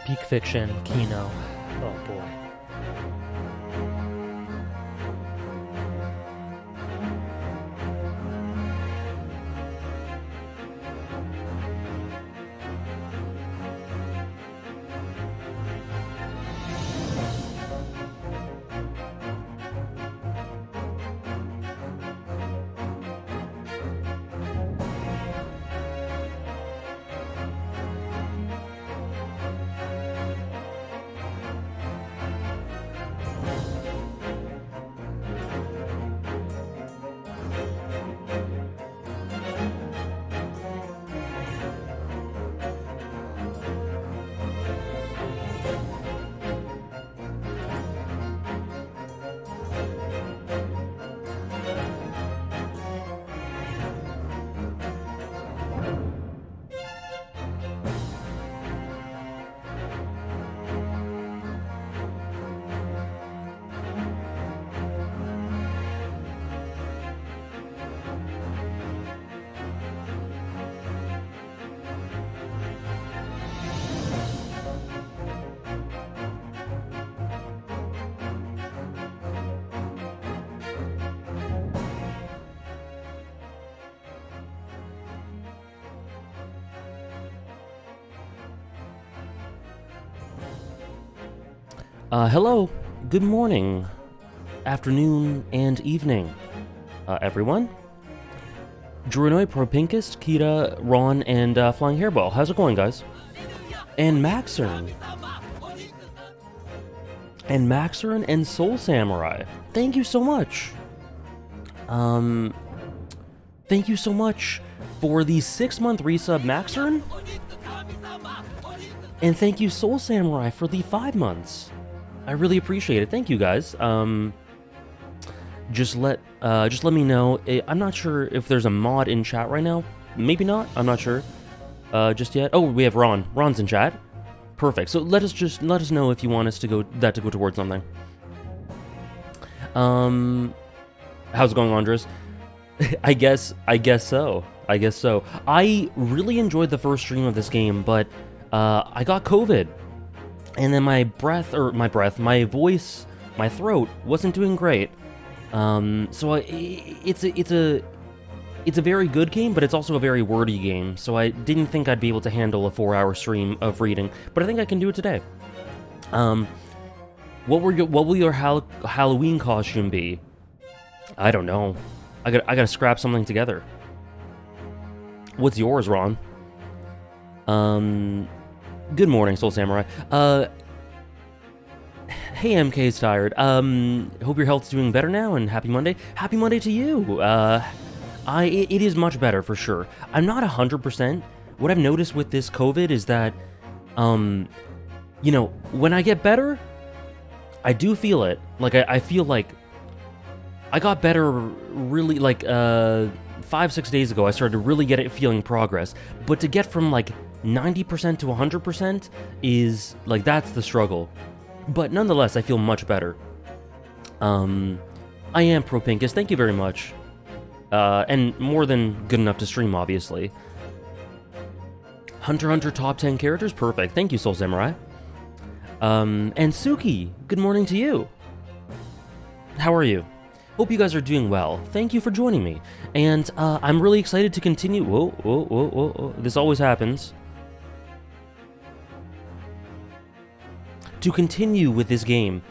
Peak Fiction, Kino. Oh boy. Hello, good morning, afternoon, and evening, everyone. Druinoid, Propinkist, Kita, Ron, and Flying Hairball. How's it going, guys? And Maxern. And Soul Samurai. Thank you so much. Thank you so much for the 6-month resub, Maxern. And thank you, Soul Samurai, for the 5 months. I really appreciate it. Thank you, guys. Just let me know. I'm not sure if there's a mod in chat right now. Maybe not. I'm not sure. Just yet. Oh, we have Ron. Ron's in chat. Perfect. So let us know if you want us to go towards something. How's it going, Andres? I guess so. I really enjoyed the first stream of this game, but I got COVID. And then my voice, my throat wasn't doing great. It's a very good game, but it's also a very wordy game. So I didn't think I'd be able to handle a 4-hour stream of reading, but I think I can do it today. What will your Halloween costume be? I don't know. I gotta scrap something together. What's yours, Ron? Good morning, Soul Samurai. Hey, MK's tired. Hope your health's doing better now, and happy Monday. Happy Monday to you. It is much better, for sure. I'm not 100%. What I've noticed with this COVID is that, when I get better, I do feel it. Like, I feel like I got better really, 5-6 days ago. I started to really feeling progress. But to get from, 90% to 100% is, that's the struggle. But nonetheless, I feel much better. I am Propinkist, thank you very much. And more than good enough to stream, obviously. Hunter x Hunter top 10 characters, perfect. Thank you, Soul Samurai. And Suki, good morning to you. How are you? Hope you guys are doing well. Thank you for joining me. And I'm really excited to continue. Whoa. This always happens. To continue with this game.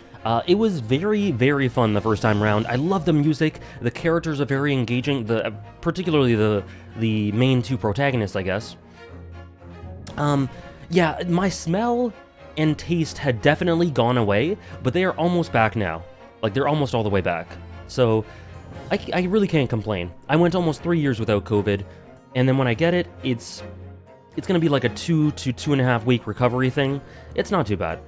It was very, very fun the first time around. I love the music. The characters are very engaging. Particularly the main two protagonists, I guess. Yeah, my smell and taste had definitely gone away, but they are almost back now. They're almost all the way back. So, I really can't complain. I went almost 3 years without COVID, and then when I get it, it's gonna be like a 2 to 2.5 week recovery thing. It's not too bad.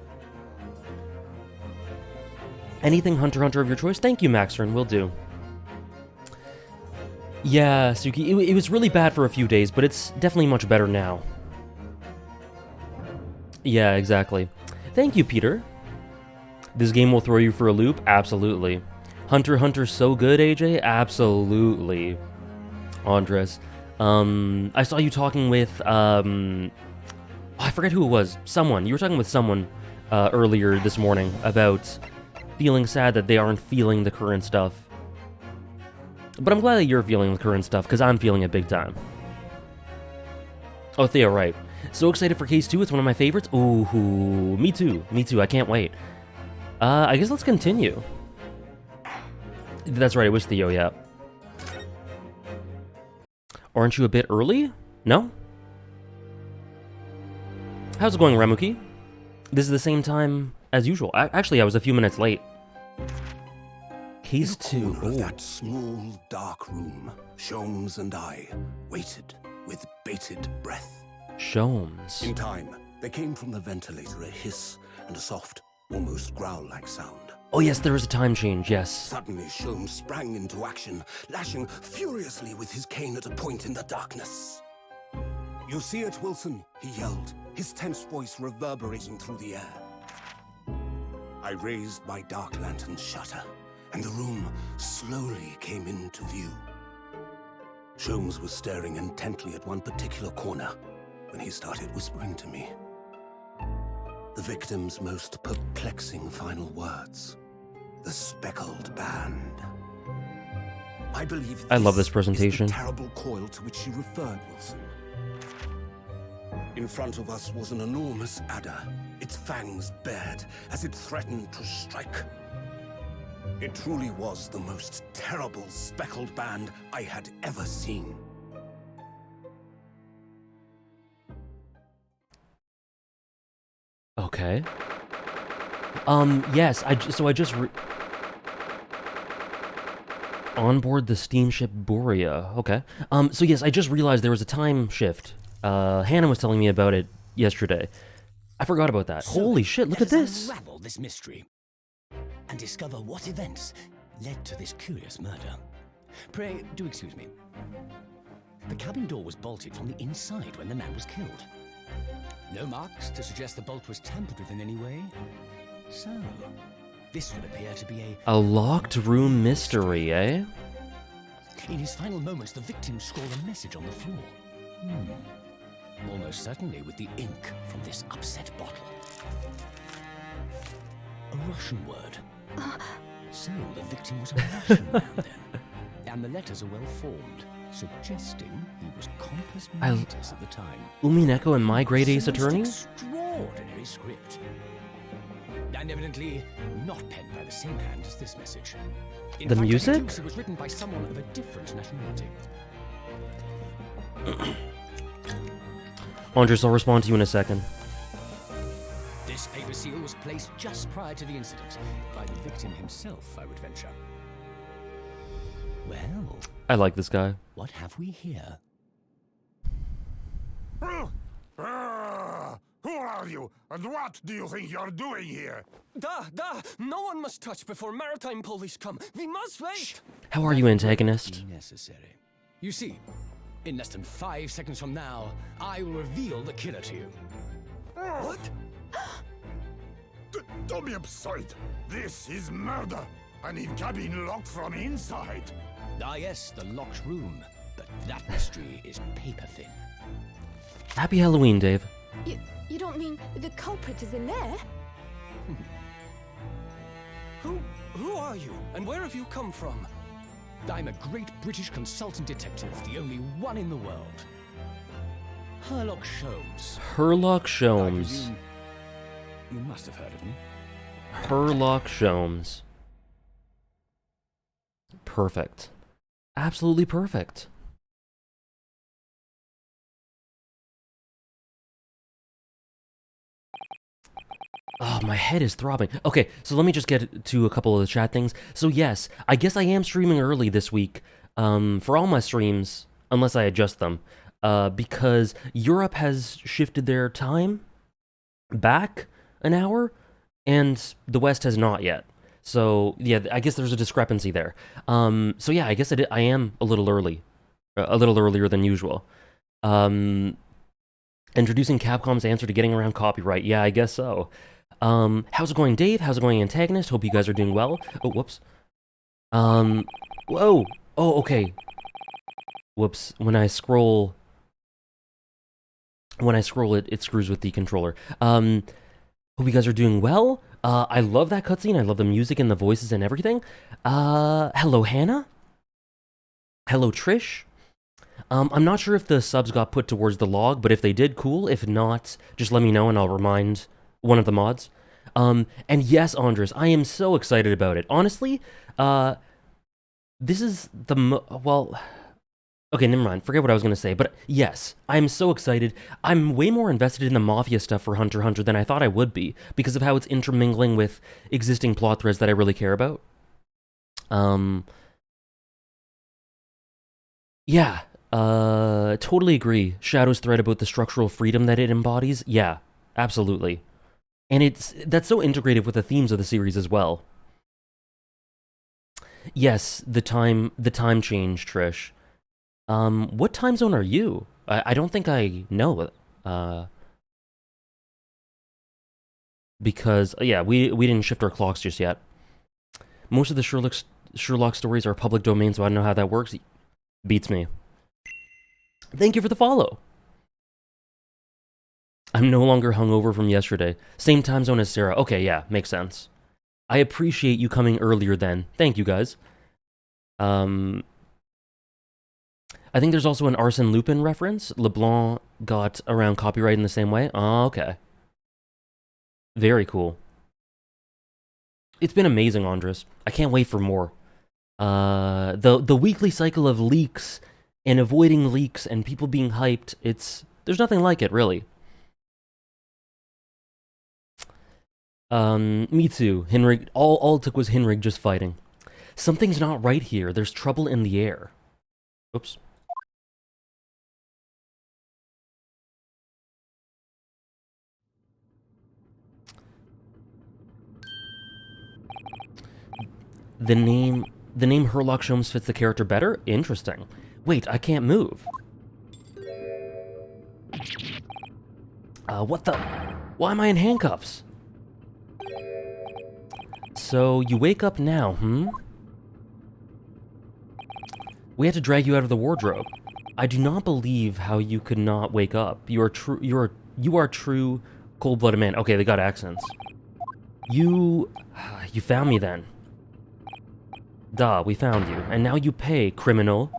Anything Hunter x Hunter of your choice? Thank you, Maxern, will do. Yeah, Suki, it was really bad for a few days, but it's definitely much better now. Yeah, exactly. Thank you, Peter. This game will throw you for a loop? Absolutely. Hunter x Hunter's so good, AJ? Absolutely. Andres. I saw you talking with, I forget who it was. Someone. You were talking with someone earlier this morning about feeling sad that they aren't feeling the current stuff. But I'm glad that you're feeling the current stuff, because I'm feeling it big time. Oh, Theo, right. So excited for Case 2, it's one of my favorites. Ooh, me too. Me too, I can't wait. I guess let's continue. That's right, it was Theo, yeah. Aren't you a bit early? No? How's it going, Remuki? This is the same time as usual. Actually, I was a few minutes late. Case 2. Of that small, dark room, Sholmes and I waited with bated breath. Sholmes. In time, there came from the ventilator a hiss and a soft, almost growl-like sound. Oh yes, there was a time change, yes. Suddenly, Sholmes sprang into action, lashing furiously with his cane at a point in the darkness. "You see it, Wilson?" he yelled, his tense voice reverberating through the air. I raised my dark lantern's shutter, and the room slowly came into view. Sholmes was staring intently at one particular corner when he started whispering to me. The victim's most perplexing final words. The speckled band. I believe I love this presentation. Is the terrible coil to which she referred, Wilson. In front of us was an enormous adder, its fangs bared as it threatened to strike. It truly was the most terrible speckled band I had ever seen. Okay. Yes, I just on board the steamship Borea. Okay. So yes, I just realized there was a time shift. Hannah was telling me about it yesterday. I forgot about that. So Holy shit, look at this! Unravel this mystery and discover what events led to this curious murder. Pray, do excuse me. The cabin door was bolted from the inside when the man was killed. No marks to suggest the bolt was tampered with in any way. So, this would appear to be a locked room mystery, eh? In his final moments, the victim scrawled a message on the floor. Almost certainly with the ink from this upset bottle. A Russian word. So the victim was a Russian man then. And the letters are well formed, suggesting he was compos mentis at the time. Umineko and my grade ace attorney? Extraordinary script. And evidently not penned by the same hand as this message. In the fact, music? It was written by someone of a different nationality. Andres, I'll respond to you in a second. This paper seal was placed just prior to the incident by the victim himself, I would venture. Well, I like this guy. what have we here? Who are you, and what do you think you're doing here? No one must touch before maritime police come. We must wait. How are you, antagonist? Necessary. You see, in less than 5 seconds from now, I will reveal the killer to you. What? Don't be absurd. This is murder. I need cabin locked from inside. Ah yes, the locked room. But that mystery is paper thin. Happy Halloween, Dave. You don't mean the culprit is in there? Who are you, and where have you come from? I'm a great British consultant detective, the only one in the world. Sherlock Sholmes. Herlock I Sholmes. presume you must have heard of me. Herlock Sholmes. Perfect. Absolutely perfect. Oh, my head is throbbing. Okay, so let me just get to a couple of the chat things. So yes, I guess I am streaming early this week for all my streams, unless I adjust them, because Europe has shifted their time back an hour, and the West has not yet. So yeah, I guess there's a discrepancy there. So yeah, I guess I am a little early, a little earlier than usual. Introducing Capcom's answer to getting around copyright. Yeah, I guess so. How's it going, Dave? How's it going, Antagonist? Hope you guys are doing well. Oh, whoops. Whoa. Oh, okay. Whoops. When I scroll When I scroll it, it screws with the controller. Hope you guys are doing well. I love that cutscene. I love the music and the voices and everything. Hello, Hannah. Hello, Trish. I'm not sure if the subs got put towards the log, but if they did, cool. If not, just let me know and I'll remind one of the mods. And yes, Andres, I am so excited about it. Honestly, this is the well... Okay, never mind. Forget what I was going to say. But yes, I'm so excited. I'm way more invested in the Mafia stuff for Hunter x Hunter than I thought I would be because of how it's intermingling with existing plot threads that I really care about. Yeah, totally agree. Shadow's thread about the structural freedom that it embodies. Yeah, absolutely. And that's so integrated with the themes of the series as well. Yes, the time change, Trish. What time zone are you? I don't think I know. Because yeah, we didn't shift our clocks just yet. Most of the Sherlock stories are public domain, so I don't know how that works. Beats me. Thank you for the follow. I'm no longer hungover from yesterday. Same time zone as Sarah. Okay, yeah, makes sense. I appreciate you coming earlier then. Thank you, guys. I think there's also an Arsène Lupin reference. LeBlanc got around copyright in the same way. Oh, okay. Very cool. It's been amazing, Andres. I can't wait for more. The weekly cycle of leaks and avoiding leaks and people being hyped, there's nothing like it, really. Me too. Henrik, all it took was Henrik just fighting. Something's not right here. There's trouble in the air. Oops. The name Herlock Sholmes fits the character better? Interesting. Wait, I can't move. What the? Why am I in handcuffs? So, you wake up now, We had to drag you out of the wardrobe. I do not believe how you could not wake up. You are true cold-blooded man. Okay, they got accents. You found me then. Duh, we found you. And now you pay, criminal.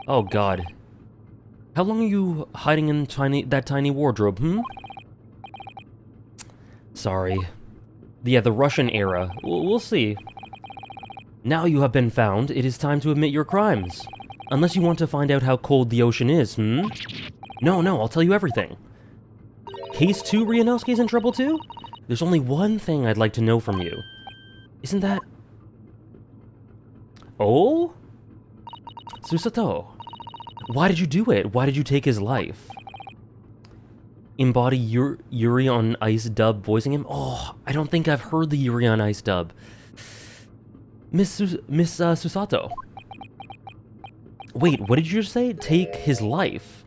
Oh god. How long are you hiding in that tiny wardrobe, Sorry. Yeah, the Russian era. We'll see. Now you have been found, it is time to admit your crimes. Unless you want to find out how cold the ocean is, No, I'll tell you everything. Case 2 Rianowski's in trouble too? There's only one thing I'd like to know from you. Isn't that... Oh? Susato. Why did you do it? Why did you take his life? Embody Yuri on Ice dub voicing him? Oh, I don't think I've heard the Yuri on Ice dub. Miss Susato. Wait, what did you just say? Take his life?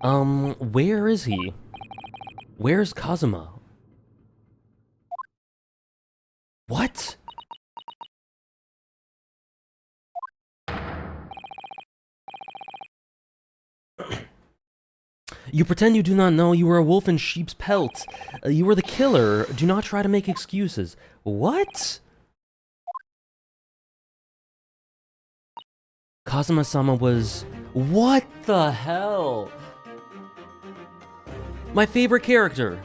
Where is he? Where's Kazuma? What? You pretend you do not know you were a wolf in sheep's pelt. You were the killer. Do not try to make excuses. What? Kazuma-sama was... What the hell? My favorite character.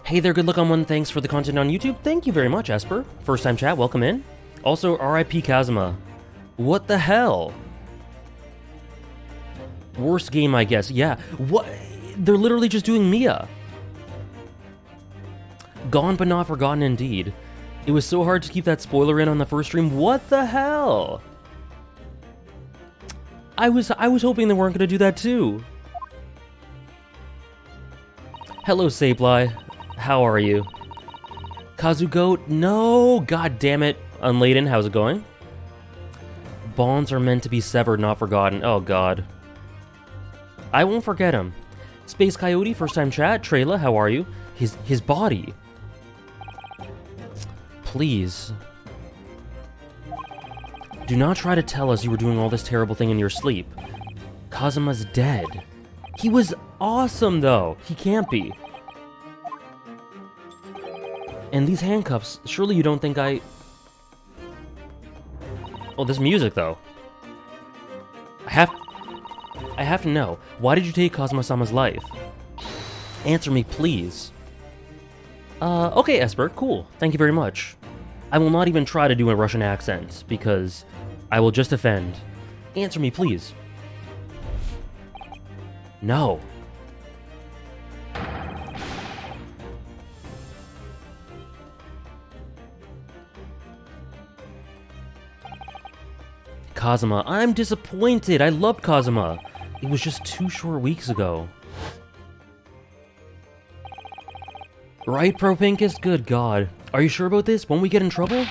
Hey there, good luck on one. Thanks for the content on YouTube. Thank you very much, Esper. First time chat, welcome in. Also, RIP Kazuma. What the hell? Worst game, I guess. Yeah. What? They're literally just doing Mia. Gone but not forgotten indeed. It was so hard to keep that spoiler in on the first stream. What the hell? I was hoping they weren't going to do that too. Hello, Sableye. How are you? Kazugoat? No! God damn it. Unladen, how's it going? Bonds are meant to be severed, not forgotten. Oh, God. I won't forget him. Space Coyote, first time chat. Trayla, how are you? His body. please. Do not try to tell us you were doing all this terrible thing in your sleep. Kazuma's dead. He was awesome, though. He can't be. And these handcuffs, surely you don't think I... Oh, this music, though. I have to know. Why did you take Kazuma-sama's life? Answer me, please. Okay, Esper, cool. Thank you very much. I will not even try to do a Russian accent, because I will just offend. Answer me, please. No. Kazuma, I'm disappointed. I loved Kazuma. It was just 2 short weeks ago. Right, Pro Pincus? Good God. Are you sure about this? Won't we get in trouble?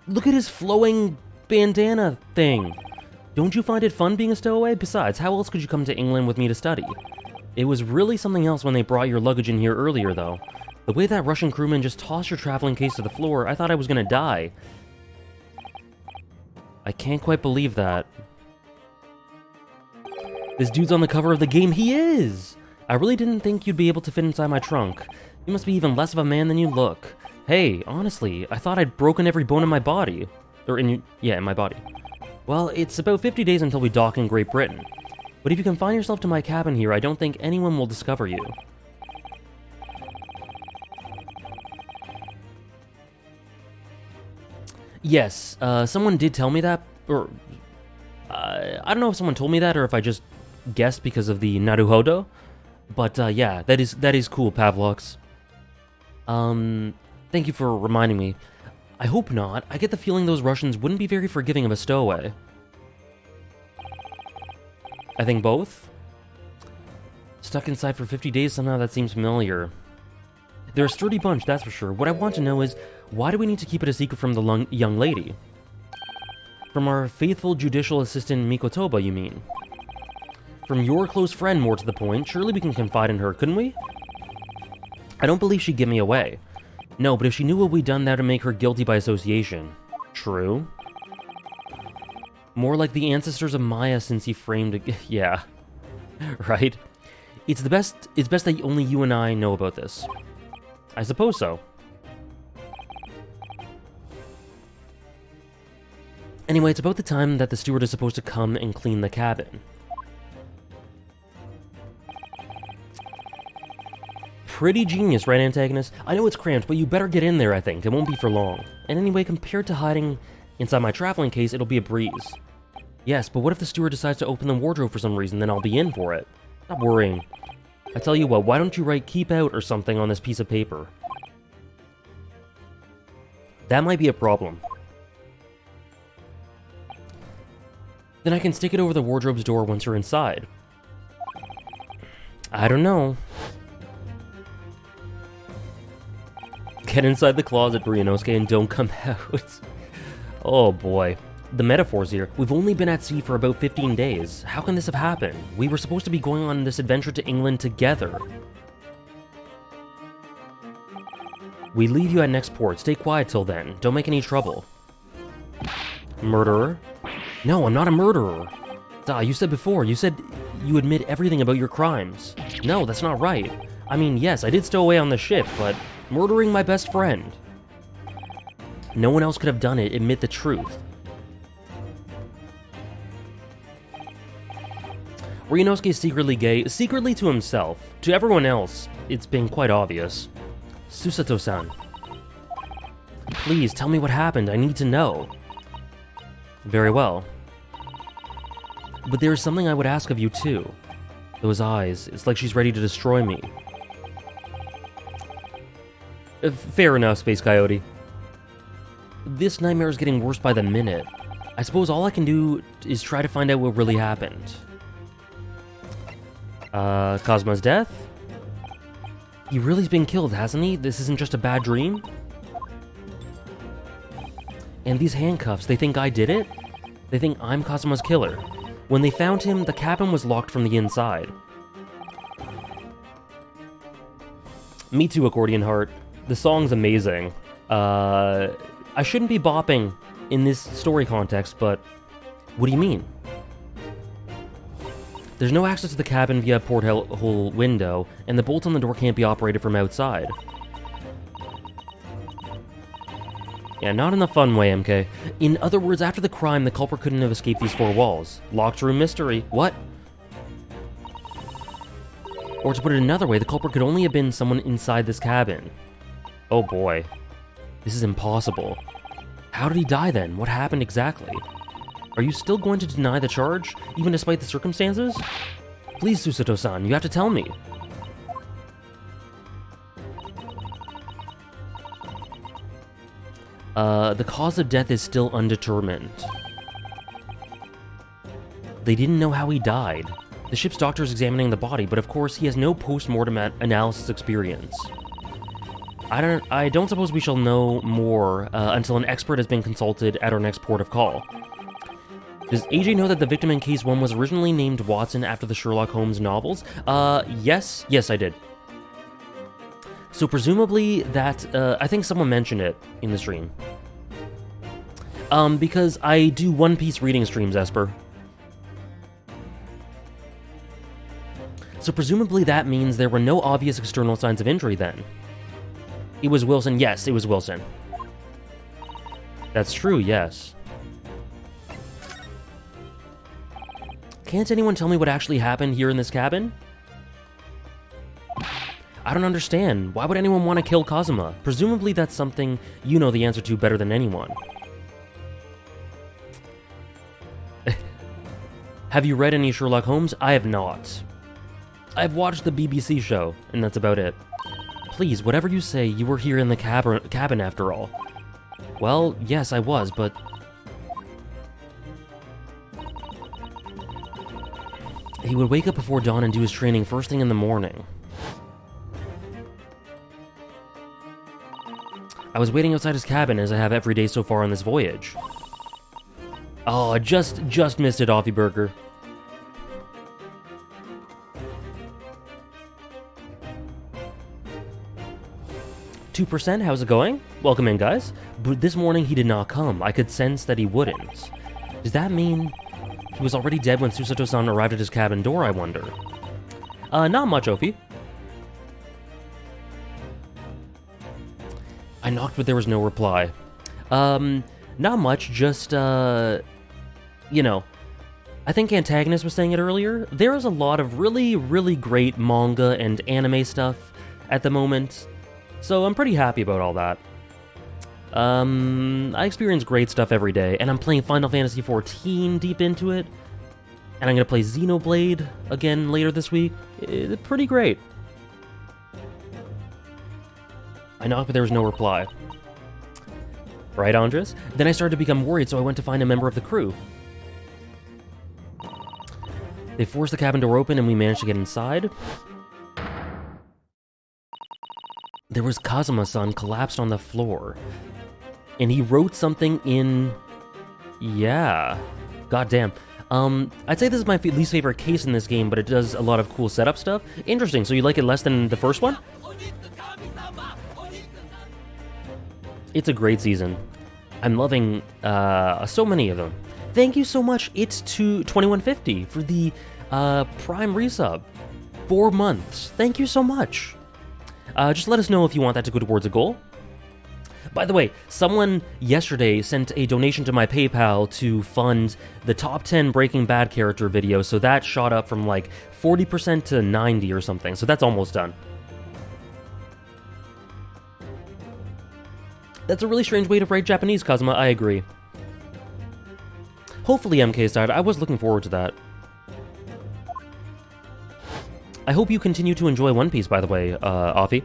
Look at his flowing bandana thing. Don't you find it fun being a stowaway? Besides, how else could you come to England with me to study? It was really something else when they brought your luggage in here earlier, though. The way that Russian crewman just tossed your traveling case to the floor, I thought I was gonna die. I can't quite believe that. This dude's on the cover of the game. He is! I really didn't think you'd be able to fit inside my trunk. You must be even less of a man than you look. Hey, honestly, I thought I'd broken every bone in my body. In my body. Well, it's about 50 days until we dock in Great Britain. But if you confine yourself to my cabin here, I don't think anyone will discover you. Yes, someone did tell me that, or... I don't know if someone told me that, or if I just guessed because of the Naruhodo. But, yeah, that is cool, Pavlox. Thank you for reminding me. I hope not. I get the feeling those Russians wouldn't be very forgiving of a stowaway. I think both? Stuck inside for 50 days, somehow that seems familiar. They're a sturdy bunch, that's for sure. What I want to know is, why do we need to keep it a secret from the young lady? From our faithful judicial assistant Mikotoba, you mean? From your close friend, more to the point, surely we can confide in her, couldn't we? I don't believe she'd give me away. No, but if she knew what we'd done, that would make her guilty by association. True. More like the ancestors of Maya since he framed a... yeah. Right? It's best that only you and I know about this. I suppose so. Anyway, it's about the time that the steward is supposed to come and clean the cabin. Pretty genius, right, antagonist? I know it's cramped, but you better get in there, I think. It won't be for long. And anyway, compared to hiding inside my traveling case, it'll be a breeze. Yes, but what if the steward decides to open the wardrobe for some reason, then I'll be in for it. Stop worrying. I tell you what, why don't you write "keep out" or something on this piece of paper? That might be a problem. Then I can stick it over the wardrobe's door once you're inside. I don't know. Get inside the closet, Brianosuke, and don't come out. Oh boy. The metaphors here. We've only been at sea for about 15 days. How can this have happened? We were supposed to be going on this adventure to England together. We leave you at next port. Stay quiet till then. Don't make any trouble. Murderer? No, I'm not a murderer. You said before, you said you admit everything about your crimes. No, that's not right. I mean, yes, I did stow away on the ship, but murdering my best friend. No one else could have done it. Admit the truth. Ryunosuke is secretly gay, secretly to himself. To everyone else, it's been quite obvious. Susato-san. Please, tell me what happened. I need to know. Very well. But there is something I would ask of you, too. Those eyes, it's like she's ready to destroy me. Fair enough, Space Coyote. This nightmare is getting worse by the minute. I suppose all I can do is try to find out what really happened. Kazuma's death? He really's been killed, hasn't he? This isn't just a bad dream? And these handcuffs, they think I did it? They think I'm Kazuma's killer. When they found him, the cabin was locked from the inside. Me too, Accordion Heart. The song's amazing. I shouldn't be bopping in this story context, but what do you mean? There's no access to the cabin via a porthole window, and the bolts on the door can't be operated from outside. Yeah, not in the fun way, MK. In other words, after the crime, the culprit couldn't have escaped these four walls. Locked room mystery. What? Or to put it another way, the culprit could only have been someone inside this cabin. Oh boy. This is impossible. How did he die then? What happened exactly? Are you still going to deny the charge, even despite the circumstances? Please, Susato-san, you have to tell me. The cause of death is still undetermined. They didn't know how he died. The ship's doctor is examining the body, but of course he has no post-mortem analysis experience. I don't suppose we shall know more until an expert has been consulted at our next port of call. Does AJ know that the victim in Case 1 was originally named Watson after the Sherlock Holmes novels? Yes. Yes, I did. So presumably that, I think someone mentioned it in the stream. Because I do One Piece reading streams, Esper. So presumably that means there were no obvious external signs of injury then. It was Wilson. Yes, it was Wilson. That's true, yes. Can't anyone tell me what actually happened here in this cabin? I don't understand. Why would anyone want to kill Kazuma? Presumably that's something you know the answer to better than anyone. Have you read any Sherlock Holmes? I have not. I've watched the BBC show, and that's about it. Please, whatever you say, you were here in the cabin after all. Well, yes, I was, but... He would wake up before dawn and do his training first thing in the morning. I was waiting outside his cabin, as I have every day so far on this voyage. Oh, I just missed it, Offie Burger. "2%, how's it going? Welcome in, guys. But this morning he did not come. I could sense that he wouldn't. Does that mean he was already dead when Susato-san arrived at his cabin door, I wonder?" Not much, Offie. I knocked, but there was no reply. Not much, just, you know, I think Antagonist was saying it earlier. There is a lot of really, really great manga and anime stuff at the moment, so I'm pretty happy about all that. I experience great stuff every day, and I'm playing Final Fantasy XIV deep into it, and I'm gonna play Xenoblade again later this week. It's pretty great. I knocked, but there was no reply. Right, Andres? Then I started to become worried, so I went to find a member of the crew. They forced the cabin door open, and we managed to get inside. There was Kazuma-san collapsed on the floor. And he wrote something in... Yeah. Goddamn. I'd say this is my least favorite case in this game, but it does a lot of cool setup stuff. Interesting, so you like it less than the first one? It's a great season. I'm loving so many of them. Thank you so much, It's to 2150 for the Prime resub. 4 months. Thank you so much. Just let us know if you want that to go towards a goal. By the way, someone yesterday sent a donation to my PayPal to fund the top 10 Breaking Bad character video, so that shot up from like 40% to 90 or something, so that's almost done. That's a really strange way to write Japanese, Kazuma, I agree. Hopefully MK side, I was looking forward to that. I hope you continue to enjoy One Piece, by the way, Offie.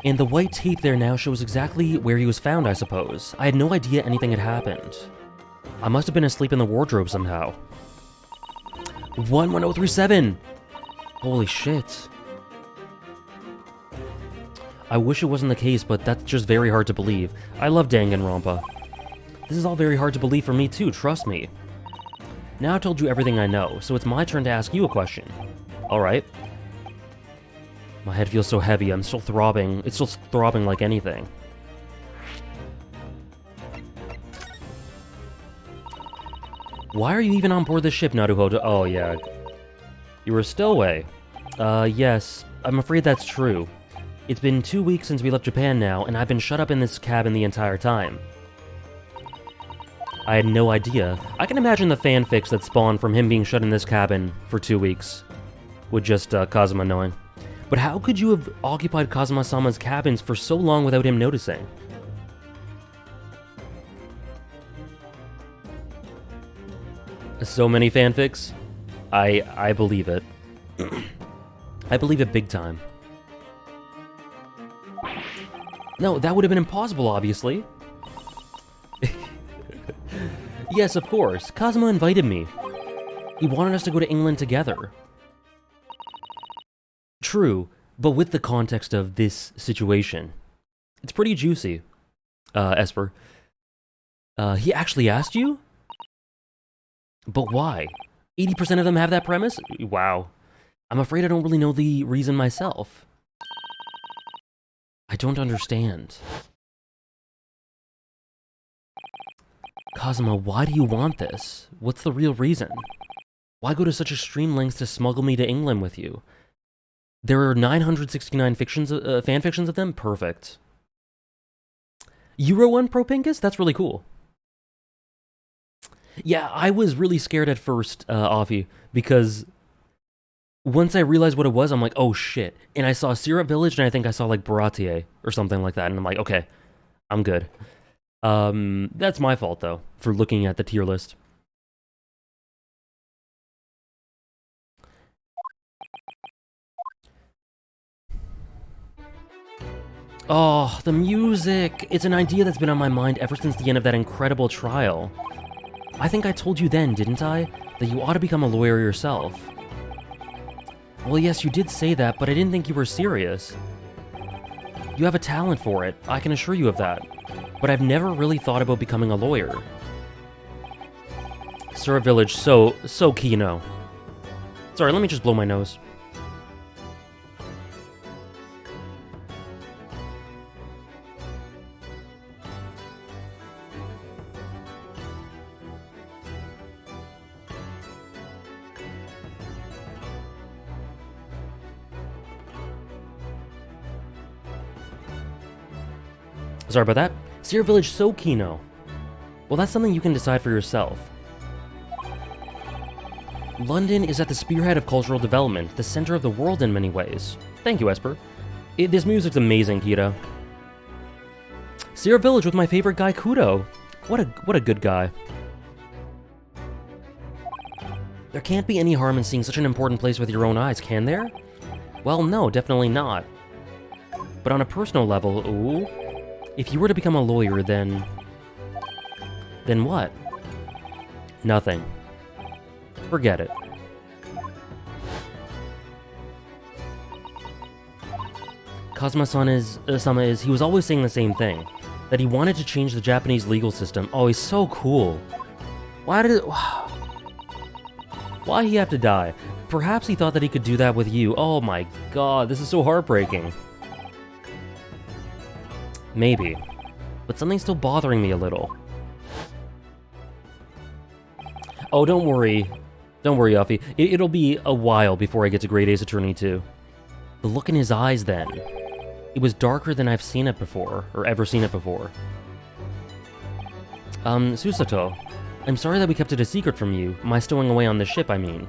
And the white tape there now shows exactly where he was found, I suppose. I had no idea anything had happened. I must have been asleep in the wardrobe somehow. 11037! Holy shit. I wish it wasn't the case, but that's just very hard to believe. I love Danganronpa. This is all very hard to believe for me too, trust me. Now I've told you everything I know, so it's my turn to ask you a question. Alright. My head feels so heavy. I'm still throbbing. It's still throbbing like anything. Why are you even on board this ship, Naruhodo? Oh, yeah. You were a stowaway. Yes. I'm afraid that's true. It's been 2 weeks since we left Japan now, and I've been shut up in this cabin the entire time. I had no idea. I can imagine the fanfics that spawn from him being shut in this cabin for 2 weeks would just cause him annoying. But how could you have occupied Kazuma-sama's cabins for so long without him noticing? So many fanfics? I believe it. I believe it big time. No, that would have been impossible, obviously. Yes, of course. Kazuma invited me. He wanted us to go to England together. True, but with the context of this situation. It's pretty juicy, Esper. He actually asked you? But why? 80% of them have that premise? Wow. I'm afraid I don't really know the reason myself. I don't understand. Kazuma, why do you want this? What's the real reason? Why go to such extreme lengths to smuggle me to England with you? There are 969 fanfictions of them? Perfect. Euro 1 Pro Pincus? That's really cool. Yeah, I was really scared at first, Offie, because once I realized what it was, I'm like, oh shit. And I saw Syrup Village, and I think I saw like Baratier or something like that, and I'm like, okay, I'm good. That's my fault, though, for looking at the tier list. Oh, the music! It's an idea that's been on my mind ever since the end of that incredible trial. I think I told you then, didn't I? That you ought to become a lawyer yourself. Well, yes, you did say that, but I didn't think you were serious. You have a talent for it, I can assure you of that. But I've never really thought about becoming a lawyer. Syrup Village, so Kino. Sorry, let me just blow my nose. Sorry about that. Syrup Village so Kino. Well, that's something you can decide for yourself. London is at the spearhead of cultural development, the center of the world in many ways. Thank you, Esper. This music's amazing, Kira. Syrup Village with my favorite guy, Kudo. What a good guy. There can't be any harm in seeing such an important place with your own eyes, can there? Well, no, definitely not. But on a personal level, ooh... If you were to become a lawyer, then what? Nothing. Forget it. Kazuma-sama is, he was always saying the same thing. That he wanted to change the Japanese legal system. Oh, he's so cool. Why he have to die? Perhaps he thought that he could do that with you. Oh my god, this is so heartbreaking. Maybe. But something's still bothering me a little. Oh, don't worry. Don't worry, Uffy. It'll be a while before I get to Great Ace Attorney 2. The look in his eyes then. It was darker than I've seen it before, or ever seen it before. Susato. I'm sorry that we kept it a secret from you. My stowing away on the ship, I mean.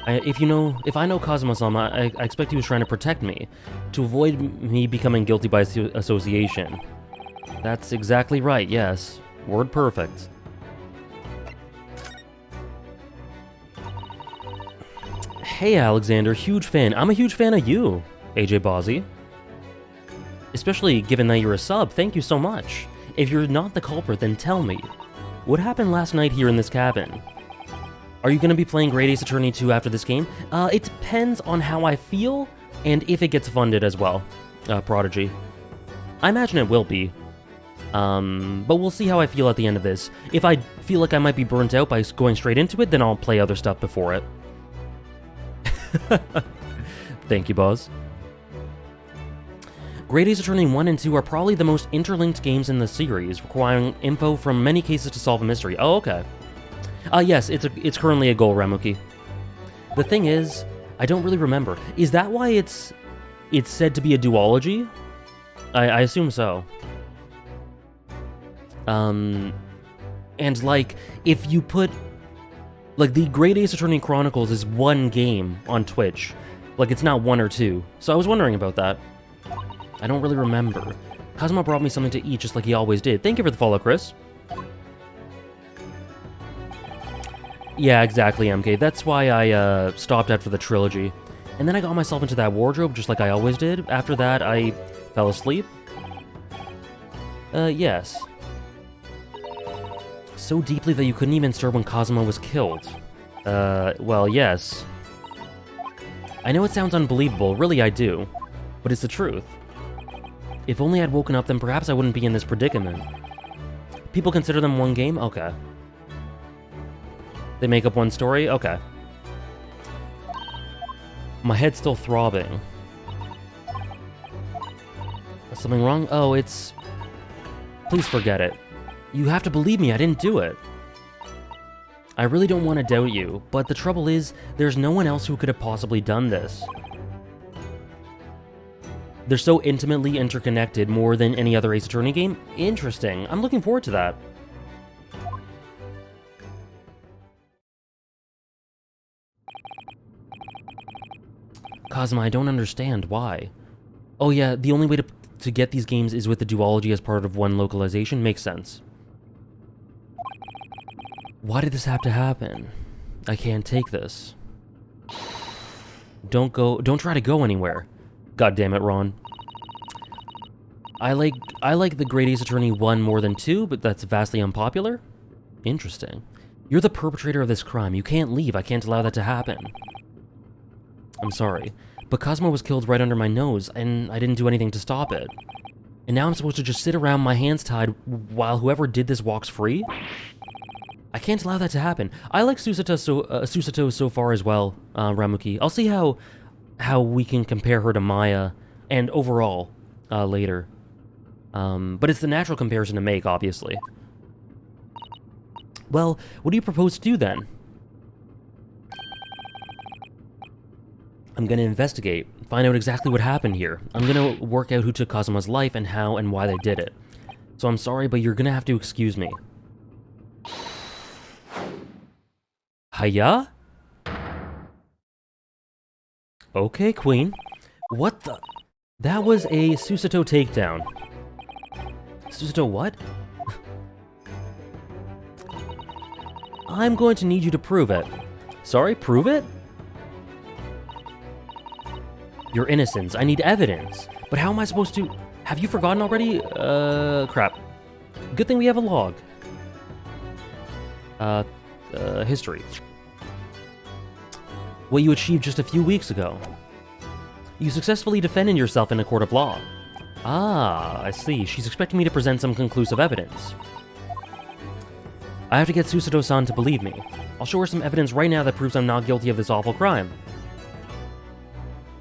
If I know Kazuma-sama, I expect he was trying to protect me, to avoid me becoming guilty by association. That's exactly right, yes. Word perfect. Hey Alexander, huge fan. I'm a huge fan of you, AJ Bozzy. Especially given that you're a sub, thank you so much. If you're not the culprit, then tell me. What happened last night here in this cabin? Are you going to be playing Great Ace Attorney 2 after this game? It depends on how I feel, and if it gets funded as well, Prodigy. I imagine it will be. But we'll see how I feel at the end of this. If I feel like I might be burnt out by going straight into it, then I'll play other stuff before it. Thank you, Buzz. Great Ace Attorney 1 and 2 are probably the most interlinked games in the series, requiring info from many cases to solve a mystery. Oh, okay. Yes, it's currently a goal, Ramuki. The thing is, I don't really remember. Is that why it's said to be a duology? I assume so. And, like, if you put... Like, the Great Ace Attorney Chronicles is one game on Twitch. Like, it's not one or two. So I was wondering about that. I don't really remember. Kazuma brought me something to eat just like he always did. Thank you for the follow, Chris. Yeah, exactly, MK. That's why I stopped after the trilogy. And then I got myself into that wardrobe just like I always did. After that, I fell asleep. Yes. So deeply that you couldn't even stir when Kazuma was killed. Well, yes. I know it sounds unbelievable, really I do. But it's the truth. If only I'd woken up, then perhaps I wouldn't be in this predicament. People consider them one game? Okay. They make up one story? Okay. My head's still throbbing. Is something wrong? Oh, it's... Please forget it. You have to believe me, I didn't do it. I really don't want to doubt you, but the trouble is, there's no one else who could have possibly done this. They're so intimately interconnected, more than any other Ace Attorney game. Interesting. I'm looking forward to that. Kazuma, I don't understand. Why? Oh yeah, the only way to get these games is with the duology as part of one localization. Makes sense. Why did this have to happen? I can't take this. Don't try to go anywhere. God damn it, Ron. I like the Great Ace Attorney 1 more than 2, but that's vastly unpopular? Interesting. You're the perpetrator of this crime. You can't leave. I can't allow that to happen. I'm sorry, but Cosmo was killed right under my nose, and I didn't do anything to stop it. And now I'm supposed to just sit around my hands tied while whoever did this walks free? I can't allow that to happen. I like Susato so far as well, Ramuki. I'll see how we can compare her to Maya and overall later. But it's the natural comparison to make, obviously. Well, what do you propose to do then? I'm gonna investigate, find out exactly what happened here. I'm gonna work out who took Kazuma's life and how and why they did it. So I'm sorry, but you're gonna have to excuse me. Hiya? Okay, Queen. What the? That was a Susato takedown. Susato what? I'm going to need you to prove it. Sorry, prove it? Your innocence. I need evidence. But how am I supposed to... Have you forgotten already? Crap. Good thing we have a log. History. What you achieved just a few weeks ago. You successfully defended yourself in a court of law. Ah, I see. She's expecting me to present some conclusive evidence. I have to get Susato-san to believe me. I'll show her some evidence right now that proves I'm not guilty of this awful crime.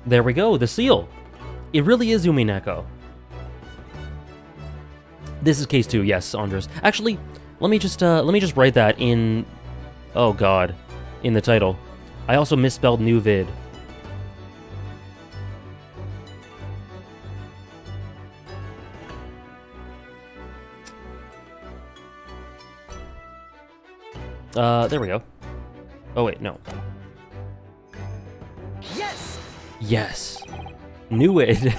There we go, the seal. It really is Umineko. This is case 2, yes, Andres. Actually, let me just write that in... Oh god, in the title. I also misspelled new vid. There we go. Oh wait, no. Yes! Yes. Knew it.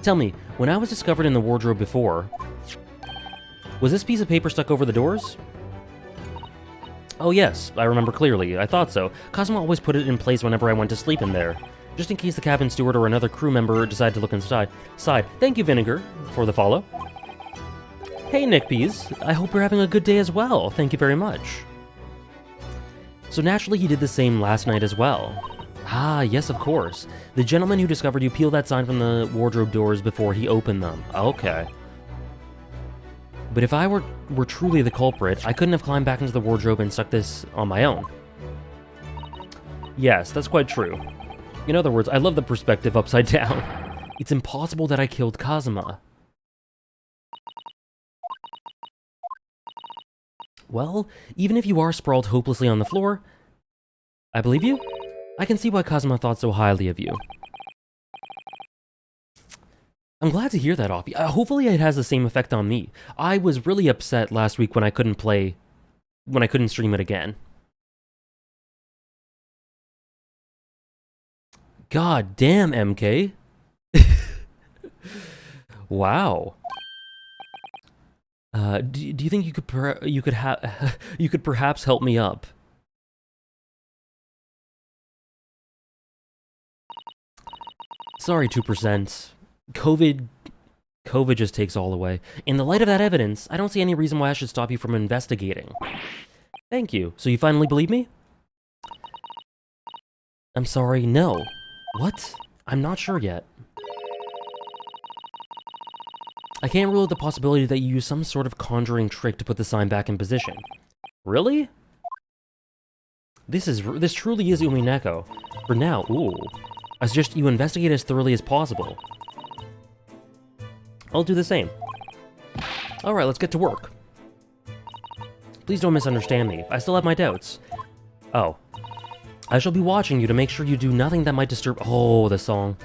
Tell me, when I was discovered in the wardrobe before, was this piece of paper stuck over the doors? Oh yes, I remember clearly. I thought so. Cosmo always put it in place whenever I went to sleep in there, just in case the cabin steward or another crew member decided to look inside. Thank you, Vinegar, for the follow. Hey, Nickpeas. I hope you're having a good day as well. Thank you very much. So naturally, he did the same last night as well. Ah, yes, of course. The gentleman who discovered you peeled that sign from the wardrobe doors before he opened them. Okay. But if I were truly the culprit, I couldn't have climbed back into the wardrobe and stuck this on my own. Yes, that's quite true. In other words, I love the perspective upside down. It's impossible that I killed Kazuma. Well, even if you are sprawled hopelessly on the floor, I believe you. I can see why Kazuma thought so highly of you. I'm glad to hear that, Offie. Hopefully it has the same effect on me. I was really upset last week when I couldn't stream it again. God damn, MK. Wow. Do you think you could perhaps help me up? Sorry, 2%. COVID just takes all away. In the light of that evidence, I don't see any reason why I should stop you from investigating. Thank you. So you finally believe me? I'm sorry, no. What? I'm not sure yet. I can't rule out the possibility that you use some sort of conjuring trick to put the sign back in position. Really? This truly is Umineko. For now, ooh. I suggest you investigate as thoroughly as possible. I'll do the same. Alright, let's get to work. Please don't misunderstand me. I still have my doubts. Oh. I shall be watching you to make sure you do nothing that might disturb— oh, the song.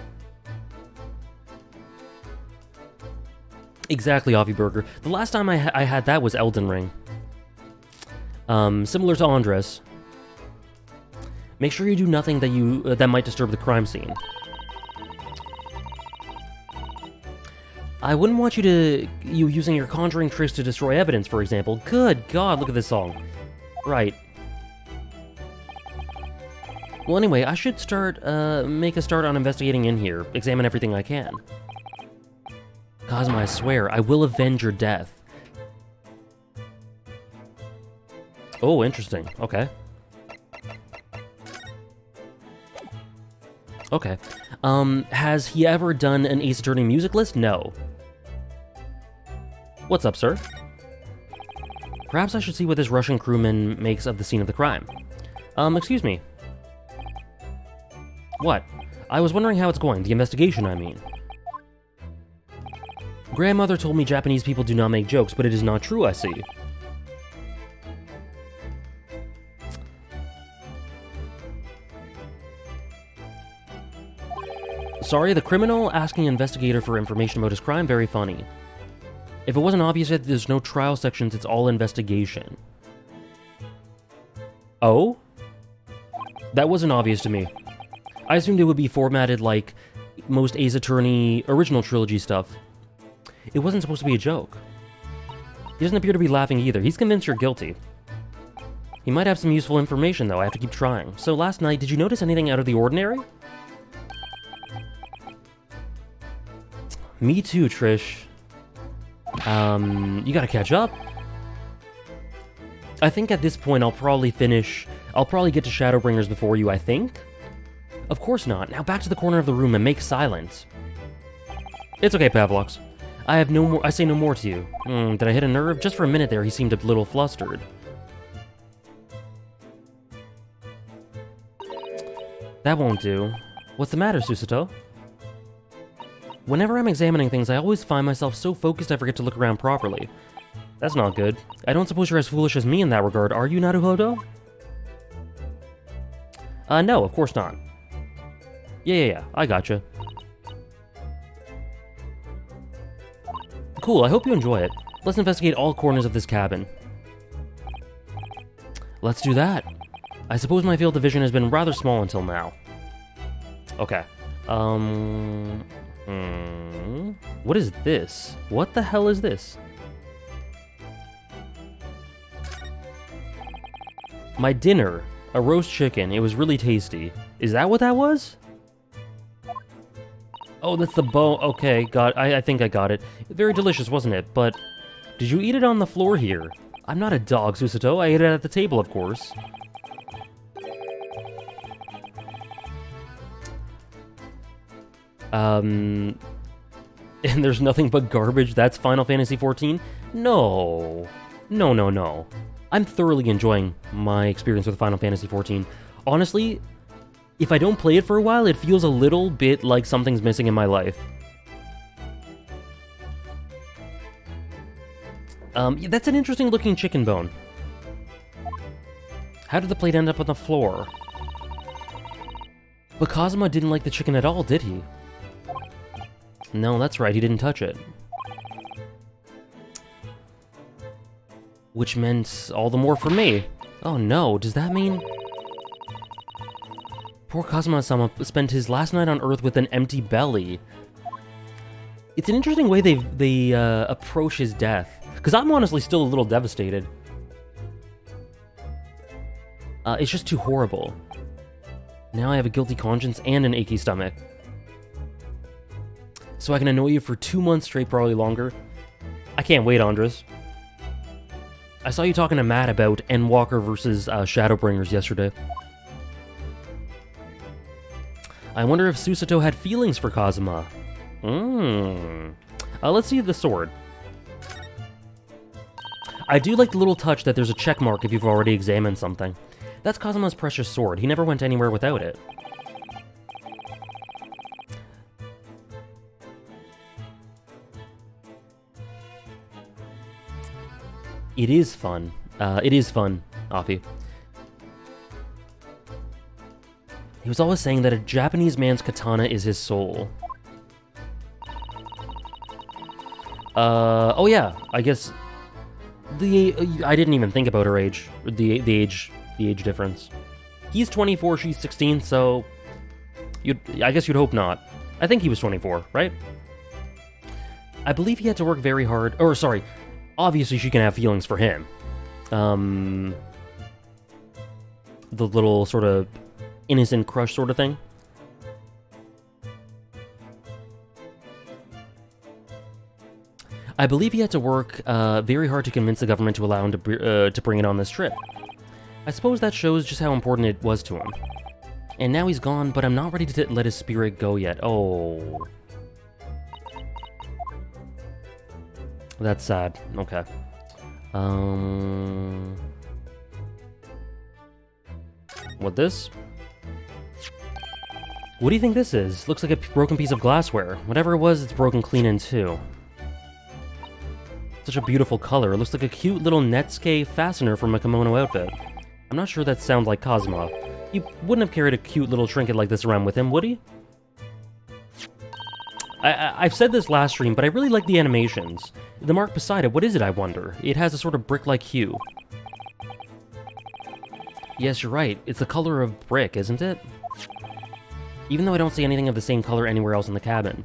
Exactly, Offie Burger. The last time I had that was Elden Ring. Similar to Andres. Make sure you do nothing that might disturb the crime scene. I wouldn't want you using your conjuring tricks to destroy evidence, for example. Good God, look at this song. Right. Well, anyway, I should make a start on investigating in here. Examine everything I can. Kazuma, I swear, I will avenge your death. Oh, interesting. Okay. Okay. Has he ever done an Ace Attorney music list? No. What's up, sir? Perhaps I should see what this Russian crewman makes of the scene of the crime. Excuse me. What? I was wondering how it's going. The investigation, I mean. Grandmother told me Japanese people do not make jokes, but it is not true, I see. Sorry, the criminal asking investigator for information about his crime, very funny. If it wasn't obvious yet, there's no trial sections, it's all investigation. Oh? That wasn't obvious to me. I assumed it would be formatted like most Ace Attorney original trilogy stuff. It wasn't supposed to be a joke. He doesn't appear to be laughing either. He's convinced you're guilty. He might have some useful information, though. I have to keep trying. So last night, did you notice anything out of the ordinary? Me too, Trish. You gotta catch up. I think at this point I'll probably get to Shadowbringers before you, I think? Of course not. Now back to the corner of the room and make silence. It's okay, Pavlox. I say no more to you. Did I hit a nerve? Just for a minute there, he seemed a little flustered. That won't do. What's the matter, Susato? Whenever I'm examining things, I always find myself so focused I forget to look around properly. That's not good. I don't suppose you're as foolish as me in that regard, are you, Naruhodo? No, of course not. Yeah, I gotcha. Cool, I hope you enjoy it. Let's investigate all corners of this cabin. Let's do that. I suppose my field of vision has been rather small until now. Okay. What is this? What the hell is this? My dinner. A roast chicken. It was really tasty. Is that what that was? Oh, that's the bone. Okay, I think I got it. Very delicious, wasn't it? But did you eat it on the floor here? I'm not a dog, Susato. I ate it at the table, of course. And there's nothing but garbage. That's Final Fantasy XIV? No. No. I'm thoroughly enjoying my experience with Final Fantasy XIV. Honestly, if I don't play it for a while, it feels a little bit like something's missing in my life. Yeah, that's an interesting looking chicken bone. How did the plate end up on the floor? But Kazuma didn't like the chicken at all, did he? No, that's right, he didn't touch it. Which meant all the more for me. Oh no, does that mean... Poor Kazuma-sama spent his last night on Earth with an empty belly. It's an interesting way they approach his death. Because I'm honestly still a little devastated. It's just too horrible. Now I have a guilty conscience and an achy stomach. So I can annoy you for 2 months straight, probably longer. I can't wait, Andres. I saw you talking to Matt about Endwalker versus Shadowbringers yesterday. I wonder if Susato had feelings for Kazuma. Let's see the sword. I do like the little touch that there's a check mark if you've already examined something. That's Kazuma's precious sword. He never went anywhere without it. It is fun. It is fun, Afi. He was always saying that a Japanese man's katana is his soul. Oh yeah, I guess... I didn't even think about her age. The age difference. He's 24, she's 16, so... I guess you'd hope not. I think he was 24, right? I believe he had to work very hard... Or, sorry... Obviously, she can have feelings for him. The little sort of innocent crush sort of thing. I believe he had to work very hard to convince the government to allow him to bring it on this trip. I suppose that shows just how important it was to him. And now he's gone, but I'm not ready to let his spirit go yet. Oh... That's sad. Okay. What this? What do you think this is? Looks like a broken piece of glassware. Whatever it was, it's broken clean in two. Such a beautiful color. It looks like a cute little Netsuke fastener from a kimono outfit. I'm not sure that sounds like Kazuma. He wouldn't have carried a cute little trinket like this around with him, would he? I've said this last stream, but I really like the animations. The mark beside it, what is it, I wonder? It has a sort of brick-like hue. Yes, you're right. It's the color of brick, isn't it? Even though I don't see anything of the same color anywhere else in the cabin.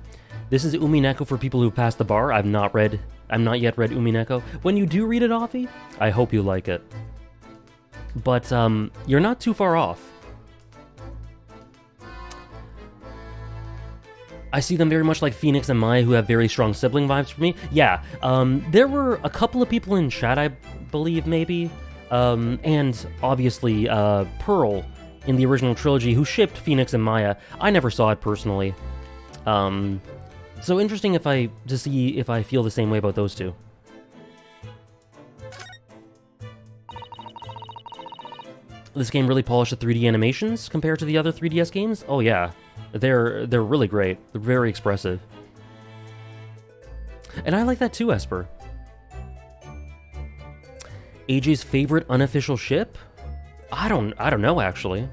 This is Umineko for people who've passed the bar. I'm not yet read Umineko. When you do read it, Offie, I hope you like it. But, you're not too far off. I see them very much like Phoenix and Maya, who have very strong sibling vibes for me. Yeah, there were a couple of people in chat, I believe, maybe, and obviously Pearl in the original trilogy, who shipped Phoenix and Maya. I never saw it personally. So interesting to see if I feel the same way about those two. This game really polished the 3D animations compared to the other 3DS games? Oh yeah. They're really great. They're very expressive. And I like that too, Esper. AJ's favorite unofficial ship? I don't know actually.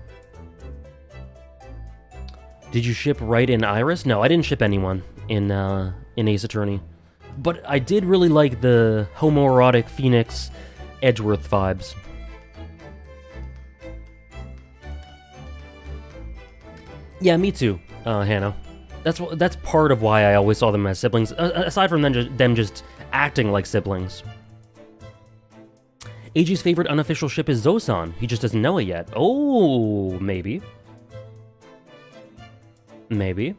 Did you ship Wright and Iris? No, I didn't ship anyone in Ace Attorney. But I did really like the homoerotic Phoenix Edgeworth vibes. Yeah, me too, Hannah. That's part of why I always saw them as siblings, aside from them just acting like siblings. AG's favorite unofficial ship is Zosan. He just doesn't know it yet. Oh, maybe. Maybe.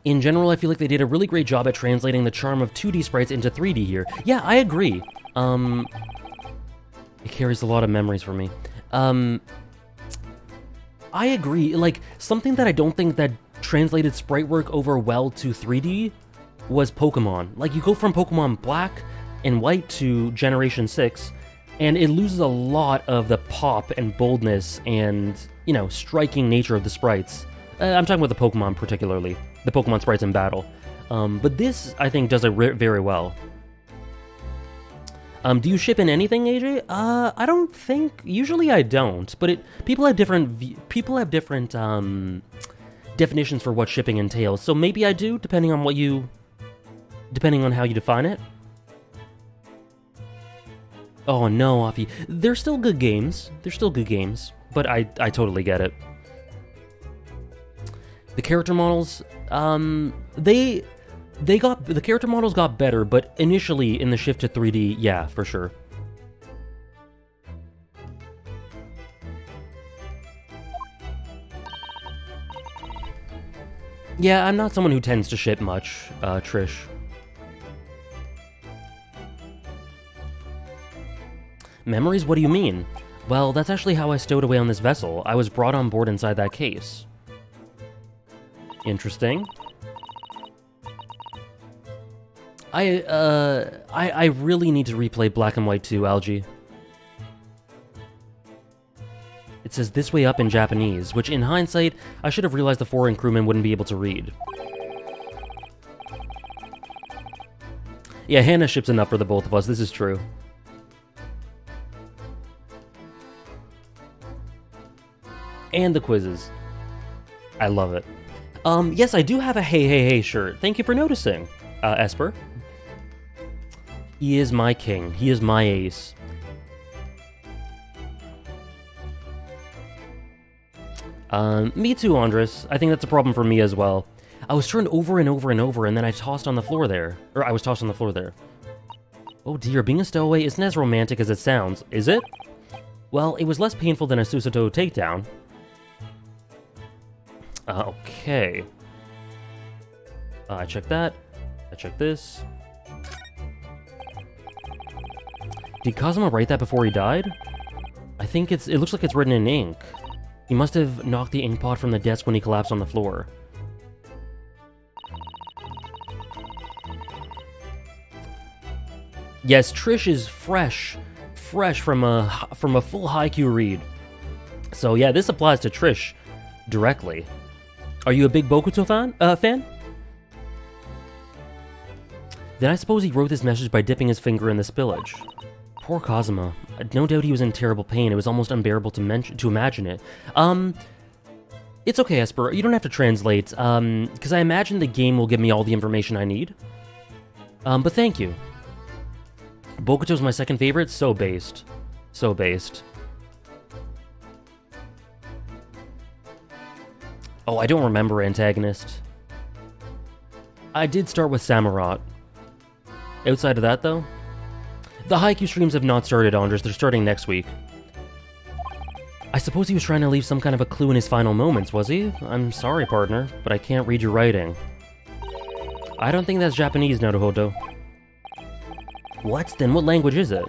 In general, I feel like they did a really great job at translating the charm of 2D sprites into 3D here. Yeah, I agree. It carries a lot of memories for me. I agree, like, something that I don't think that translated sprite work over well to 3D was Pokemon. Like, you go from Pokemon Black and White to Generation 6, and it loses a lot of the pop and boldness and, you know, striking nature of the sprites. I'm talking about the Pokemon particularly, the Pokemon sprites in battle. But this, I think, does it very well. Do you ship in anything, AJ? I don't think. Usually, I don't. But people have different definitions for what shipping entails. So maybe I do, depending on how you define it. Oh no, Afi. They're still good games. But I totally get it. The character models, the character models got better, but initially in the shift to 3D, yeah, for sure. Yeah, I'm not someone who tends to ship much, Trish. Memories? What do you mean? Well, that's actually how I stowed away on this vessel. I was brought on board inside that case. Interesting. I really need to replay Black and White 2, Algie. It says this way up in Japanese, which in hindsight, I should have realized the foreign crewman wouldn't be able to read. Yeah, Hannah ships enough for the both of us, this is true. And the quizzes. I love it. Yes, I do have a Hey Hey Hey shirt. Thank you for noticing, Esper. He is my king. He is my ace. Me too, Andres. I think that's a problem for me as well. I was turned over and over and over, and then I tossed on the floor there. Or I was tossed on the floor there. Oh dear, being a stowaway isn't as romantic as it sounds, is it? Well, it was less painful than a Susato takedown. Okay. I checked that. I checked this. Did Kazuma write that before he died? I think it looks like it's written in ink. He must have knocked the ink pot from the desk when he collapsed on the floor. Yes, Trish is fresh from a full Haikyuu read. So yeah, this applies to Trish directly. Are you a big Bokuto fan? Then I suppose he wrote this message by dipping his finger in the spillage. Poor Kazuma. No doubt he was in terrible pain. It was almost unbearable to imagine it. It's okay, Esper. You don't have to translate, because I imagine the game will give me all the information I need. But thank you. Bokuto's my second favorite. So based. So based. Oh, I don't remember Antagonist. I did start with Samurott. Outside of that, though, the Haikyuu streams have not started, Andres. They're starting next week. I suppose he was trying to leave some kind of a clue in his final moments, was he? I'm sorry, partner, but I can't read your writing. I don't think that's Japanese, Naruhodo. What? Then what language is it?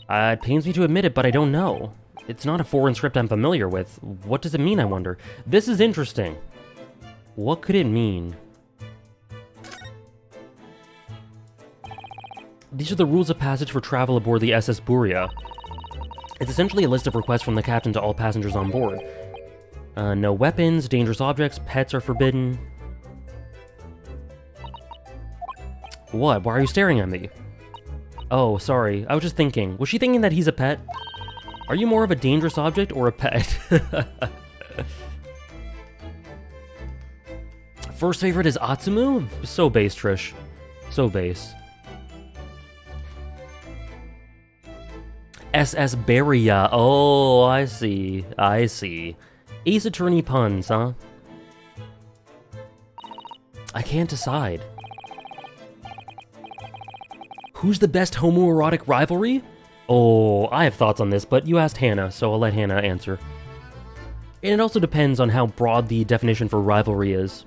It pains me to admit it, but I don't know. It's not a foreign script I'm familiar with. What does it mean, I wonder? This is interesting. What could it mean? These are the rules of passage for travel aboard the SS Buria. It's essentially a list of requests from the captain to all passengers on board. No weapons, dangerous objects, pets are forbidden. What? Why are you staring at me? Oh, sorry. I was just thinking. Was she thinking that he's a pet? Are you more of a dangerous object or a pet? First favorite is Atsumu? So base, Trish. So base. SS Beria. Oh, I see. I see. Ace Attorney puns, huh? I can't decide. Who's the best homoerotic rivalry? Oh, I have thoughts on this, but you asked Hannah, so I'll let Hannah answer. And it also depends on how broad the definition for rivalry is.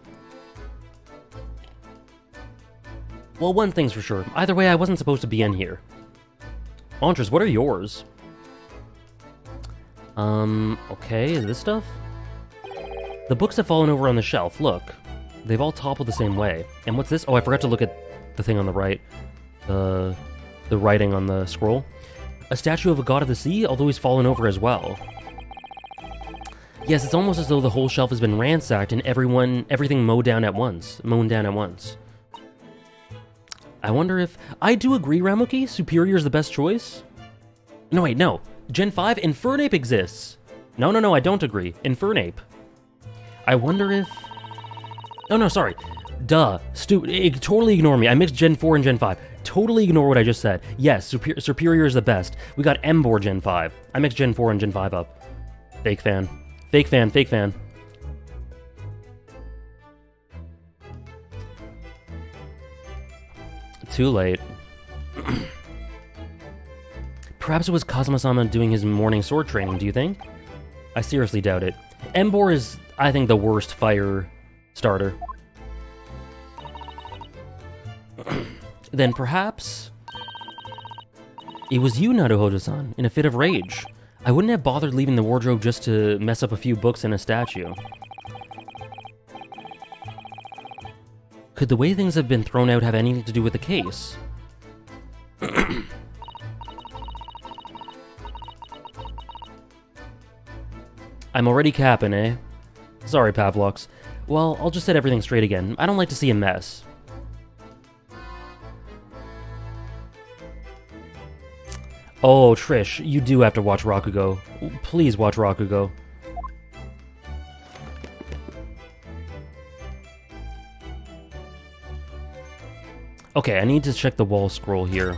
Well, one thing's for sure. Either way, I wasn't supposed to be in here. Andres, what are yours? Okay, is this stuff? The books have fallen over on the shelf, look. They've all toppled the same way. And what's this? Oh, I forgot to look at the thing on the right. The writing on the scroll. A statue of a god of the sea, although he's fallen over as well. Yes, it's almost as though the whole shelf has been ransacked and everything mown down at once. I wonder if... I do agree, Ramuki. Superior is the best choice. No, wait, no. Gen 5? Infernape exists. No, I don't agree. Infernape. I wonder if... Oh, no, sorry. Duh. Totally ignore me. I mixed Gen 4 and Gen 5. Totally ignore what I just said. Yes, Superior is the best. We got Embor Gen 5. I mixed Gen 4 and Gen 5 up. Fake fan. Fake fan. Too late. Perhaps it was Kazuma-sama doing his morning sword training, do you think? I seriously doubt it. Embor is, I think, the worst fire starter. Then perhaps... it was you, Naruhodo-san, in a fit of rage. I wouldn't have bothered leaving the wardrobe just to mess up a few books and a statue. Could the way things have been thrown out have anything to do with the case? I'm already capping, eh? Sorry, Pavlox. Well, I'll just set everything straight again. I don't like to see a mess. Oh, Trish, you do have to watch Rakugo. Please watch Rakugo. Okay, I need to check the wall scroll here.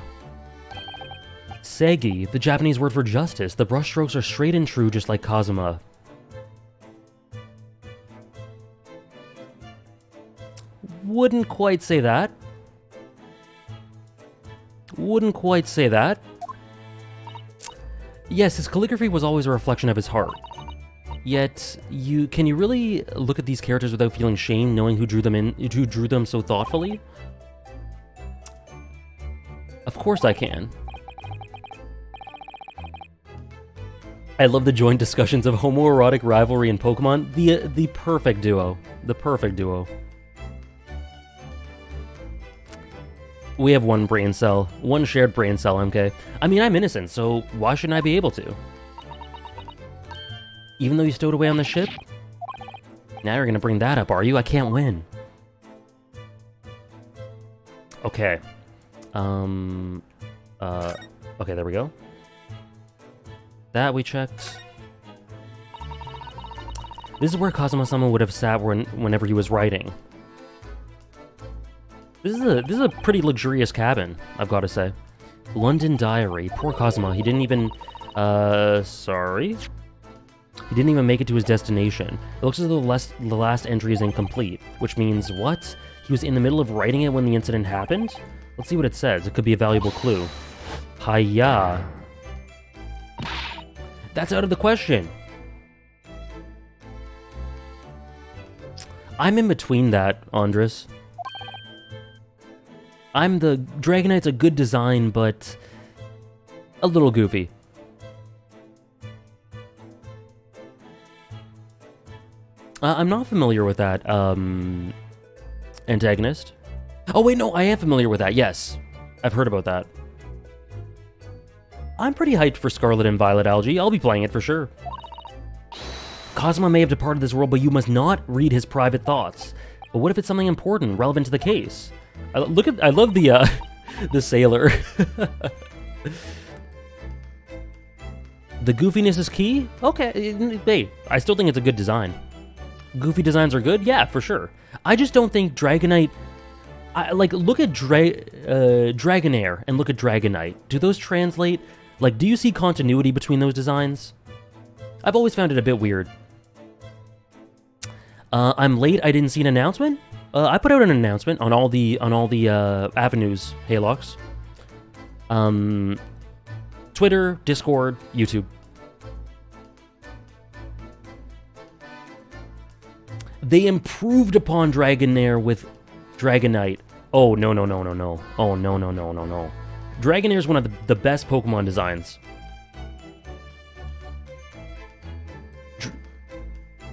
Segi, the Japanese word for justice. The brushstrokes are straight and true, just like Kazuma. Wouldn't quite say that. Wouldn't quite say that. Yes, his calligraphy was always a reflection of his heart. Yet, can you really look at these characters without feeling shame, knowing who drew them so thoughtfully? Of course I can. I love the joint discussions of homoerotic rivalry in Pokemon. The perfect duo. The perfect duo. We have one brain cell. One shared brain cell, MK. I mean, I'm innocent, so why shouldn't I be able to? Even though you stowed away on the ship? Now you're gonna bring that up, are you? I can't win. Okay. Okay, there we go. That we checked. This is where Kazuma-sama would have sat whenever he was writing. This is a pretty luxurious cabin, I've got to say. London Diary. Poor Kazuma. He didn't even... sorry? He didn't even make it to his destination. It looks as though the last entry is incomplete. Which means, what? He was in the middle of writing it when the incident happened? Let's see what it says. It could be a valuable clue. Hiya. That's out of the question. I'm in between that, Andres. Dragonite's a good design, but a little goofy. I'm not familiar with that, antagonist. Oh wait, no, I am familiar with that, yes. I've heard about that. I'm pretty hyped for Scarlet and Violet Algae. I'll be playing it for sure. Kazuma may have departed this world, but you must not read his private thoughts. But what if it's something important, relevant to the case? I love the, the sailor. The goofiness is key? Okay, hey, I still think it's a good design. Goofy designs are good? Yeah, for sure. I just don't think Dragonite... look at Dragonair and look at Dragonite. Do those translate? Like, do you see continuity between those designs? I've always found it a bit weird. I'm late, I didn't see an announcement? I put out an announcement on all the avenues, Halox. Twitter, Discord, YouTube. They improved upon Dragonair with Dragonite. Oh, no. Oh, no. Dragonair is one of the best Pokemon designs.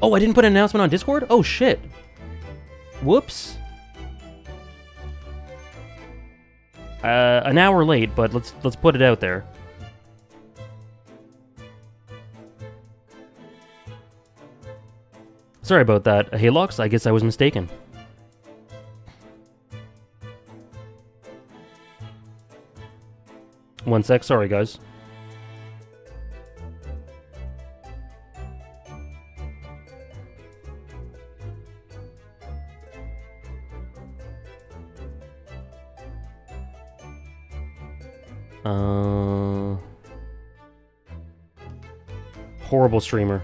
Oh, I didn't put an announcement on Discord? Oh, shit. Whoops. An hour late, but let's put it out there. Sorry about that, Halox. I guess I was mistaken. One sec. Sorry, guys. Horrible streamer.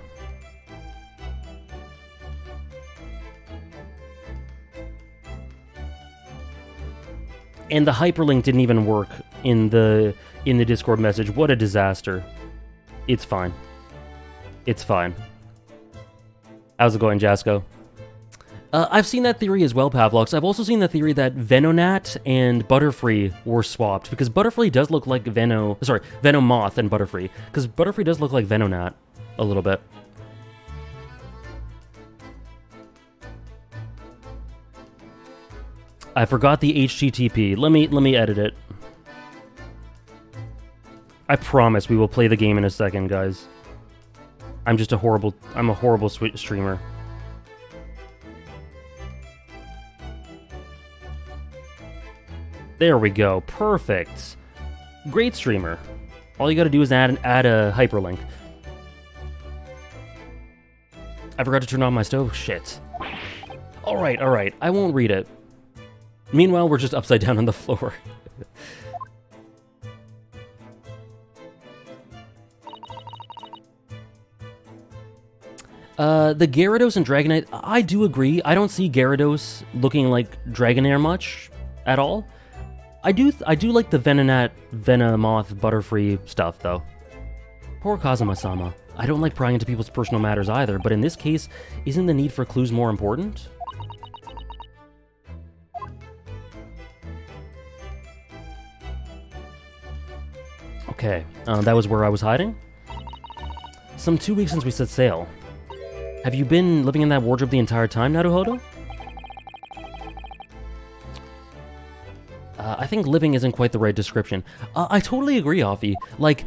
And the hyperlink didn't even work in the Discord message. What a disaster. It's fine. It's fine. How's it going, Jasco? I've seen that theory as well, Pavlox. I've also seen the theory that Venonat and Butterfree were swapped, because Butterfree does look like Venomoth and Butterfree, because Butterfree does look like Venonat a little bit. I forgot the HTTP. Let me edit it. I promise we will play the game in a second, guys. I'm a horrible streamer. There we go. Perfect. Great streamer. All you gotta do is add a hyperlink. I forgot to turn on my stove. Shit. Alright, alright. I won't read it. Meanwhile, we're just upside down on the floor. The Gyarados and Dragonite, I do agree. I don't see Gyarados looking like Dragonair much at all. I do like the Venonat, Venomoth, Butterfree stuff, though. Poor Kazuma-sama. I don't like prying into people's personal matters either, but in this case, isn't the need for clues more important? Okay, that was where I was hiding. Some 2 weeks since we set sail. Have you been living in that wardrobe the entire time, Naruhodo? I think living isn't quite the right description. I totally agree, Offie. Like,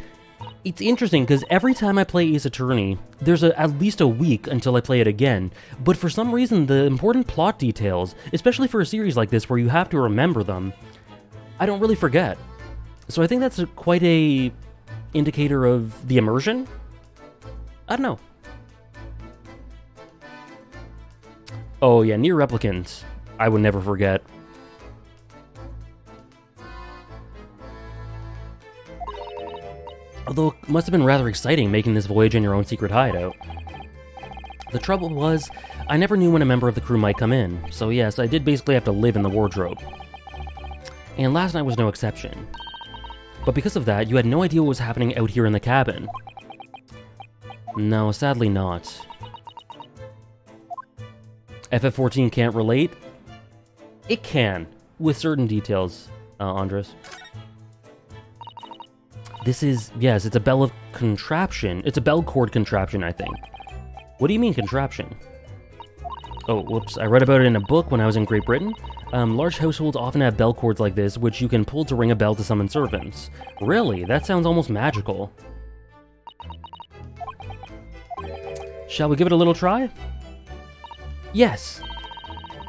it's interesting, because every time I play Ace Attorney, there's at least a week until I play it again. But for some reason, the important plot details, especially for a series like this where you have to remember them, I don't really forget. So I think that's quite a indicator of the immersion? I don't know. Oh yeah, Nier Replicant. I would never forget. Although it must have been rather exciting making this voyage in your own secret hideout. The trouble was, I never knew when a member of the crew might come in, so yes, I did basically have to live in the wardrobe. And last night was no exception. But because of that, you had no idea what was happening out here in the cabin. No, sadly not. FF14 can't relate? It can, with certain details, Andres. This is, yes, it's a bell contraption. It's a bell cord contraption, I think. What do you mean, contraption? Oh, whoops, I read about it in a book when I was in Great Britain. Large households often have bell cords like this, which you can pull to ring a bell to summon servants. Really? That sounds almost magical. Shall we give it a little try? Yes!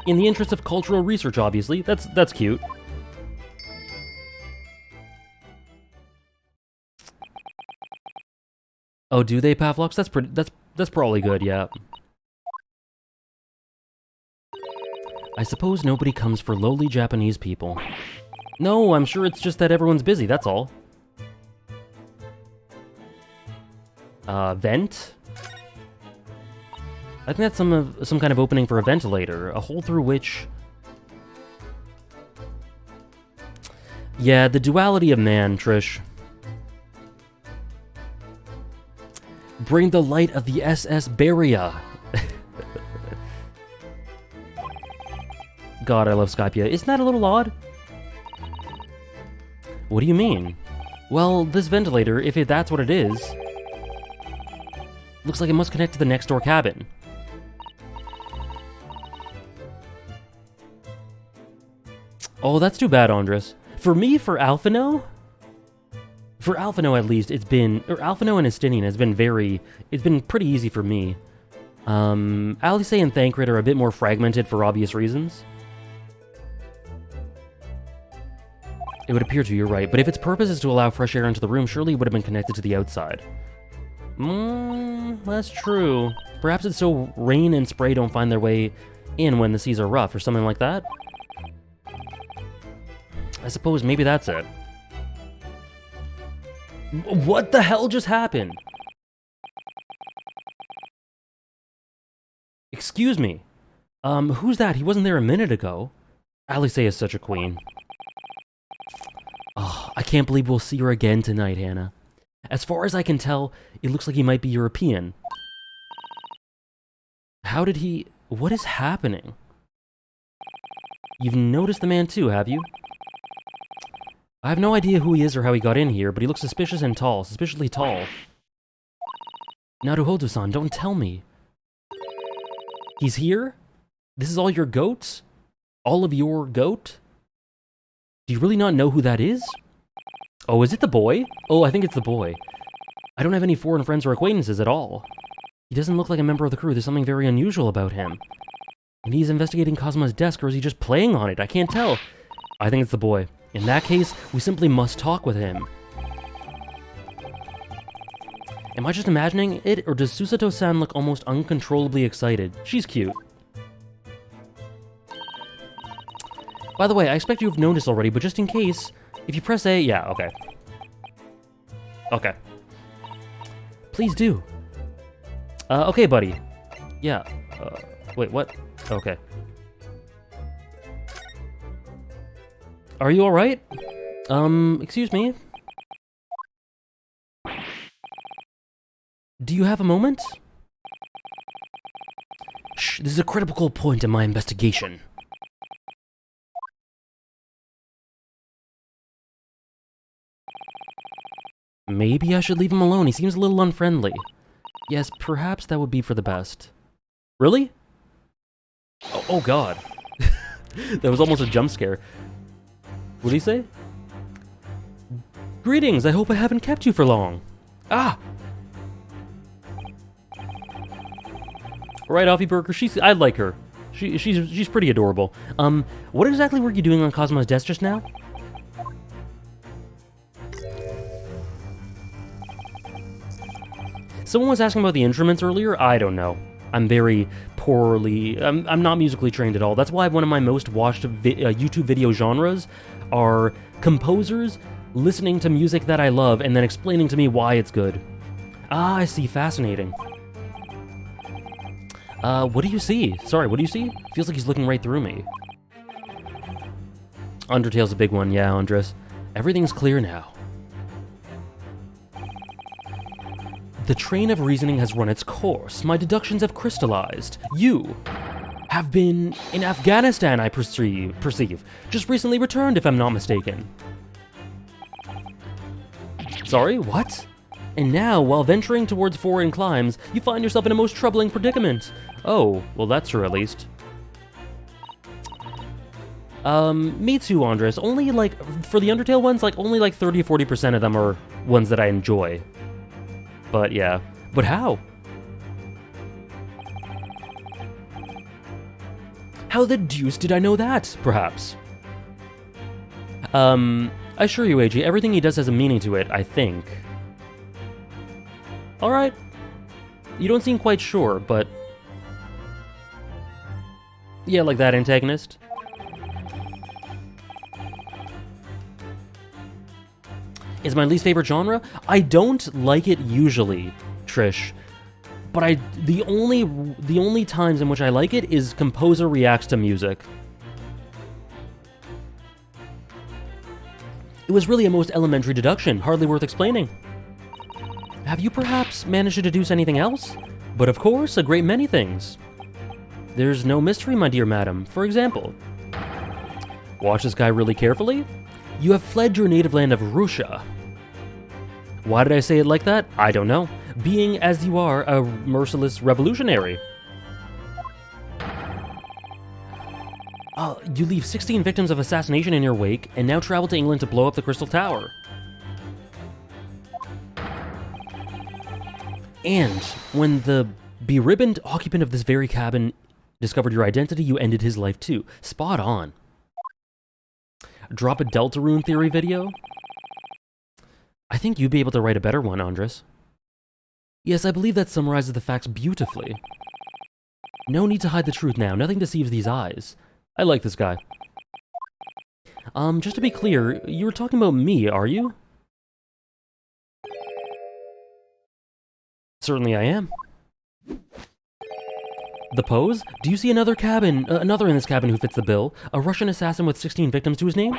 In the interest of cultural research, obviously. That's cute. Oh, do they, Pavlox? That's probably good, yeah. I suppose nobody comes for lowly Japanese people. No, I'm sure it's just that everyone's busy, that's all. Vent? I think that's some kind of opening for a ventilator, a hole through which... Yeah, the duality of man, Trish. Bring the light of the SS Beria. God, I love Skypia. Isn't that a little odd? What do you mean? Well, this ventilator, if that's what it is, looks like it must connect to the next door cabin. Oh, that's too bad, Andres. For me, for Alphino at least, it's been, or Alphino and Estinian has been it's been pretty easy for me. Alice and Thancred are a bit more fragmented for obvious reasons. It would appear to, you're right, but if its purpose is to allow fresh air into the room, surely it would have been connected to the outside. That's true. Perhaps it's so rain and spray don't find their way in when the seas are rough, or something like that? I suppose maybe that's it. What the hell just happened? Excuse me. Who's that? He wasn't there a minute ago. Alice is such a queen. Oh, I can't believe we'll see her again tonight, Hannah. As far as I can tell, it looks like he might be European. How did he... What is happening? You've noticed the man too, have you? I have no idea who he is or how he got in here, but he looks suspicious and tall. Suspiciously tall. Naruhodo-san, don't tell me. He's here? This is all your goats? All of your goat? Do you really not know who that is? Oh, is it the boy? Oh, I think it's the boy. I don't have any foreign friends or acquaintances at all. He doesn't look like a member of the crew. There's something very unusual about him. And he's investigating Cosmo's desk, or is he just playing on it? I can't tell. I think it's the boy. In that case, we simply must talk with him. Am I just imagining it, or does Susato-san look almost uncontrollably excited? She's cute. By the way, I expect you've noticed already, but just in case, if you press A... Yeah, okay. Okay. Please do. Okay, buddy. Yeah. Wait, what? Okay. Are you alright? Excuse me? Do you have a moment? Shh, this is a critical point in my investigation. Maybe I should leave him alone. He seems a little unfriendly. Yes, perhaps that would be for the best. Really? Oh God. That was almost a jump scare. What did he say? Greetings, I hope I haven't kept you for long. Ah! Right, Offie Burger, I like her. She's pretty adorable. What exactly were you doing on Cosmo's desk just now? Someone was asking about the instruments earlier. I don't know. I'm very poorly... I'm not musically trained at all. That's why one of my most watched YouTube video genres are composers listening to music that I love and then explaining to me why it's good. Ah, I see. Fascinating. What do you see? Sorry, what do you see? Feels like he's looking right through me. Undertale's a big one. Yeah, Andres. Everything's clear now. The train of reasoning has run its course. My deductions have crystallized. You have been in Afghanistan, I perceive. Just recently returned, if I'm not mistaken. Sorry, what? And now, while venturing towards foreign climes, you find yourself in a most troubling predicament. Oh, well that's true at least. Me too, Andres. Only like, for the Undertale ones, like only like 30-40% of them are ones that I enjoy. But yeah. But how? How the deuce did I know that, perhaps? I assure you, AG, everything he does has a meaning to it, I think. Alright. You don't seem quite sure, but... Yeah, like that antagonist. Is my least favorite genre? I don't like it usually, Trish. But the only times in which I like it is composer reacts to music. It was really a most elementary deduction, hardly worth explaining. Have you perhaps managed to deduce anything else? But of course, a great many things. There's no mystery, my dear madam. For example, watch this guy really carefully. You have fled your native land of Russia. Why did I say it like that? I don't know. Being, as you are, a merciless revolutionary. You leave 16 victims of assassination in your wake, and now travel to England to blow up the Crystal Tower. And when the Beribboned occupant of this very cabin discovered your identity, you ended his life too. Spot on. Drop a Deltarune theory video? I think you'd be able to write a better one, Andres. Yes, I believe that summarizes the facts beautifully. No need to hide the truth now. Nothing deceives these eyes. I like this guy. Just to be clear, you were talking about me, are you? Certainly I am. The pose? Do you see another in this cabin who fits the bill? A Russian assassin with 16 victims to his name?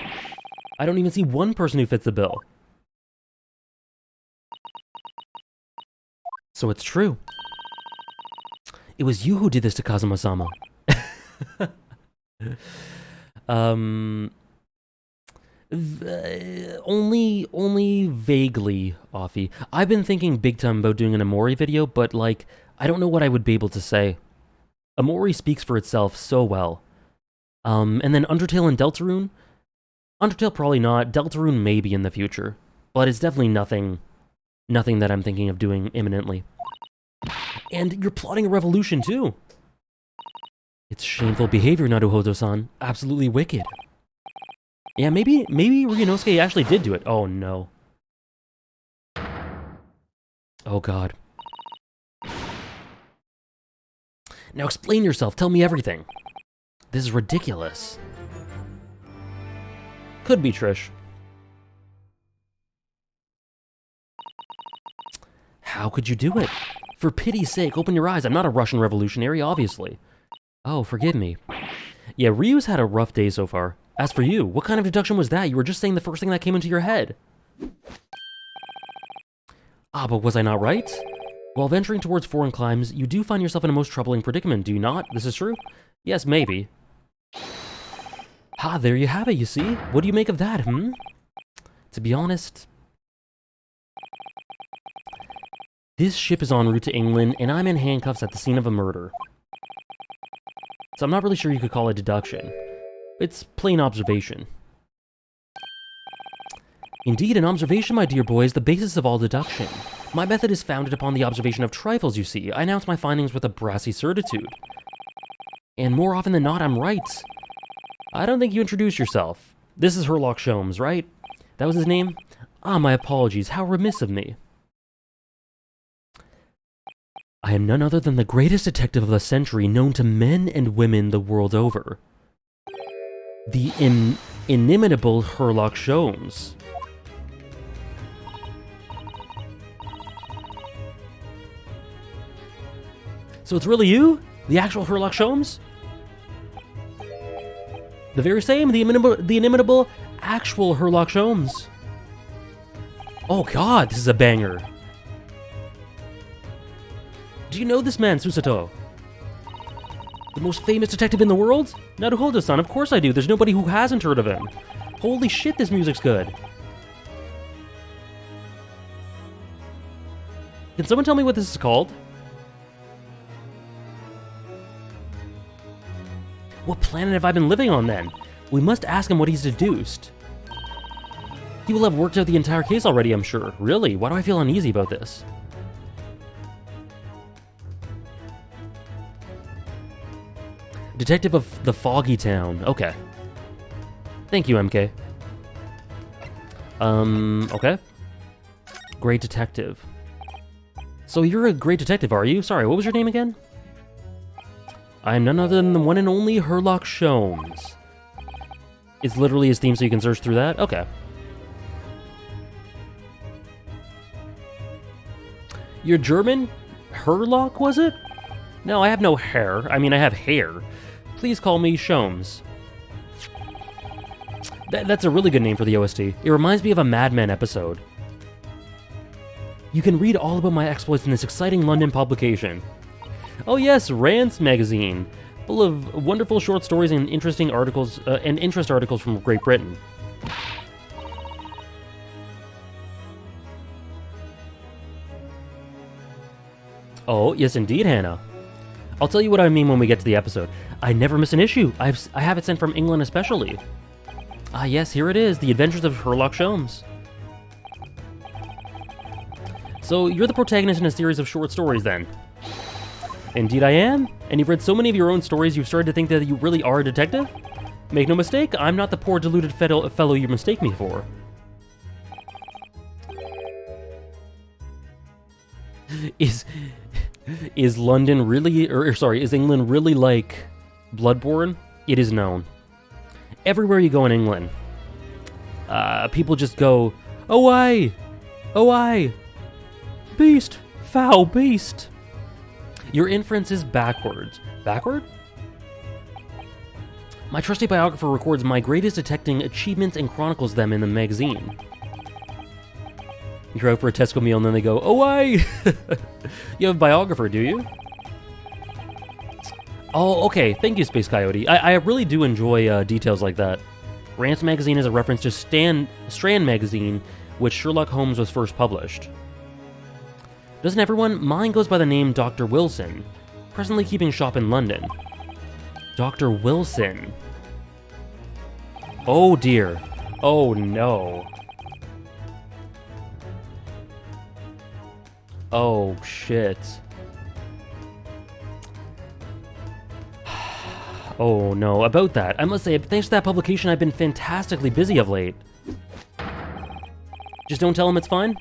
I don't even see one person who fits the bill. So it's true. It was you who did this to Kazuma-sama. Only vaguely, Offie. I've been thinking big time about doing an Amori video, but like, I don't know what I would be able to say. Amori speaks for itself so well. And then Undertale and Deltarune? Undertale probably not, Deltarune maybe in the future. But it's definitely nothing that I'm thinking of doing imminently. And you're plotting a revolution too! It's shameful behavior, Naruhodo-san. Absolutely wicked. Yeah, maybe Ryunosuke actually did do it. Oh no. Oh god. Now explain yourself, tell me everything. This is ridiculous. Could be Trish. How could you do it? For pity's sake, open your eyes. I'm not a Russian revolutionary, obviously. Oh, forgive me. Yeah, Ryu's had a rough day so far. As for you, what kind of deduction was that? You were just saying the first thing that came into your head. Ah, but was I not right? While venturing towards foreign climes, you do find yourself in a most troubling predicament, do you not? This is true? Yes, maybe. Ha, there you have it, you see? What do you make of that, To be honest... This ship is en route to England, and I'm in handcuffs at the scene of a murder. So I'm not really sure you could call it deduction. It's plain observation. Indeed, an observation, my dear boy, is the basis of all deduction. My method is founded upon the observation of trifles, you see. I announce my findings with a brassy certitude. And more often than not, I'm right. I don't think you introduced yourself. This is Herlock Sholmes, right? That was his name? Ah, my apologies. How remiss of me. I am none other than the greatest detective of the century known to men and women the world over. The inimitable Herlock Sholmes. So it's really you? The actual Herlock Sholmes? The very same, the inimitable actual Herlock Sholmes. Oh god, this is a banger. Do you know this man, Susato? The most famous detective in the world? Naruhodo-san, of course I do. There's nobody who hasn't heard of him. Holy shit, this music's good. Can someone tell me what this is called? What planet have I been living on, then? We must ask him what he's deduced. He will have worked out the entire case already, I'm sure. Really? Why do I feel uneasy about this? Detective of the Foggy Town. Okay. Thank you, MK. Okay. Great detective. So you're a great detective, are you? Sorry, what was your name again? I am none other than the one and only Herlock Sholmes. It's literally his theme, so you can search through that? Okay. You're German? Herlock, was it? No, I have no hair. I mean, I have hair. Please call me Sholmes. That's a really good name for the OST. It reminds me of a Mad Men episode. You can read all about my exploits in this exciting London publication. Oh yes, Rants magazine, full of wonderful short stories and interesting articles and interest articles from Great Britain. Oh, yes indeed, Hannah. I'll tell you what I mean when we get to the episode. I never miss an issue. I have it sent from England especially. Ah yes, here it is, The Adventures of Herlock Sholmes. So, you're the protagonist in a series of short stories then. Indeed I am. And you've read so many of your own stories, you've started to think that you really are a detective? Make no mistake, I'm not the poor deluded fellow you mistake me for. Is London really, or sorry, is England really like Bloodborne? It is known. Everywhere you go in England, people just go, "Oh aye! Oh aye! Beast! Foul beast!" Your inference is backwards. Backward? My trusty biographer records my greatest detecting achievements and chronicles them in the magazine. You're out for a Tesco meal and then they go, "Oh aye!" You have a biographer, do you? Oh, okay. Thank you, Space Coyote. I really do enjoy details like that. Rant magazine is a reference to Strand magazine, which Sherlock Holmes was first published. Doesn't everyone? Mine goes by the name Dr. Wilson, presently keeping shop in London. Dr. Wilson. Oh dear. Oh no. Oh shit. Oh no, about that. I must say, thanks to that publication, I've been fantastically busy of late. Just don't tell him it's fine?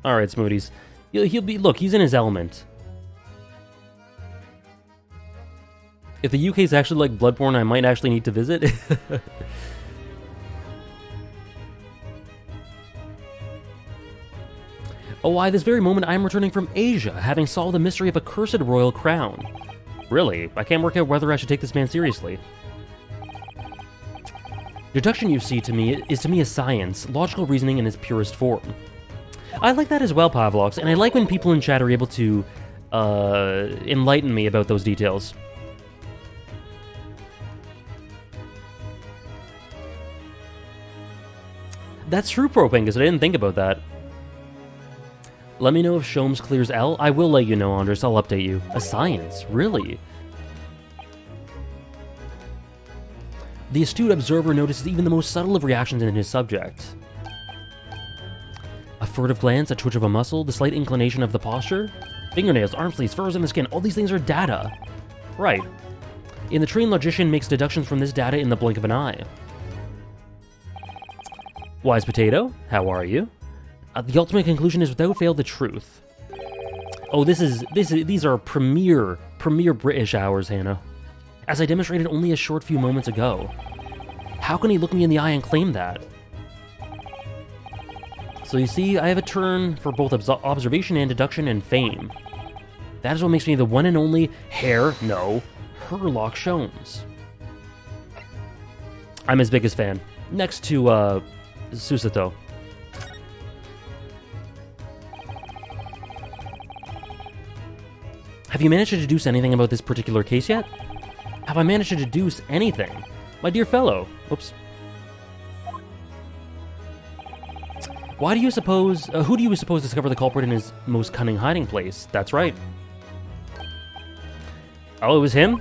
Alright, Smoothies. He'll be, look, he's in his element. If the UK's actually like Bloodborne, I might actually need to visit. Oh, why, this very moment I am returning from Asia, having solved the mystery of a cursed royal crown. Really? I can't work out whether I should take this man seriously. Deduction, you see, is to me a science, logical reasoning in its purest form. I like that as well, Pavlox, and I like when people in chat are able to enlighten me about those details. That's true, Propingus, I didn't think about that. Let me know if Sholmes clears L. I will let you know, Andres. I'll update you. A science? Really? The astute observer notices even the most subtle of reactions in his subject. A furtive glance, a twitch of a muscle, the slight inclination of the posture. Fingernails, arm sleeves, furs on the skin. All these things are data. Right. And the trained logician makes deductions from this data in the blink of an eye. Wise Potato, how are you? The ultimate conclusion is without fail the truth. Oh, these are premier British hours, Hannah. As I demonstrated only a short few moments ago. How can he look me in the eye and claim that? So you see, I have a turn for both observation and deduction and fame. That is what makes me the one and only Sherlock Sholmes. I'm his biggest fan, next to Susato. Have you managed to deduce anything about this particular case yet? Have I managed to deduce anything? My dear fellow. Oops. Why do you suppose... who do you suppose discovered the culprit in his most cunning hiding place? That's right. Oh, it was him?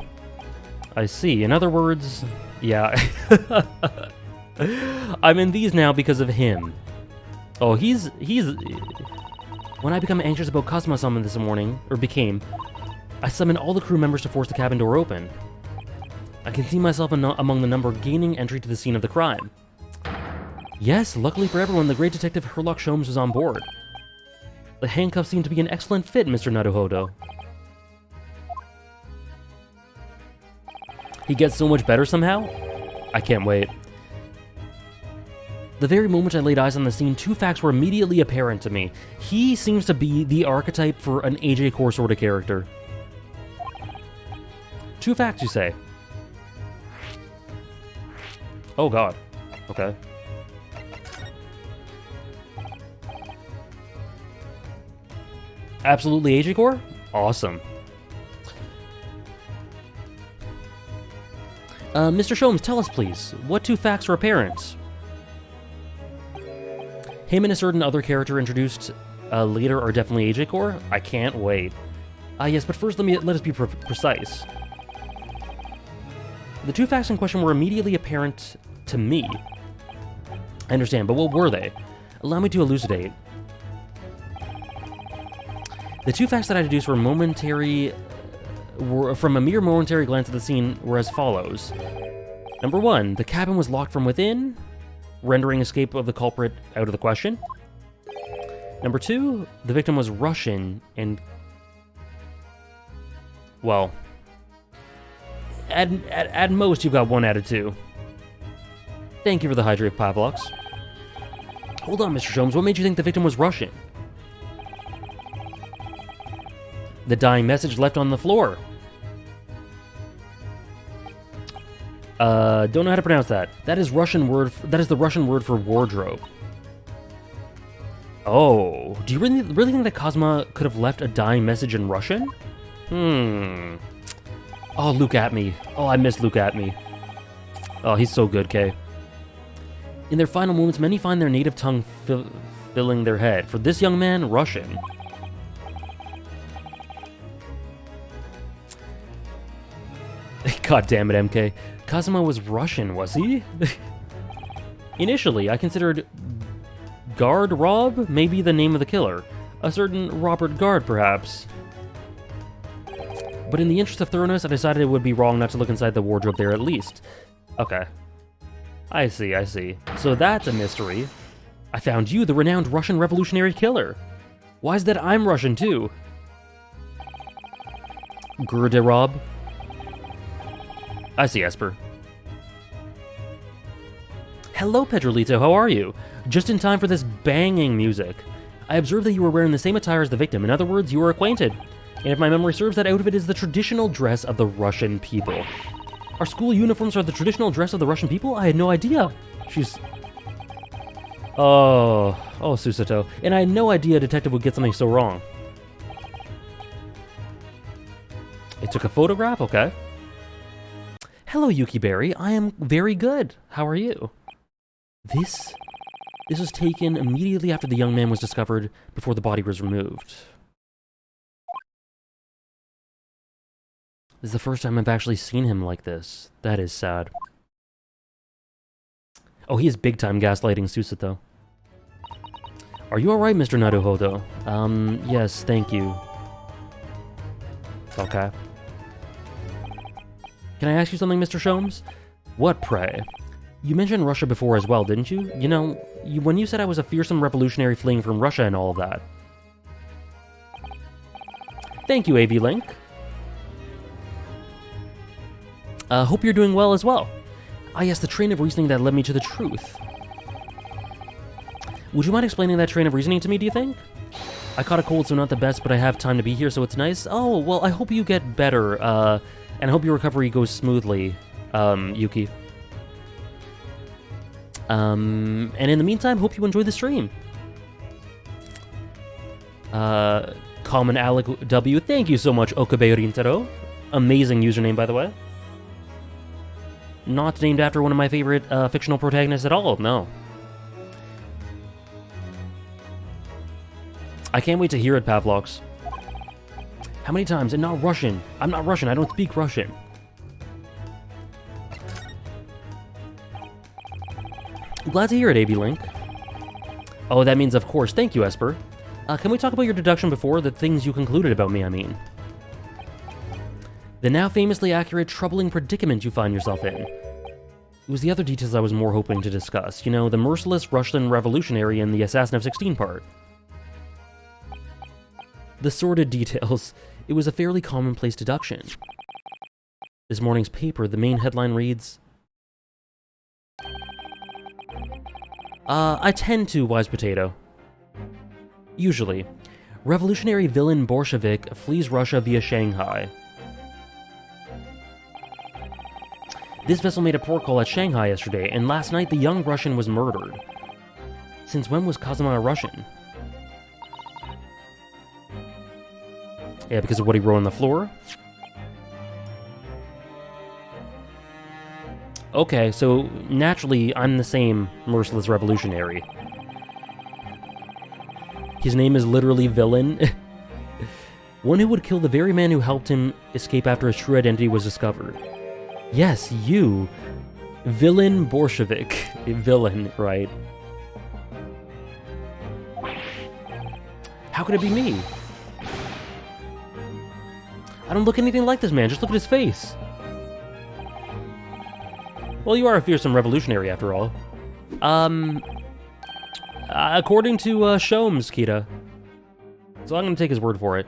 I see. In other words... Yeah. I'm in these now because of him. Oh, he's... When I become anxious about Cosmo Summon this morning, or became... I summoned all the crew members to force the cabin door open. I can see myself among the number gaining entry to the scene of the crime. Yes, luckily for everyone, the great detective Sherlock Sholmes was on board. The handcuffs seem to be an excellent fit, Mr. Naruhodo. He gets so much better somehow? I can't wait. The very moment I laid eyes on the scene, two facts were immediately apparent to me. He seems to be the archetype for an AJ Core sort of character. Two facts, you say? Oh god. Okay. Absolutely AJ Core? Awesome. Mr. Sholmes, tell us please, what two facts are apparent? Him and a certain other character introduced later are definitely AJ Core? I can't wait. Yes, but first let us be precise. The two facts in question were immediately apparent to me. I understand, but what were they? Allow me to elucidate. The two facts that I deduced were momentary from a mere momentary glance at the scene were as follows. Number 1, the cabin was locked from within, rendering escape of the culprit out of the question. Number 2, the victim was Russian and... well... At most, you got 1 out of 2. Thank you for the hydrate, Pavlox. Hold on, Mr. Sholmes, what made you think the victim was Russian? The dying message left on the floor. Don't know how to pronounce that. That is the Russian word for wardrobe. Oh, do you really think that Cosma could have left a dying message in Russian? Oh, Luke Atme. Oh, I miss Luke Atme. Oh, he's so good, Kay. In their final moments, many find their native tongue filling their head. For this young man, Russian. God damn it, MK. Kazuma was Russian, was he? Initially, I considered Guard Rob maybe the name of the killer. A certain Robert Guard, perhaps. But in the interest of thoroughness, I decided it would be wrong not to look inside the wardrobe there at least. Okay. I see. So that's a mystery. I found you, the renowned Russian revolutionary killer. Why is that I'm Russian, too? Gurderob. I see, Esper. Hello, Pedrolito, how are you? Just in time for this banging music. I observed that you were wearing the same attire as the victim. In other words, you were acquainted. And if my memory serves, that outfit is the traditional dress of the Russian people. Our school uniforms are the traditional dress of the Russian people? I had no idea. She's... Oh, Susato. And I had no idea a detective would get something so wrong. It took a photograph? Okay. Hello, Yuki Berry. I am very good. How are you? This was taken immediately after the young man was discovered, before the body was removed. This is the first time I've actually seen him like this. That is sad. Oh, he is big-time gaslighting Susato. Are you alright, Mr. Naruhodo? Yes, thank you. Okay. Can I ask you something, Mr. Sholmes? What, pray? You mentioned Russia before as well, didn't you? You know, when you said I was a fearsome revolutionary fleeing from Russia and all of that. Thank you, AV Link. Hope you're doing well as well. Ah, yes, the train of reasoning that led me to the truth. Would you mind explaining that train of reasoning to me, do you think? I caught a cold, so not the best, but I have time to be here, so it's nice. Oh, well, I hope you get better, and I hope your recovery goes smoothly, Yuki. And in the meantime, hope you enjoy the stream. Common Alec W, thank you so much, Okabe Rintaro. Amazing username, by the way. Not named after one of my favorite fictional protagonists at all, no. I can't wait to hear it, Pavlox. How many times? And not Russian. I'm not Russian, I don't speak Russian. Glad to hear it, AB Link. Oh, that means of course. Thank you, Esper. Can we talk about your deduction before? The things you concluded about me, I mean. The now famously accurate, troubling predicament you find yourself in. It was the other details I was more hoping to discuss. You know, the merciless Russian revolutionary and the assassin of 16 part. The sordid details. It was a fairly commonplace deduction. This morning's paper, the main headline reads... I tend to, Wise Potato. Usually. Revolutionary villain Bolshevik flees Russia via Shanghai. This vessel made a port call at Shanghai yesterday, and last night the young Russian was murdered. Since when was Kazuma a Russian? Yeah, because of what he wrote on the floor? Okay, so naturally, I'm the same merciless revolutionary. His name is literally Villain. One who would kill the very man who helped him escape after his true identity was discovered. Yes, you. Villain Bolshevik. Villain, right. How could it be me? I don't look anything like this man, just look at his face. Well, you are a fearsome revolutionary, after all. According to Shomes, Kita. So I'm gonna take his word for it.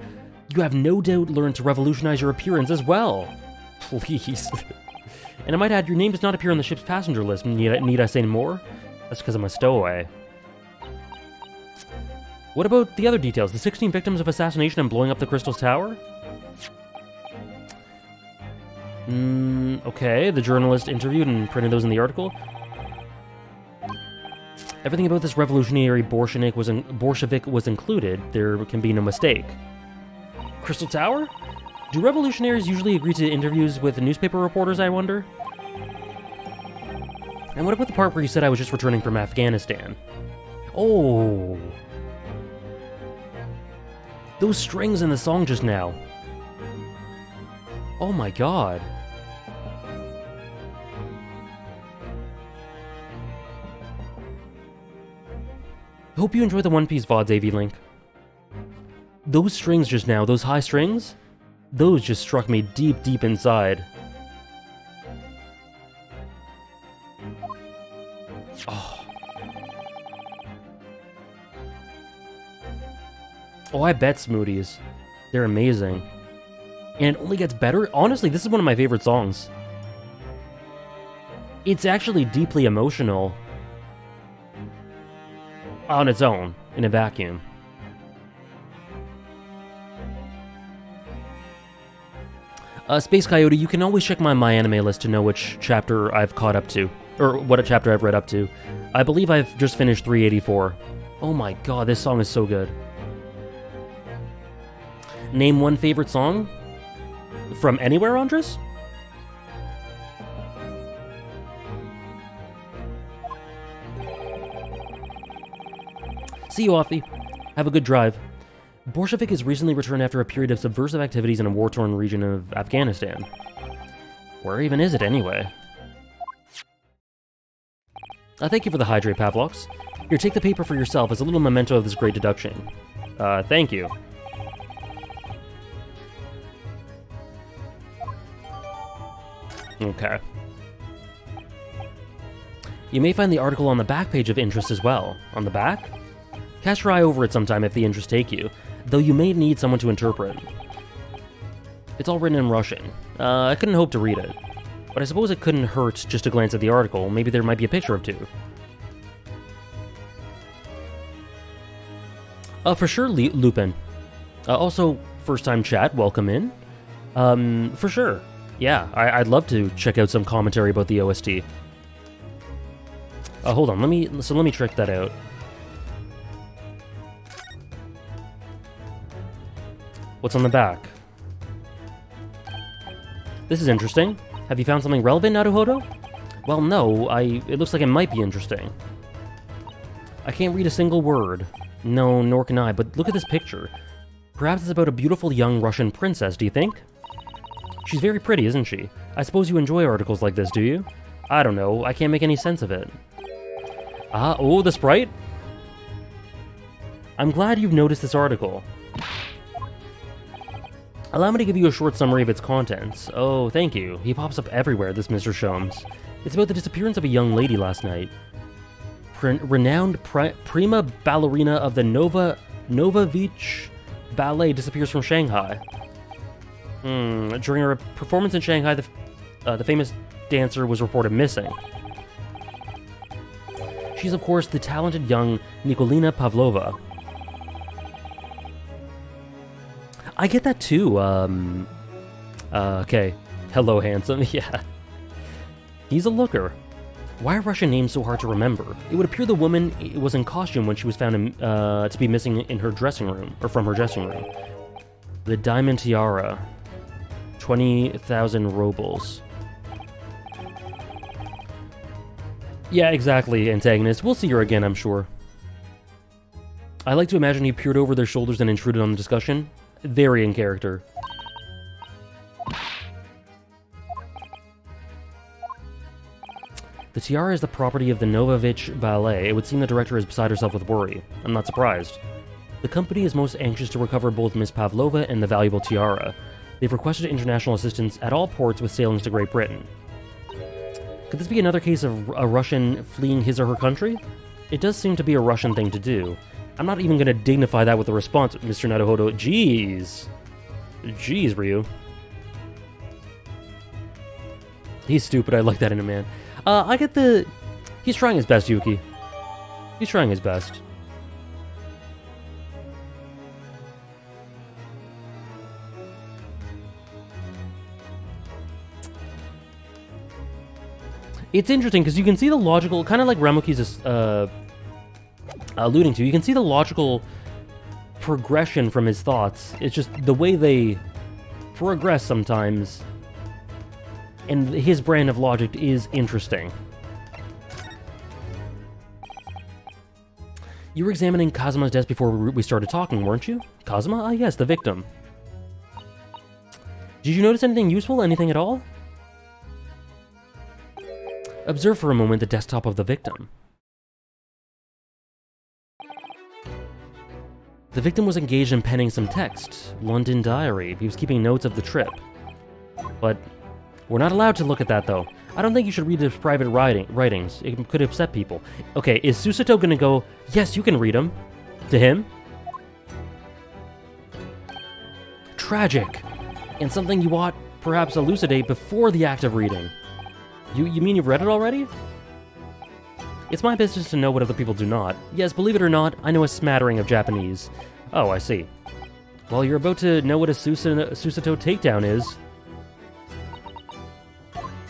You have no doubt learned to revolutionize your appearance as well. Please. And I might add, your name does not appear on the ship's passenger list. Need I say more? That's because I'm a stowaway. What about the other details? The 16 victims of assassination and blowing up the Crystal's Tower? Okay, the journalist interviewed and printed those in the article. Everything about this revolutionary Bolshevik was included. There can be no mistake. Crystal Tower? Do revolutionaries usually agree to interviews with newspaper reporters, I wonder? And what about the part where you said I was just returning from Afghanistan? Oh. Those strings in the song just now. Oh my god. Hope you enjoy the One Piece VODs, AV Link. Those strings just now, those high strings, those just struck me deep, deep inside. Oh. Oh, I bet Smoothies. They're amazing. And it only gets better. Honestly, this is one of my favorite songs. It's actually deeply emotional. On its own, in a vacuum. Space Coyote, you can always check my MyAnime list to know which chapter I've caught up to. Or what chapter I've read up to. I believe I've just finished 384. Oh my god, this song is so good. Name one favorite song? From anywhere, Andres? See you, Offie. Have a good drive. Bolshevik has recently returned after a period of subversive activities in a war-torn region of Afghanistan. Where even is it, anyway? Thank you for the hydrate, Pavlox. Here, take the paper for yourself as a little memento of this great deduction. Thank you. Okay. You may find the article on the back page of interest as well. On the back? Cast your eye over it sometime if the interests take you, though you may need someone to interpret. It's all written in Russian. I couldn't hope to read it, but I suppose it couldn't hurt just to glance at the article. Maybe there might be a picture or two. For sure, Lupin. Also, first-time chat, welcome in. For sure. Yeah, I'd love to check out some commentary about the OST. Hold on, let me check that out. What's on the back? This is interesting. Have you found something relevant, Naruhodo? Well, no, it looks like it might be interesting. I can't read a single word. No, nor can I, but look at this picture. Perhaps it's about a beautiful young Russian princess, do you think? She's very pretty, isn't she? I suppose you enjoy articles like this, do you? I don't know, I can't make any sense of it. Oh, the sprite? I'm glad you've noticed this article. Allow me to give you a short summary of its contents. Oh, thank you. He pops up everywhere, this Mr. Shomes. It's about the disappearance of a young lady last night. Renowned prima ballerina of the Novovich Ballet disappears from Shanghai. During her performance in Shanghai, the famous dancer was reported missing. She's, of course, the talented young Nikolina Pavlova. I get that too, okay. Hello, handsome, yeah. He's a looker. Why are Russian names so hard to remember? It would appear the woman was in costume when she was found to be missing in her dressing room, or from her dressing room. The diamond tiara. 20,000 rubles. Yeah, exactly, antagonist. We'll see her again, I'm sure. I like to imagine he peered over their shoulders and intruded on the discussion. Very in character. The tiara is the property of the Novovich Ballet. It would seem the director is beside herself with worry. I'm not surprised. The company is most anxious to recover both Miss Pavlova and the valuable tiara. They've requested international assistance at all ports with sailings to Great Britain. Could this be another case of a Russian fleeing his or her country? It does seem to be a Russian thing to do. I'm not even going to dignify that with a response, Mr. Naruhodo. Jeez. Jeez, Ryu. He's stupid. I like that in a man. I get the... He's trying his best, Yuki. He's trying his best. It's interesting because you can see the logical, kind of like Ramuki's alluding to, you can see the logical progression from his thoughts. It's just the way they progress sometimes, and his brand of logic is interesting. You were examining Kazuma's desk before we started talking, weren't you? Kazuma? Ah, yes, the victim. Did you notice anything useful? Anything at all? Observe for a moment the desktop of the victim. The victim was engaged in penning some text. London diary. He was keeping notes of the trip. But we're not allowed to look at that, though. I don't think you should read his private writings. It could upset people. Okay, is Susato gonna go, yes, you can read them? To him? Tragic. And something you ought perhaps elucidate before the act of reading. You mean you've read it already? It's my business to know what other people do not. Yes, believe it or not, I know a smattering of Japanese. Oh, I see. Well, you're about to know what a Susato takedown is.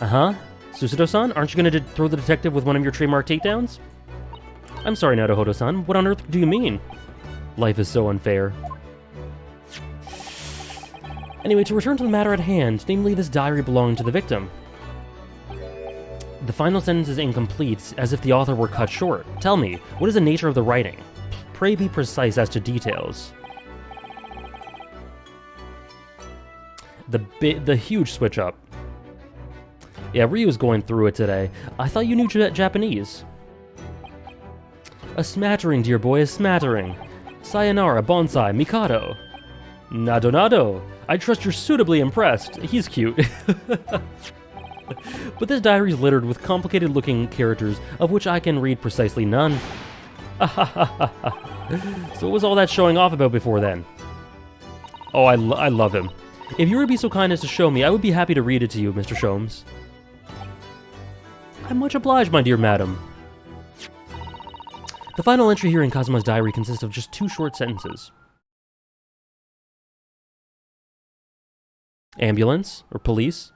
Uh-huh. Susato-san, aren't you going to throw the detective with one of your trademark takedowns? I'm sorry, Naruhodo-san. What on earth do you mean? Life is so unfair. Anyway, to return to the matter at hand, namely this diary belonging to the victim. The final sentence is incomplete, as if the author were cut short. Tell me, what is the nature of the writing? Pray be precise as to details. The huge switch up. Yeah, Ryu was going through it today. I thought you knew Japanese. A smattering, dear boy, a smattering. Sayonara, bonsai, mikado. Nado nado. I trust you're suitably impressed. He's cute. But this diary is littered with complicated-looking characters, of which I can read precisely none. So what was all that showing off about before then? Oh, I love him. If you were to be so kind as to show me, I would be happy to read it to you, Mr. Sholmes. I'm much obliged, my dear madam. The final entry here in Kazuma's diary consists of just 2 short sentences. Ambulance, or police.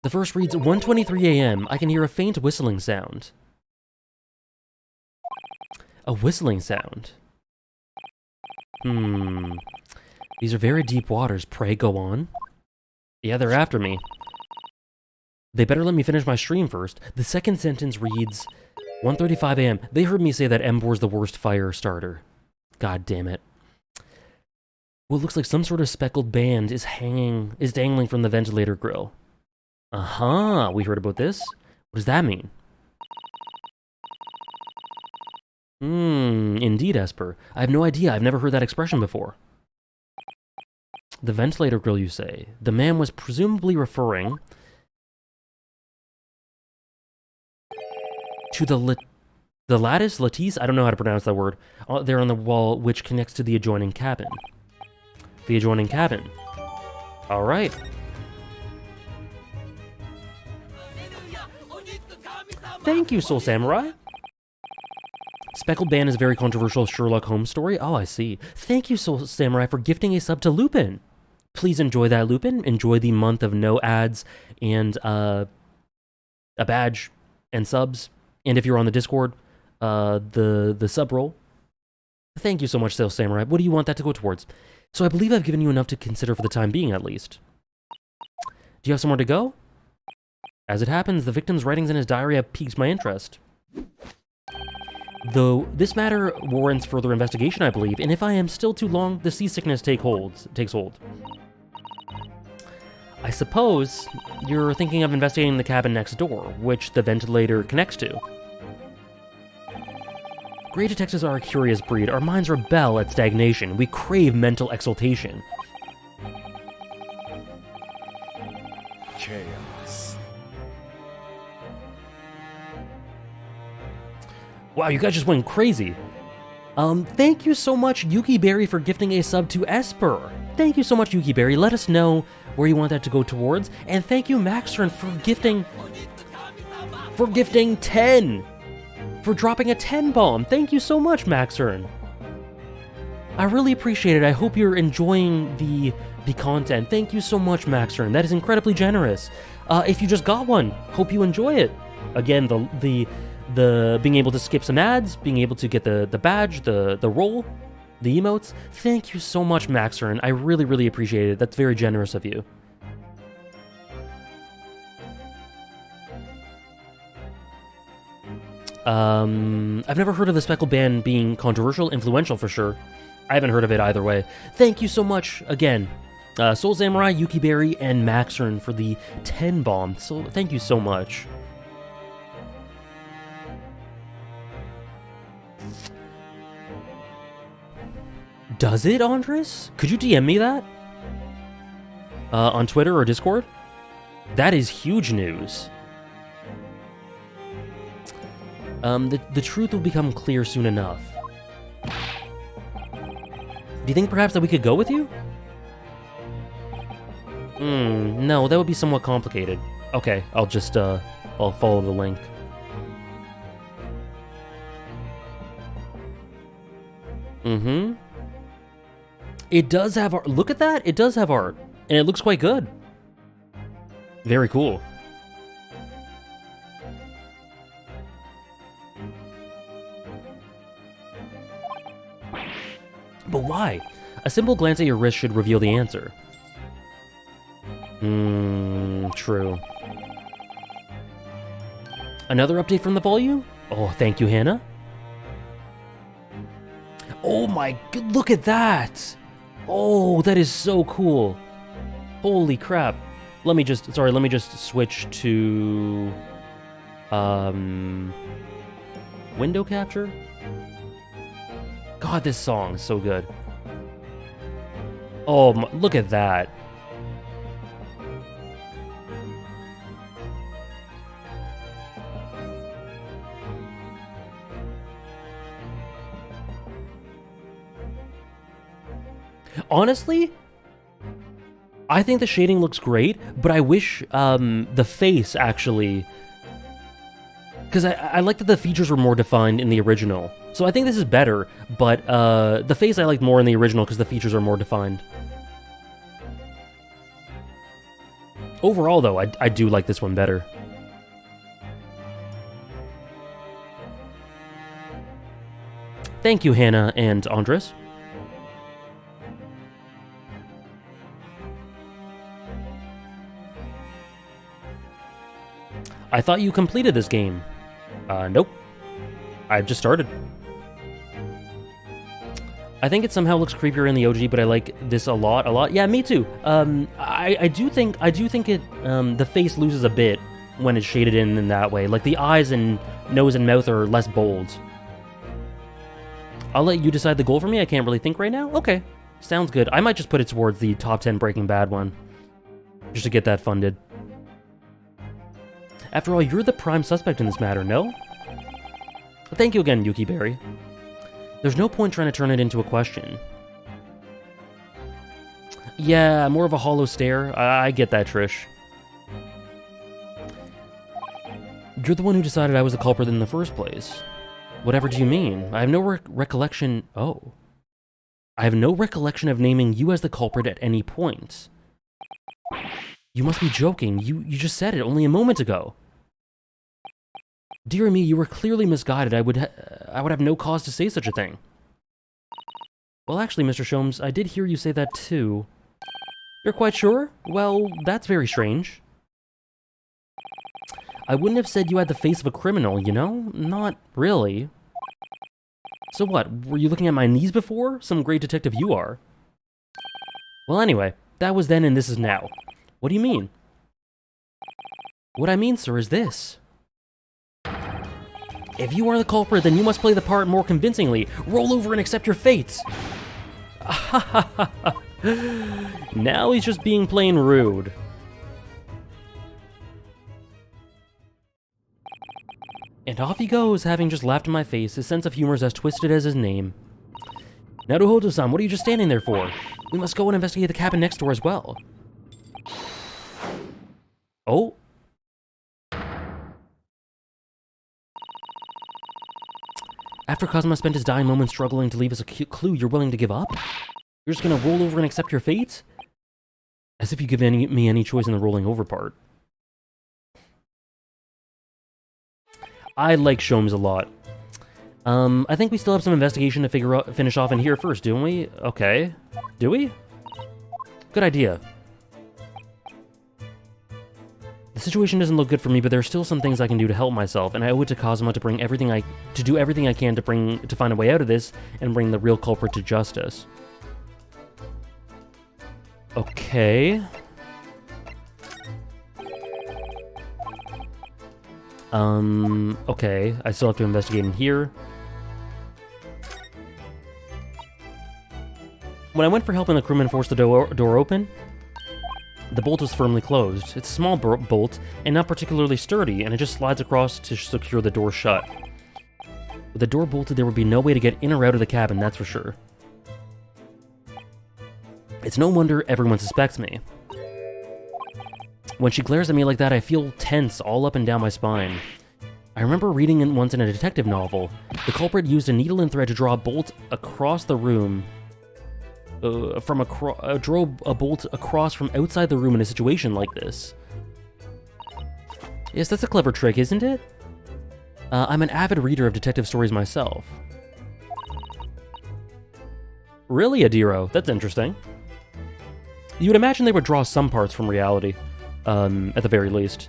The first reads, 1:23 a.m. I can hear a faint whistling sound. A whistling sound. These are very deep waters. Pray go on. Yeah, they're after me. They better let me finish my stream first. The second sentence reads, 1:35 a.m. They heard me say that Embor's the worst fire starter. God damn it. What looks like some sort of speckled band is dangling from the ventilator grill. Uh-huh, we heard about this. What does that mean? Indeed, Esper. I have no idea. I've never heard that expression before. The ventilator grill, you say. The man was presumably referring to the lattice? I don't know how to pronounce that word. There on the wall, which connects to the adjoining cabin. The adjoining cabin. All right. Thank you, Soul Samurai. Speckled Band is a very controversial Sherlock Holmes story. Oh, I see. Thank you, Soul Samurai, for gifting a sub to Lupin. Please enjoy that, Lupin. Enjoy the month of no ads and a badge and subs. And if you're on the Discord, the sub roll. Thank you so much, Soul Samurai. What do you want that to go towards? So I believe I've given you enough to consider for the time being, at least. Do you have somewhere to go? As it happens, the victim's writings in his diary have piqued my interest. Though this matter warrants further investigation, I believe, and if I am still too long, the seasickness takes hold. I suppose you're thinking of investigating the cabin next door, which the ventilator connects to. Great detectives are a curious breed. Our minds rebel at stagnation. We crave mental exaltation. chaos. Wow, you guys just went crazy. Thank you so much, Yuki Berry, for gifting a sub to Esper. Thank you so much, Yuki Berry. Let us know where you want that to go towards. And thank you, Maxron, for gifting 10. For dropping a 10 bomb. Thank you so much, Maxern. I really appreciate it. I hope you're enjoying the content. Thank you so much, Maxern. That is incredibly generous. If you just got one, hope you enjoy it. Again, the being able to skip some ads, being able to get the badge, the roll, the emotes. Thank you so much, Maxern. I really, really appreciate it. That's very generous of you. I've never heard of the Speckle ban being controversial, influential for sure. I haven't heard of it either way. Thank you so much again, Soul Samurai, Yuki Berry, and Maxern for the 10 bomb. So thank you so much. Does it, Andres? Could you DM me that? On Twitter or Discord? That is huge news. The truth will become clear soon enough. Do you think perhaps that we could go with you? No, that would be somewhat complicated. Okay, I'll just, I'll follow the link. It does have art. Look at that! It does have art. And it looks quite good. Very cool. But why? A simple glance at your wrist should reveal the answer. True. Another update from the volume? Oh, thank you, Hannah. Oh my, look at that! Oh, that is so cool. Holy crap. Let me just switch to... window capture? God, this song is so good. Oh, look at that. Honestly, I think the shading looks great, but I wish the face actually... Because I like that the features were more defined in the original. So I think this is better, but the face I like more in the original because the features are more defined. Overall, though, I do like this one better. Thank you, Hannah and Andres. I thought you completed this game. Nope. I've just started. I think it somehow looks creepier in the OG, but I like this a lot. Yeah, me too. I do think it, the face loses a bit when it's shaded in that way. Like, the eyes and nose and mouth are less bold. I'll let you decide the goal for me. I can't really think right now. Okay, sounds good. I might just put it towards the top 10 Breaking Bad one, just to get that funded. After all, you're the prime suspect in this matter, no? Thank you again, Yuki Berry. There's no point trying to turn it into a question. Yeah, more of a hollow stare. I get that, Trish. You're the one who decided I was the culprit in the first place. Whatever do you mean? I have no recollection... Oh. I have no recollection of naming you as the culprit at any point. You must be joking. You just said it only a moment ago. Dear me, you were clearly misguided. I would have no cause to say such a thing. Well, actually, Mr. Sholmes, I did hear you say that too. You're quite sure? Well, that's very strange. I wouldn't have said you had the face of a criminal, you know? Not really. So what, were you looking at my knees before? Some great detective you are. Well, anyway, that was then and this is now. What do you mean? What I mean, sir, is this. If you are the culprit, then you must play the part more convincingly. Roll over and accept your fate. Now he's just being plain rude. And off he goes, having just laughed in my face, his sense of humor is as twisted as his name. Naruhodo-san, what are you just standing there for? We must go and investigate the cabin next door as well. Oh? After Kazuma spent his dying moments struggling to leave us a clue, you're willing to give up? You're just gonna roll over and accept your fate? As if you give me any choice in the rolling over part. I like Sholmes a lot. I think we still have some investigation to finish off in here first, don't we? Okay. Do we? Good idea. The situation doesn't look good for me, but there are still some things I can do to help myself, and I owe it to Kazuma to do everything I can to find a way out of this and bring the real culprit to justice. Okay. Okay. I still have to investigate in here. When I went for help and the crewman forced the door open, the bolt was firmly closed. It's a small bolt and not particularly sturdy, and it just slides across to secure the door shut. With the door bolted, there would be no way to get in or out of the cabin, that's for sure. It's no wonder everyone suspects me. When she glares at me like that, I feel tense all up and down my spine. I remember reading it once in a detective novel. The culprit used a needle and thread to draw a bolt across the room. Draw a bolt across from outside the room in a situation like this. Yes, that's a clever trick, isn't it? I'm an avid reader of detective stories myself. Really, Adiro? That's interesting. You would imagine they would draw some parts from reality, at the very least.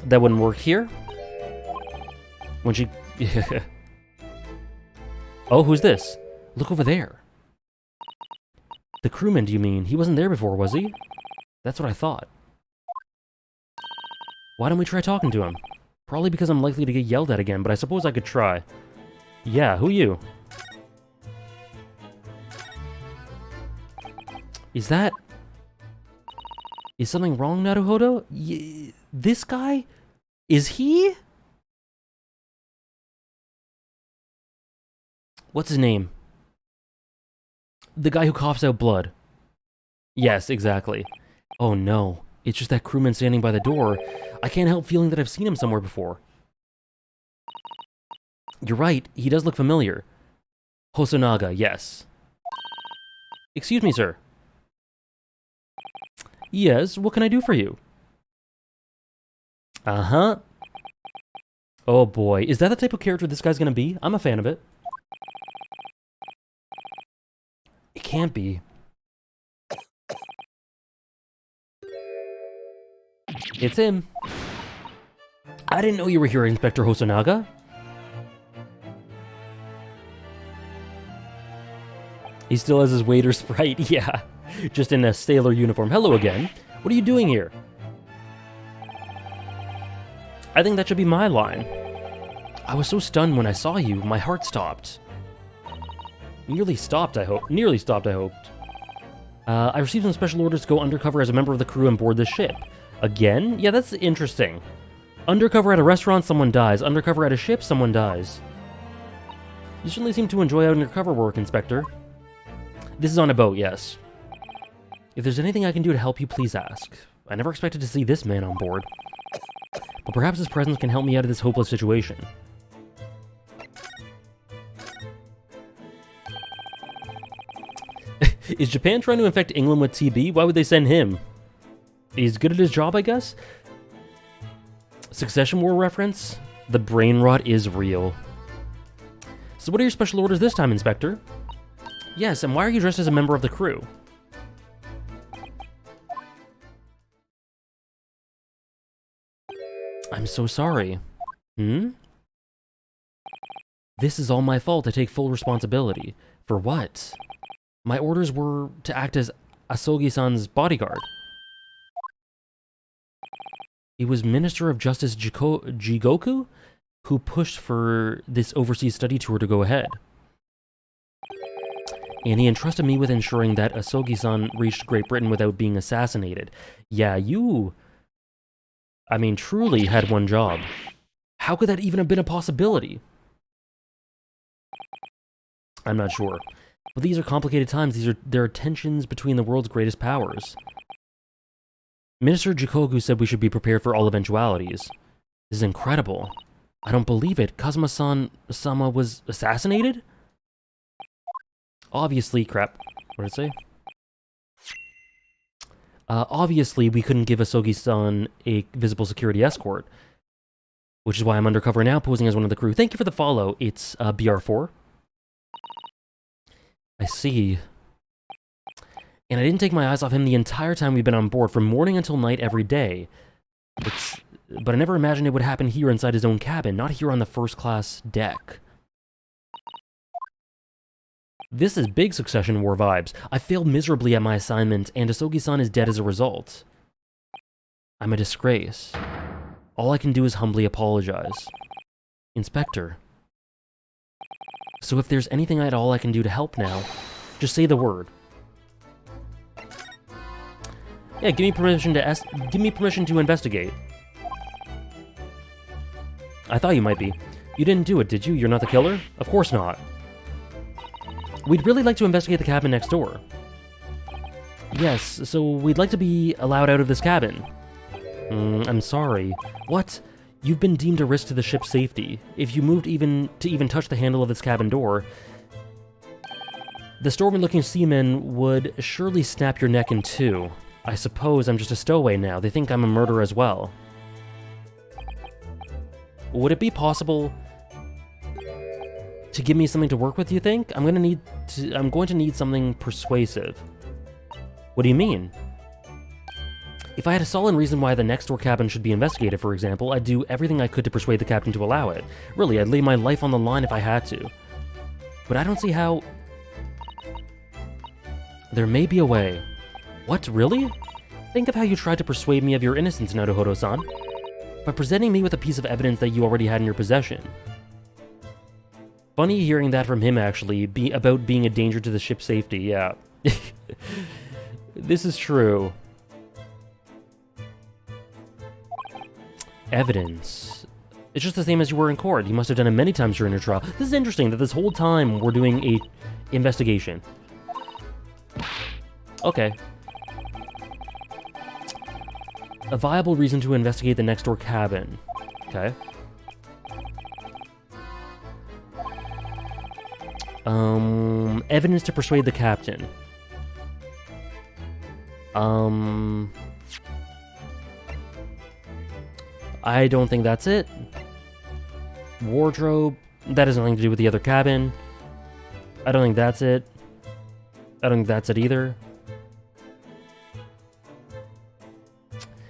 That wouldn't work here. When she... Oh, who's this? Look over there. The crewman, do you mean? He wasn't there before, was he? That's what I thought. Why don't we try talking to him? Probably because I'm likely to get yelled at again, but I suppose I could try. Yeah, who you? Is something wrong, Naruhodo? This guy? Is he? What's his name? The guy who coughs out blood. Yes, exactly. Oh no, it's just that crewman standing by the door. I can't help feeling that I've seen him somewhere before. You're right, he does look familiar. Hosonaga, yes. Excuse me, sir. Yes, what can I do for you? Uh-huh. Oh boy, is that the type of character this guy's gonna be? I'm a fan of it. It can't be. It's him. I didn't know you were here, Inspector Hosonaga. He still has his waiter sprite, yeah. Just in a sailor uniform. Hello again. What are you doing here? I think that should be my line. I was so stunned when I saw you, my heart stopped. Nearly stopped, I hoped. I received some special orders to go undercover as a member of the crew and board the ship. Again? Yeah, that's interesting. Undercover at a restaurant, someone dies. Undercover at a ship, someone dies. You certainly seem to enjoy undercover work, Inspector. This is on a boat, yes. If there's anything I can do to help you, please ask. I never expected to see this man on board. But perhaps his presence can help me out of this hopeless situation. Is Japan trying to infect England with TB? Why would they send him? He's good at his job, I guess? Succession War reference? The brain rot is real. So what are your special orders this time, Inspector? Yes, and why are you dressed as a member of the crew? I'm so sorry. This is all my fault. I take full responsibility. For what? My orders were to act as Asogi-san's bodyguard. It was Minister of Justice Jigoku who pushed for this overseas study tour to go ahead. And he entrusted me with ensuring that Asogi-san reached Great Britain without being assassinated. Yeah, you I mean, truly had one job. How could that even have been a possibility? I'm not sure. But these are complicated times. There are tensions between the world's greatest powers. Minister Jikogu said we should be prepared for all eventualities. This is incredible. I don't believe it. Kazuma-sama was assassinated? Obviously, crap. What did it say? Obviously, we couldn't give Asogi-san a visible security escort. Which is why I'm undercover now, posing as one of the crew. Thank you for the follow. It's BR4. I see. And I didn't take my eyes off him the entire time we've been on board, from morning until night every day. But I never imagined it would happen here inside his own cabin, not here on the first-class deck. This is big Succession War vibes. I failed miserably at my assignment, and Asogi-san is dead as a result. I'm a disgrace. All I can do is humbly apologize. Inspector. So if there's anything at all I can do to help now, just say the word. Yeah, give me permission to investigate. I thought you might be. You didn't do it, did you? You're not the killer? Of course not. We'd really like to investigate the cabin next door. Yes, so we'd like to be allowed out of this cabin. I'm sorry. What? You've been deemed a risk to the ship's safety. If you moved even touch the handle of this cabin door, the stormy-looking seamen would surely snap your neck in two. I suppose I'm just a stowaway now. They think I'm a murderer as well. Would it be possible to give me something to work with, you think? I'm going to need something persuasive. What do you mean? If I had a solid reason why the next door cabin should be investigated, for example, I'd do everything I could to persuade the captain to allow it. Really, I'd lay my life on the line if I had to. But I don't see how... There may be a way. What, really? Think of how you tried to persuade me of your innocence, Naruhodo-san. By presenting me with a piece of evidence that you already had in your possession. Funny hearing that from him, actually, about being a danger to the ship's safety, yeah. This is true. Evidence. It's just the same as you were in court. You must have done it many times during your trial. This is interesting that this whole time we're doing a investigation. Okay. A viable reason to investigate the next door cabin. Okay. Evidence to persuade the captain. I don't think that's it. Wardrobe. That has nothing to do with the other cabin. I don't think that's it. I don't think that's it either.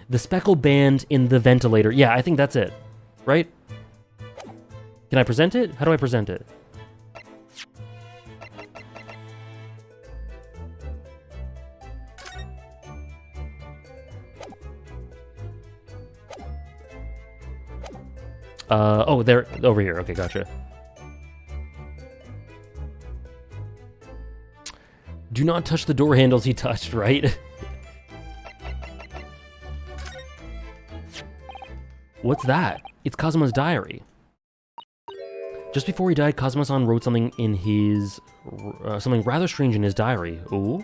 The speckled band in the ventilator. Yeah, I think that's it. Right? Can I present it? How do I present it? Oh, there, over here. Okay, gotcha. Do not touch the door handles he touched, right? What's that? It's Kazuma's diary. Just before he died, Kazuma-san wrote something in his... something rather strange in his diary. Ooh?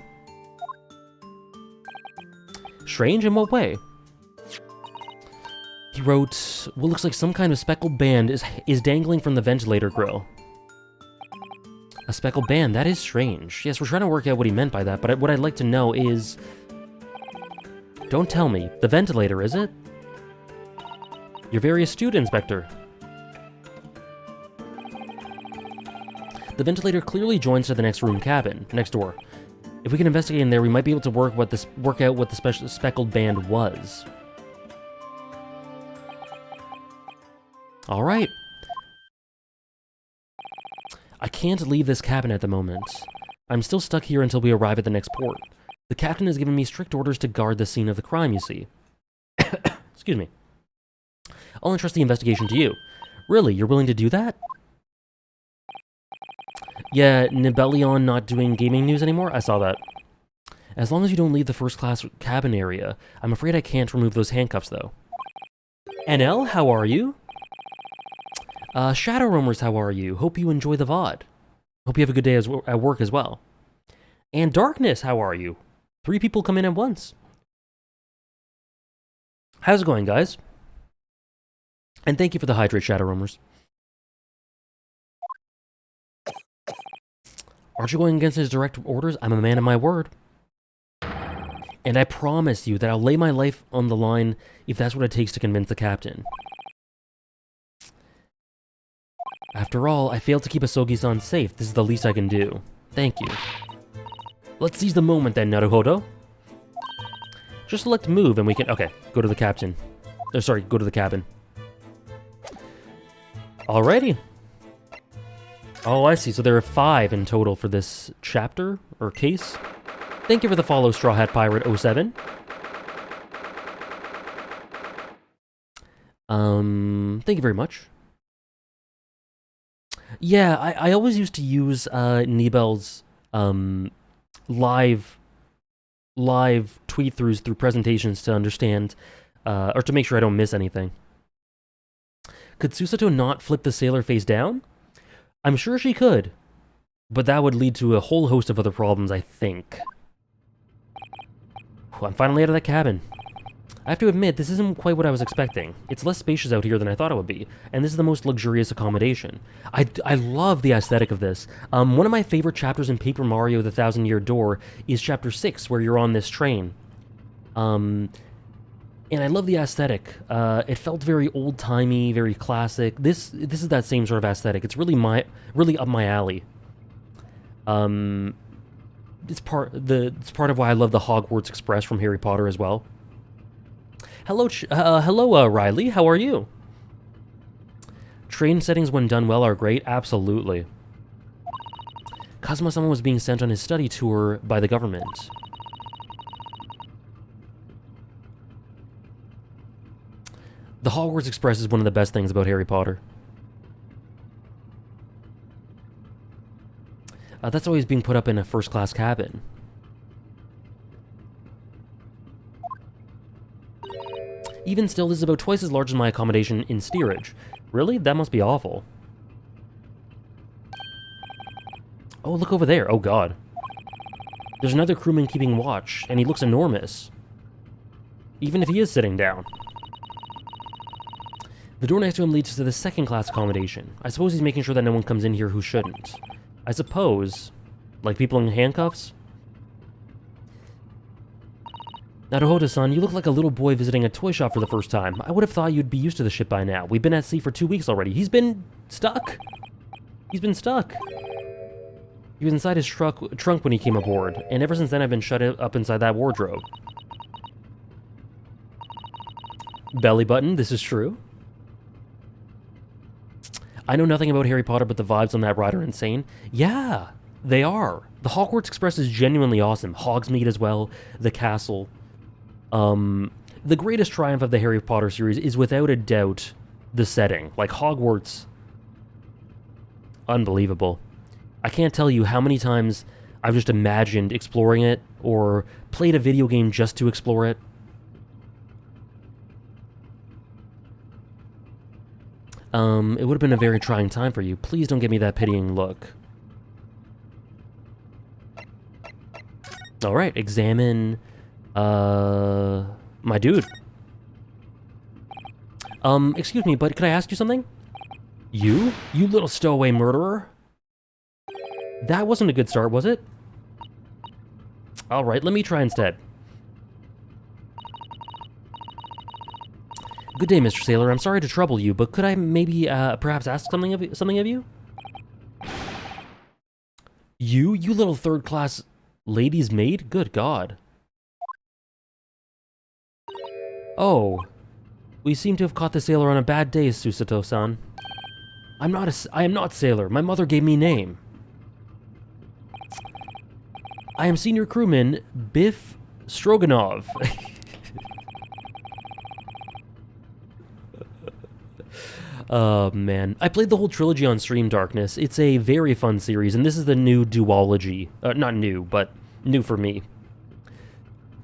Strange? In what way? He wrote, what looks like some kind of speckled band is dangling from the ventilator grill. A speckled band? That is strange. Yes, we're trying to work out what he meant by that, but what I'd like to know is... Don't tell me. The ventilator, is it? You're very astute, Inspector. The ventilator clearly joins to the next room cabin, next door. If we can investigate in there, we might be able to work out what the speckled band was. All right. I can't leave this cabin at the moment. I'm still stuck here until we arrive at the next port. The captain has given me strict orders to guard the scene of the crime, you see. Excuse me. I'll entrust the investigation to you. Really, you're willing to do that? Yeah, Nibelion not doing gaming news anymore? I saw that. As long as you don't leave the first-class cabin area. I'm afraid I can't remove those handcuffs, though. NL, how are you? Shadow Roamers, how are you? Hope you enjoy the VOD. Hope you have a good day at work as well. And Darkness, how are you? 3 people come in at once. How's it going, guys? And thank you for the hydrate, Shadow Roamers. Aren't you going against his direct orders? I'm a man of my word. And I promise you that I'll lay my life on the line if that's what it takes to convince the captain. After all, I failed to keep Asogi-san safe. This is the least I can do. Thank you. Let's seize the moment then, Naruhodo. Just select move and we can... Okay, go to the captain. Oh, sorry, go to the cabin. Alrighty. Oh, I see. So there are 5 in total for this chapter, or case. Thank you for the follow, Straw Hat Pirate 07. Thank you very much. Yeah, I always used to use Nibel's live tweet-throughs through presentations to understand, or to make sure I don't miss anything. Could Susato not flip the sailor face down? I'm sure she could, but that would lead to a whole host of other problems, I think. I'm finally out of that cabin. I have to admit, this isn't quite what I was expecting. It's less spacious out here than I thought it would be, and this is the most luxurious accommodation. I love the aesthetic of this. One of my favorite chapters in Paper Mario: The Thousand-Year Door is Chapter 6, where you're on this train. And I love the aesthetic. It felt very old-timey, very classic. This is that same sort of aesthetic. It's really up my alley. It's part of why I love the Hogwarts Express from Harry Potter as well. Hello, Riley. How are you? Train settings when done well are great. Absolutely. Kazuma-sama was being sent on his study tour by the government. The Hogwarts Express is one of the best things about Harry Potter. That's always being put up in a first-class cabin. Even still, this is about twice as large as my accommodation in steerage. Really? That must be awful. Oh, look over there. Oh, God. There's another crewman keeping watch, and he looks enormous. Even if he is sitting down. The door next to him leads to the second-class accommodation. I suppose he's making sure that no one comes in here who shouldn't. I suppose. Like people in handcuffs? Naruhodo-san, you look like a little boy visiting a toy shop for the first time. I would have thought you'd be used to the ship by now. We've been at sea for 2 weeks already. He's been stuck. He's been stuck. He was inside his trunk when he came aboard, and ever since then I've been shut up inside that wardrobe. Belly button, this is true. I know nothing about Harry Potter, but the vibes on that ride are insane. Yeah, they are. The Hogwarts Express is genuinely awesome. Hogsmeade as well, the castle. The greatest triumph of the Harry Potter series is without a doubt the setting. Like, Hogwarts, unbelievable. I can't tell you how many times I've just imagined exploring it, or played a video game just to explore it. It would have been a very trying time for you. Please don't give me that pitying look. Alright, examine... my dude. Excuse me, but could I ask you something? You? You little stowaway murderer? That wasn't a good start, was it? Alright, let me try instead. Good day, Mr. Sailor. I'm sorry to trouble you, but could I maybe, perhaps ask something of you? You little third-class lady's maid? Good God. Oh. We seem to have caught the sailor on a bad day, Susato-san. I am not sailor. My mother gave me name. I am senior crewman Biff Stroganov. Oh, man. I played the whole trilogy on stream, Darkness. It's a very fun series, and this is the new duology. Not new, but new for me.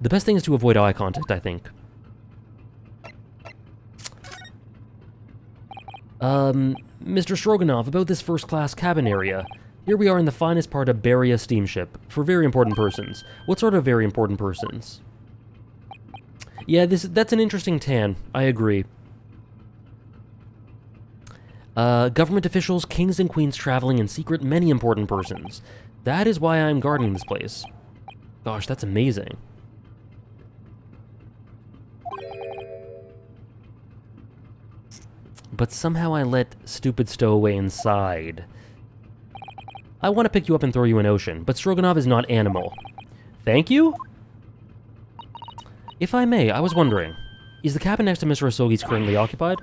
The best thing is to avoid eye contact, I think. Mr. Stroganoff, about this first-class cabin area. Here we are in the finest part of Beria steamship, for very important persons. What sort of very important persons? Yeah, that's an interesting tan. I agree. Government officials, kings and queens traveling in secret, many important persons. That is why I'm guarding this place. Gosh, that's amazing. But somehow I let stupid stowaway inside. I want to pick you up and throw you in ocean, but Stroganov is not animal. Thank you? If I may, I was wondering, is the cabin next to Mr. Asogi's currently occupied?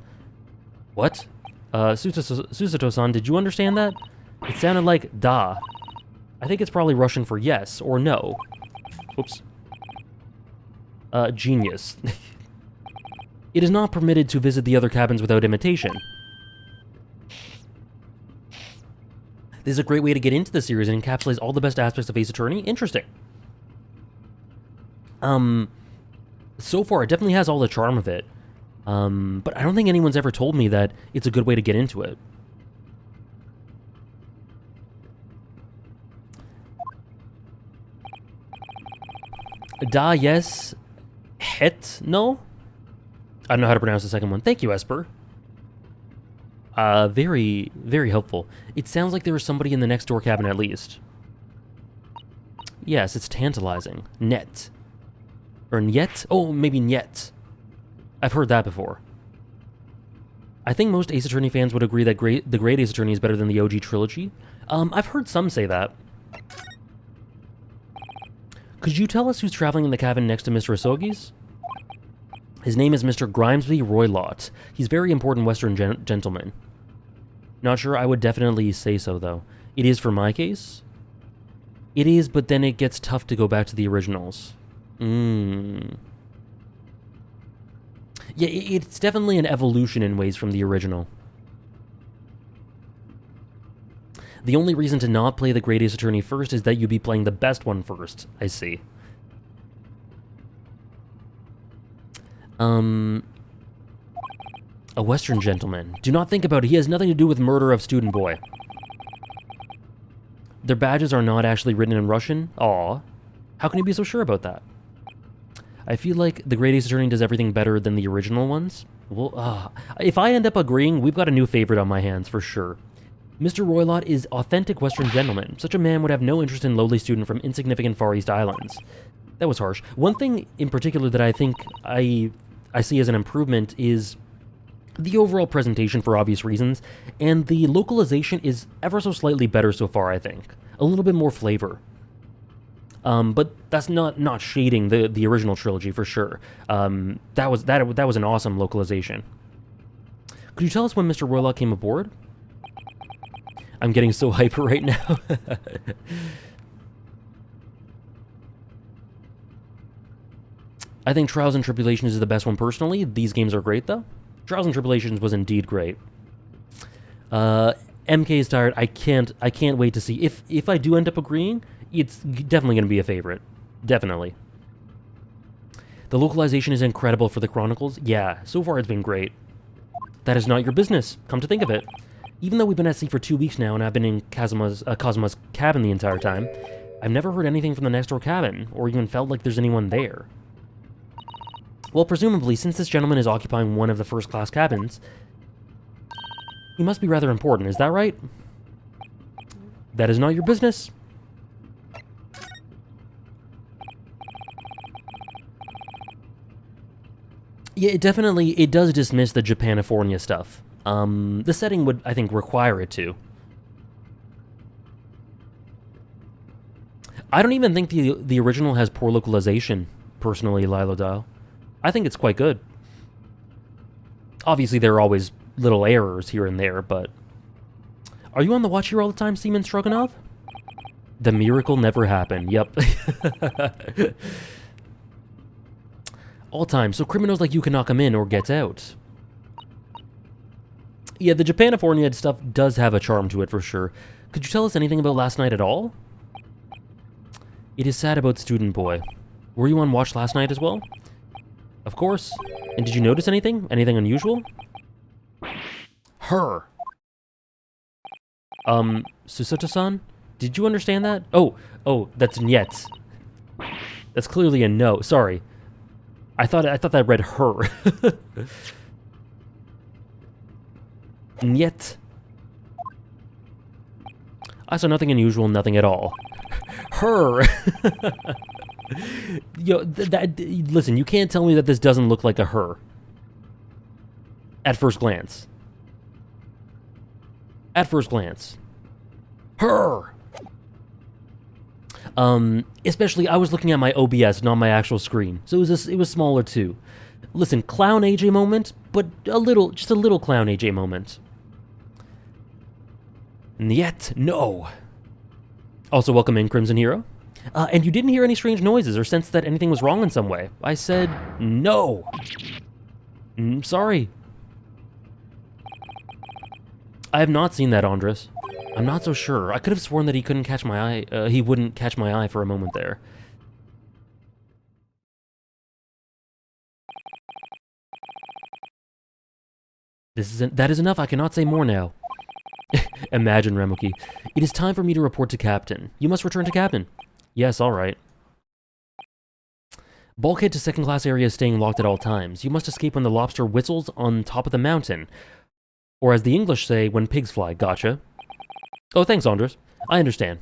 What? Susato-san, did you understand that? It sounded like da. I think it's probably Russian for yes or no. Oops. Genius. It is not permitted to visit the other cabins without invitation. This is a great way to get into the series and encapsulates all the best aspects of Ace Attorney. Interesting. So far, it definitely has all the charm of it. But I don't think anyone's ever told me that it's a good way to get into it. Da, yes. Het, no? I don't know how to pronounce the second one. Thank you, Esper. Very, very helpful. It sounds like there was somebody in the next door cabin at least. Yes, it's tantalizing. Net. Or Nyet? Oh, maybe Nyet. I've heard that before. I think most Ace Attorney fans would agree that the Great Ace Attorney is better than the OG trilogy. I've heard some say that. Could you tell us who's traveling in the cabin next to Mr. Asogi's? His name is Mr. Grimesby Roylott. He's very important Western gentleman. Not sure, I would definitely say so, though. It is for my case? It is, but then it gets tough to go back to the originals. Yeah, it's definitely an evolution in ways from the original. The only reason to not play the Great Ace Attorney first is that you'd be playing the best one first. I see. A Western gentleman. Do not think about it. He has nothing to do with murder of student boy. Their badges are not actually written in Russian? Aw. How can you be so sure about that? I feel like the Great Ace Attorney does everything better than the original ones. Well, if I end up agreeing, we've got a new favorite on my hands, for sure. Mr. Roylott is authentic Western gentleman. Such a man would have no interest in lowly student from insignificant Far East Islands. That was harsh. One thing in particular that I think I see as an improvement is the overall presentation for obvious reasons, and the localization is ever so slightly better so far, I think. A little bit more flavor. But that's not shading the original trilogy for sure. That was an awesome localization. Could you tell us when Mr. Roylott came aboard? I'm getting so hyper right now. I think Trials and Tribulations is the best one personally. These games are great though. Trials and Tribulations was indeed great. MK is tired. I can't wait to see if I do end up agreeing. It's definitely going to be a favorite. Definitely. The localization is incredible for the Chronicles. Yeah, so far it's been great. That is not your business, come to think of it. Even though we've been at sea for 2 weeks now and I've been in Kazuma's cabin the entire time, I've never heard anything from the next door cabin, or even felt like there's anyone there. Well, presumably, since this gentleman is occupying one of the first-class cabins, he must be rather important, is that right? That is not your business. Yeah, it does dismiss the Japanifornia stuff. The setting would, I think, require it to. I don't even think the original has poor localization, personally, Lilo Dial. I think it's quite good. Obviously, there are always little errors here and there, but... Are you on the watch here all the time, Seaman Stroganov? The miracle never happened, yep. All time, so criminals like you cannot come in or get out. Yeah, the Japanifornia stuff does have a charm to it for sure. Could you tell us anything about last night at all? It is sad about Student Boy. Were you on watch last night as well? Of course. And did you notice anything? Anything unusual? Her. Susuta-san? Did you understand that? Oh, that's niet. That's clearly a no. Sorry. I thought that read her. Niet. I saw nothing unusual, nothing at all. Her. Yo, listen, you can't tell me that this doesn't look like a her. At first glance. At first glance. Her. Especially I was looking at my OBS, not my actual screen, so it was smaller too. Listen, clown AJ moment, but just a little clown AJ moment. And yet, no. Also, welcome in, Crimson Hero. And you didn't hear any strange noises or sense that anything was wrong in some way. I said no. Sorry. I have not seen that, Andres. I'm not so sure. I could have sworn that he couldn't catch my eye. He wouldn't catch my eye for a moment there. That is enough. I cannot say more now. Imagine, Remuki. It is time for me to report to Captain. You must return to Captain. Yes, all right. Bulkhead to second-class area is staying locked at all times. You must escape when the lobster whistles on top of the mountain. Or as the English say, when pigs fly. Gotcha. Oh, thanks, Andres. I understand.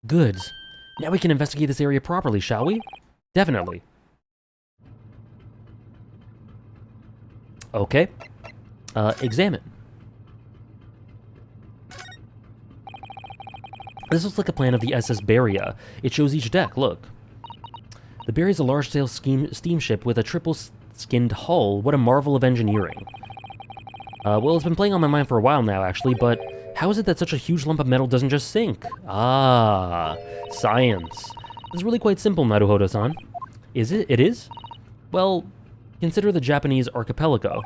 Good. Now we can investigate this area properly, shall we? Definitely. Okay. Examine. This looks like a plan of the SS Beria. It shows each deck, look. The Beria is a large-scale steamship with a triple-skinned hull. What a marvel of engineering. Well, it's been playing on my mind for a while now, actually, but how is it that such a huge lump of metal doesn't just sink? Ah, science. It's really quite simple, Naruhodo-san. Is it? It is? Well, consider the Japanese archipelago.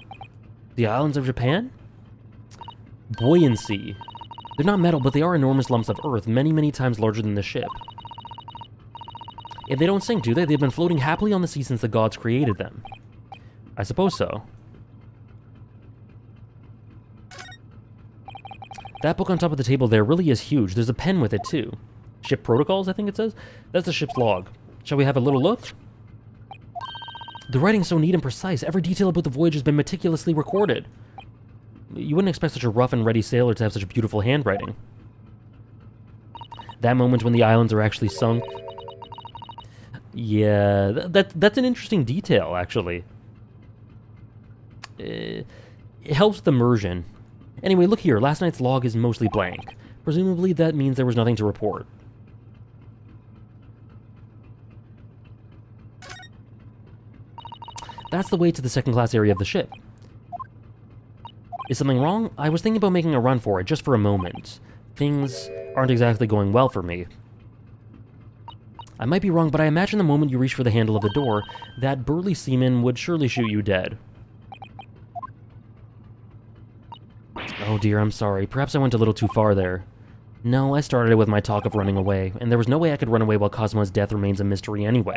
The islands of Japan? Buoyancy. They're not metal, but they are enormous lumps of earth, many, many times larger than the ship. And they don't sink, do they? They've been floating happily on the sea since the gods created them. I suppose so. That book on top of the table there really is huge. There's a pen with it, too. Ship Protocols, I think it says? That's the ship's log. Shall we have a little look? The writing's so neat and precise. Every detail about the voyage has been meticulously recorded. You wouldn't expect such a rough and ready sailor to have such beautiful handwriting. That moment when the islands are actually sunk. Yeah, that's an interesting detail, actually. It helps the immersion. Anyway, look here. Last night's log is mostly blank. Presumably that means there was nothing to report. That's the way to the second-class area of the ship. Is something wrong? I was thinking about making a run for it, just for a moment. Things aren't exactly going well for me. I might be wrong, but I imagine the moment you reach for the handle of the door, that burly seaman would surely shoot you dead. Oh dear, I'm sorry. Perhaps I went a little too far there. No, I started it with my talk of running away, and there was no way I could run away while Cosmo's death remains a mystery anyway.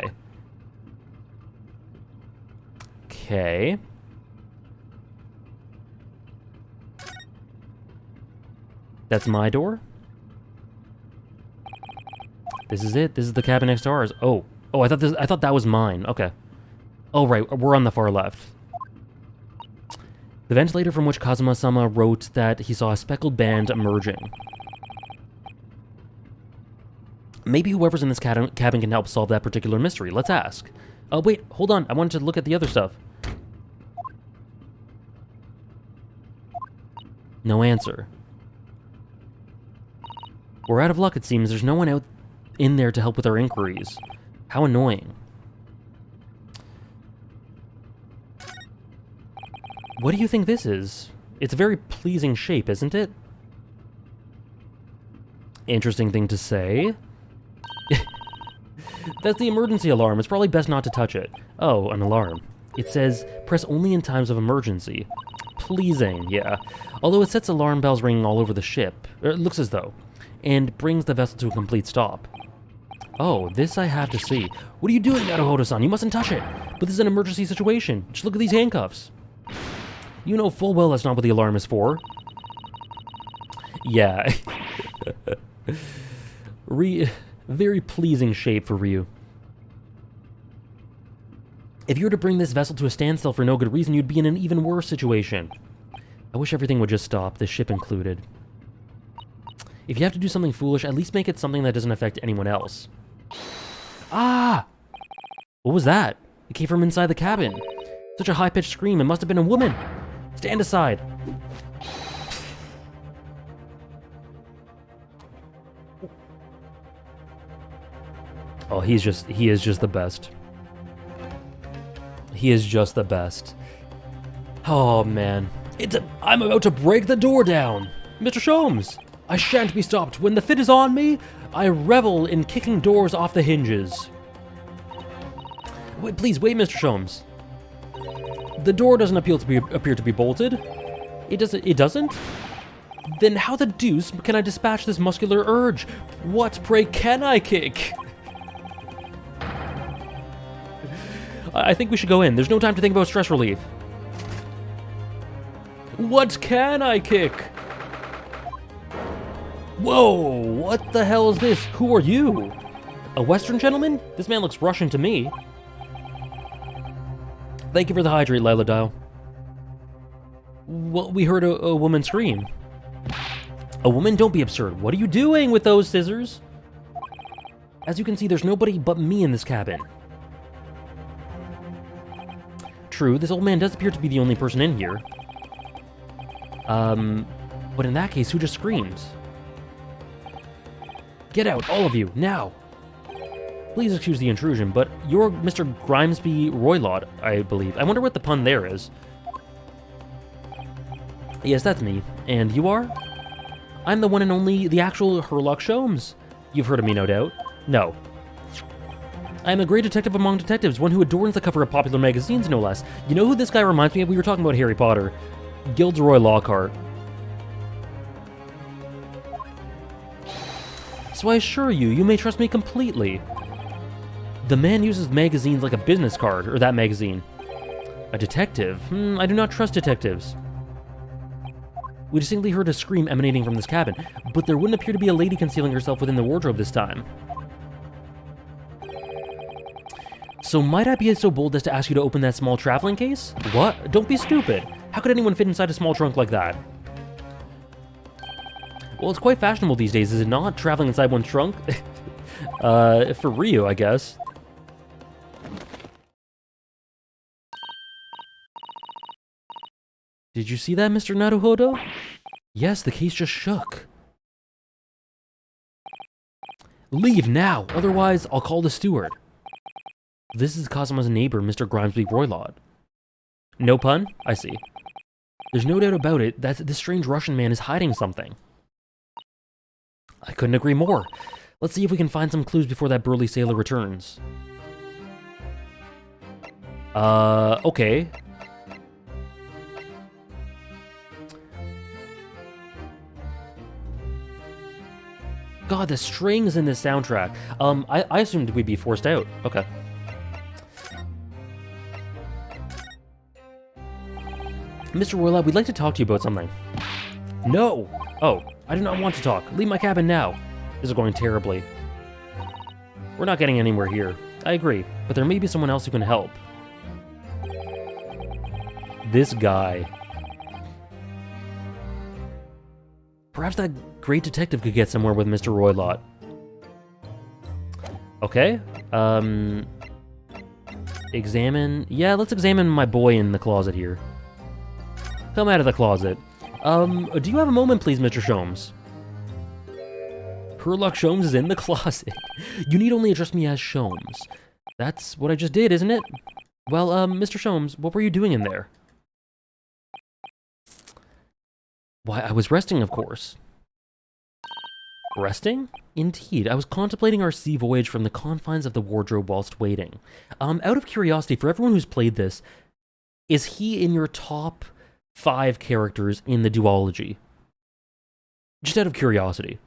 Okay. That's my door? This is it? This is the cabin next to ours. Oh, I thought that was mine. Okay. Oh, right, we're on the far left. The ventilator from which Kazuma-sama wrote that he saw a speckled band emerging. Maybe whoever's in this cabin can help solve that particular mystery. Let's ask. Oh, wait, hold on. I wanted to look at the other stuff. No answer. We're out of luck, it seems. There's no one out in there to help with our inquiries. How annoying. What do you think this is? It's a very pleasing shape, isn't it? Interesting thing to say. That's the emergency alarm. It's probably best not to touch it. Oh, an alarm. It says, press only in times of emergency. Pleasing, yeah. Although it sets alarm bells ringing all over the ship. It looks as though. And brings the vessel to a complete stop. Oh, this I have to see. What are you doing, Naruhodo-san? You mustn't touch it. But this is an emergency situation. Just look at these handcuffs. You know full well that's not what the alarm is for. Yeah. Very pleasing shape for Ryu. If you were to bring this vessel to a standstill for no good reason, you'd be in an even worse situation. I wish everything would just stop, this ship included. If you have to do something foolish, at least make it something that doesn't affect anyone else. Ah! What was that? It came from inside the cabin. Such a high-pitched scream, it must have been a woman. Stand aside. Oh, he is just the best. He is just the best. Oh, man. I'm about to break the door down. Mr. Sholmes, I shan't be stopped. When the fit is on me, I revel in kicking doors off the hinges. Wait, please, wait, Mr. Sholmes. The door doesn't appear to be bolted. It doesn't? Then how the deuce can I dispatch this muscular urge? What, pray, can I kick? I think we should go in. There's no time to think about stress relief. What can I kick? Whoa, what the hell is this? Who are you? A Western gentleman? This man looks Russian to me. Thank you for the hydrate, Lila Dial. Well, we heard a woman scream. A woman? Don't be absurd. What are you doing with those scissors? As you can see, there's nobody but me in this cabin. True, this old man does appear to be the only person in here. But in that case, who just screams? Get out, all of you, now! Please excuse the intrusion, but you're Mr. Grimesby Roylott, I believe. I wonder what the pun there is. Yes, that's me. And you are? I'm the one and only, the actual Sherlock Sholmes. You've heard of me, no doubt. No. I am a great detective among detectives, one who adorns the cover of popular magazines, no less. You know who this guy reminds me of? We were talking about Harry Potter. Gilderoy Lockhart. So I assure you, you may trust me completely. The man uses magazines like a business card, or that magazine. A detective? I do not trust detectives. We distinctly heard a scream emanating from this cabin, but there wouldn't appear to be a lady concealing herself within the wardrobe this time. So might I be so bold as to ask you to open that small traveling case? What? Don't be stupid. How could anyone fit inside a small trunk like that? Well, it's quite fashionable these days, is it not? Traveling inside one's trunk? For Ryu, I guess. Did you see that, Mr. Naruhodo? Yes, the case just shook. Leave now, otherwise I'll call the steward. This is Cosmo's neighbor, Mr. Grimesby Roylott. No pun? I see. There's no doubt about it that this strange Russian man is hiding something. I couldn't agree more. Let's see if we can find some clues before that burly sailor returns. Okay. God, the strings in this soundtrack. I assumed we'd be forced out. Okay. Mr. Roylott, we'd like to talk to you about something. No! Oh, I do not want to talk. Leave my cabin now. This is going terribly. We're not getting anywhere here. I agree, but there may be someone else who can help. This guy. Perhaps that great detective could get somewhere with Mr. Roylott. Okay. Examine... Yeah, let's examine my boy in the closet here. Come out of the closet. Do you have a moment, please, Mr. Sholmes? Sherlock Sholmes is in the closet. You need only address me as Sholmes. That's what I just did, isn't it? Well, Mr. Sholmes, what were you doing in there? Why, I was resting, of course. Resting? Indeed, I was contemplating our sea voyage from the confines of the wardrobe whilst waiting. Out of curiosity, for everyone who's played this, is he in your top 5 characters in the duology? Just out of curiosity.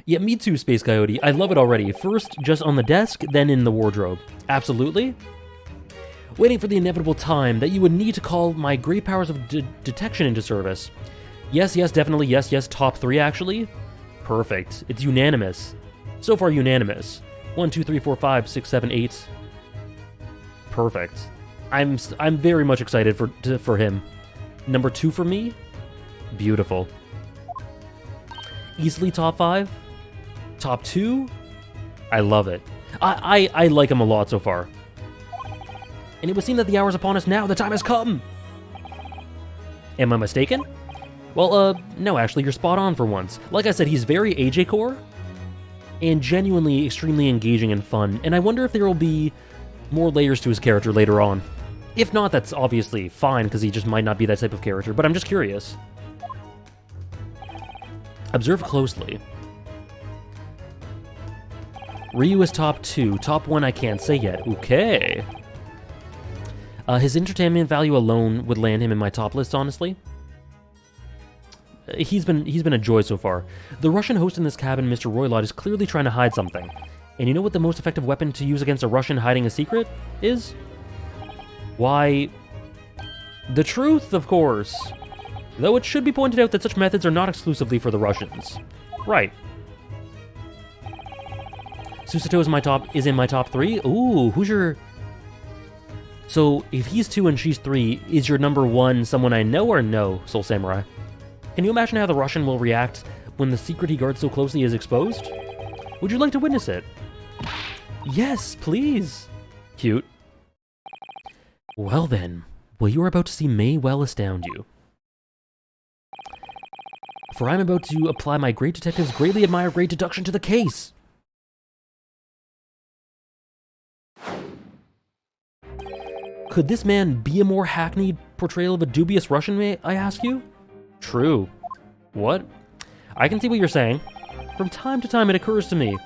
Yeah, me too, Space Coyote. I love it already. First, just on the desk, then in the wardrobe. Absolutely. waiting for the inevitable time that you would need to call my great powers of detection into service. Yes, yes, definitely, yes, yes, top 3 actually. Perfect. It's unanimous. So far unanimous. 1, 2, 3, 4, 5, 6, 7, 8. Perfect. I'm very much excited for him. Number 2 for me? Beautiful. Easily top 5? Top 2? I love it. I like him a lot so far. And it would seem that the hour is upon us now. The time has come! Am I mistaken? Well, no, actually, you're spot on for once. Like I said, he's very AJ core, and genuinely extremely engaging and fun, and I wonder if there will be more layers to his character later on. If not, that's obviously fine, because he just might not be that type of character, but I'm just curious. Observe closely. Ryu is top 2. Top 1 I can't say yet. Okay. His entertainment value alone would land him in my top list, honestly. He's been a joy so far. The Russian host in this cabin, Mr. Roylott, is clearly trying to hide something. And you know what the most effective weapon to use against a Russian hiding a secret is? Why, the truth, of course. Though it should be pointed out that such methods are not exclusively for the Russians. Right. Susato is in my top 3? Ooh, who's your... So, if he's 2 and she's 3, is your number 1 someone I know or no, Soul Samurai? Can you imagine how the Russian will react when the secret he guards so closely is exposed? Would you like to witness it? Yes, please. Cute. Well then, what you are about to see may well astound you. For I'm about to apply my great detective's greatly admired great deduction to the case. Could this man be a more hackneyed portrayal of a dubious Russian, may I ask you? True. What? I can see what you're saying. From time to time it occurs to me.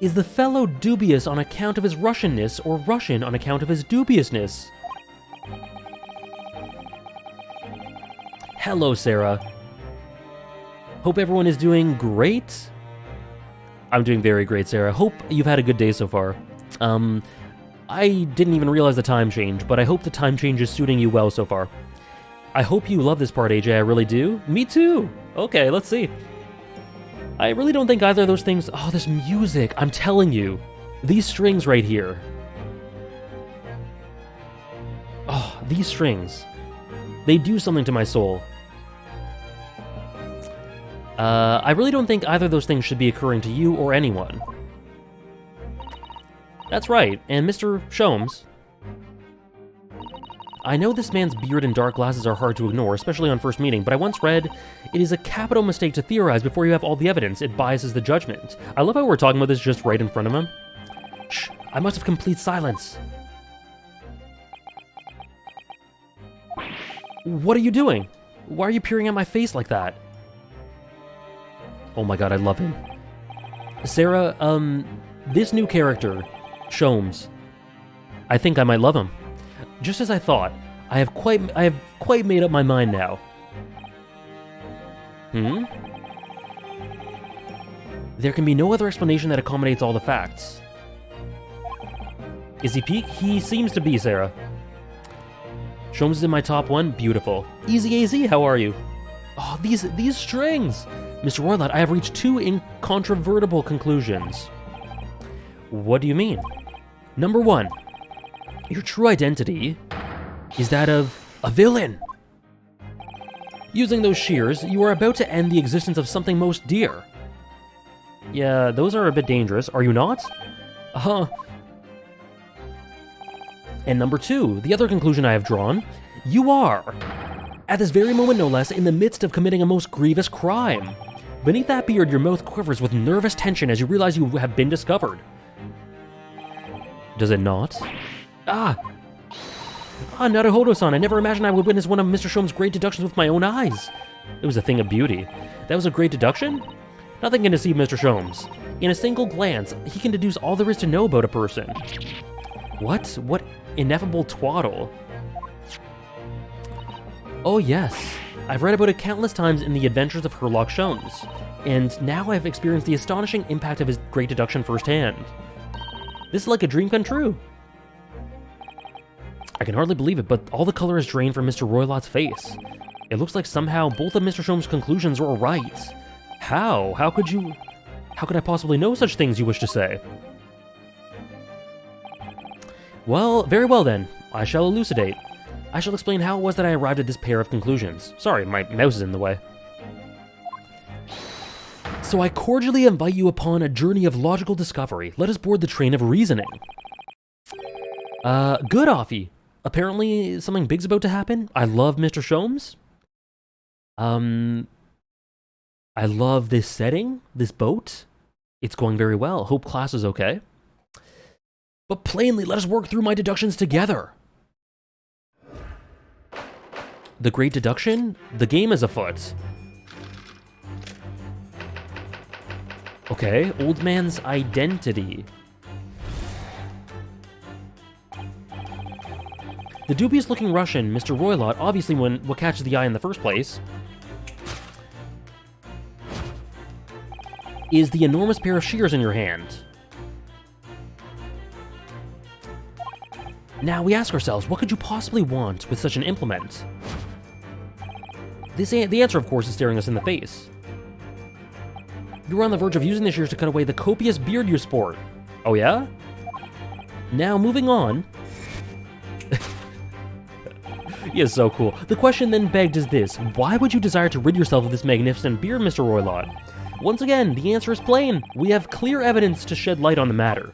Is the fellow dubious on account of his Russianness, or Russian on account of his dubiousness? Hello, Sarah. Hope everyone is doing great. I'm doing very great, Sarah. Hope you've had a good day so far. I didn't even realize the time change, but I hope the time change is suiting you well so far. I hope you love this part, AJ, I really do. Me too! Okay, let's see. I really don't think either of those things... Oh, this music, I'm telling you. These strings right here. Oh, these strings. They do something to my soul. I really don't think either of those things should be occurring to you or anyone. That's right, and Mr. Sholmes. I know this man's beard and dark glasses are hard to ignore, especially on first meeting, but I once read, it is a capital mistake to theorize before you have all the evidence. It biases the judgment. I love how we're talking about this just right in front of him. Shh, I must have complete silence. What are you doing? Why are you peering at my face like that? Oh my god, I love him. Sarah, this new character, Sholmes, I think I might love him. Just as I thought, I have quite made up my mind now. There can be no other explanation that accommodates all the facts. Is he peak? He seems to be, Sarah. Sholmes is in my top 1. Beautiful. Easy AZ, how are you? Oh, these strings! Mr. Roylott, I have reached 2 incontrovertible conclusions. What do you mean? Number 1, your true identity is that of a villain. Using those shears, you are about to end the existence of something most dear. Yeah, those are a bit dangerous, are you not? And number 2, the other conclusion I have drawn, you are, at this very moment no less, in the midst of committing a most grievous crime. Beneath that beard, your mouth quivers with nervous tension as you realize you have been discovered. Does it not? Naruhodo-san, I never imagined I would witness one of Mr. Sholmes' great deductions with my own eyes. It was a thing of beauty. That was a great deduction? Nothing can deceive Mr. Sholmes. In a single glance, he can deduce all there is to know about a person. What? What ineffable twaddle. Oh yes, I've read about it countless times in the adventures of Herlock Sholmes. and now I've experienced the astonishing impact of his great deduction firsthand. This is like a dream come true. I can hardly believe it, but all the color is drained from Mr. Roylot's face. It looks like somehow both of Mr. Sholmes' conclusions were right. How? How could I possibly know such things, you wish to say? Well, very well then. I shall elucidate. I shall explain how it was that I arrived at this pair of conclusions. Sorry, my mouse is in the way. So I cordially invite you upon a journey of logical discovery. Let us board the train of reasoning. Good, Offie. Apparently something big's about to happen. I love Mr. Sholmes. I love this setting, this boat. It's going very well. Hope class is okay. But plainly, let us work through my deductions together. The great deduction? The game is afoot. Okay, old man's identity. The dubious-looking Russian, Mr. Roylott, obviously what catches the eye in the first place, is the enormous pair of shears in your hand. Now, we ask ourselves, what could you possibly want with such an implement? The answer, of course, is staring us in the face. You were on the verge of using the shears to cut away the copious beard you sport. Oh yeah? Now, moving on. He is so cool. The question then begged is this: why would you desire to rid yourself of this magnificent beard, Mr. Roylott? Once again, the answer is plain. We have clear evidence to shed light on the matter.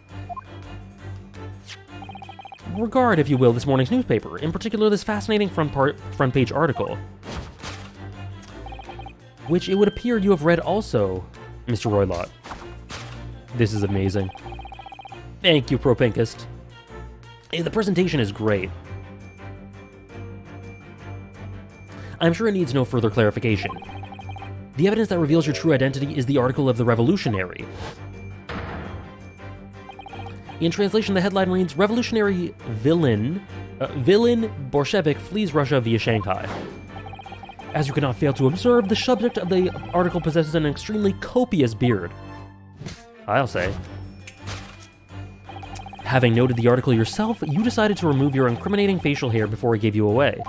Regard, if you will, this morning's newspaper, in particular this fascinating front page article, which it would appear you have read also, Mr. Roylott. This is amazing. Thank you, Propinkist. The presentation is great. I'm sure it needs no further clarification. The evidence that reveals your true identity is the article of the Revolutionary. In translation, the headline reads, Revolutionary villain Bolshevik flees Russia via Shanghai. As you cannot fail to observe, the subject of the article possesses an extremely copious beard. I'll say. Having noted the article yourself, you decided to remove your incriminating facial hair before it gave you away.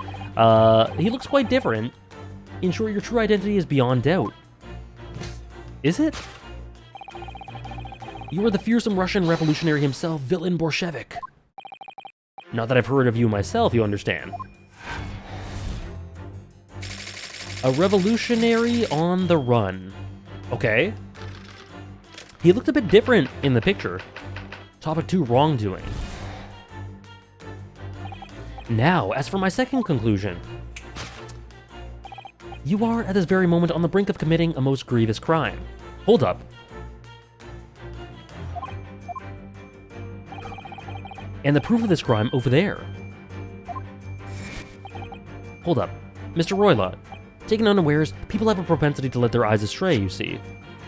He looks quite different. In short, your true identity is beyond doubt. Is it? You are the fearsome Russian revolutionary himself, Villain Bolshevik. Not that I've heard of you myself, you understand. A revolutionary on the run. Okay. He looked a bit different in the picture. Topic 2, wrongdoing. Now, as for my second conclusion. You are, at this very moment, on the brink of committing a most grievous crime. Hold up. And the proof of this crime over there. Hold up. Mr. Roylott. Taken unawares, people have a propensity to let their eyes astray, you see.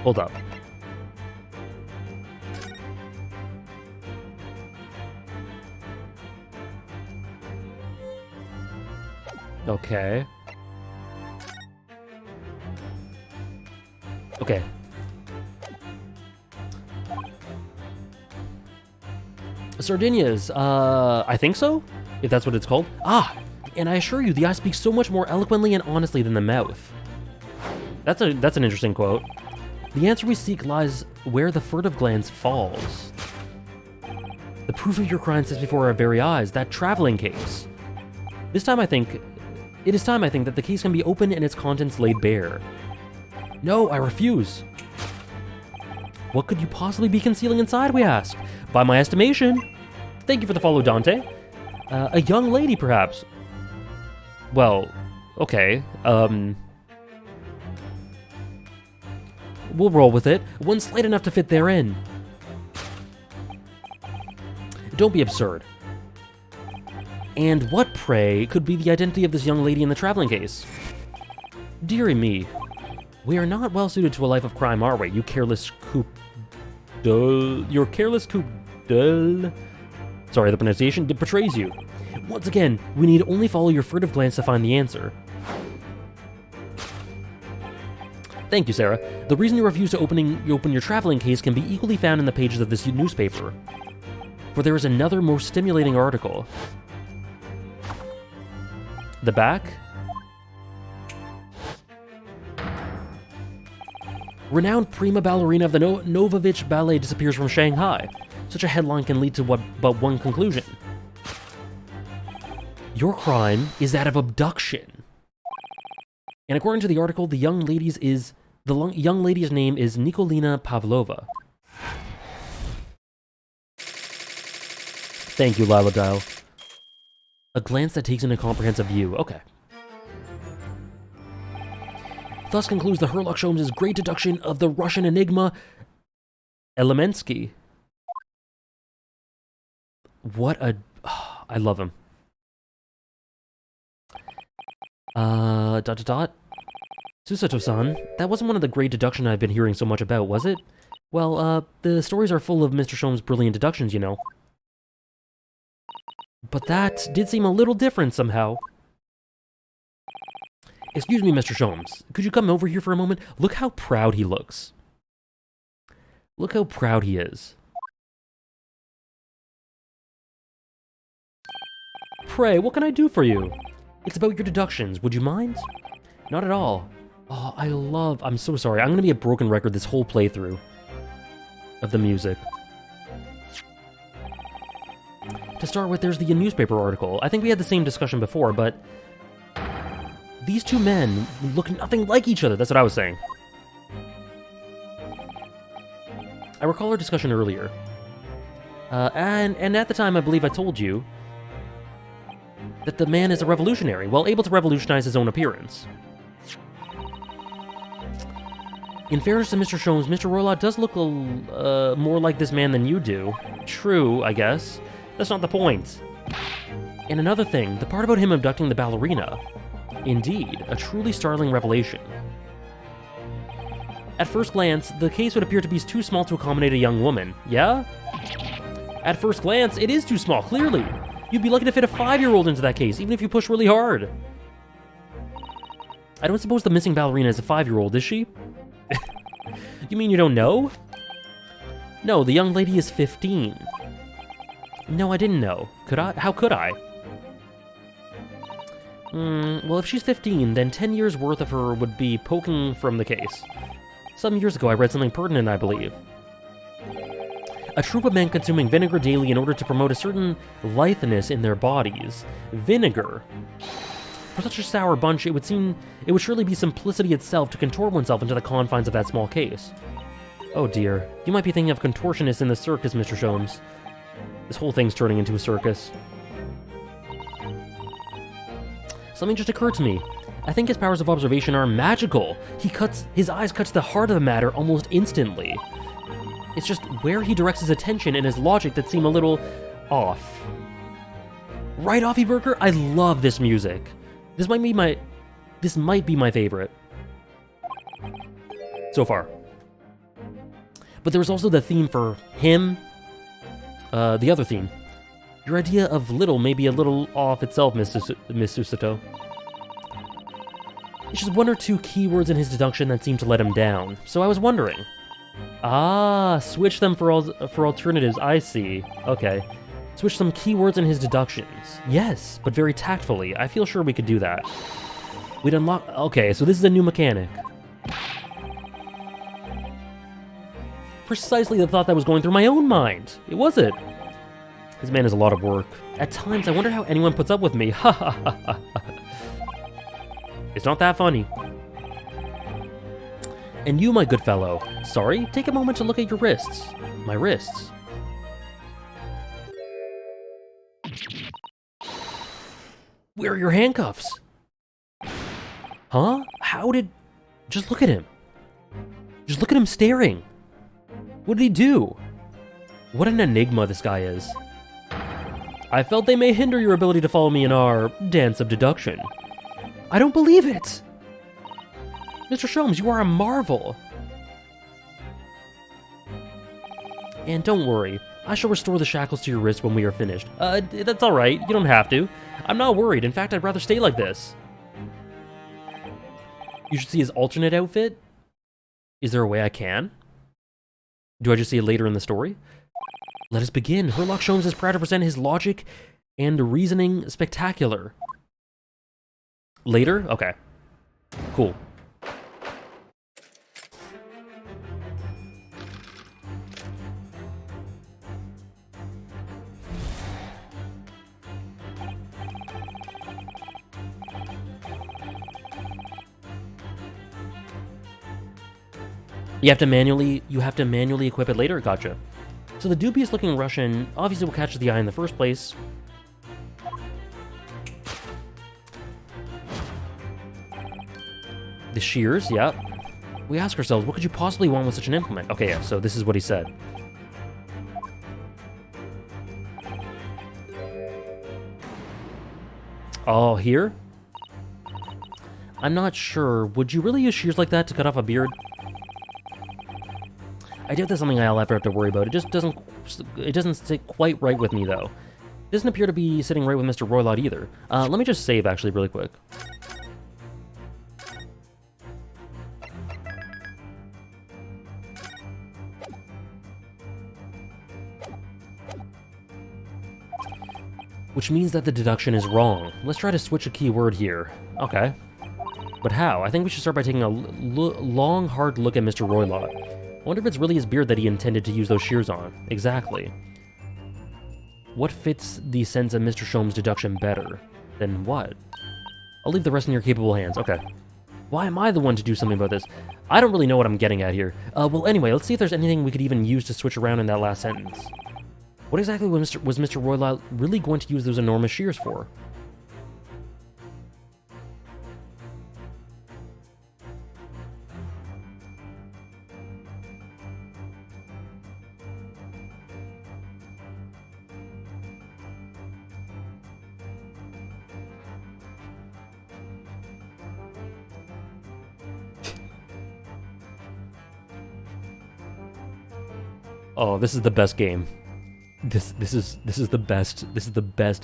Hold up. Okay. Okay. Sardinias, I think so? If that's what it's called. Ah! And I assure you, the eye speaks so much more eloquently and honestly than the mouth. That's an interesting quote. The answer we seek lies where the furtive glance falls. The proof of your crime sits before our very eyes, that traveling case. It is time, I think, that the case can be opened and its contents laid bare. No, I refuse. What could you possibly be concealing inside, we ask? By my estimation. Thank you for the follow, Dante. A young lady, perhaps. Well, okay, we'll roll with it. One slight enough to fit therein. Don't be absurd. And what, pray, could be the identity of this young lady in the traveling case? Dearie me, we are not well suited to a life of crime, are we? You careless coop... Your careless coop... Sorry, the pronunciation betrays you. Once again, we need only follow your furtive glance to find the answer. Thank you, Sarah. The reason you refuse to open your traveling case can be equally found in the pages of this newspaper. For there is another more stimulating article. The back? Renowned prima ballerina of the Novovich Ballet disappears from Shanghai. Such a headline can lead to but one conclusion. Your crime is that of abduction. And according to the article, the young lady's name is Nikolina Pavlova. Thank you, Lila Dial. A glance that takes in a comprehensive view. Okay. Thus concludes the Herlock Sholmes' great deduction of the Russian enigma, Elemensky. What a... Oh, I love him. Susato-san, that wasn't one of the great deductions I've been hearing so much about, was it? Well, the stories are full of Mr. Sholmes' brilliant deductions, you know. But that did seem a little different somehow. Excuse me, Mr. Sholmes. Could you come over here for a moment? Look how proud he looks. Look how proud he is. Pray, what can I do for you? It's about your deductions. Would you mind? Not at all. Oh, I'm so sorry. I'm gonna be a broken record this whole playthrough of the music. To start with, there's the newspaper article. I think we had the same discussion before, but these two men look nothing like each other. That's what I was saying. I recall our discussion earlier. And at the time, I believe I told you that the man is a revolutionary, well able to revolutionize his own appearance. In fairness to Mr. Sholmes, Mr. Roylott does look more like this man than you do. True, I guess. That's not the point. And another thing, the part about him abducting the ballerina. Indeed, a truly startling revelation. At first glance, the case would appear to be too small to accommodate a young woman. Yeah? At first glance, it is too small, clearly. You'd be lucky to fit a 5-year-old into that case, even if you push really hard. I don't suppose the missing ballerina is a 5-year-old, is she? You mean you don't know? No, the young lady is 15. No, I didn't know. Could I? How could I? Well, if she's 15, then 10 years worth of her would be poking from the case. Some years ago, I read something pertinent, I believe. A troop of men consuming vinegar daily in order to promote a certain litheness in their bodies. Vinegar. For such a sour bunch, it would surely be simplicity itself to contort oneself into the confines of that small case. Oh dear. You might be thinking of contortionists in the circus, Mr. Sholmes. This whole thing's turning into a circus. Something just occurred to me. I think his powers of observation are magical. His eyes cuts the heart of the matter almost instantly. It's just where he directs his attention and his logic that seem a little off. Right, Offie Burger? I love this music. This might be my favorite so far. But there was also the theme for him. The other theme. Your idea of little may be a little off itself, Miss Susato. It's just one or two keywords in his deduction that seem to let him down. So I was wondering. Ah, switch them for alternatives, I see. Okay. Switch some keywords in his deductions. Yes, but very tactfully. I feel sure we could do that. We'd unlock... Okay, so this is a new mechanic. Precisely the thought that was going through my own mind. It was it. This man is a lot of work. At times, I wonder how anyone puts up with me. Ha ha ha ha. It's not that funny. And you, my good fellow. Sorry, take a moment to look at your wrists. My wrists. Where are your handcuffs? Huh? How did... Just look at him. Just look at him staring. What did he do? What an enigma this guy is. I felt they may hinder your ability to follow me in our dance of deduction. I don't believe it! Mr. Sholmes, you are a marvel! And don't worry, I shall restore the shackles to your wrists when we are finished. That's alright, you don't have to. I'm not worried, in fact, I'd rather stay like this. You should see his alternate outfit. Is there a way I can? Do I just see it later in the story? Let us begin. Herlock Sholmes is proud to present his logic and reasoning spectacular. Later? Okay. Cool. You have to manually equip it later? Gotcha. So the dubious looking Russian obviously will catch the eye in the first place. The shears, yeah. We ask ourselves, what could you possibly want with such an implement? Okay, yeah, so this is what he said. Oh, here? I'm not sure. Would you really use shears like that to cut off a beard? I doubt that's something I'll ever have to worry about. It doesn't sit quite right with me, though. It doesn't appear to be sitting right with Mr. Roylott either. Let me just save, actually, really quick. Which means that the deduction is wrong. Let's try to switch a keyword here. Okay. But how? I think we should start by taking a long, hard look at Mr. Roylott. I wonder if it's really his beard that he intended to use those shears on. Exactly. What fits the sense of Mr. Sholmes' deduction better than what? I'll leave the rest in your capable hands. Okay. Why am I the one to do something about this? I don't really know what I'm getting at here. Well, anyway, let's see if there's anything we could even use to switch around in that last sentence. What exactly was Mr. Roylott really going to use those enormous shears for? Oh, this is the best game. This is the best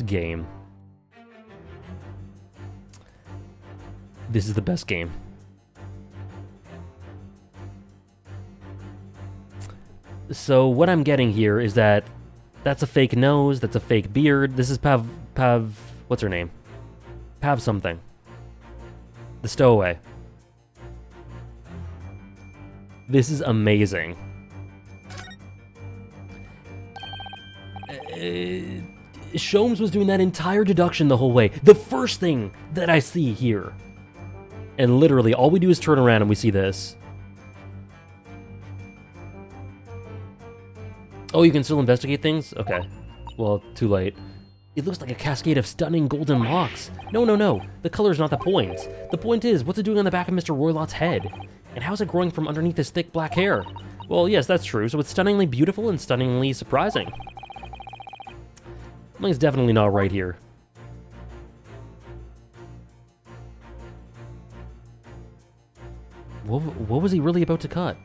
game. This is the best game. So what I'm getting here is that that's a fake nose, that's a fake beard. This is Pav, what's her name? Pav something. The stowaway. This is amazing. Sholmes was doing that entire deduction the whole way. The first thing that I see here. And literally, all we do is turn around and we see this. Oh, you can still investigate things? Okay. Well, too late. It looks like a cascade of stunning golden locks. No. The color's not the point. The point is, what's it doing on the back of Mr. Roylott's head? And how's it growing from underneath his thick black hair? Well, yes, that's true. So it's stunningly beautiful and stunningly surprising. Something's definitely not right here. What was he really about to cut?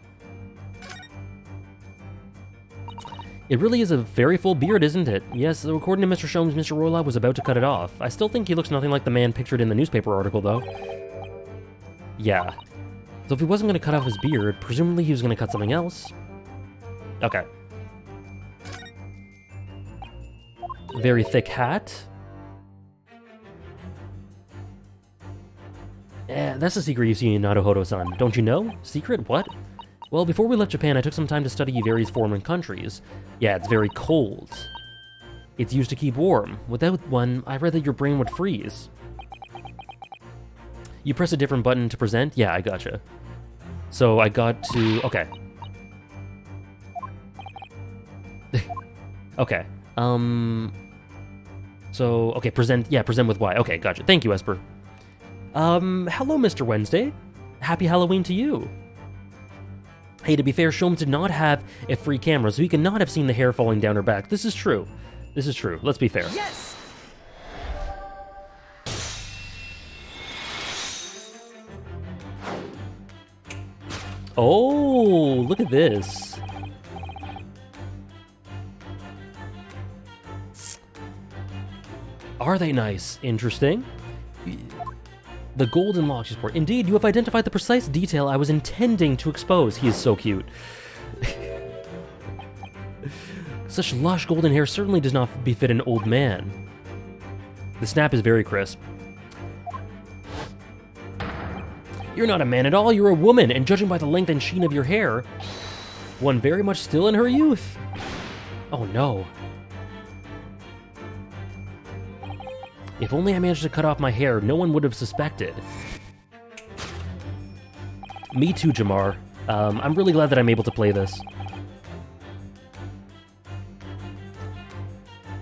It really is a very full beard, isn't it? Yes, according to Mr. Sholmes, Mr. Roylott was about to cut it off. I still think he looks nothing like the man pictured in the newspaper article, though. Yeah. So if he wasn't going to cut off his beard, presumably he was going to cut something else. Okay. Very thick hat. That's a secret you see in Naruhodo-san. Don't you know? Secret? What? Well, before we left Japan, I took some time to study various foreign countries. Yeah, it's very cold. It's used to keep warm. Without one, I read that your brain would freeze. You press a different button to present? Yeah, I gotcha. So I got to... Okay. Okay. So, okay, present... Yeah, present with Y. Okay, gotcha. Thank you, Esper. Hello, Mr. Wednesday. Happy Halloween to you. Hey, to be fair, Sholmes did not have a free camera, so he could not have seen the hair falling down her back. This is true. This is true. Let's be fair. Yes! Oh, look at this. Are they nice? Interesting. The golden lock sport. Indeed, you have identified the precise detail I was intending to expose. He is so cute. Such lush golden hair certainly does not befit an old man. The snap is very crisp. You're not a man at all, you're a woman, and judging by the length and sheen of your hair, one very much still in her youth. Oh no. If only I managed to cut off my hair, no one would have suspected. Me too, Jamar. I'm really glad that I'm able to play this.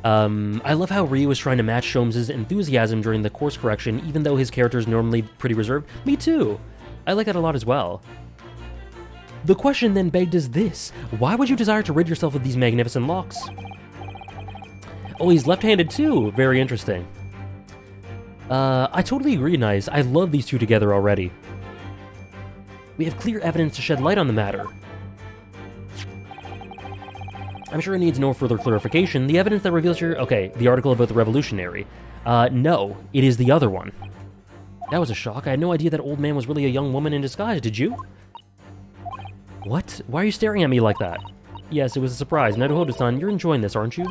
I love how Ryu was trying to match Sholmes' enthusiasm during the course correction, even though his character is normally pretty reserved. Me too! I like that a lot as well. The question then begged is this: why would you desire to rid yourself of these magnificent locks? Oh, he's left-handed too! Very interesting. I totally agree, Nice. I love these two together already. We have clear evidence to shed light on the matter. I'm sure it needs no further clarification. The evidence that reveals your... Okay, the article about the revolutionary. No, it is the other one. That was a shock. I had no idea that old man was really a young woman in disguise, did you? What? Why are you staring at me like that? Yes, it was a surprise. Naruhodo-san, you're enjoying this, aren't you?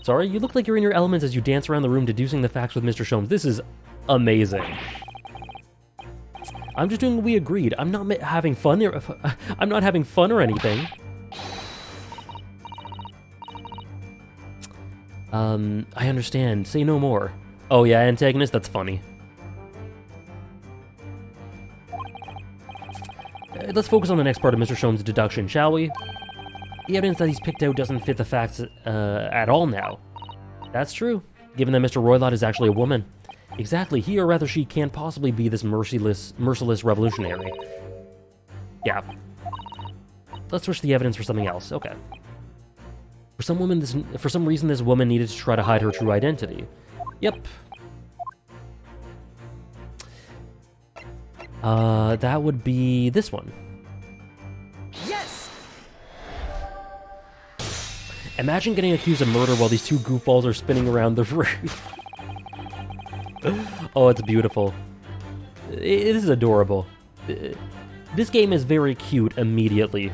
Sorry, you look like you're in your elements as you dance around the room deducing the facts with Mr. Sholmes. This is amazing. I'm just doing what we agreed. I'm not having fun. I'm not having fun or anything. I understand. Say no more. Oh yeah, antagonist? That's funny. Let's focus on the next part of Mr. Sholmes' deduction, shall we? The evidence that he's picked out doesn't fit the facts at all now. That's true, given that Mr. Roylott is actually a woman. Exactly, he or rather she can't possibly be this merciless revolutionary. Yeah. Let's switch the evidence for something else. Okay. For some reason, this woman needed to try to hide her true identity. Yep. That would be this one. Yes! Imagine getting accused of murder while these two goofballs are spinning around the room. Oh, it's beautiful. It is adorable. This game is very cute immediately.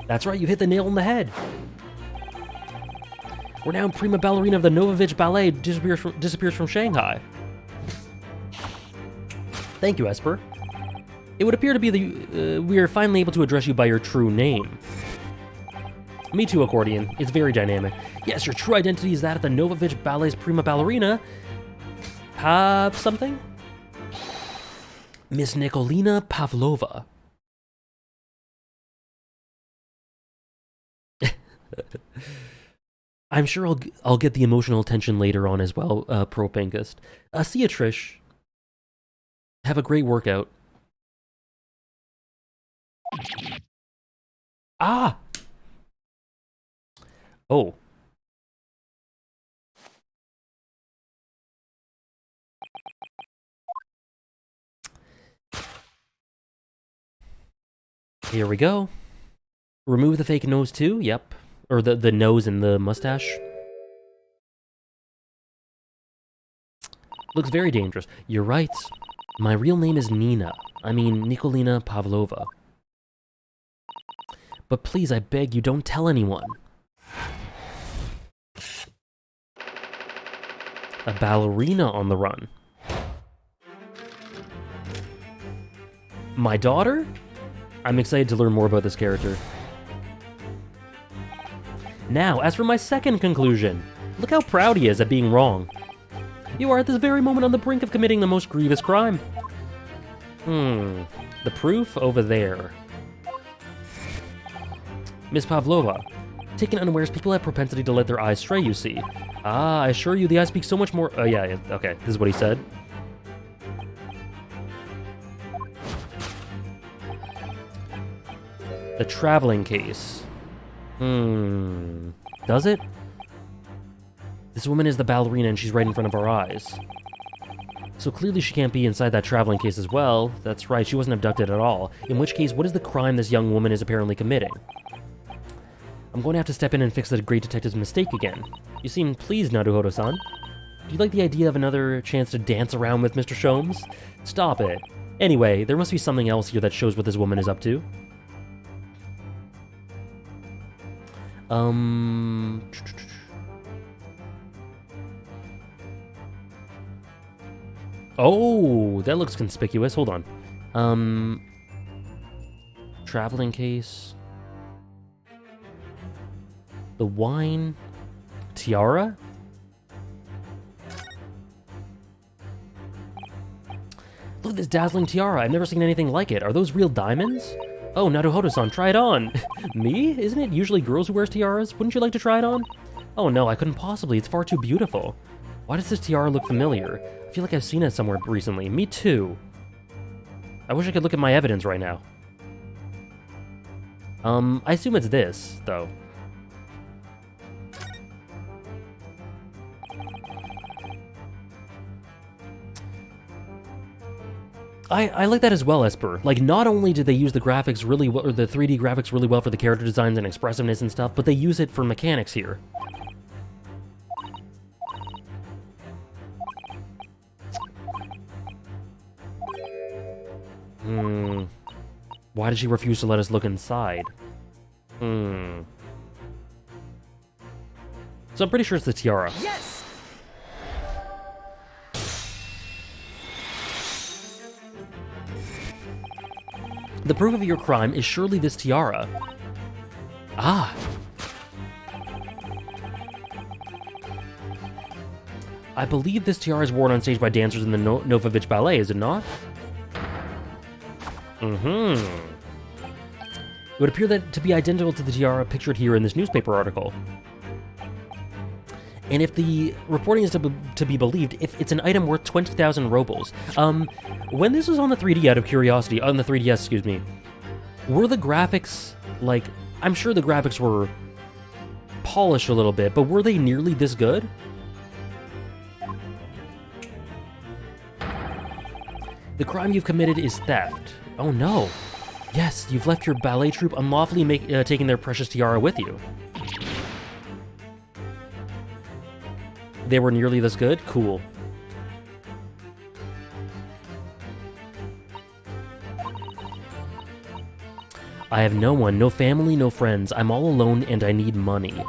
That's right, you hit the nail on the head. Renowned prima ballerina of the Novovich Ballet disappears from Shanghai. Thank you, Esper. It would appear to be we are finally able to address you by your true name. Me too, Accordion. It's very dynamic. Yes, your true identity is that of the Novovich Ballet's prima ballerina. Something? Miss Nikolina Pavlova. I'm sure I'll get the emotional attention later on as well, Pro Pinkist. See ya, Trish. Have a great workout. Ah! Oh. Here we go. Remove the fake nose too? Yep. Or the nose and the mustache. Looks very dangerous. You're right. My real name is Nina. I mean, Nikolina Pavlova. But please, I beg you, don't tell anyone. A ballerina on the run. My daughter? I'm excited to learn more about this character. Now, as for my second conclusion, look how proud he is at being wrong. You are at this very moment on the brink of committing the most grievous crime. The proof over there. Miss Pavlova, taken unawares, people have propensity to let their eyes stray, you see. Ah, I assure you, the eyes speak so much more... Oh, yeah, okay, this is what he said. The traveling case. Does it? This woman is the ballerina and she's right in front of our eyes. So clearly she can't be inside that traveling case as well. That's right, she wasn't abducted at all. In which case, what is the crime this young woman is apparently committing? I'm going to have to step in and fix the great detective's mistake again. You seem pleased, Naruhodo-san. Do you like the idea of another chance to dance around with Mr. Sholmes? Stop it. Anyway, there must be something else here that shows what this woman is up to. Oh, that looks conspicuous. Hold on. Traveling case. The wine. Tiara? Look at this dazzling tiara. I've never seen anything like it. Are those real diamonds? Oh, Naruhodo-san, try it on. Me? Isn't it usually girls who wear tiaras? Wouldn't you like to try it on? Oh no, I couldn't possibly. It's far too beautiful. Why does this tiara look familiar? I feel like I've seen it somewhere recently. Me too. I wish I could look at my evidence right now. I assume it's this, though. I like that as well, Esper. Like, not only did they use the graphics really well, or the 3D graphics really well for the character designs and expressiveness and stuff, but they use it for mechanics here. Why did she refuse to let us look inside? So I'm pretty sure it's the tiara. Yes! The proof of your crime is surely this tiara. Ah. I believe this tiara is worn on stage by dancers in the Novovich Ballet, is it not? It would appear that to be identical to the tiara pictured here in this newspaper article. And if the reporting is to be believed, if it's an item worth 20,000 rubles. When this was on the 3D, out of curiosity, on the 3DS, excuse me, were the graphics, like, I'm sure the graphics were polished a little bit, but were they nearly this good? The crime you've committed is theft. Oh no. Yes, you've left your ballet troupe unlawfully taking their precious tiara with you. They were nearly this good? Cool. I have no one, no family, no friends. I'm all alone and I need money.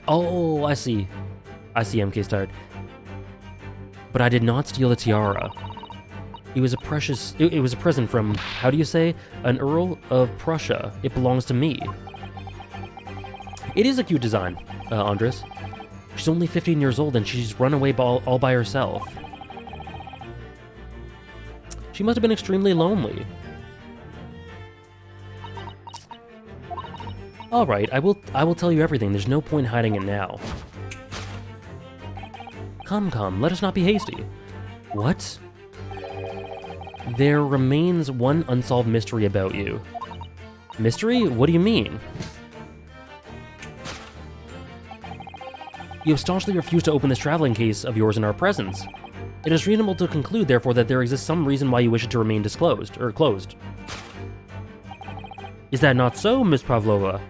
Oh, I see. I see, MK's tired. But I did not steal the tiara. It was a precious... It was a present from, how do you say? An Earl of Prussia. It belongs to me. It is a cute design, Andres. She's only 15 years old and she's run away all by herself. She must have been extremely lonely. Alright, I will tell you everything. There's no point hiding it now. Come, let us not be hasty. What? There remains one unsolved mystery about you. Mystery? What do you mean? You have staunchly refused to open this traveling case of yours in our presence. It is reasonable to conclude, therefore, that there exists some reason why you wish it to remain disclosed, or closed. Is that not so, Miss Pavlova?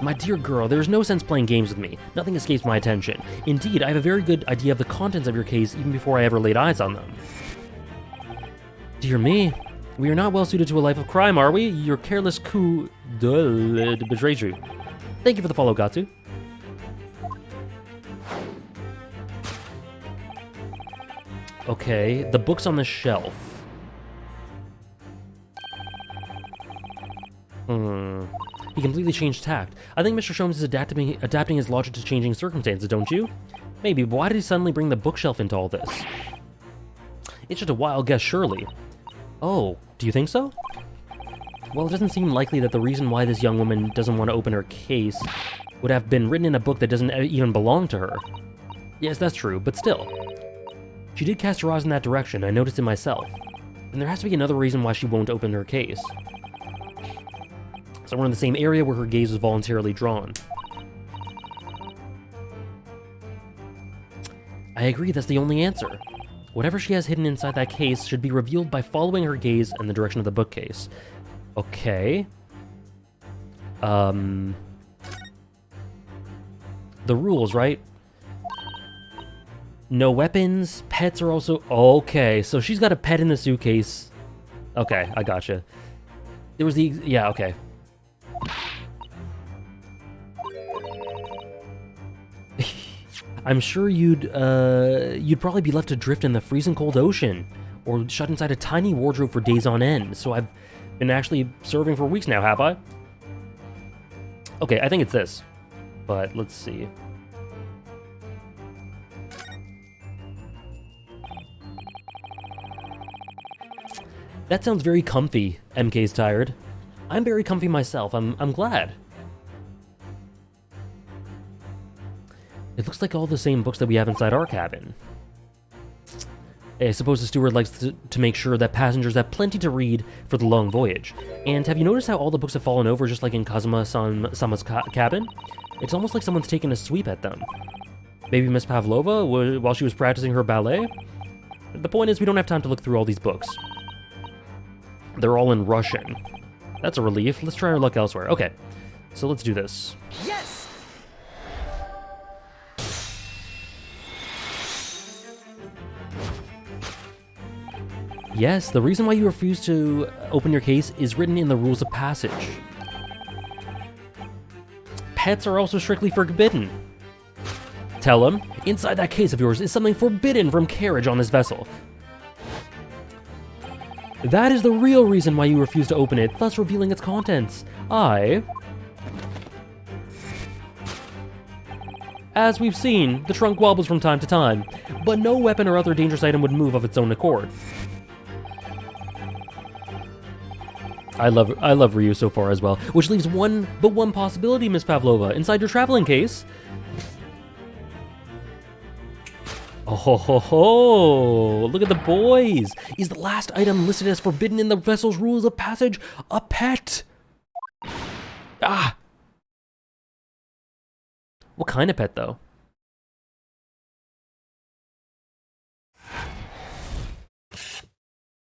My dear girl, there is no sense playing games with me. Nothing escapes my attention. Indeed, I have a very good idea of the contents of your case even before I ever laid eyes on them. Dear me, we are not well suited to a life of crime, are we? Your careless coup betrays you. Thank you for the follow, Gatsu. Okay, the book's on the shelf. He completely changed tact. I think Mr. Sholmes is adapting his logic to changing circumstances, don't you? Maybe, but why did he suddenly bring the bookshelf into all this? It's just a wild guess, surely. Oh, do you think so? Well, it doesn't seem likely that the reason why this young woman doesn't want to open her case would have been written in a book that doesn't even belong to her. Yes, that's true, but still. She did cast her eyes in that direction, I noticed it myself. And there has to be another reason why she won't open her case. Somewhere in the same area where her gaze was voluntarily drawn. I agree, that's the only answer. Whatever she has hidden inside that case should be revealed by following her gaze in the direction of the bookcase. Okay. The rules, right? No weapons. Pets are also... Okay, so she's got a pet in the suitcase. Okay, I gotcha. There was the... Yeah, okay. I'm sure you'd probably be left adrift in the freezing cold ocean, or shut inside a tiny wardrobe for days on end, so I've been actually serving for weeks now, have I? Okay, I think it's this, but let's see. That sounds very comfy. MK's tired. I'm very comfy myself. I'm glad. It looks like all the same books that we have inside our cabin. I suppose the steward likes to make sure that passengers have plenty to read for the long voyage. And have you noticed how all the books have fallen over just like in Kazuma-sama's cabin? It's almost like someone's taken a sweep at them. Maybe Miss Pavlova, while she was practicing her ballet? The point is, we don't have time to look through all these books. They're all in Russian. That's a relief. Let's try our luck elsewhere. Okay, so let's do this. Yes! Yes, the reason why you refuse to open your case is written in the rules of passage. Pets are also strictly forbidden. Tell him, inside that case of yours is something forbidden from carriage on this vessel. That is the real reason why you refuse to open it, thus revealing its contents. As we've seen, the trunk wobbles from time to time, but no weapon or other dangerous item would move of its own accord. I love Ryu so far as well, which leaves one possibility, Miss Pavlova, inside your traveling case. Oh ho ho ho! Look at the boys! Is the last item listed as forbidden in the vessel's rules of passage a pet? Ah! What kind of pet, though?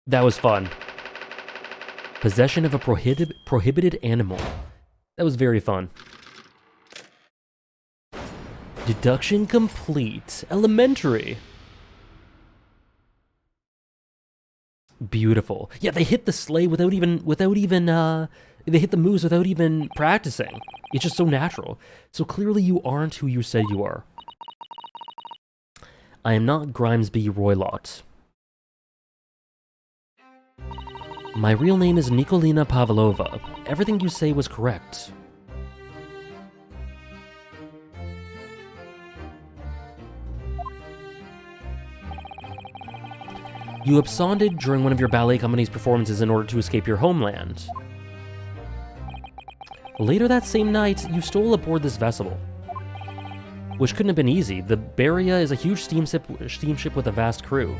That was fun. Possession of a prohibited animal. That was very fun. Deduction complete. Elementary. Beautiful. Yeah, they hit the sleigh without even they hit the moves without even practicing. It's just so natural. So clearly you aren't who you said you are. I am not Grimesby Roylott. My real name is Nikolina Pavlova. Everything you say was correct. You absconded during one of your ballet company's performances in order to escape your homeland. Later that same night, you stole aboard this vessel. Which couldn't have been easy. The Beria is a huge steamship with a vast crew.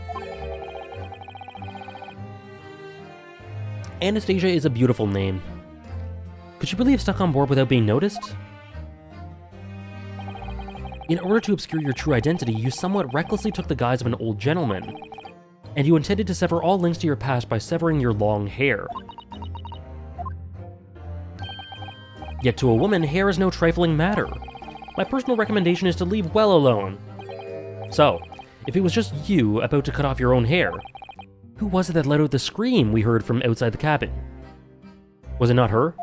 Anastasia is a beautiful name. Could you really have stuck on board without being noticed? In order to obscure your true identity, you somewhat recklessly took the guise of an old gentleman. And you intended to sever all links to your past by severing your long hair. Yet to a woman, hair is no trifling matter. My personal recommendation is to leave well alone. So, if it was just you about to cut off your own hair, who was it that let out the scream we heard from outside the cabin? Was it not her?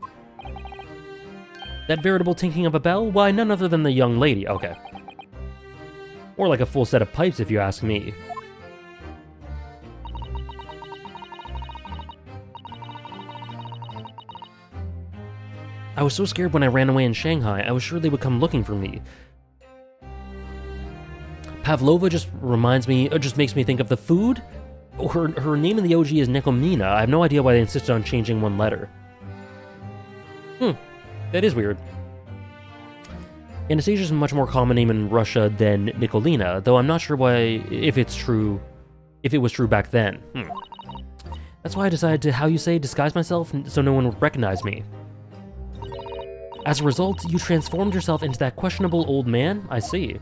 That veritable tinkling of a bell? Why, none other than the young lady. Okay. Or like a full set of pipes, if you ask me. I was so scared when I ran away in Shanghai, I was sure they would come looking for me. Pavlova just reminds me, or just makes me think of the food? Her name in the OG is Nikomina. I have no idea why they insisted on changing one letter. That is weird. Anastasia is a much more common name in Russia than Nikolina, though I'm not sure why, if it was true back then. That's why I decided to, how you say, disguise myself so no one would recognize me. As a result, you transformed yourself into that questionable old man? I see.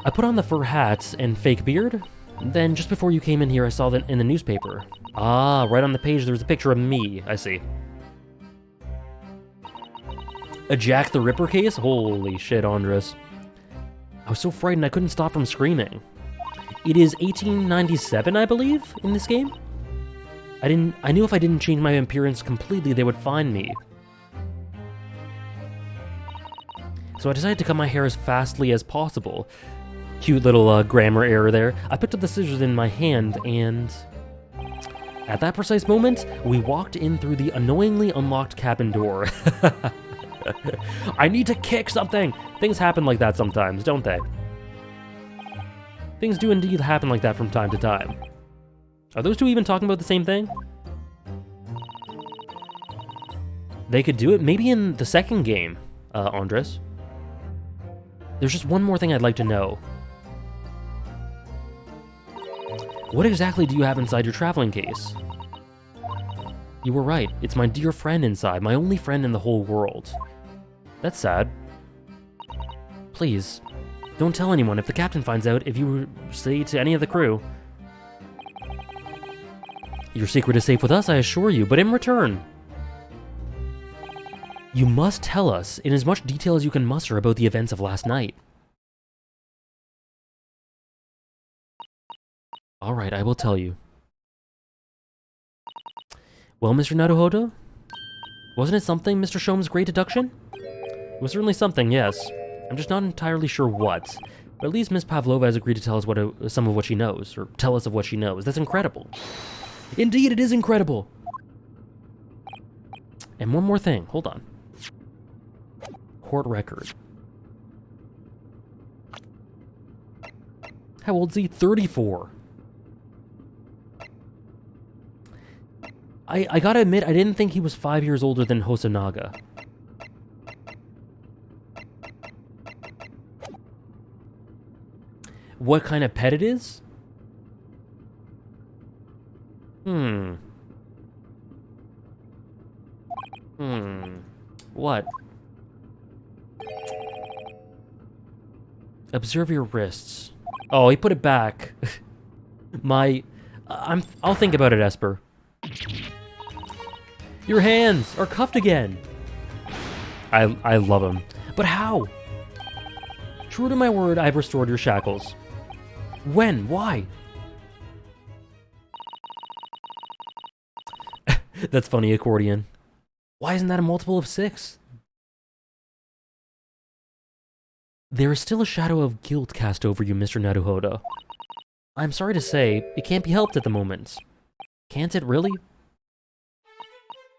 I put on the fur hat and fake beard. Then, just before you came in here, I saw that in the newspaper. Ah, right on the page there's a picture of me, I see. A Jack the Ripper case? Holy shit, Andres. I was so frightened I couldn't stop from screaming. It is 1897, I believe, in this game? I knew if I didn't change my appearance completely, they would find me. So I decided to cut my hair as fastly as possible. Cute little grammar error there. I picked up the scissors in my hand, and at that precise moment, we walked in through the annoyingly unlocked cabin door. I need to kick something! Things happen like that sometimes, don't they? Things do indeed happen like that from time to time. Are those two even talking about the same thing? They could do it maybe in the second game, Andres. There's just one more thing I'd like to know. What exactly do you have inside your traveling case? You were right. It's my dear friend inside, my only friend in the whole world. That's sad. Please, don't tell anyone. If the captain finds out, if you say to any of the crew. Your secret is safe with us, I assure you, but in return, you must tell us in as much detail as you can muster about the events of last night. Alright, I will tell you. Well, Mr. Naruhodo? Wasn't it something, Mr. Shome's great deduction? It was certainly something, yes. I'm just not entirely sure what. But at least Miss Pavlova has agreed to tell us some of what she knows, or tell us of what she knows. That's incredible. Indeed, it is incredible! And one more thing, hold on. Court record. How old is he? 34. I gotta admit, I didn't think he was 5 years older than Hosonaga. What kind of pet it is? What? Observe your wrists. Oh, he put it back. I'll think about it, Esper. Your hands are cuffed again. I love him. But how? True to my word, I've restored your shackles. When? Why? That's funny, accordion. Why isn't that a multiple of 6? There is still a shadow of guilt cast over you, Mr. Naruhodo. I'm sorry to say, it can't be helped at the moment. Can't it, really?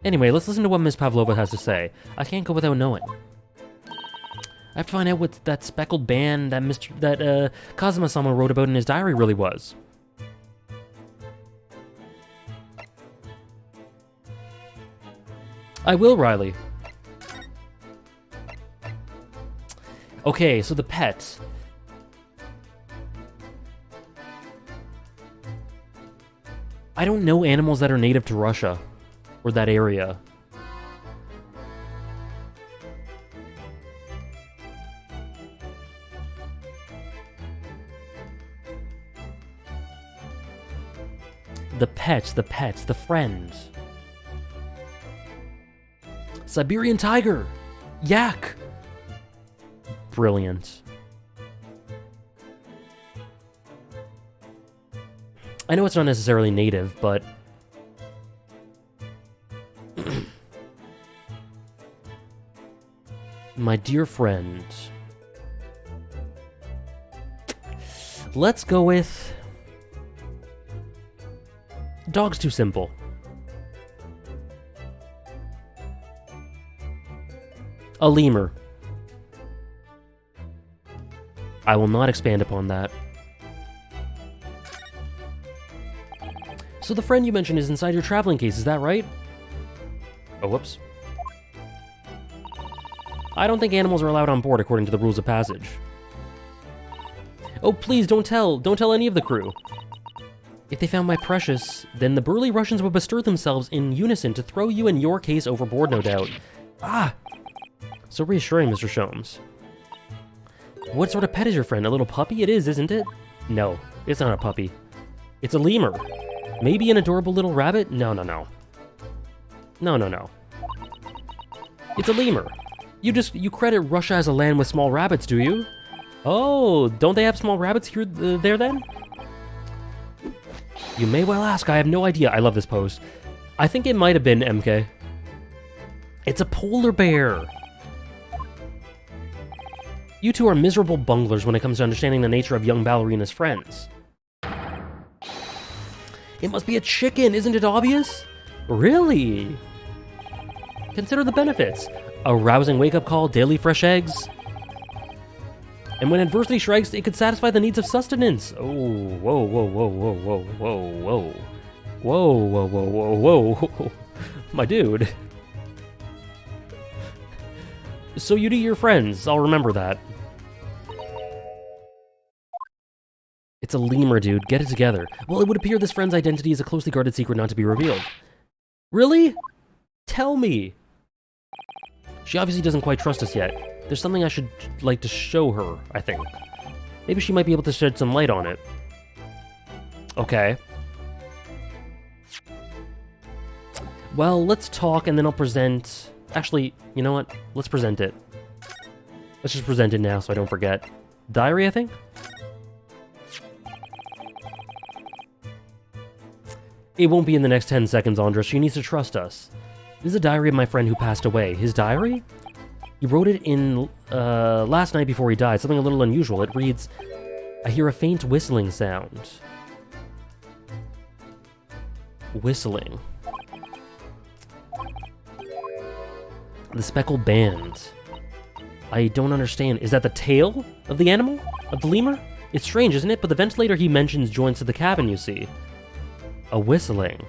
Anyway, let's listen to what Miss Pavlova has to say. I can't go without knowing. I have to find out what that speckled band that Kazuma-sama wrote about in his diary really was. I will, Riley. Okay, so the pets. I don't know animals that are native to Russia, or that area. The pets, the friends. Siberian tiger! Yak! Brilliant. I know it's not necessarily native, but... My dear friend... Let's go with... Dog's too simple. A lemur. I will not expand upon that. So the friend you mentioned is inside your traveling case, is that right? Oh, whoops. I don't think animals are allowed on board according to the rules of passage. Oh, please, don't tell any of the crew. If they found my precious, then the burly Russians would bestir themselves in unison to throw you and your case overboard, no doubt. Ah! So reassuring, Mr. Sholmes. What sort of pet is your friend? A little puppy? It is, isn't it? No, it's not a puppy. It's a lemur. Maybe an adorable little rabbit? No, no, no. No, no, no. It's a lemur. You credit Russia as a land with small rabbits, do you? Oh, don't they have small rabbits here, there then? You may well ask, I have no idea. I love this pose. I think it might have been MK. It's a polar bear. You two are miserable bunglers when it comes to understanding the nature of young ballerina's friends. It must be a chicken, isn't it obvious? Really? Consider the benefits. A rousing wake-up call, daily fresh eggs. And when adversity strikes, it could satisfy the needs of sustenance. Oh, whoa, whoa, whoa, whoa, whoa, whoa, whoa. Whoa, whoa, whoa, whoa, whoa. My dude. So you do your friends, I'll remember that. It's a lemur, dude. Get it together. Well, it would appear this friend's identity is a closely guarded secret not to be revealed. Really? Tell me. She obviously doesn't quite trust us yet. There's something I should like to show her, I think. Maybe she might be able to shed some light on it. Okay. Well, let's talk and then I'll present... Actually, you know what? Let's present it. Let's just present it now so I don't forget. Diary, I think? It won't be in the next 10 seconds, Andres. She needs to trust us. This is a diary of my friend who passed away. His diary? He wrote it in, last night before he died. Something a little unusual. It reads, I hear a faint whistling sound. Whistling. The speckled band. I don't understand. Is that the tail of the animal? Of the lemur? It's strange, isn't it? But the ventilator he mentions joins to the cabin, you see. A whistling.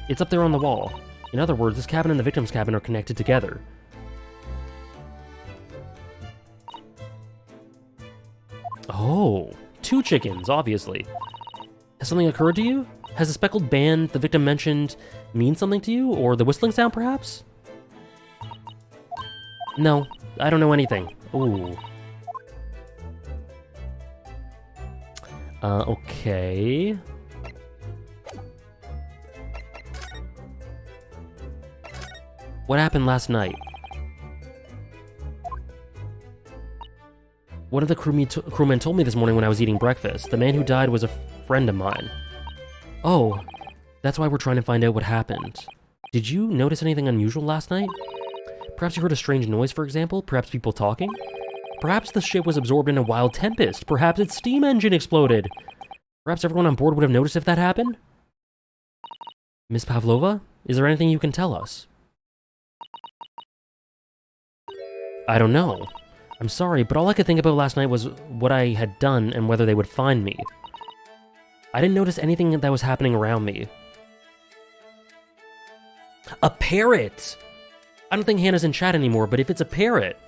It's up there on the wall. In other words, this cabin and the victim's cabin are connected together. Oh, 2 chickens, obviously. Has something occurred to you? Has the speckled band the victim mentioned mean something to you? Or the whistling sound, perhaps? No, I don't know anything. Ooh. Okay. What happened last night? One of the crewmen told me this morning when I was eating breakfast. The man who died was a friend of mine. Oh, that's why we're trying to find out what happened. Did you notice anything unusual last night? Perhaps you heard a strange noise, for example? Perhaps people talking? Perhaps the ship was absorbed in a wild tempest? Perhaps its steam engine exploded? Perhaps everyone on board would have noticed if that happened? Miss Pavlova, is there anything you can tell us? I don't know. I'm sorry, but all I could think about last night was what I had done and whether they would find me. I didn't notice anything that was happening around me. A parrot! I don't think Hannah's in chat anymore, but if it's a parrot...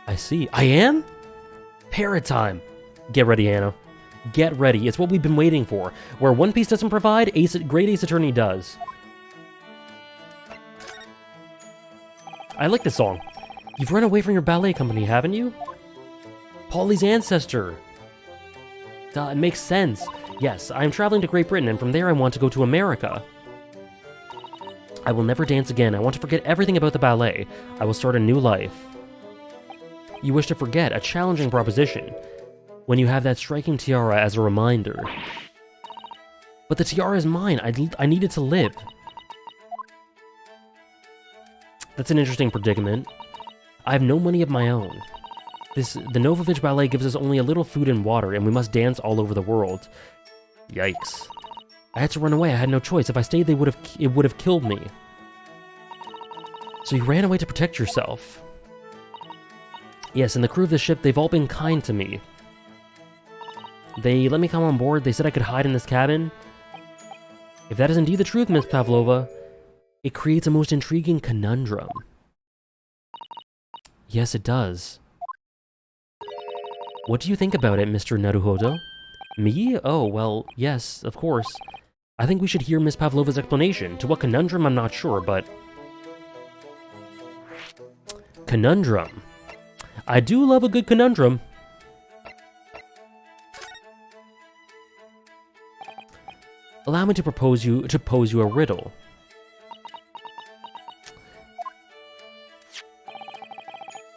I see. I am? Parrot time! Get ready, Hannah. Get ready. It's what we've been waiting for. Where One Piece doesn't provide, Great Ace Attorney does. I like this song. You've run away from your ballet company, haven't you? Polly's ancestor. Duh, it makes sense. Yes, I am traveling to Great Britain, and from there I want to go to America. I will never dance again. I want to forget everything about the ballet. I will start a new life. You wish to forget, a challenging proposition, when you have that striking tiara as a reminder. But the tiara is mine. I need it to live. That's an interesting predicament. I have no money of my own. The Novovich Ballet gives us only a little food and water, and we must dance all over the world. Yikes. I had to run away. I had no choice. If I stayed, it would have killed me. So you ran away to protect yourself. Yes, and the crew of the ship, they've all been kind to me. They let me come on board. They said I could hide in this cabin. If that is indeed the truth, Miss Pavlova, it creates a most intriguing conundrum. Yes, it does. What do you think about it, Mr. Naruhodo? Me? Oh, well, yes, of course. I think we should hear Miss Pavlova's explanation. To what conundrum, I'm not sure, but... conundrum. I do love a good conundrum. Allow me to pose you a riddle.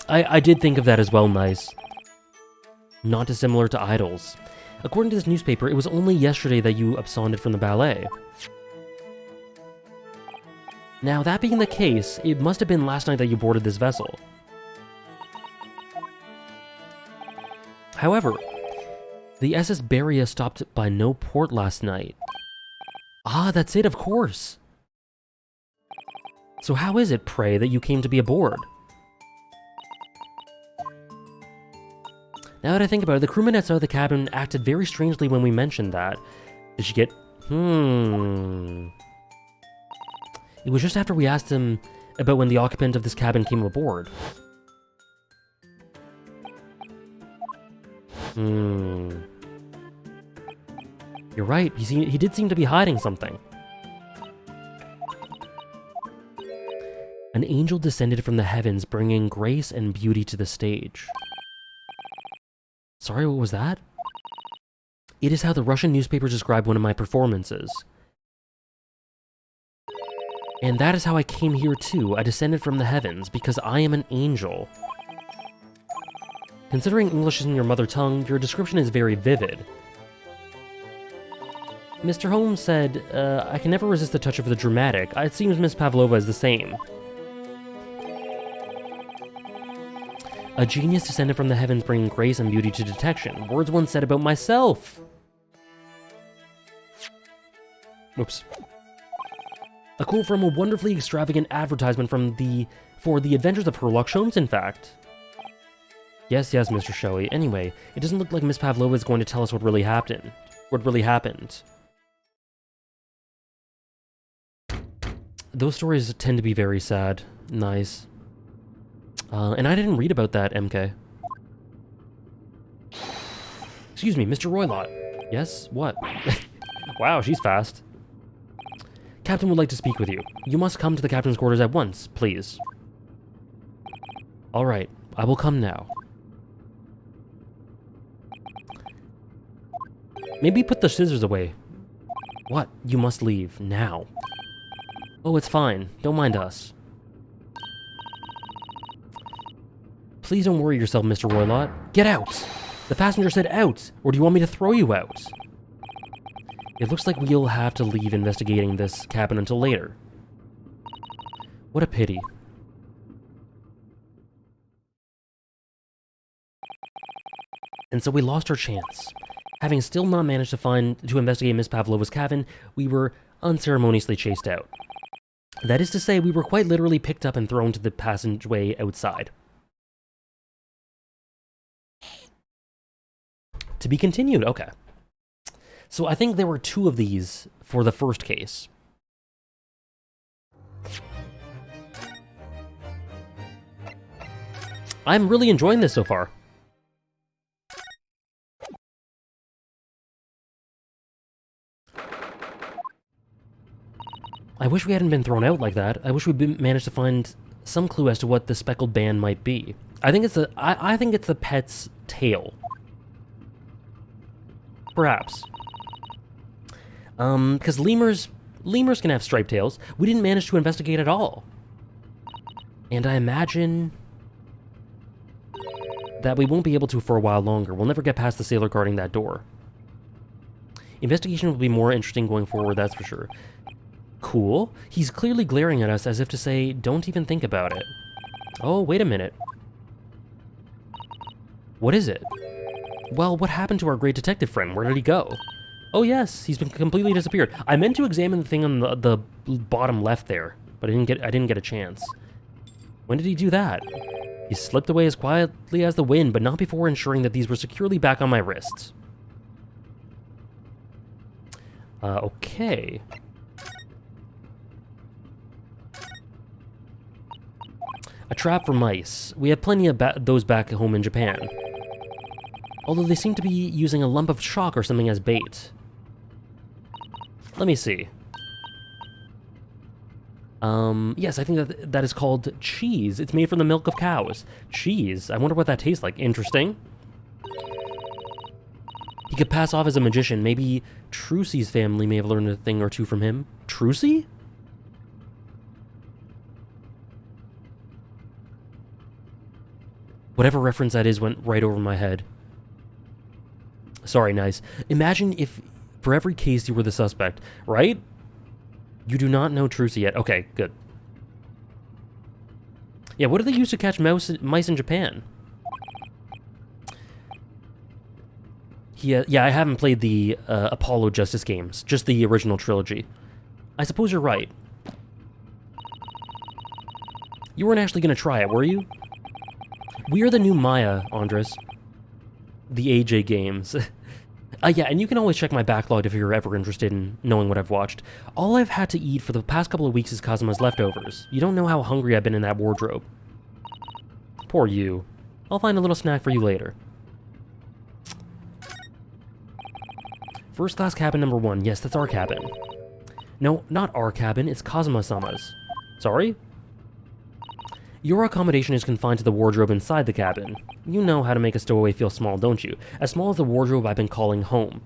I did think of that as well, nice. Not dissimilar to idols. According to this newspaper, it was only yesterday that you absconded from the ballet. Now, that being the case, it must have been last night that you boarded this vessel. However, the SS Beria stopped by no port last night. Ah, that's it, of course. So how is it, pray, that you came to be aboard? Now that I think about it, the crewmen outside the cabin acted very strangely when we mentioned that. Did she get... It was just after we asked him about when the occupant of this cabin came aboard. You're right, he did seem to be hiding something. An angel descended from the heavens, bringing grace and beauty to the stage. Sorry, what was that? It is how the Russian newspapers describe one of my performances. And that is how I came here too. I descended from the heavens, because I am an angel. Considering English isn't your mother tongue, your description is very vivid. Mr. Holmes said, I can never resist the touch of the dramatic. It seems Miss Pavlova is the same. A genius descended from the heavens, bringing grace and beauty to detection. Words once said about myself. Oops. A quote from a wonderfully extravagant advertisement for the adventures of Sherlock Holmes, in fact. Yes, Mr. Shelley. Anyway, it doesn't look like Miss Pavlova is going to tell us what really happened. Those stories tend to be very sad. Nice. And I didn't read about that, MK. Excuse me, Mr. Roylott. Yes? What? Wow, she's fast. Captain would like to speak with you. You must come to the captain's quarters at once, please. Alright, I will come now. Maybe put the scissors away. What? You must leave, now. Oh, it's fine. Don't mind us. Please don't worry yourself, Mr. Roylott. Get out! The passenger said out! Or do you want me to throw you out? It looks like we'll have to leave investigating this cabin until later. What a pity. And so we lost our chance. Having still not managed to investigate Miss Pavlova's cabin, we were unceremoniously chased out. That is to say, we were quite literally picked up and thrown to the passageway outside. To be continued, okay. So I think there were 2 of these for the first case. I'm really enjoying this so far. I wish we hadn't been thrown out like that. I wish we'd managed to find some clue as to what the speckled band might be. I think it's the pet's tail. Perhaps. Because lemurs can have striped tails. We didn't manage to investigate at all. And I imagine that we won't be able to for a while longer. We'll never get past the sailor guarding that door. Investigation will be more interesting going forward, that's for sure. Cool. He's clearly glaring at us as if to say, don't even think about it. Oh, wait a minute. What is it? Well, what happened to our great detective friend? Where did he go? Oh yes, he's been completely disappeared. I meant to examine the thing on the bottom left there, but I didn't get a chance. When did he do that? He slipped away as quietly as the wind, but not before ensuring that these were securely back on my wrists. Okay. A trap for mice. We have plenty of those back home in Japan. Although they seem to be using a lump of chalk or something as bait. Let me see. Yes, I think that is called cheese. It's made from the milk of cows. Cheese. I wonder what that tastes like. Interesting. He could pass off as a magician. Maybe Trucy's family may have learned a thing or two from him. Trucy? Whatever reference that is went right over my head. Sorry, nice. Imagine if for every case you were the suspect, right? You do not know Trucy yet. Okay, good. Yeah, what do they use to catch mice in Japan? Yeah, I haven't played the Apollo Justice games, just the original trilogy. I suppose you're right. You weren't actually going to try it, were you? We are the new Maya, Andres. The AJ games. Yeah, and you can always check my backlog if you're ever interested in knowing what I've watched. All I've had to eat for the past couple of weeks is Kazuma's leftovers. You don't know how hungry I've been in that wardrobe. Poor you. I'll find a little snack for you later. First class cabin number 1. Yes, that's our cabin. No, not our cabin, it's Kazuma-sama's. Sorry? Your accommodation is confined to the wardrobe inside the cabin. You know how to make a stowaway feel small, don't you? As small as the wardrobe I've been calling home.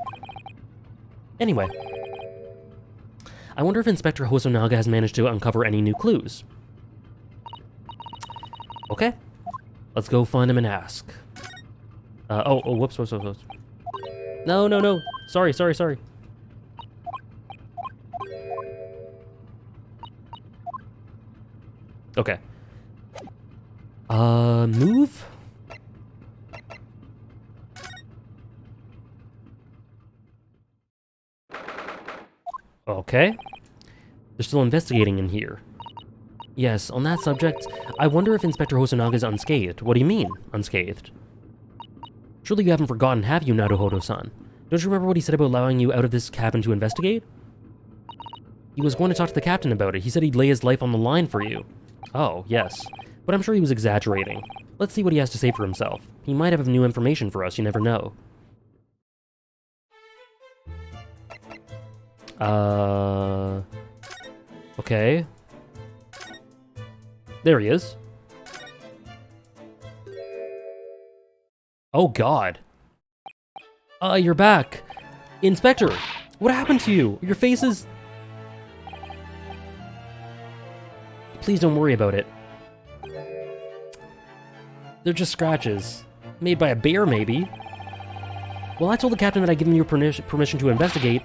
Anyway. I wonder if Inspector Hosonaga has managed to uncover any new clues. Okay. Let's go find him and ask. Whoops. No. Sorry. Okay. Move? Okay. They're still investigating in here. Yes, on that subject, I wonder if Inspector Hosonaga is unscathed. What do you mean, unscathed? Surely you haven't forgotten, have you, Naruhodo-san? Don't you remember what he said about allowing you out of this cabin to investigate? He was going to talk to the captain about it. He said he'd lay his life on the line for you. Oh, yes. But I'm sure he was exaggerating. Let's see what he has to say for himself. He might have new information for us, you never know. Okay. There he is. Oh, God. You're back. Inspector, what happened to you? Your face is... Please don't worry about it. They're just scratches. Made by a bear, maybe. Well, I told the captain that I'd given you permission to investigate.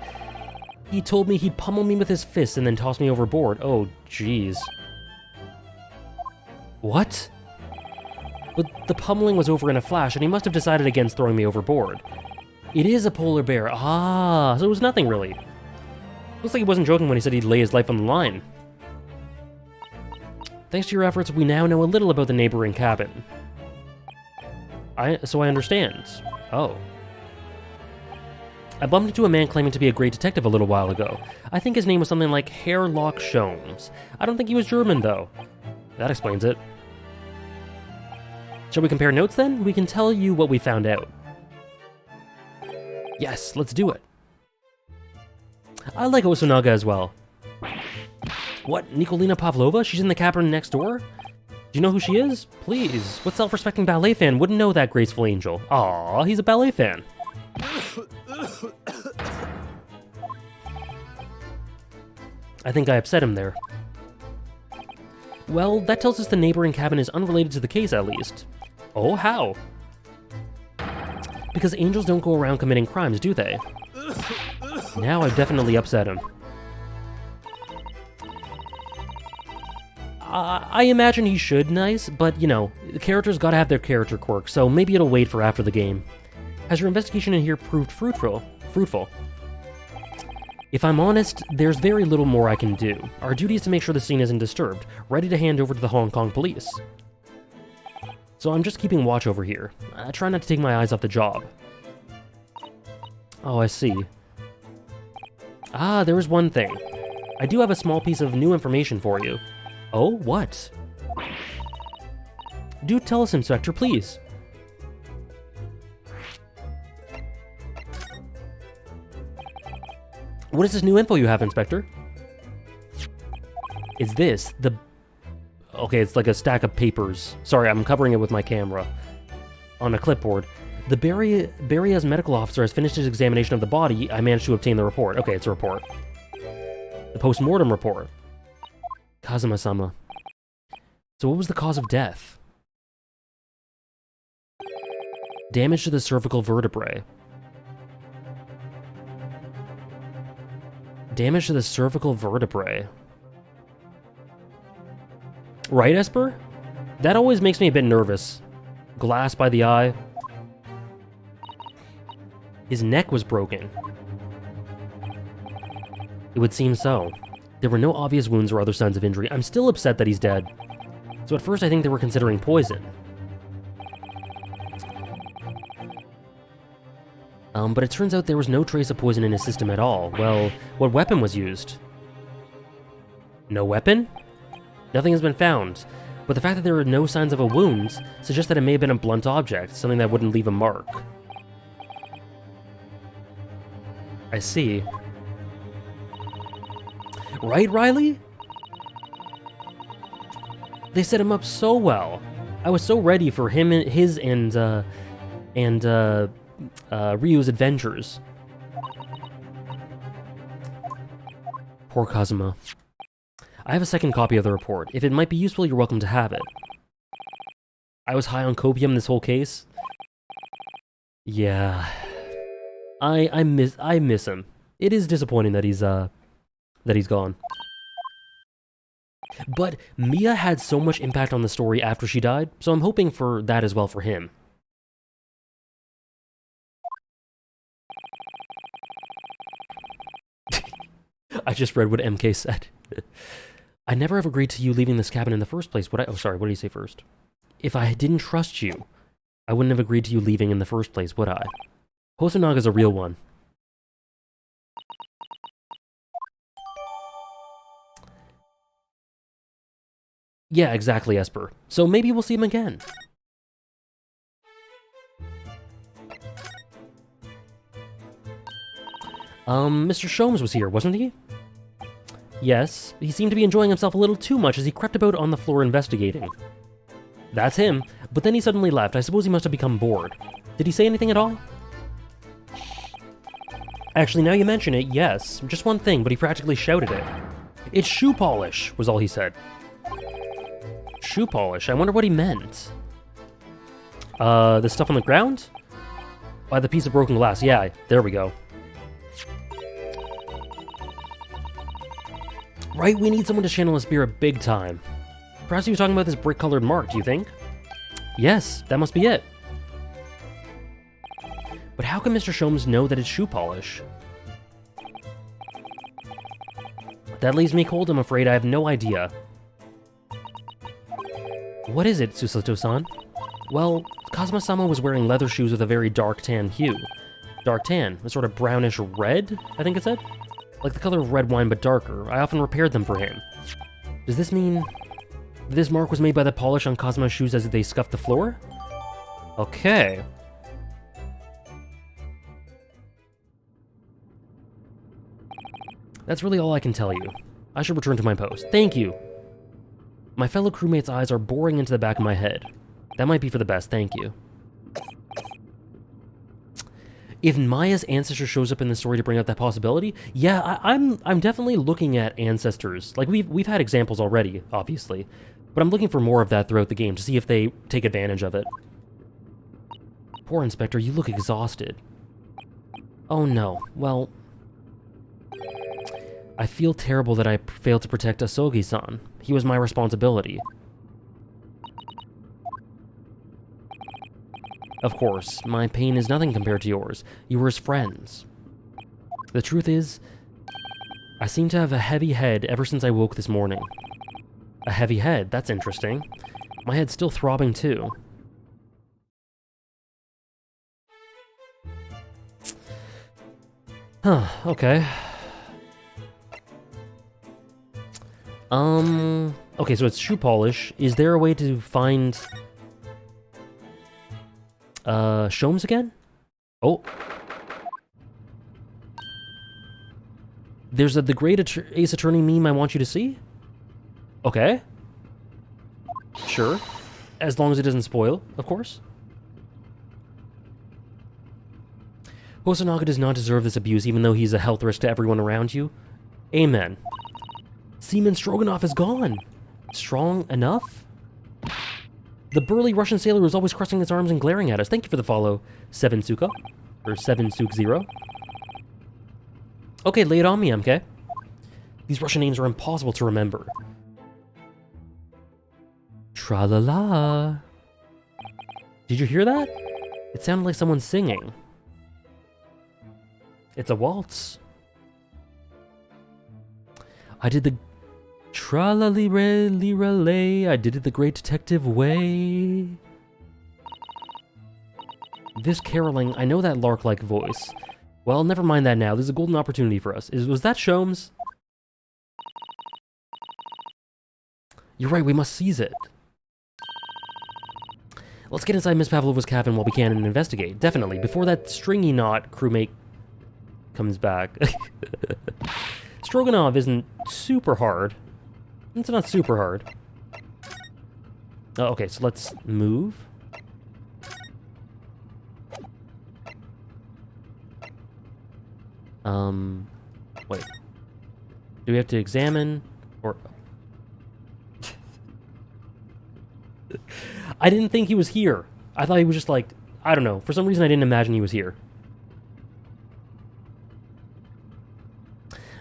He told me he'd pummel me with his fists and then toss me overboard. Oh, jeez. What? But the pummeling was over in a flash, and he must have decided against throwing me overboard. It is a polar bear. Ah, so it was nothing, really. Looks like he wasn't joking when he said he'd lay his life on the line. Thanks to your efforts, we now know a little about the neighboring cabin. So I understand. Oh. I bumped into a man claiming to be a great detective a little while ago. I think his name was something like Hairlock Sholmes. I don't think he was German, though. That explains it. Shall we compare notes, then? We can tell you what we found out. Yes, let's do it. I like Hosonaga as well. What, Nikolina Pavlova? She's in the cabin next door? Do you know who she is? Please. What self-respecting ballet fan wouldn't know that graceful angel? Aw, he's a ballet fan. I think I upset him there. Well, that tells us the neighboring cabin is unrelated to the case, at least. Oh, how? Because angels don't go around committing crimes, do they? Now I've definitely upset him. I imagine he should nice, but, you know, the characters gotta have their character quirks, so maybe it'll wait for after the game. Has your investigation in here proved fruitful? If I'm honest, there's very little more I can do. Our duty is to make sure the scene isn't disturbed, ready to hand over to the Hong Kong police. So I'm just keeping watch over here. I try not to take my eyes off the job. Oh, I see. Ah, there was one thing. I do have a small piece of new information for you. Oh, what? Do tell us, Inspector, please. What is this new info you have, Inspector? is this. Okay, it's like a stack of papers. Sorry, I'm covering it with my camera. On a clipboard. The Beria's medical officer has finished his examination of the body. I managed to obtain the report. Okay, it's a report. The post-mortem report. Kazuma-sama. So what was the cause of death? Damage to the cervical vertebrae. Damage to the cervical vertebrae. Right, Esper? That always makes me a bit nervous. Glass by the eye. His neck was broken. It would seem so. There were no obvious wounds or other signs of injury. I'm still upset that he's dead. So at first I think they were considering poison. But it turns out there was no trace of poison in his system at all. Well, what weapon was used? No weapon? Nothing has been found. But the fact that there are no signs of a wound suggests that it may have been a blunt object, something that wouldn't leave a mark. I see. Right, Riley? They set him up so well. I was so ready for him and his and Ryu's adventures. Poor Kazuma. I have a second copy of the report. If it might be useful, you're welcome to have it. I was high on copium this whole case. Yeah. I miss him. It is disappointing that he's gone. But Mia had so much impact on the story after she died, so I'm hoping for that as well for him. I just read what MK said. I never have agreed to you leaving this cabin in the first place, would I? Oh, sorry, what did he say first? If I didn't trust you, I wouldn't have agreed to you leaving in the first place, would I? Hosanaga's a real one. Yeah, exactly, Esper. So maybe we'll see him again. Mr. Sholmes was here, wasn't he? Yes, he seemed to be enjoying himself a little too much as he crept about on the floor investigating. That's him, but then he suddenly left. I suppose he must have become bored. Did he say anything at all? Actually, now you mention it, yes. Just one thing, but he practically shouted it. It's shoe polish, was all he said. Shoe polish? I wonder what he meant. The stuff on the ground? By the piece of broken glass. Yeah, there we go. Right, we need someone to channel his spirit big time. Perhaps he was talking about this brick-colored mark, do you think? Yes, that must be it. But how can Mr. Sholmes know that it's shoe polish? That leaves me cold, I'm afraid. I have no idea. What is it, Susato-san? Well, Kazuma-sama was wearing leather shoes with a very dark tan hue. Dark tan, a sort of brownish red, I think it said? Like the color of red wine, but darker. I often repaired them for him. Does this mean that this mark was made by the polish on Kazuma's shoes as they scuffed the floor? Okay. That's really all I can tell you. I should return to my post. Thank you. My fellow crewmates' eyes are boring into the back of my head. That might be for the best, thank you. If Maya's ancestor shows up in the story to bring up that possibility, yeah, I'm definitely looking at ancestors. Like, we've had examples already, obviously. But I'm looking for more of that throughout the game to see if they take advantage of it. Poor Inspector, you look exhausted. Oh no, well... I feel terrible that I failed to protect Asogi-san. He was my responsibility. Of course, my pain is nothing compared to yours. You were his friends. The truth is, I seem to have a heavy head ever since I woke this morning. A heavy head, that's interesting. My head's still throbbing too. Huh, okay. Okay, so it's shoe polish. Is there a way to find... Sholmes again? Oh. There's the great Ace Attorney meme I want you to see? Okay. Sure. As long as it doesn't spoil, of course. Hosonaga does not deserve this abuse, even though he's a health risk to everyone around you. Amen. Seaman Stroganoff is gone. Strong enough? The burly Russian sailor was always crossing his arms and glaring at us. Thank you for the follow, Seven Suko. Or Seven Suk Zero. Okay, lay it on me, MK. These Russian names are impossible to remember. Tra-la-la. Did you hear that? It sounded like someone singing. It's a waltz. I did the tra-la-li-re-li-ra-lay. I did it the great detective way. This caroling, I know that lark-like voice. Well, never mind that now. There's a golden opportunity for us. Was that Sholmes? You're right, we must seize it. Let's get inside Miss Pavlova's cabin while we can and investigate. Definitely, before that stringy knot crewmate comes back. Stroganov isn't super hard. It's not super hard. Oh, okay, so let's move. Wait. Do we have to examine, or... I didn't think he was here. I thought he was just like, I don't know. For some reason I didn't imagine he was here.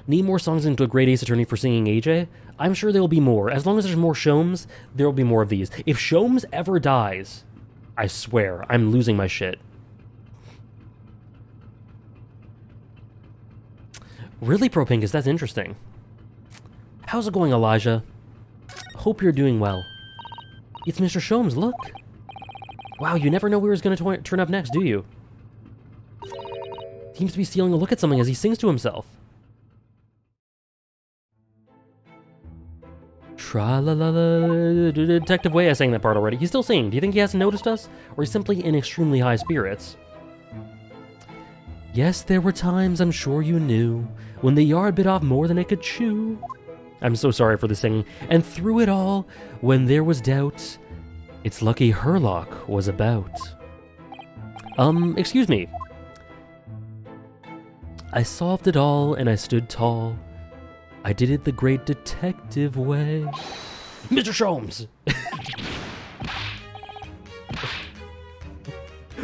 Need more songs into a great Ace Attorney for singing AJ? I'm sure there will be more. As long as there's more Sholmes, there will be more of these. If Sholmes ever dies, I swear, I'm losing my shit. Really, Propinkus? That's interesting. How's it going, Elijah? Hope you're doing well. It's Mr. Sholmes, look. Wow, you never know where he's going to turn up next, do you? Seems to be stealing a look at something as he sings to himself. Tra-la-la-la, Detective Way, I sang that part already. He's still singing. Do you think he hasn't noticed us? Or he's simply in extremely high spirits? Yes, there were times, I'm sure you knew, when the yard bit off more than it could chew. I'm so sorry for the singing. And through it all, when there was doubt, it's lucky Herlock was about. Excuse me. I solved it all and I stood tall. I did it the great detective way. Mr. Sholmes!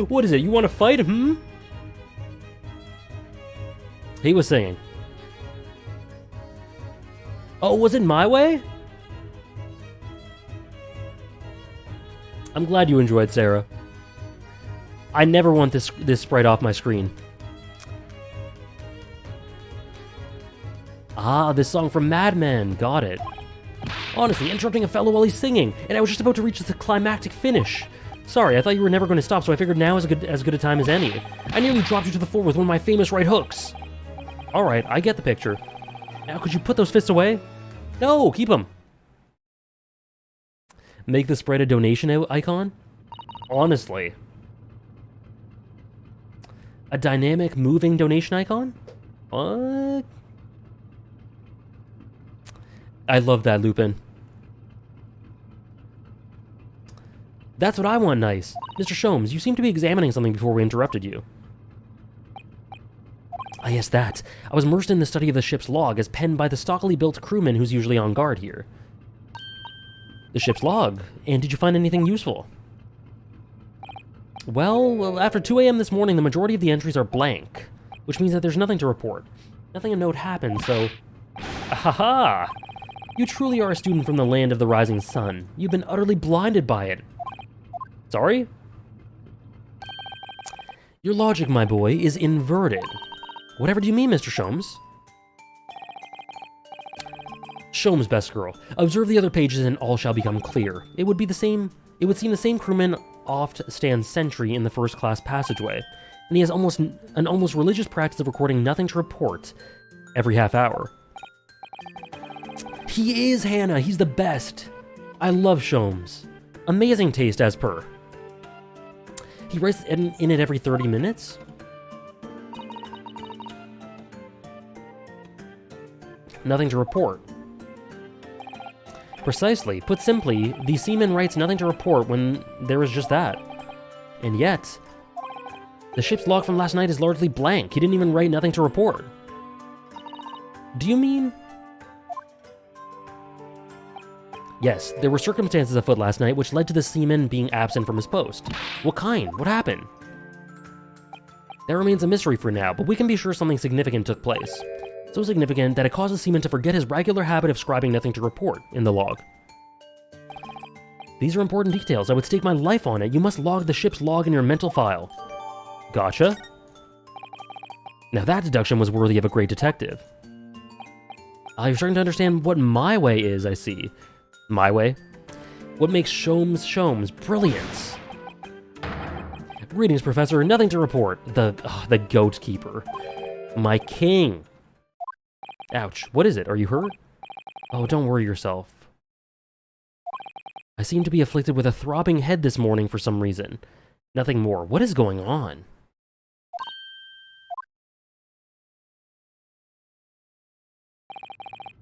What is it? You want to fight? He was singing. Oh, was it my way? I'm glad you enjoyed, Sarah. I never want this sprite off my screen. Ah, this song from Mad Men. Got it. Honestly, interrupting a fellow while he's singing, and I was just about to reach the climactic finish. Sorry, I thought you were never going to stop, so I figured now is as good a time as any. I nearly dropped you to the floor with one of my famous right hooks. Alright, I get the picture. Now, could you put those fists away? No, keep them. Make the sprite a donation icon? Honestly. A dynamic, moving donation icon? What? I love that, Lupin. That's what I want, nice. Mr. Sholmes, you seem to be examining something before we interrupted you. Ah, yes, that. I was immersed in the study of the ship's log, as penned by the stockily built crewman who's usually on guard here. The ship's log? And did you find anything useful? Well, after 2 a.m. this morning, the majority of the entries are blank, which means that there's nothing to report. Nothing of note happened, so... Ahaha! You truly are a student from the land of the rising sun. You've been utterly blinded by it. Sorry? Your logic, my boy, is inverted. Whatever do you mean, Mr. Sholmes? Sholmes, best girl. Observe the other pages and all shall become clear. It would seem the same crewman oft stands sentry in the first-class passageway, and he has an almost religious practice of recording nothing to report every half hour. He is, Hannah. He's the best. I love Sholmes. Amazing taste, as per. He writes in it every 30 minutes? Nothing to report. Precisely. Put simply, the seaman writes nothing to report when there is just that. And yet, the ship's log from last night is largely blank. He didn't even write nothing to report. Do you mean? Yes, there were circumstances afoot last night which led to the seaman being absent from his post. What kind? What happened? That remains a mystery for now, but we can be sure something significant took place. So significant that it caused the seaman to forget his regular habit of scribing nothing to report in the log. These are important details. I would stake my life on it. You must log the ship's log in your mental file. Gotcha. Now that deduction was worthy of a great detective. You're starting to understand what my way is, I see. My way? What makes Sholmes brilliant? Greetings, Professor. Nothing to report. The goat keeper. My king. Ouch. What is it? Are you hurt? Oh, don't worry yourself. I seem to be afflicted with a throbbing head this morning for some reason. Nothing more. What is going on?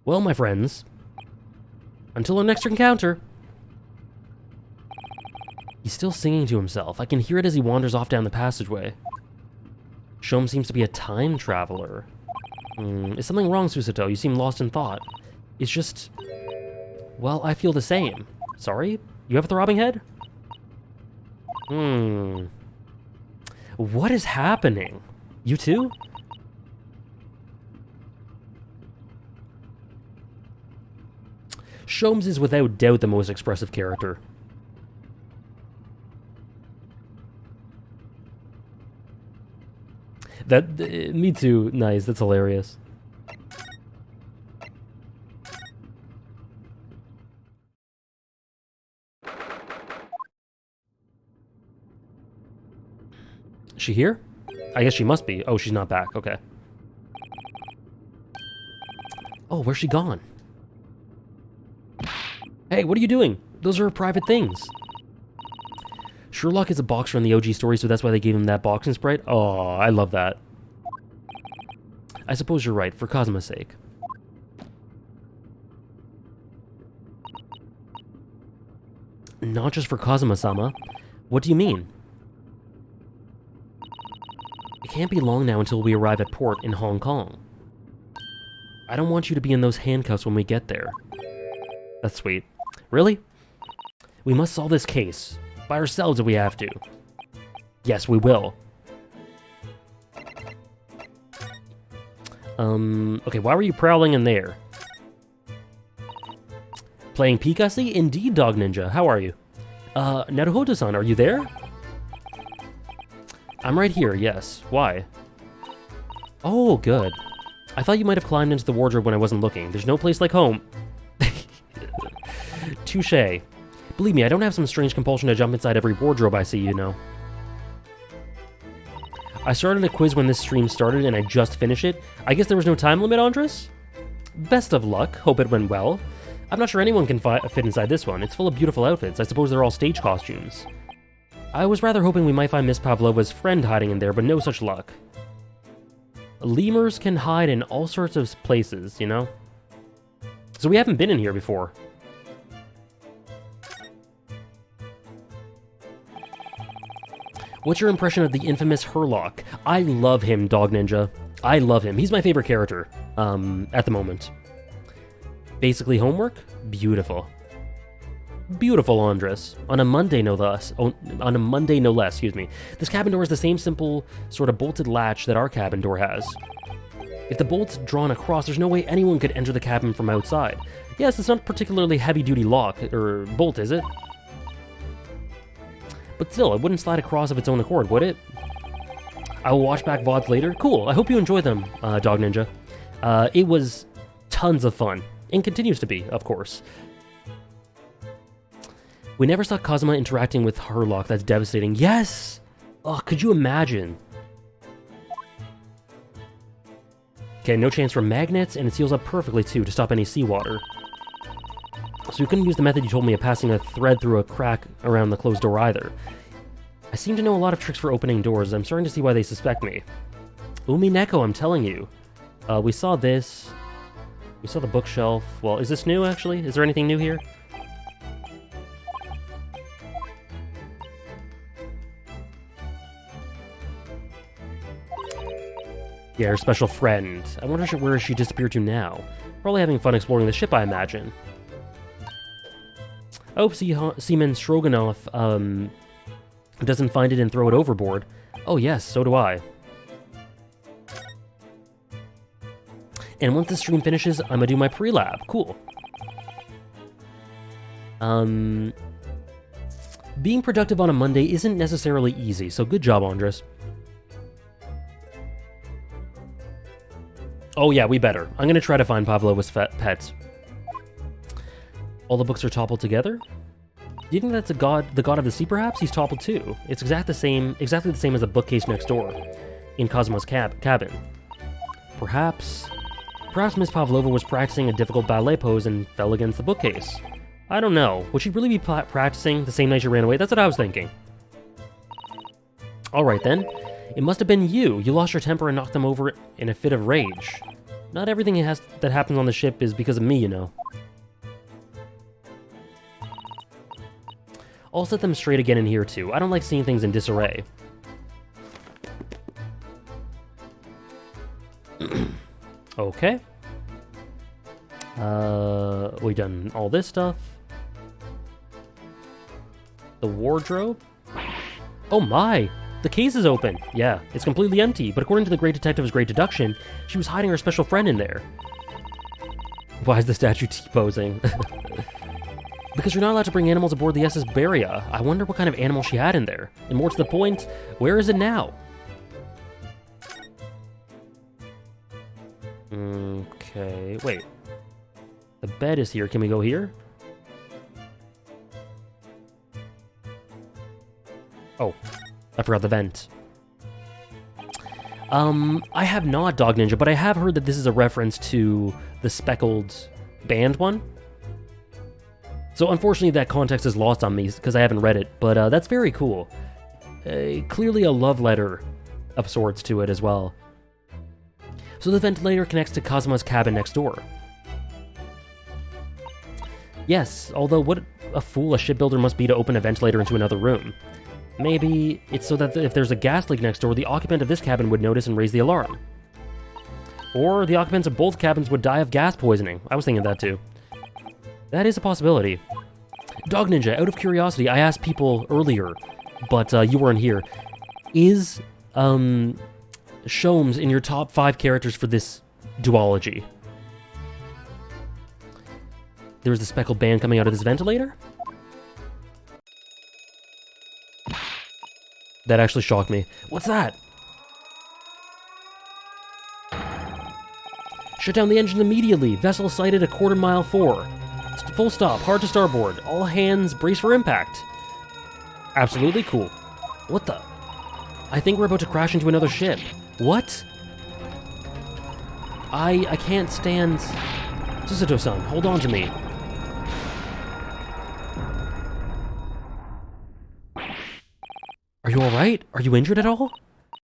Well, my friends, until our next encounter. He's still singing to himself. I can hear it as he wanders off down the passageway. Sholmes seems to be a time traveler. Is something wrong, Susato? You seem lost in thought. It's just... well, I feel the same. Sorry? You have a throbbing head? What is happening? You too? Sholmes is without doubt the most expressive character. Me too. Nice, that's hilarious. Is she here? I guess she must be. Oh, she's not back. Okay. Oh, where's she gone? Hey, what are you doing? Those are her private things. Sherlock is a boxer in the OG story, so that's why they gave him that boxing sprite? Oh, I love that. I suppose you're right, for Kazuma's sake. Not just for Kazuma-sama. What do you mean? It can't be long now until we arrive at port in Hong Kong. I don't want you to be in those handcuffs when we get there. That's sweet. Really? We must solve this case. By ourselves if we have to. Yes, we will. Okay, why were you prowling in there? Playing Pikachu? Indeed, Dog Ninja. How are you? Naruhodo-san, are you there? I'm right here, yes. Why? Oh, good. I thought you might have climbed into the wardrobe when I wasn't looking. There's no place like home. Touché. Believe me, I don't have some strange compulsion to jump inside every wardrobe I see, you know. I started a quiz when this stream started and I just finished it. I guess there was no time limit, Andres? Best of luck. Hope it went well. I'm not sure anyone can fit inside this one. It's full of beautiful outfits. I suppose they're all stage costumes. I was rather hoping we might find Miss Pavlova's friend hiding in there, but no such luck. Lemurs can hide in all sorts of places, you know? So we haven't been in here before. What's your impression of the infamous Herlock? I love him, Dog Ninja. I love him. He's my favorite character, at the moment. Basically homework? Beautiful. Beautiful, Andres. On a Monday, no less. Oh, on a Monday, no less, excuse me. This cabin door is the same simple, sort of bolted latch that our cabin door has. If the bolt's drawn across, there's no way anyone could enter the cabin from outside. Yes, it's not a particularly heavy-duty lock, or bolt, is it? But still, it wouldn't slide across of its own accord, would it? I will watch back VODs later. Cool, I hope you enjoy them, Dog Ninja. It was tons of fun, and continues to be, of course. We never saw Kazuma interacting with Herlock. That's devastating. Yes! Oh, could you imagine? Okay, no chance for magnets, and it seals up perfectly, too, to stop any seawater. So we couldn't use the method you told me of passing a thread through a crack around the closed door either. I seem to know a lot of tricks for opening doors. I'm starting to see why they suspect me. Umi Neko, I'm telling you. We saw this. We saw the bookshelf. Well, is this new, actually? Is there anything new here? Yeah, her special friend. I wonder where she disappeared to now. Probably having fun exploring the ship, I imagine. I hope Seaman Stroganoff, doesn't find it and throw it overboard. Oh yes, so do I. And once the stream finishes, I'm gonna do my pre-lab. Cool. Being productive on a Monday isn't necessarily easy, so good job, Andres. Oh yeah, we better. I'm gonna try to find Pavlova's pets. All the books are toppled together? Do you think that's the god of the sea, perhaps? He's toppled too. It's exactly the same as the bookcase next door, in Cosmo's cabin. Perhaps Miss Pavlova was practicing a difficult ballet pose and fell against the bookcase. I don't know. Would she really be practicing the same night she ran away? That's what I was thinking. Alright then. It must have been you. You lost your temper and knocked them over in a fit of rage. Not everything that happens on the ship is because of me, you know. I'll set them straight again in here too. I don't like seeing things in disarray. Okay. We've done all this stuff. The wardrobe? Oh my! The case is open! Yeah, it's completely empty, but according to the Great Detective's great deduction, she was hiding her special friend in there. Why is the statue T-posing? Because you're not allowed to bring animals aboard the SS Beria. I wonder what kind of animal she had in there. And more to the point, where is it now? Okay, wait. The bed is here. Can we go here? Oh, I forgot the vent. I have not Dog Ninja, but I have heard that this is a reference to the speckled band one. So unfortunately that context is lost on me because I haven't read it, but that's very cool. Clearly a love letter of sorts to it as well. So the ventilator connects to Cosmo's cabin next door. Yes, although what a fool a shipbuilder must be to open a ventilator into another room. Maybe it's so that if there's a gas leak next door, the occupant of this cabin would notice and raise the alarm. Or the occupants of both cabins would die of gas poisoning. I was thinking that too. That is a possibility. Dog Ninja, out of curiosity, I asked people earlier, but you weren't here. Is Sholmes in your top 5 characters for this duology? There's the speckled band coming out of this ventilator? That actually shocked me. What's that? Shut down the engine immediately. Vessel sighted a quarter-mile 4. Full stop. Hard to starboard. All hands brace for impact. Absolutely cool. What the? I think we're about to crash into another ship. What? I can't stand... Susato-san, hold on to me. Are you alright? Are you injured at all?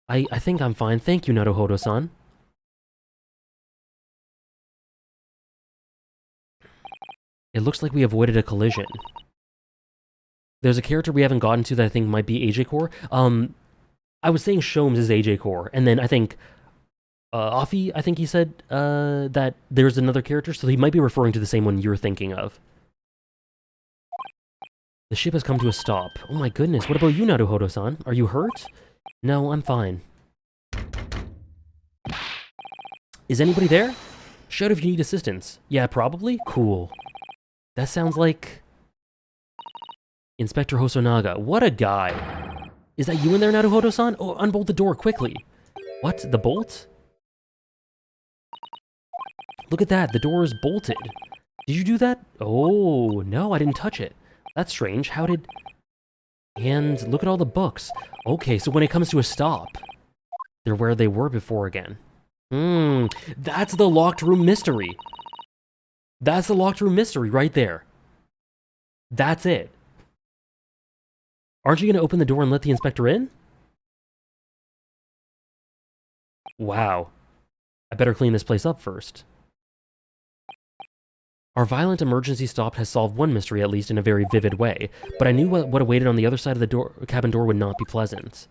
I think I'm fine. Thank you, Naruhodo-san. It looks like we avoided a collision. There's a character we haven't gotten to that I think might be AJ Core. I was saying Sholmes is AJ Core, and then I think Afi, I think he said that there's another character, so he might be referring to the same one you're thinking of. The ship has come to a stop. Oh my goodness, what about you, Naruhodo-san? Are you hurt? No, I'm fine. Is anybody there? Shout if you need assistance. Yeah, probably? Cool. That sounds like... Inspector Hosonaga. What a guy. Is that you in there, Naruhodo-san? Oh, unbolt the door, quickly. What? The bolt? Look at that, the door is bolted. Did you do that? Oh, no, I didn't touch it. That's strange. How did... And look at all the books. Okay, so when it comes to a stop, they're where they were before again. That's the locked room mystery. That's the locked room mystery right there. That's it. Aren't you going to open the door and let the inspector in? Wow. I better clean this place up first. Our violent emergency stop has solved one mystery, at least in a very vivid way, but I knew what awaited on the other side of the cabin door would not be pleasant.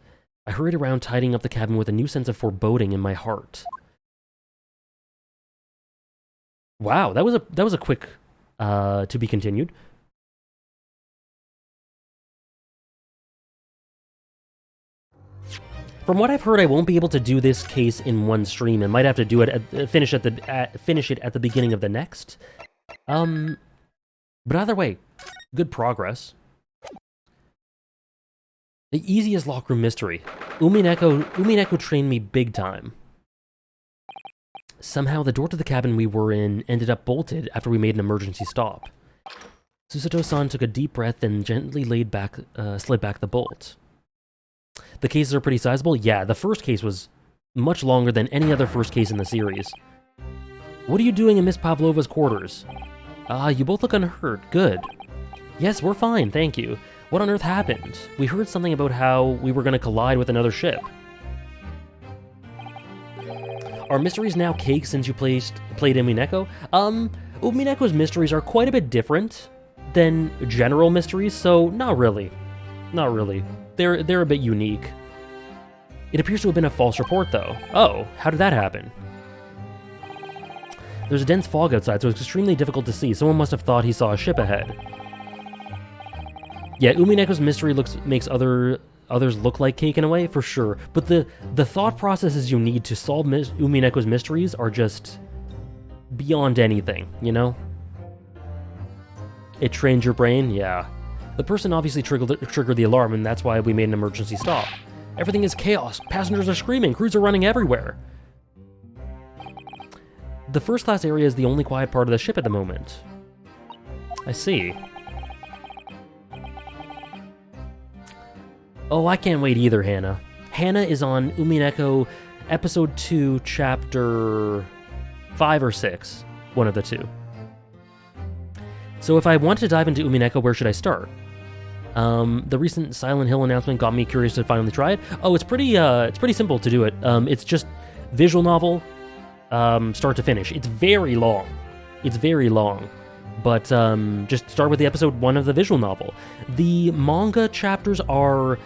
I hurried around tidying up the cabin with a new sense of foreboding in my heart. Wow, that was a quick to be continued. From what I've heard, I won't be able to do this case in one stream, and might have to do it finish it at the beginning of the next. But either way, good progress. The easiest lockroom mystery. Umineko trained me big time. Somehow, the door to the cabin we were in ended up bolted after we made an emergency stop. Susato-san took a deep breath and gently slid back the bolt. The cases are pretty sizable. Yeah, the first case was much longer than any other first case in the series. What are you doing in Miss Pavlova's quarters? You both look unhurt. Good. Yes, we're fine, thank you. What on earth happened? We heard something about how we were going to collide with another ship. Are mysteries now cake since you played Umineko? Umineko's mysteries are quite a bit different than general mysteries, so not really. Not really. They're a bit unique. It appears to have been a false report, though. Oh, how did that happen? There's a dense fog outside, so it's extremely difficult to see. Someone must have thought he saw a ship ahead. Yeah, Umineko's mystery makes others look like cake in a way, for sure. But the thought processes you need to solve Umineko's mysteries are just beyond anything, you know? It trains your brain, yeah. The person obviously triggered the alarm, and that's why we made an emergency stop. Everything is chaos. Passengers are screaming. Crews are running everywhere. The first class area is the only quiet part of the ship at the moment. I see. Oh, I can't wait either, Hannah. Hannah is on Umineko Episode 2, Chapter 5 or 6. One of the two. So if I want to dive into Umineko, where should I start? The recent Silent Hill announcement got me curious to finally try it. Oh, it's pretty simple to do it. It's just visual novel, start to finish. It's very long. It's very long. But just start with the episode 1 of the visual novel. The manga chapters are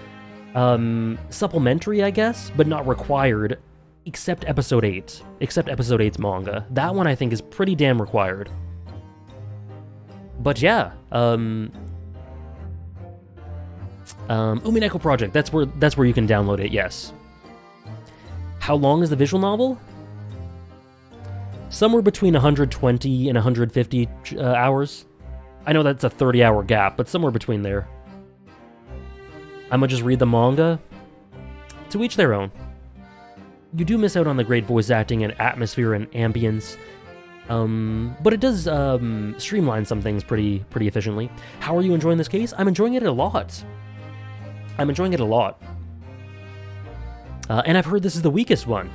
supplementary, I guess, but not required, except episode 8. Except episode 8's manga. That one I think is pretty damn required. But yeah, Umineko Project, that's where you can download it, yes. How long is the visual novel? Somewhere between 120 and 150 hours. I know that's a 30-hour gap, but somewhere between there. I'm gonna just read the manga. To each their own. You do miss out on the great voice acting and atmosphere and ambience, but it does streamline some things pretty efficiently. How are you enjoying this case? I'm enjoying it a lot. I'm enjoying it a lot. And I've heard this is the weakest one.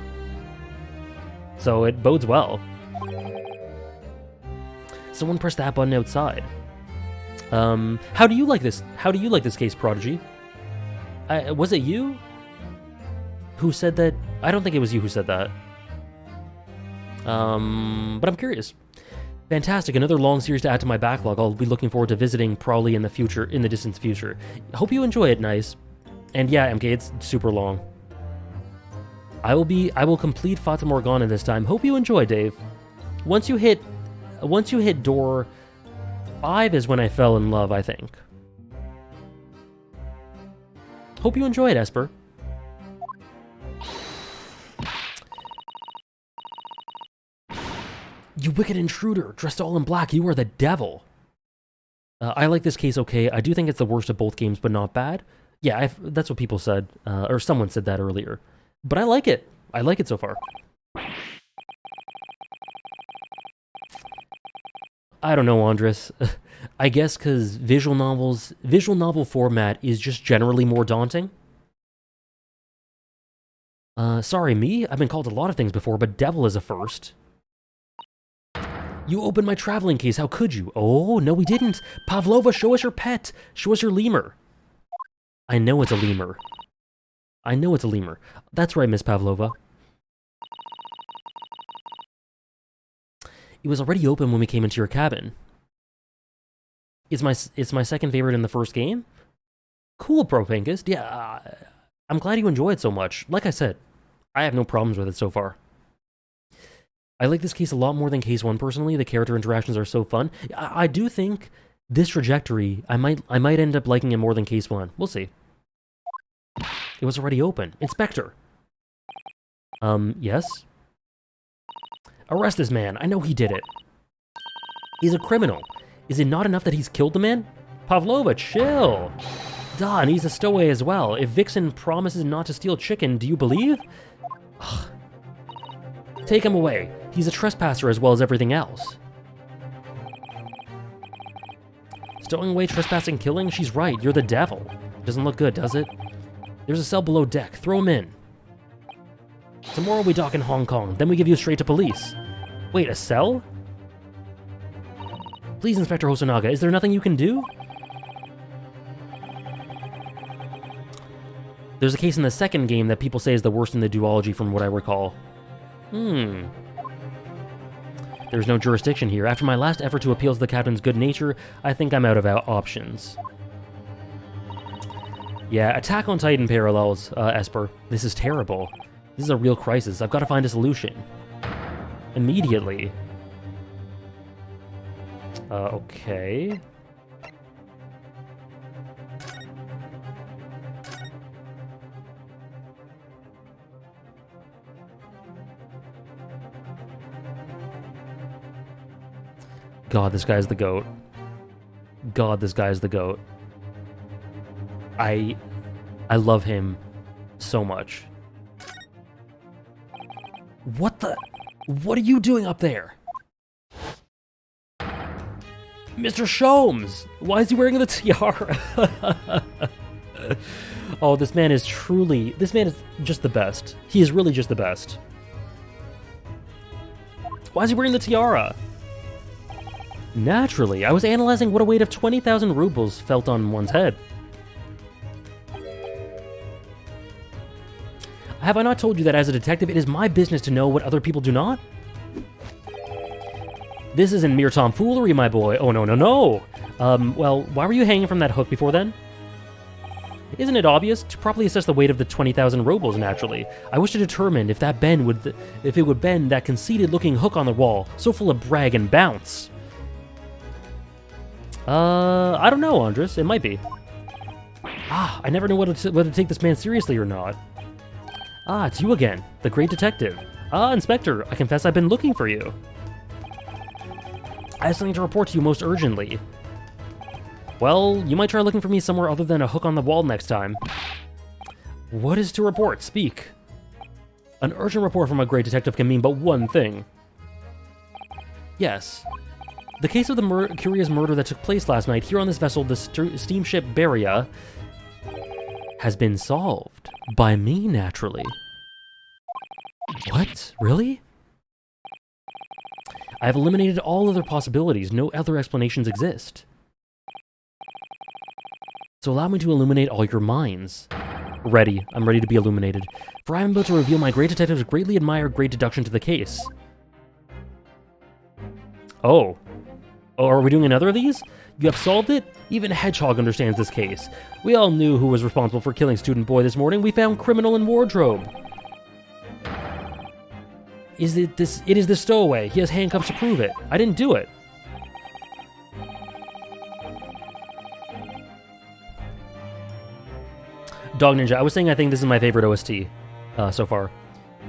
So it bodes well. Someone press that button outside. How do you like this? How do you like this case, Prodigy? Was it you who said that? I don't think it was you who said that. But I'm curious. Fantastic, another long series to add to my backlog. I'll be looking forward to visiting probably in the distant future. Hope you enjoy it, nice. And yeah, MK, it's super long. I will complete Fata Morgana this time. Hope you enjoy, Dave. Once you hit door 5 is when I fell in love, I think. Hope you enjoy it, Esper. You wicked intruder, dressed all in black, you are the devil. I like this case okay. I do think it's the worst of both games, but not bad. Yeah, that's what people said, or someone said that earlier. But I like it. I like it so far. I don't know, Andres. I guess because visual novel format is just generally more daunting. Sorry, me? I've been called a lot of things before, but devil is a first. You opened my traveling case, how could you? Oh, no we didn't. Pavlova, show us your pet. Show us your lemur. I know it's a lemur. I know it's a lemur. That's right, Miss Pavlova. It was already open when we came into your cabin. It's my second favorite in the first game. Cool, Propinkist. Yeah, I'm glad you enjoy it so much. Like I said, I have no problems with it so far. I like this case a lot more than Case 1 personally. The character interactions are so fun. I do think this trajectory, I might end up liking it more than Case 1. We'll see. It was already open. Inspector. Yes? Arrest this man. I know he did it. He's a criminal. Is it not enough that he's killed the man? Pavlova, chill. Duh, and he's a stowaway as well. If Vixen promises not to steal chicken, do you believe? Ugh. Take him away. He's a trespasser as well as everything else. Stowing away, trespassing, killing? She's right, you're the devil. Doesn't look good, does it? There's a cell below deck. Throw him in. Tomorrow we dock in Hong Kong, then we give you straight to police. Wait, a cell? Please, Inspector Hosonaga, is there nothing you can do? There's a case in the second game that people say is the worst in the duology from what I recall. There's no jurisdiction here. After my last effort to appeal to the captain's good nature, I think I'm out of options. Yeah, Attack on Titan parallels, Esper. This is terrible. This is a real crisis. I've got to find a solution. Immediately. Okay. God, this guy's the GOAT. God, this guy's the GOAT. I love him so much. What the? What are you doing up there? Mr. Sholmes! Why is he wearing the tiara? Oh, this man is truly... This man is just the best. He is really just the best. Why is he wearing the tiara? Naturally, I was analyzing what a weight of 20,000 rubles felt on one's head. Have I not told you that as a detective, it is my business to know what other people do not? This isn't mere tomfoolery, my boy. Oh, no, no, no. Well, why were you hanging from that hook before then? Isn't it obvious? To properly assess the weight of the 20,000 rubles, naturally. I wish to determine if that bend would... if it would bend that conceited-looking hook on the wall, so full of brag and bounce. I don't know, Andres. It might be. Ah, I never knew whether to take this man seriously or not. Ah, it's you again, the great detective. Ah, Inspector, I confess I've been looking for you. I have something to report to you most urgently. Well, you might try looking for me somewhere other than a hook on the wall next time. What is to report? Speak. An urgent report from a great detective can mean but one thing. Yes. The case of the curious murder that took place last night here on this vessel, the steamship Beria, has been solved. By me, naturally. What? Really? I have eliminated all other possibilities. No other explanations exist. So allow me to illuminate all your minds. Ready. I'm ready to be illuminated. For I am about to reveal my great detective's greatly admired great deduction to the case. Oh. Oh, are we doing another of these? You have solved it? Even Hedgehog understands this case. We all knew who was responsible for killing Student Boy this morning. We found criminal in wardrobe. It is the stowaway. He has handcuffs to prove it. I didn't do it. Dog Ninja, I was saying I think this is my favorite OST so far.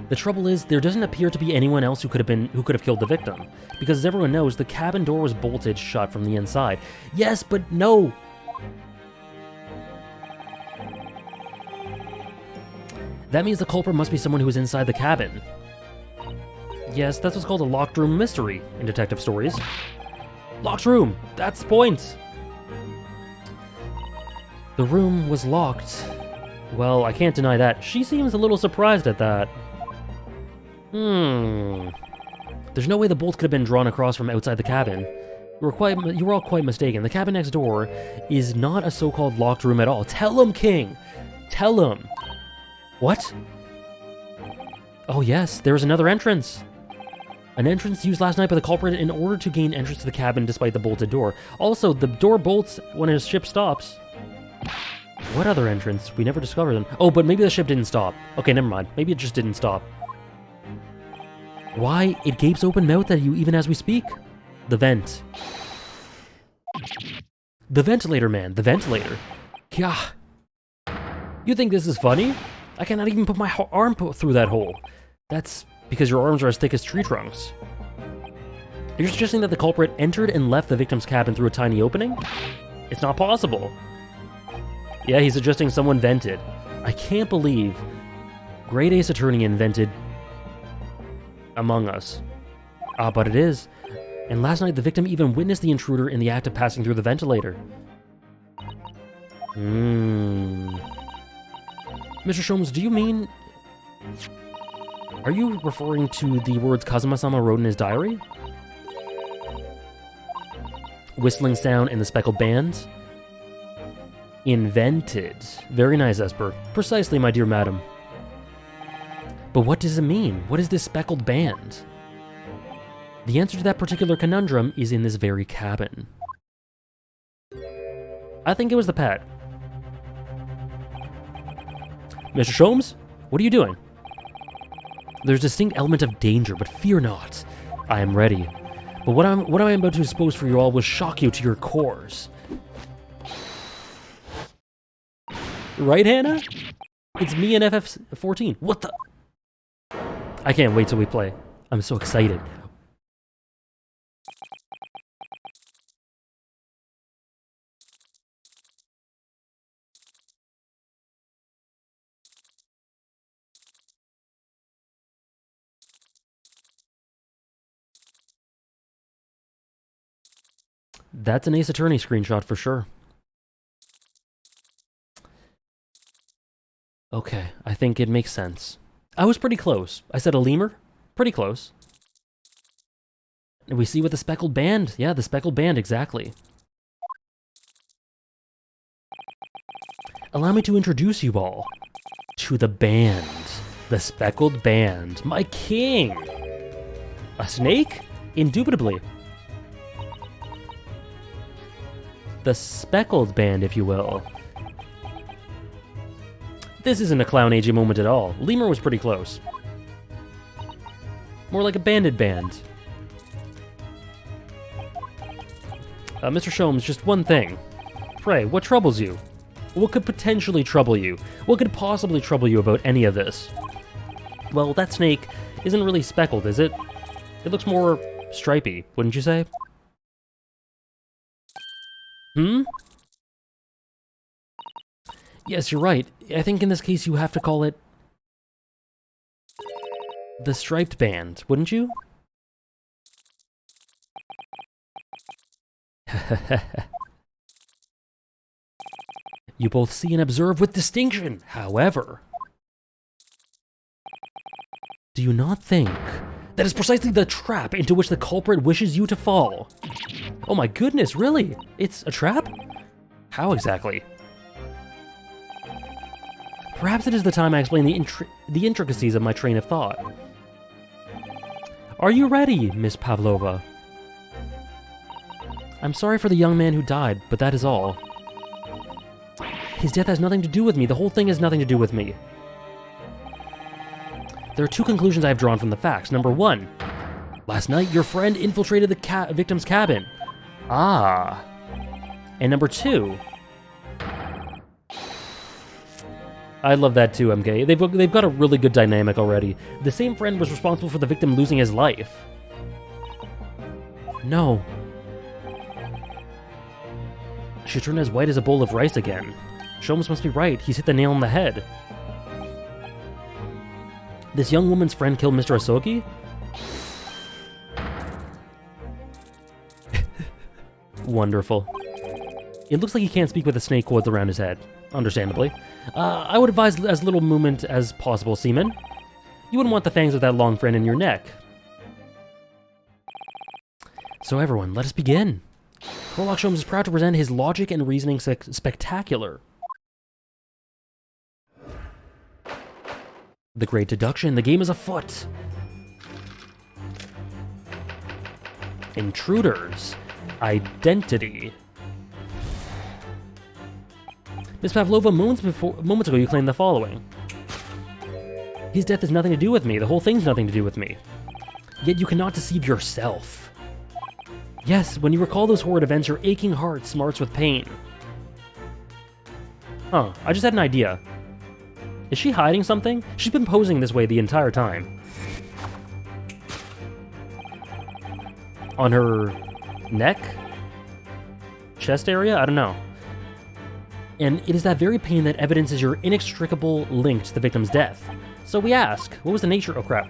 The trouble is, there doesn't appear to be anyone else who could have killed the victim. Because as everyone knows, the cabin door was bolted shut from the inside. Yes, but no! That means the culprit must be someone who is inside the cabin. Yes, that's what's called a locked room mystery in detective stories. Locked room! That's the point! The room was locked. Well, I can't deny that. She seems a little surprised at that. There's no way the bolt could have been drawn across from outside the cabin. You were all quite mistaken. The cabin next door is not a so-called locked room at all. Tell him, King! Tell him! What? Oh yes, there's another entrance. An entrance used last night by the culprit in order to gain entrance to the cabin despite the bolted door. Also, the door bolts when his ship stops. What other entrance? We never discovered them. Oh, but maybe the ship didn't stop. Okay, never mind. Maybe it just didn't stop. Why? It gapes open-mouthed at you even as we speak. The vent. The ventilator, man. The ventilator. Gah. You think this is funny? I cannot even put my arm through that hole. That's because your arms are as thick as tree trunks. You're suggesting that the culprit entered and left the victim's cabin through a tiny opening? It's not possible. Yeah, he's suggesting someone vented. I can't believe Great Ace Attorney invented Among Us. Ah, but it is. And last night, the victim even witnessed the intruder in the act of passing through the ventilator. Mr. Sholmes, do you mean... Are you referring to the words Kazuma-sama wrote in his diary? Whistling sound and the speckled band? Invented. Very nice, Esper. Precisely, my dear madam. But what does it mean? What is this speckled band? The answer to that particular conundrum is in this very cabin. I think it was the pet. Mr. Sholmes, what are you doing? There's a distinct element of danger, but fear not. I am ready. But what I'm about to expose for you all will shock you to your cores. Right, Hannah? It's me and FF14. What the? I can't wait till we play. I'm so excited. That's an Ace Attorney screenshot for sure. Okay, I think it makes sense. I was pretty close. I said a lemur? Pretty close. And we see with the speckled band. Yeah, the speckled band, exactly. Allow me to introduce you all to the band. The speckled band. My king! A snake? Indubitably. The speckled band, if you will. This isn't a Clown AJ moment at all. Lemur was pretty close. More like a banded band. Mr. Sholmes, just one thing. Pray, what troubles you? What could potentially trouble you? What could possibly trouble you about any of this? Well, that snake isn't really speckled, is it? It looks more stripy, wouldn't you say? Hmm? Yes, you're right. I think in this case you have to call it... the striped band, wouldn't you? You both see and observe with distinction, however. Do you not think that is precisely the trap into which the culprit wishes you to fall? Oh my goodness, really? It's a trap? How exactly? Perhaps it is the time I explain the intricacies of my train of thought. Are you ready, Miss Pavlova? I'm sorry for the young man who died, but that is all. His death has nothing to do with me. The whole thing has nothing to do with me. There are two conclusions I have drawn from the facts. Number one, last night your friend infiltrated the victim's cabin. Ah. And number two, I love that too, MK. They've got a really good dynamic already. The same friend was responsible for the victim losing his life. No. She turned as white as a bowl of rice again. Sholmes must be right. He's hit the nail on the head. This young woman's friend killed Mr. Asogi? Wonderful. It looks like he can't speak with a snake coiled around his head. Understandably. I would advise as little movement as possible, Seaman. You wouldn't want the fangs of that long friend in your neck. So everyone, let us begin. Sherlock Sholmes is proud to present his logic and reasoning spectacular. The great deduction, the game is afoot. Intruders. Identity. Miss Pavlova, moments ago you claimed the following. His death has nothing to do with me. The whole thing's nothing to do with me. Yet you cannot deceive yourself. Yes, when you recall those horrid events, your aching heart smarts with pain. Huh, I just had an idea. Is she hiding something? She's been posing this way the entire time. On her neck? Chest area? I don't know. And it is that very pain that evidences your inextricable link to the victim's death. So we ask, what was the nature... Oh, crap.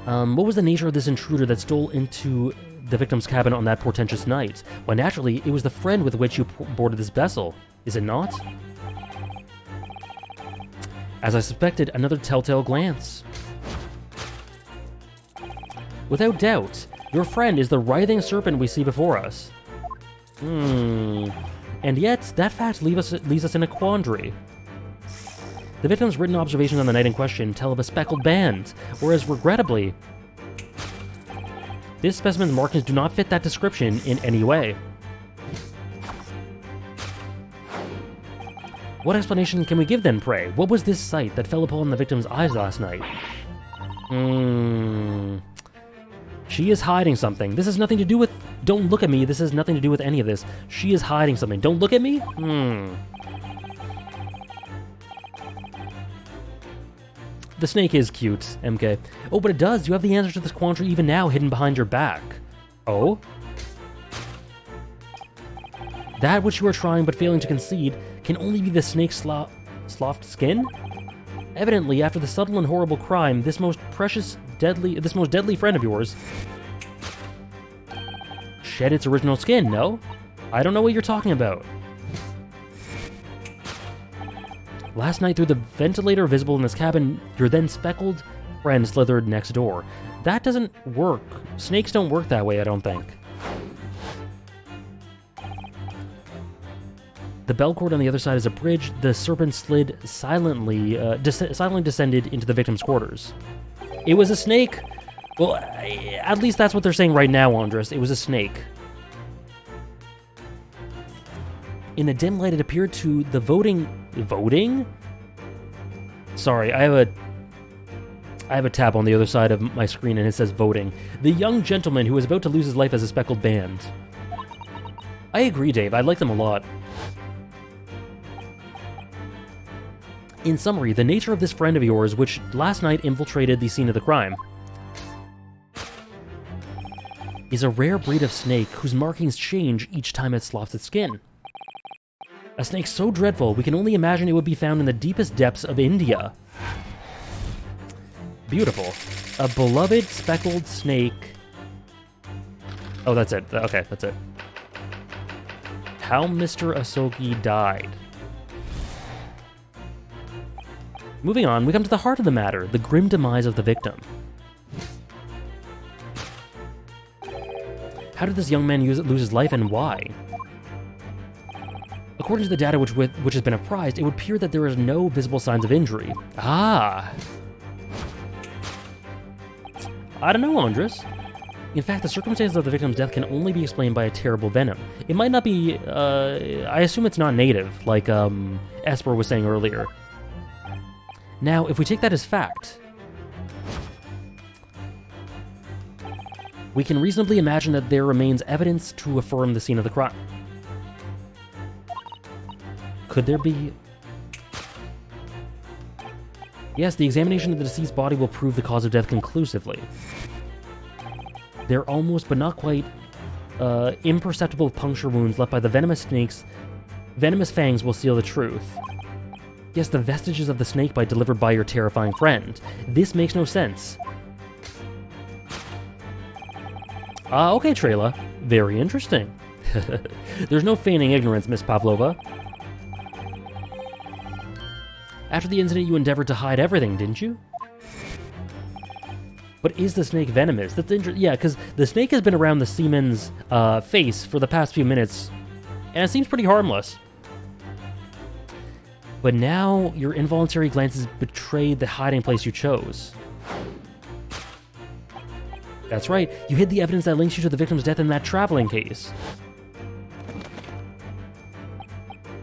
What was the nature of this intruder that stole into the victim's cabin on that portentous night? Well, naturally, it was the friend with which you boarded this vessel. Is it not? As I suspected, another telltale glance. Without doubt, your friend is the writhing serpent we see before us. And yet, that fact leaves us in a quandary. The victim's written observations on the night in question tell of a speckled band, whereas, regrettably, this specimen's markings do not fit that description in any way. What explanation can we give then, pray? What was this sight that fell upon the victim's eyes last night? She is hiding something. This has nothing to do with... Don't look at me. This has nothing to do with any of this. She is hiding something. Don't look at me? The snake is cute, MK. Oh, but it does. You have the answer to this quandary even now hidden behind your back. Oh? That which you are trying but failing to concede can only be the snake's sloughed skin? Evidently, after the subtle and horrible crime, this most deadly friend of yours shed its original skin, no? I don't know what you're talking about. Last night, through the ventilator visible in this cabin, your then speckled friend slithered next door. That doesn't work. Snakes don't work that way, I don't think. The bell cord on the other side is a bridge. The serpent slid silently descended into the victim's quarters. It was a snake! Well, at least that's what they're saying right now, Andres. It was a snake. In the dim light, it appeared to the voting... Voting? Sorry, I have a tab on the other side of my screen and it says voting. The young gentleman who was about to lose his life as a speckled band. I agree, Dave. I like them a lot. In summary, the nature of this friend of yours, which last night infiltrated the scene of the crime, is a rare breed of snake whose markings change each time it sloughs its skin. A snake so dreadful, we can only imagine it would be found in the deepest depths of India. Beautiful. A beloved speckled snake... Oh, that's it. Okay, that's it. How Mr. Asogi died. Moving on, we come to the heart of the matter, the grim demise of the victim. How did this young man lose his life, and why? According to the data which has been apprised, it would appear that there is no visible signs of injury. Ah! I don't know, Andres. In fact, the circumstances of the victim's death can only be explained by a terrible venom. It might not be, I assume it's not native, like, Esper was saying earlier. Now, if we take that as fact, we can reasonably imagine that there remains evidence to affirm the scene of the crime. Could there be... Yes, the examination of the deceased body will prove the cause of death conclusively. They're almost, but not quite, imperceptible puncture wounds left by the venomous snake's venomous fangs will seal the truth. Yes, the vestiges of the snake bite delivered by your terrifying friend. This makes no sense. Okay, Trela. Very interesting. There's no feigning ignorance, Miss Pavlova. After the incident, you endeavored to hide everything, didn't you? But is the snake venomous? That's interesting. Yeah, because the snake has been around the seaman's face for the past few minutes, and it seems pretty harmless. But now your involuntary glances betray the hiding place you chose. That's right, you hid the evidence that links you to the victim's death in that traveling case.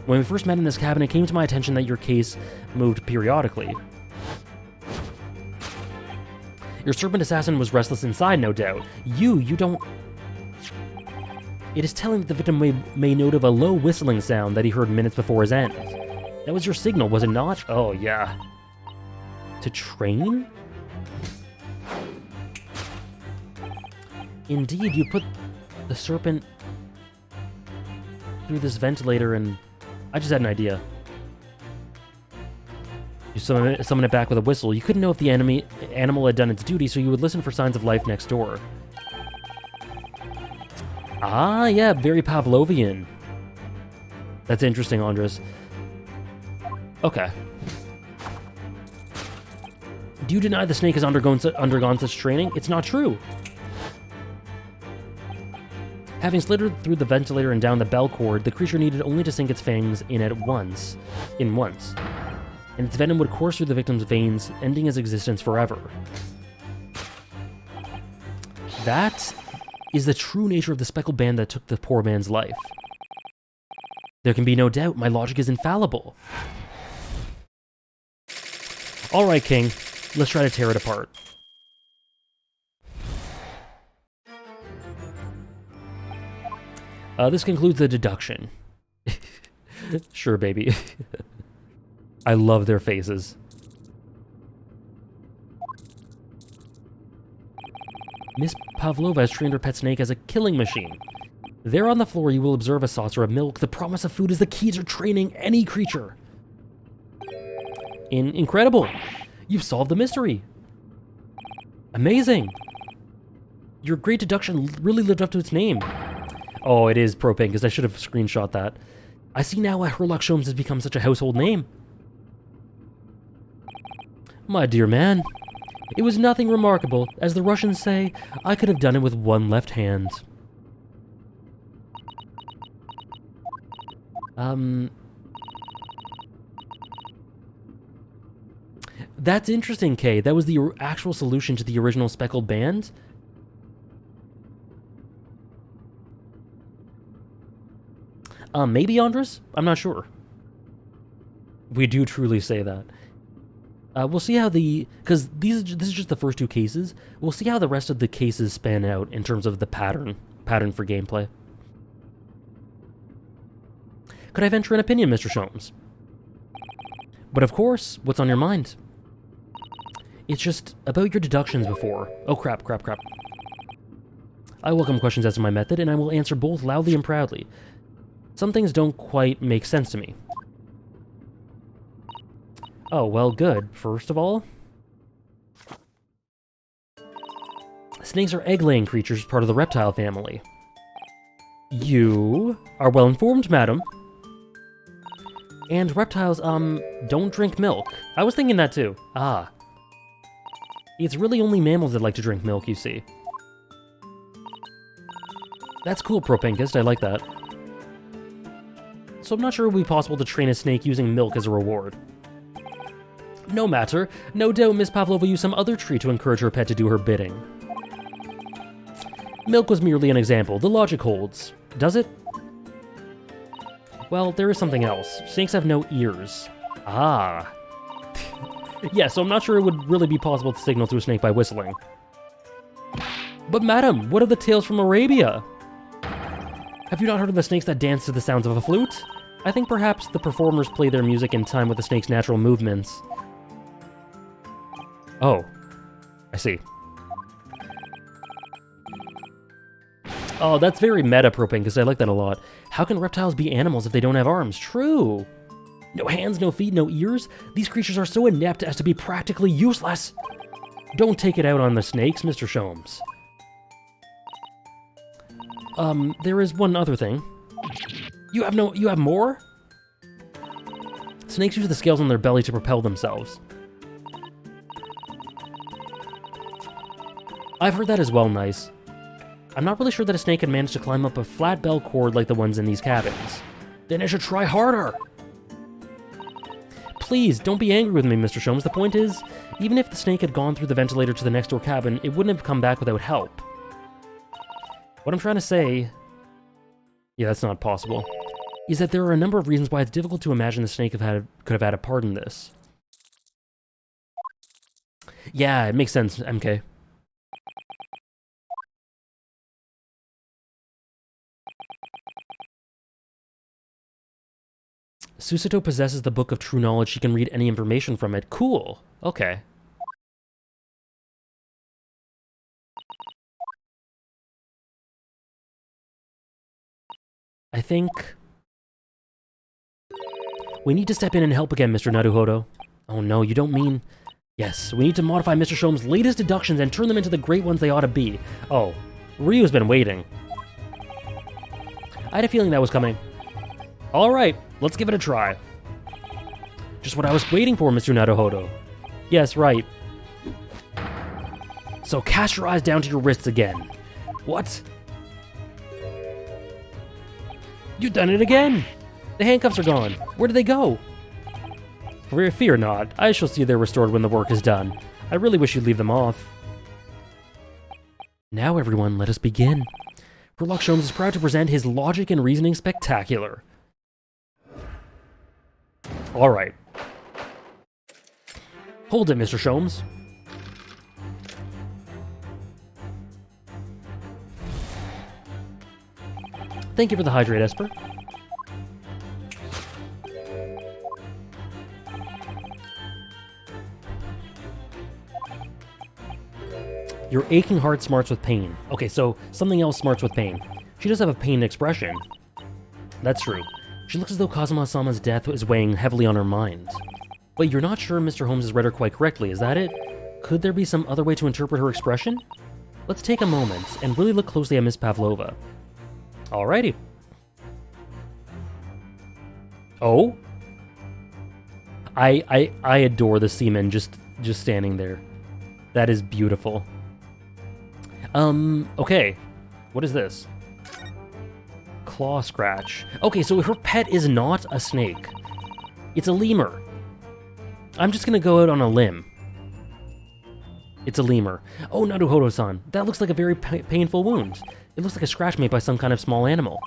When we first met in this cabin, it came to my attention that your case moved periodically. Your serpent assassin was restless inside, no doubt. You don't... It is telling that the victim made note of a low whistling sound that he heard minutes before his end. That was your signal, was it not? Oh, yeah. To train? Indeed, you put the serpent through this ventilator and... I just had an idea. You summon it back with a whistle. You couldn't know if the animal had done its duty, so you would listen for signs of life next door. Ah, yeah, very Pavlovian. That's interesting, Andres. Okay. Do you deny the snake has undergone such training? It's not true. Having slithered through the ventilator and down the bell cord, the creature needed only to sink its fangs in once. And its venom would course through the victim's veins, ending his existence forever. That is the true nature of the speckled band that took the poor man's life. There can be no doubt, my logic is infallible. Alright, King, let's try to tear it apart. This concludes the deduction. Sure, baby. I love their faces. Miss Pavlova has trained her pet snake as a killing machine. There on the floor, you will observe a saucer of milk. The promise of food is the key to training any creature. Incredible! You've solved the mystery. Amazing! Your great deduction really lived up to its name. Oh, it is propane, because I should have screenshot that. I see now why Herlock Sholmes has become such a household name. My dear man, it was nothing remarkable. As the Russians say, I could have done it with one left hand. That's interesting, Kay. That was the actual solution to the original speckled band? Maybe, Andres? I'm not sure. We do truly say that. We'll see how because this is just the first two cases. We'll see how the rest of the cases span out in terms of the pattern for gameplay. Could I venture an opinion, Mr. Sholmes? But of course, what's on your mind? It's just about your deductions before. Oh, crap. I welcome questions as to my method, and I will answer both loudly and proudly. Some things don't quite make sense to me. Oh, well, good. First of all, snakes are egg-laying creatures, part of the reptile family. You are well informed, madam. And reptiles, don't drink milk. I was thinking that too. Ah. It's really only mammals that like to drink milk, you see. That's cool, Propenkist. I like that. So I'm not sure it would be possible to train a snake using milk as a reward. No matter. No doubt Miss Pavlova used some other tree to encourage her pet to do her bidding. Milk was merely an example. The logic holds. Does it? Well, there is something else. Snakes have no ears. Ah. Yeah, so I'm not sure it would really be possible to signal to a snake by whistling. But madam, what of the tales from Arabia? Have you not heard of the snakes that dance to the sounds of a flute? I think perhaps the performers play their music in time with the snake's natural movements. Oh, I see. Oh, that's very meta, Propane, because I like that a lot. How can reptiles be animals if they don't have arms? True. No hands, no feet, no ears? These creatures are so inept as to be practically useless. Don't take it out on the snakes, Mr. Sholmes. There is one other thing. You have more? Snakes use the scales on their belly to propel themselves. I've heard that as well, nice. I'm not really sure that a snake can manage to climb up a flat bell cord like the ones in these cabins. Then I should try harder! Please, don't be angry with me, Mr. Sholmes. The point is, even if the snake had gone through the ventilator to the next door cabin, it wouldn't have come back without help. What I'm trying to say... Yeah, that's not possible. Is that there are a number of reasons why it's difficult to imagine the snake could have had a part in this. Yeah, it makes sense, MK. Susato possesses the Book of True Knowledge. She can read any information from it. Cool. Okay. I think... we need to step in and help again, Mr. Naruhodo. Oh no, you don't mean... Yes, we need to modify Mr. Sholmes' latest deductions and turn them into the great ones they ought to be. Oh, Ryu's been waiting. I had a feeling that was coming. Alright, let's give it a try. Just what I was waiting for, Mr. Naruhodo. Yes, right. So cast your eyes down to your wrists again. What? You've done it again! The handcuffs are gone. Where did they go? Fear not. I shall see they're restored when the work is done. I really wish you'd leave them off. Now, everyone, let us begin. Sherlock Sholmes is proud to present his logic and reasoning spectacular. Alright. Hold it, Mr. Sholmes. Thank you for the hydrate, Esper. Your aching heart smarts with pain. Okay, so something else smarts with pain. She does have a pained expression. That's true. She looks as though Kazuma-sama's death is weighing heavily on her mind. But you're not sure Mr. Holmes has read her quite correctly, is that it? Could there be some other way to interpret her expression? Let's take a moment and really look closely at Miss Pavlova. Alrighty. Oh? I adore the seaman just standing there. That is beautiful. Okay. What is this? Claw scratch. Okay, so her pet is not a snake. It's a lemur. I'm just gonna go out on a limb. It's a lemur. Oh, Naruhodo-san. That looks like a very painful wound. It looks like a scratch made by some kind of small animal.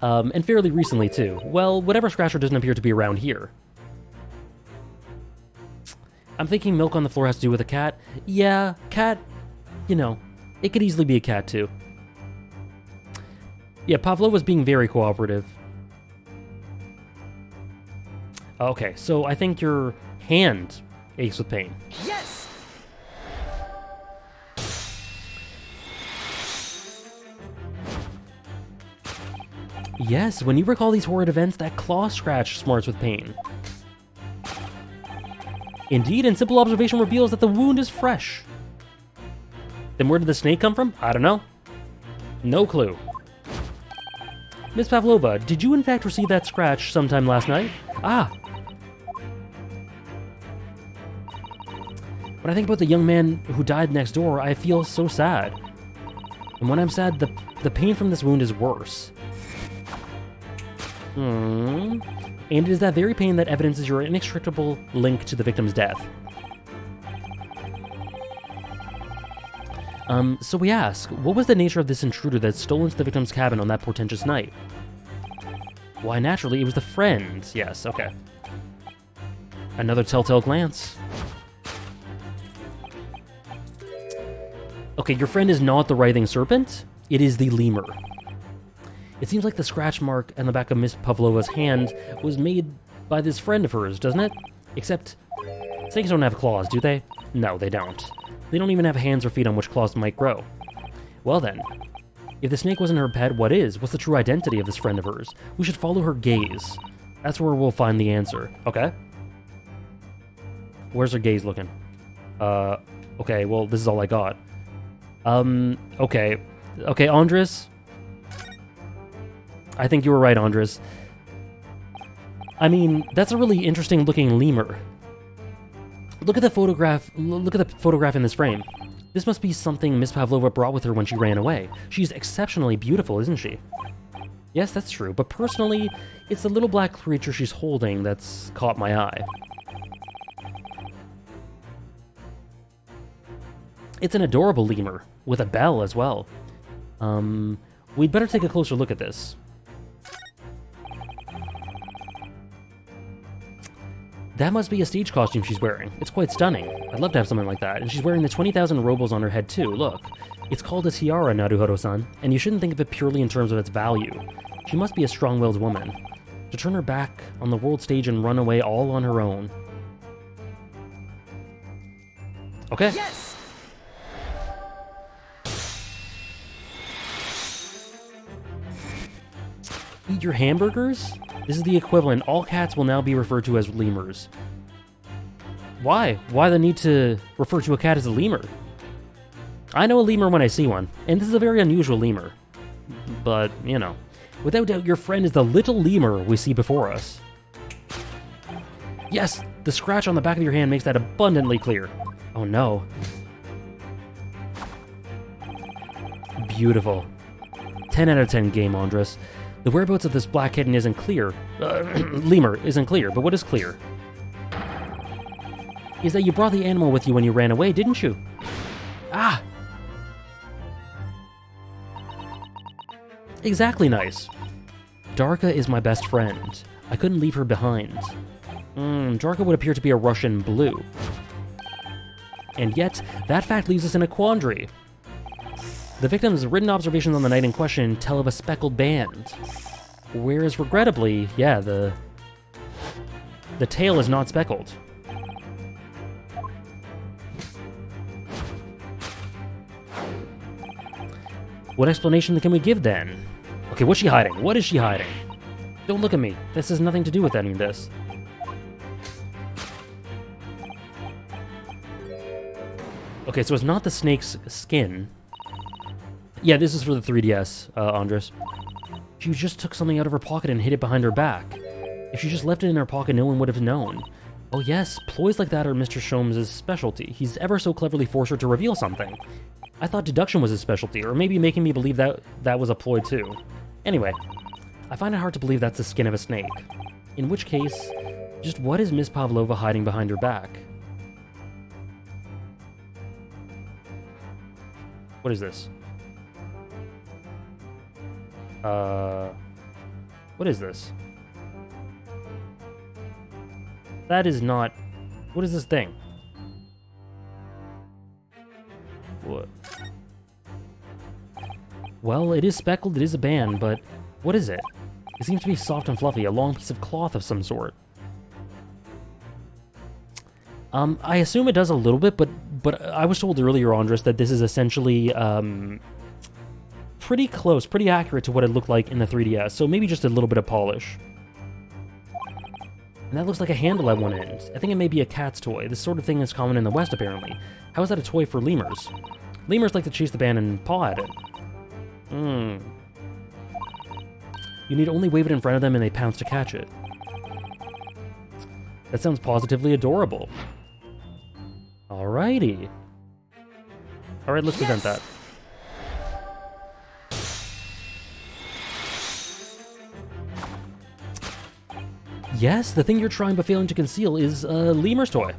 And fairly recently, too. Well, whatever scratcher doesn't appear to be around here. I'm thinking milk on the floor has to do with a cat. Yeah, cat, you know, it could easily be a cat, too. Yeah, Pavlova's being very cooperative. Okay, so I think your hand aches with pain. Yes! Yes, when you recall these horrid events, that claw scratch smarts with pain. Indeed, and simple observation reveals that the wound is fresh. Then where did the snake come from? I don't know. No clue. Miss Pavlova, did you in fact receive that scratch sometime last night? Ah. When I think about the young man who died next door, I feel so sad. And when I'm sad, the pain from this wound is worse. And it is that very pain that evidences your inextricable link to the victim's death. So we ask, what was the nature of this intruder that stole into the victim's cabin on that portentous night? Why, naturally, it was the friend. Yes, okay. Another telltale glance. Okay, your friend is not the writhing serpent. It is the lemur. It seems like the scratch mark on the back of Miss Pavlova's hand was made by this friend of hers, doesn't it? Except, snakes don't have claws, do they? No, they don't. They don't even have hands or feet on which claws might grow. Well then, if the snake wasn't her pet, what is? What's the true identity of this friend of hers? We should follow her gaze. That's where we'll find the answer. Okay? Where's her gaze looking? Okay, well, this is all I got. Okay. Okay, Andres? I think you were right, Andres. I mean, that's a really interesting looking lemur. Look at the photograph in this frame. This must be something Miss Pavlova brought with her when she ran away. She's exceptionally beautiful, isn't she? Yes, that's true, but personally, it's the little black creature she's holding that's caught my eye. It's an adorable lemur, with a bell as well. We'd better take a closer look at this. That must be a stage costume she's wearing. It's quite stunning. I'd love to have something like that. And she's wearing the 20,000 robles on her head too, look. It's called a tiara, Naruhodo-san, and you shouldn't think of it purely in terms of its value. She must be a strong-willed woman. To turn her back on the world stage and run away all on her own. Okay. Yes! Eat your hamburgers? This is the equivalent. All cats will now be referred to as lemurs. Why? Why the need to refer to a cat as a lemur? I know a lemur when I see one, and this is a very unusual lemur. But, you know, without doubt your friend is the little lemur we see before us. Yes, the scratch on the back of your hand makes that abundantly clear. Oh no. Beautiful. 10 out of 10 game, Andres. The whereabouts of this black kitten isn't clear. Lemur isn't clear, but what is clear? Is that you brought the animal with you when you ran away, didn't you? Ah! Exactly nice. Darka is my best friend. I couldn't leave her behind. Darka would appear to be a Russian blue. And yet, that fact leaves us in a quandary. The victim's written observations on the night in question tell of a speckled band. Whereas, regrettably, yeah, the tail is not speckled. What explanation can we give, then? Okay, what's she hiding? What is she hiding? Don't look at me. This has nothing to do with any of this. Okay, so it's not the snake's skin. Yeah, this is for the 3DS, Andres. She just took something out of her pocket and hid it behind her back. If she just left it in her pocket, no one would have known. Oh yes, ploys like that are Mr. Sholmes' specialty. He's ever so cleverly forced her to reveal something. I thought deduction was his specialty, or maybe making me believe that was a ploy too. Anyway, I find it hard to believe that's the skin of a snake. In which case, just what is Miss Pavlova hiding behind her back? What is this? What is this? That is not... What is this thing? What? Well, it is speckled, it is a band, but what is it? It seems to be soft and fluffy, a long piece of cloth of some sort. I assume it does a little bit, but I was told earlier, Andres, that this is essentially, pretty close, pretty accurate to what it looked like in the 3DS, so maybe just a little bit of polish. And that looks like a handle at one end. I think it may be a cat's toy. This sort of thing is common in the West, apparently. How is that a toy for lemurs? Lemurs like to chase the band and paw at it. You need only wave it in front of them and they pounce to catch it. That sounds positively adorable. Alrighty. Alright, let's present that. Yes, the thing you're trying but failing to conceal is a lemur's toy.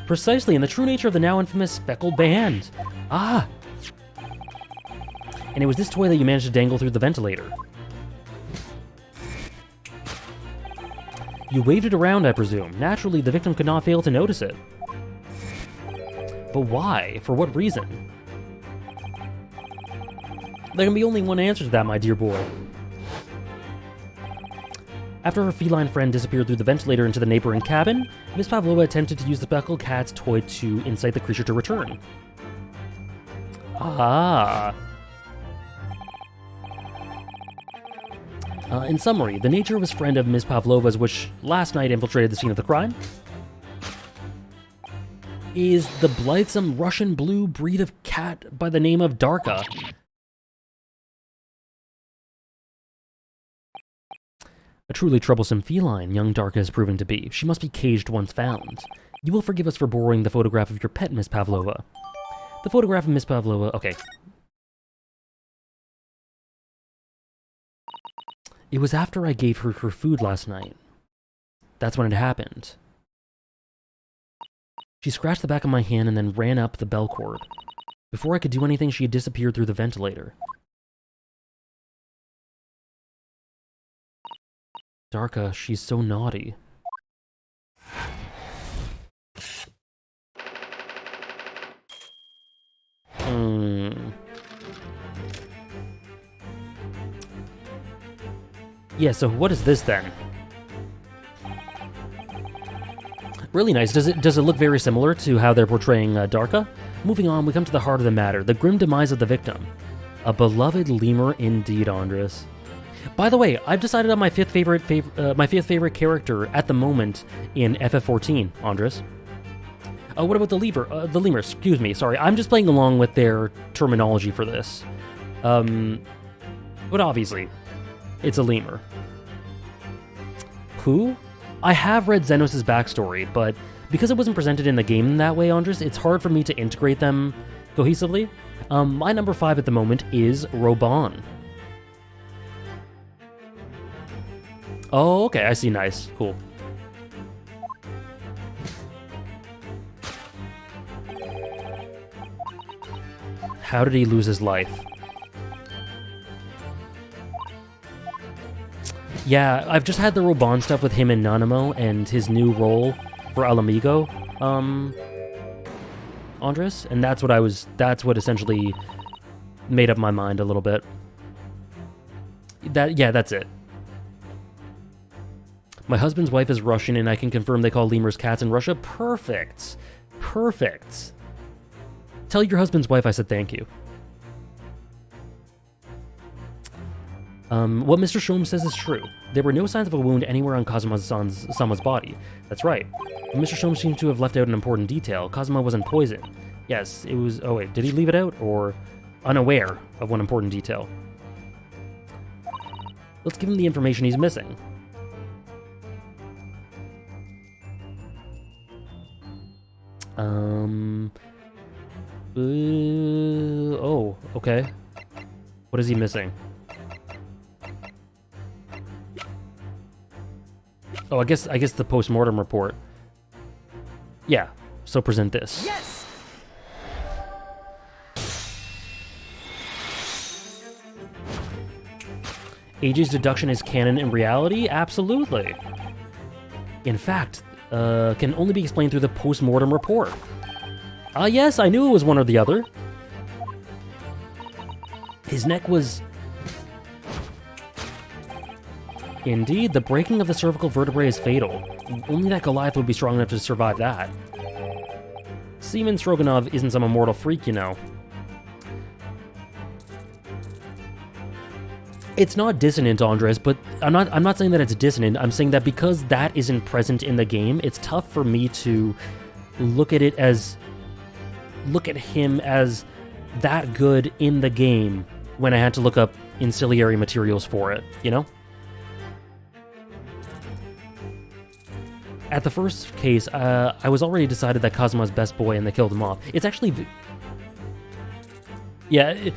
Precisely, and the true nature of the now infamous speckled band. Ah! And it was this toy that you managed to dangle through the ventilator. You waved it around, I presume. Naturally, the victim could not fail to notice it. But why? For what reason? There can be only one answer to that, my dear boy. After her feline friend disappeared through the ventilator into the neighboring cabin, Miss Pavlova attempted to use the speckled cat's toy to incite the creature to return. Ah. In summary, the nature of his friend of Miss Pavlova's, which last night infiltrated the scene of the crime, is the blithesome Russian blue breed of cat by the name of Darka. A truly troublesome feline, young Darka has proven to be. She must be caged once found. You will forgive us for borrowing the photograph of your pet, Miss Pavlova. The photograph of Miss Pavlova. Okay. It was after I gave her her food last night. That's when it happened. She scratched the back of my hand and then ran up the bell cord. Before I could do anything, she had disappeared through the ventilator. Darka, she's so naughty. Yeah, so what is this then? Really nice. Does it look very similar to how they're portraying Darka? Moving on, we come to the heart of the matter, the grim demise of the victim. A beloved lemur indeed, Andres. By the way, I've decided on my fifth favorite character at the moment in FF14, Andres. What about the lemur? Excuse me. Sorry, I'm just playing along with their terminology for this. But obviously, it's a lemur. Who? I have read Xenos' backstory, but because it wasn't presented in the game that way, Andres, it's hard for me to integrate them cohesively. My number 5 at the moment is Roban. Oh, okay, I see, nice, cool. How did he lose his life? Yeah, I've just had the Roban stuff with him and Nanamo and his new role for Alamigo, Andres, and that's what essentially made up my mind a little bit. Yeah, that's it. My husband's wife is Russian, and I can confirm they call lemurs cats in Russia. Perfect. Perfect. Tell your husband's wife I said thank you. What Mr. Shom says is true. There were no signs of a wound anywhere on Kazuma-sama's body. That's right. But Mr. Shom seemed to have left out an important detail. Kazuma wasn't poisoned. Yes, it was... Oh wait, did he leave it out? Or unaware of one important detail? Let's give him the information he's missing. Oh, okay. What is he missing? Oh, I guess the post-mortem report. Yeah, so present this. Yes! AJ's deduction is canon in reality? Absolutely. In fact, can only be explained through the post-mortem report. Yes, I knew it was one or the other. His neck was... Indeed, the breaking of the cervical vertebrae is fatal. Only that Goliath would be strong enough to survive that. Seaman Stroganov isn't some immortal freak, you know. It's not dissonant, Andres, but I'm not saying that it's dissonant. I'm saying that because that isn't present in the game, it's tough for me to look at him as that good in the game when I had to look up ancillary materials for it, you know? At the first case, I was already decided that Kazuma's best boy and they killed him off. It's actually... Yeah,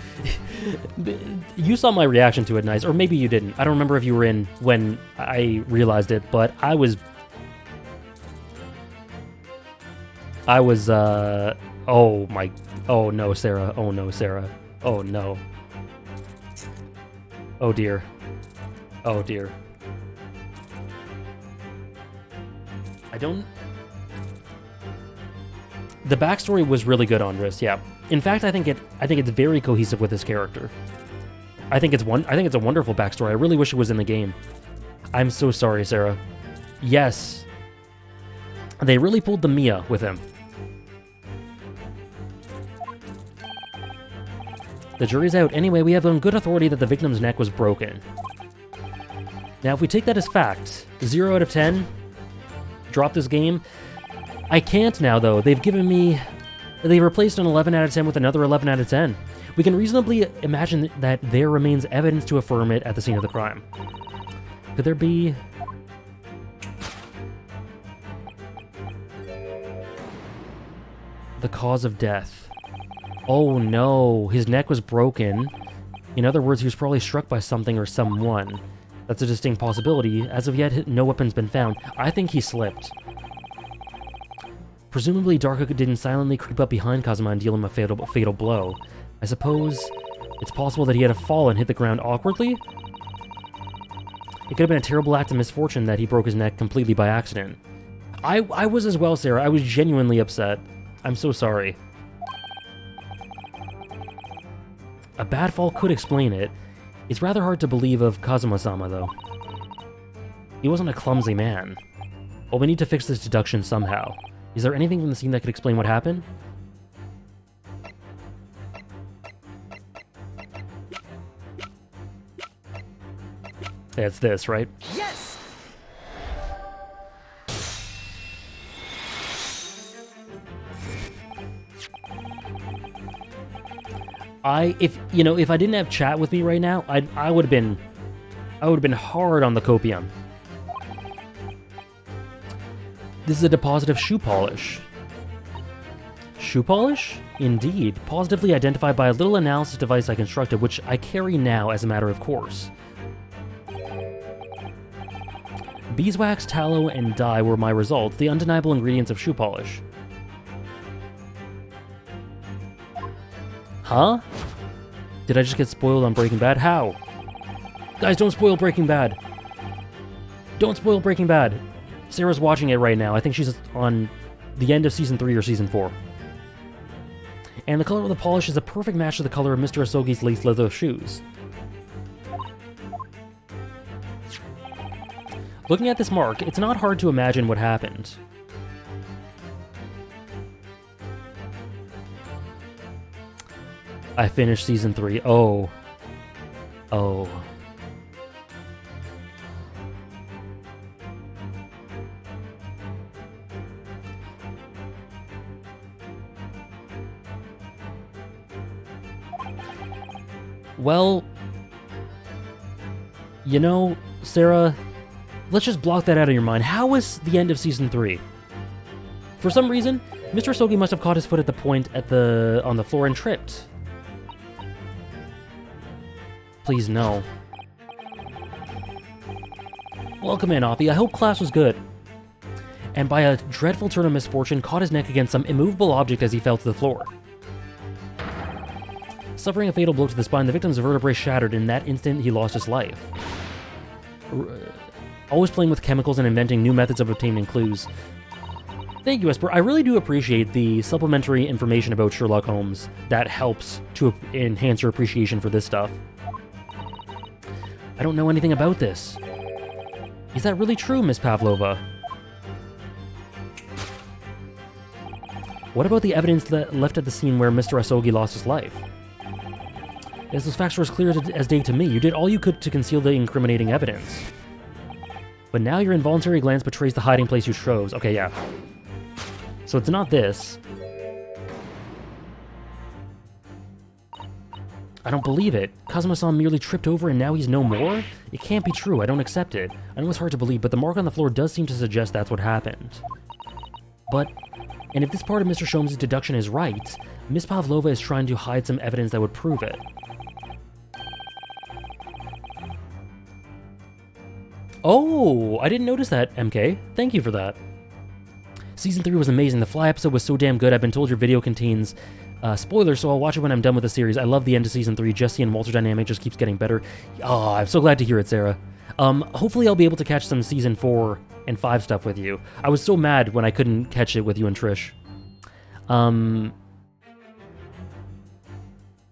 you saw my reaction to it, nice. Or maybe you didn't. I don't remember if you were in when I realized it, but I was... Oh my... Oh no, Sarah. Oh no, Sarah. Oh no. Oh dear. Oh dear. I don't... The backstory was really good, Andres, yeah. In fact, I think it's very cohesive with his character. I think it's a wonderful backstory. I really wish it was in the game. I'm so sorry, Sarah. Yes. They really pulled the Mia with him. The jury's out. Anyway, we have on good authority that the victim's neck was broken. Now, if we take that as fact, 0 out of 10... drop this game. I can't now, though. They've replaced an 11 out of 10 with another 11 out of 10. We can reasonably imagine that there remains evidence to affirm it at the scene of the crime. Could there be... the cause of death? Oh no, his neck was broken. In other words, he was probably struck by something or someone. That's a distinct possibility. As of yet, no weapon's been found. I think he slipped. Presumably, Darko didn't silently creep up behind Kazuma and deal him a fatal blow. I suppose it's possible that he had a fall and hit the ground awkwardly? It could have been a terrible act of misfortune that he broke his neck completely by accident. I was as well, Sarah. I was genuinely upset. I'm so sorry. A bad fall could explain it. It's rather hard to believe of Kazuma-sama, though. He wasn't a clumsy man. Well, we need to fix this deduction somehow. Is there anything from the scene that could explain what happened? Yeah, it's this, right? Yes! If I didn't have chat with me right now, I would have been hard on the copium. This is a deposit of shoe polish. Shoe polish? Indeed. Positively identified by a little analysis device I constructed, which I carry now as a matter of course. Beeswax, tallow, and dye were my results, the undeniable ingredients of shoe polish. Huh? Did I just get spoiled on Breaking Bad? How? Guys, don't spoil Breaking Bad. Don't spoil Breaking Bad. Sarah's watching it right now. I think she's on the end of Season 3 or Season 4. And the color of the polish is a perfect match to the color of Mr. Asogi's lace leather shoes. Looking at this mark, it's not hard to imagine what happened. I finished Season 3. Oh. Oh. Well, you know, Sarah, let's just block that out of your mind. How was the end of Season 3? For some reason, Mr. Asogi must have caught his foot at the point on the floor and tripped. Please, no. Welcome in, Offie. I hope class was good. And by a dreadful turn of misfortune, caught his neck against some immovable object as he fell to the floor. Suffering a fatal blow to the spine, the victim's vertebrae shattered. In that instant, he lost his life. Always playing with chemicals and inventing new methods of obtaining clues. Thank you, Esper. I really do appreciate the supplementary information about Sherlock Holmes that helps to enhance your appreciation for this stuff. I don't know anything about this. Is that really true, Miss Pavlova? What about the evidence that left at the scene where Mr. Asogi lost his life? Yes, those facts were as clear as day to me. You did all you could to conceal the incriminating evidence. But now your involuntary glance betrays the hiding place you chose. Okay, yeah. So it's not this. I don't believe it. Kazuma-san merely tripped over and now he's no more? It can't be true. I don't accept it. I know it's hard to believe, but the mark on the floor does seem to suggest that's what happened. And if this part of Mr. Sholmes' deduction is right, Miss Pavlova is trying to hide some evidence that would prove it. Oh, I didn't notice that, MK. Thank you for that. Season 3 was amazing. The Fly episode was so damn good. I've been told your video contains spoilers, so I'll watch it when I'm done with the series. I love the end of Season 3. Jesse and Walter dynamic just keeps getting better. Oh, I'm so glad to hear it, Sarah. Hopefully I'll be able to catch some Season 4 and 5 stuff with you. I was so mad when I couldn't catch it with you and Trish.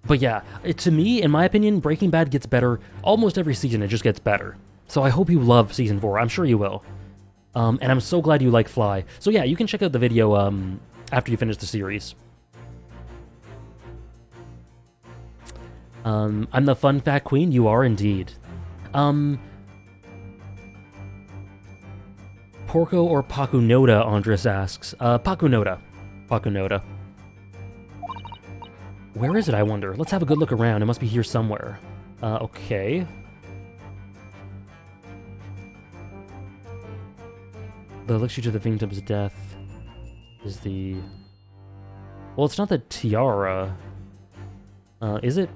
But yeah, to me, in my opinion, Breaking Bad gets better almost every season. It just gets better. So I hope you love Season 4. I'm sure you will. And I'm so glad you like Fly. So yeah, you can check out the video after you finish the series. I'm the fun fact queen. You are indeed. Porco or Pakunoda, Andres asks. Pakunoda. Pakunoda. Where is it, I wonder? Let's have a good look around. It must be here somewhere. Okay. The elixir to the victim's death is the... Well, it's not the tiara. Is it?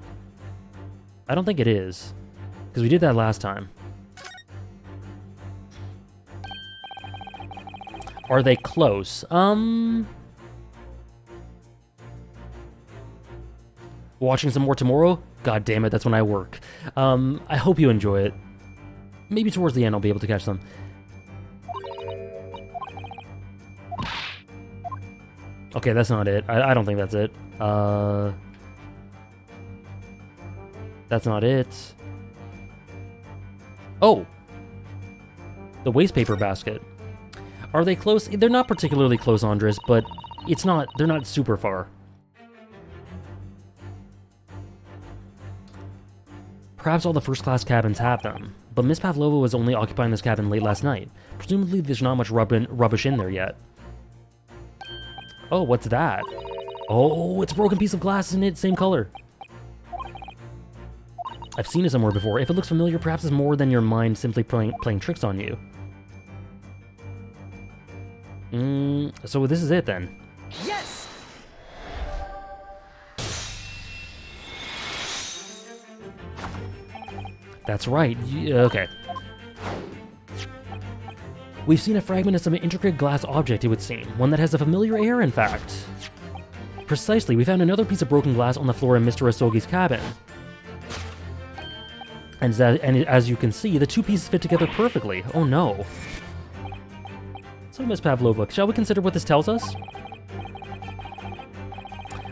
I don't think it is. Because we did that last time. Are they close? Watching some more tomorrow? God damn it, that's when I work. I hope you enjoy it. Maybe towards the end I'll be able to catch them. Okay, that's not it. I don't think that's it. That's not it. Oh! The waste paper basket. Are they close? They're not particularly close, Andres, but it's not. They're not super far. Perhaps all the first-class cabins have them, but Miss Pavlova was only occupying this cabin late last night. Presumably there's not much rubbish in there yet. Oh, what's that? Oh, it's a broken piece of glass, isn't it? Same color. I've seen it somewhere before. If it looks familiar, perhaps it's more than your mind simply playing tricks on you. So this is it then. Yes! That's right. Okay. We've seen a fragment of some intricate glass object, it would seem. One that has a familiar air, in fact. Precisely, we found another piece of broken glass on the floor in Mr. Asogi's cabin. And as you can see, the two pieces fit together perfectly. Oh no. So, Miss Pavlova, shall we consider what this tells us?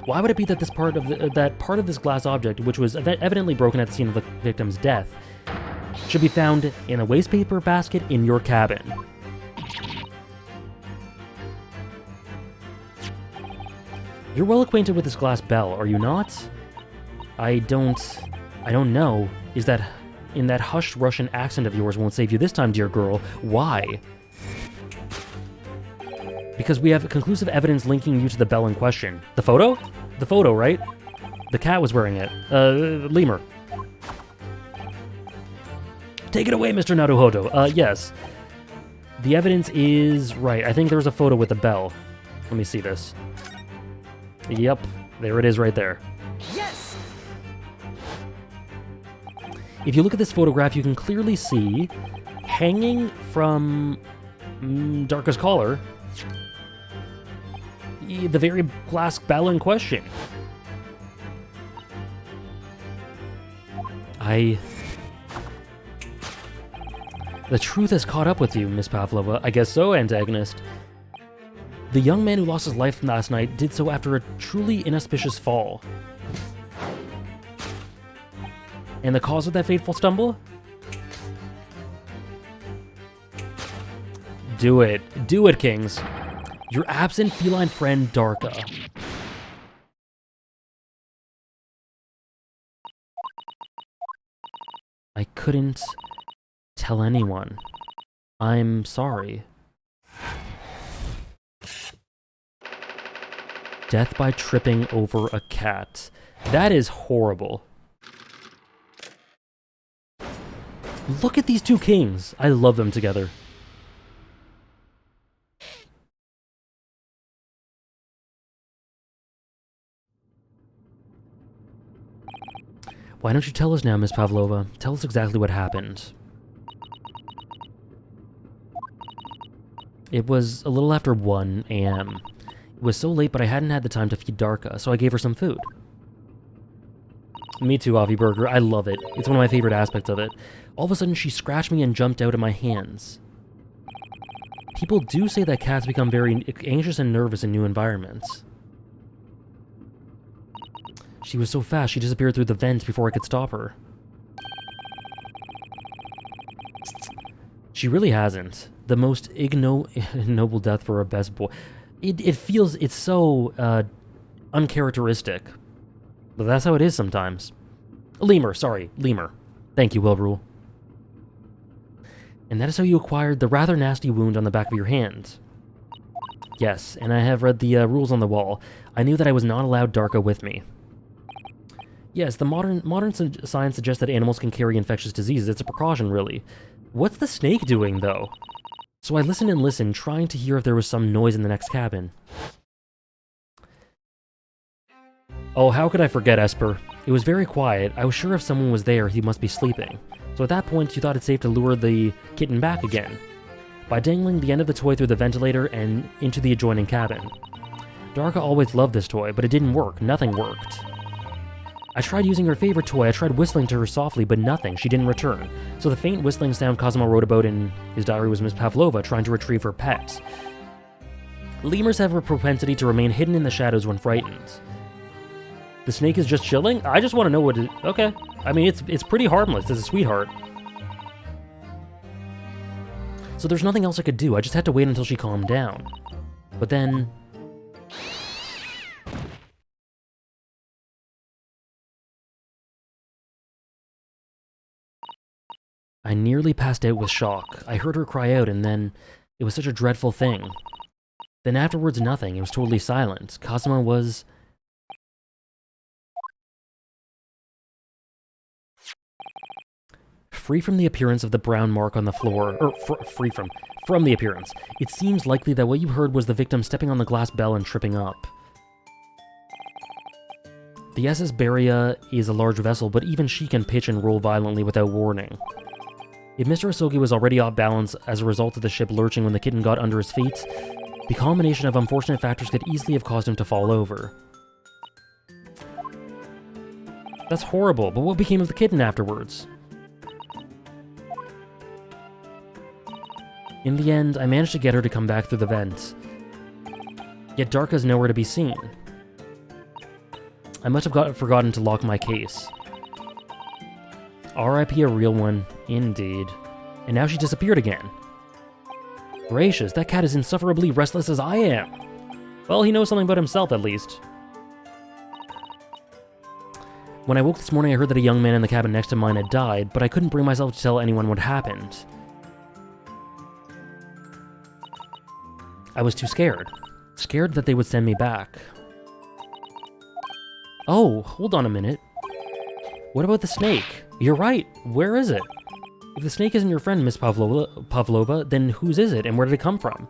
Why would it be that this part of this glass object, which was evidently broken at the scene of the victim's death, should be found in a waste paper basket in your cabin? You're well acquainted with this glass bell, are you not? I don't know. Is that in that hushed Russian accent of yours won't save you this time, dear girl? Why? Because we have conclusive evidence linking you to the bell in question. The photo? The photo, right? The cat was wearing it. Lemur. Take it away, Mr. Naruhodo. Yes. The evidence is right. I think there was a photo with the bell. Let me see this. Yep. There it is right there. Yes! If you look at this photograph, you can clearly see, hanging from Darka's collar, the very glass bell in question. The truth has caught up with you, Miss Pavlova. I guess so, antagonist. The young man who lost his life last night did so after a truly inauspicious fall. And the cause of that fateful stumble? Do it. Do it, Kings. Your absent feline friend, Darka. I couldn't tell anyone. I'm sorry. Death by tripping over a cat. That is horrible. Look at these two kings. I love them together. Why don't you tell us now, Miss Pavlova? Tell us exactly what happened. It was a little after 1 a.m. It was so late, but I hadn't had the time to feed Darka, so I gave her some food. Me too, Avi Burger. I love it. It's one of my favorite aspects of it. All of a sudden, she scratched me and jumped out of my hands. People do say that cats become very anxious and nervous in new environments. She was so fast, she disappeared through the vents before I could stop her. She really hasn't. The most ignoble death for a best boy. It feels, it's so uncharacteristic. But that's how it is sometimes. Lemur, sorry, Lemur. Thank you, Wilrule. And that is how you acquired the rather nasty wound on the back of your hand. Yes, and I have read the rules on the wall. I knew that I was not allowed Darka with me. Yes, the modern science suggests that animals can carry infectious diseases. It's a precaution, really. What's the snake doing, though? So I listened and listened, trying to hear if there was some noise in the next cabin. Oh, how could I forget Esper? It was very quiet. I was sure if someone was there, he must be sleeping. So at that point, you thought it safe to lure the kitten back again, by dangling the end of the toy through the ventilator and into the adjoining cabin. Darka always loved this toy, but it didn't work. Nothing worked. I tried using her favorite toy. I tried whistling to her softly, but nothing. She didn't return. So the faint whistling sound Cosmo wrote about in his diary was Miss Pavlova trying to retrieve her pet. Lemurs have a propensity to remain hidden in the shadows when frightened. The snake is just chilling? I just want to know what it... Okay. I mean, it's pretty harmless. It's a sweetheart. So there's nothing else I could do. I just had to wait until she calmed down. But then... I nearly passed out with shock. I heard her cry out, and then... It was such a dreadful thing. Then afterwards, nothing. It was totally silent. Cosmo was... free from the appearance of the brown mark on the floor, or free from the appearance. It seems likely that what you heard was the victim stepping on the glass bell and tripping up. The SS Beria is a large vessel, but even she can pitch and roll violently without warning. If Mr. Asogi was already off balance as a result of the ship lurching when the kitten got under his feet, the combination of unfortunate factors could easily have caused him to fall over. That's horrible, but what became of the kitten afterwards? In the end, I managed to get her to come back through the vents. Yet Darka's nowhere to be seen. I must have forgotten to lock my case. R.I.P. a real one, indeed. And now she disappeared again. Gracious, that cat is insufferably restless as I am. Well, he knows something about himself, at least. When I woke this morning, I heard that a young man in the cabin next to mine had died, but I couldn't bring myself to tell anyone what happened. I was too scared. Scared that they would send me back. Oh, hold on a minute. What about the snake? You're right. Where is it? If the snake isn't your friend, Miss Pavlova, then whose is it, and where did it come from?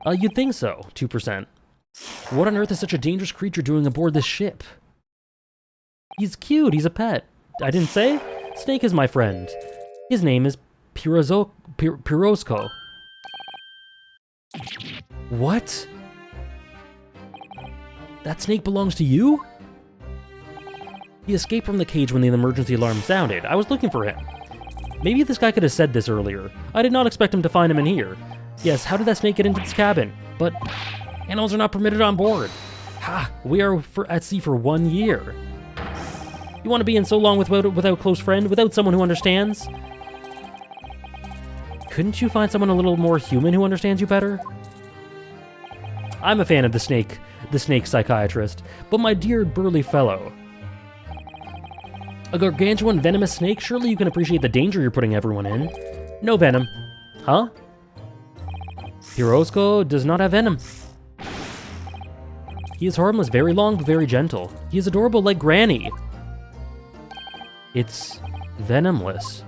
You'd think so, 2%. What on earth is such a dangerous creature doing aboard this ship? He's cute. He's a pet. I didn't say? Snake is my friend. His name is Pirozko. What? That snake belongs to you? He escaped from the cage when the emergency alarm sounded. I was looking for him. Maybe this guy could have said this earlier. I did not expect him to find him in here. Yes, how did that snake get into this cabin? But animals are not permitted on board. Ha! We are at sea for 1 year. You want to be in so long without a close friend, without someone who understands? Couldn't you find someone a little more human who understands you better? I'm a fan of the snake psychiatrist, but my dear burly fellow. A gargantuan venomous snake? Surely you can appreciate the danger you're putting everyone in. No venom. Huh? Pirozko does not have venom. He is harmless, very long, but very gentle. He is adorable like Granny. It's venomless.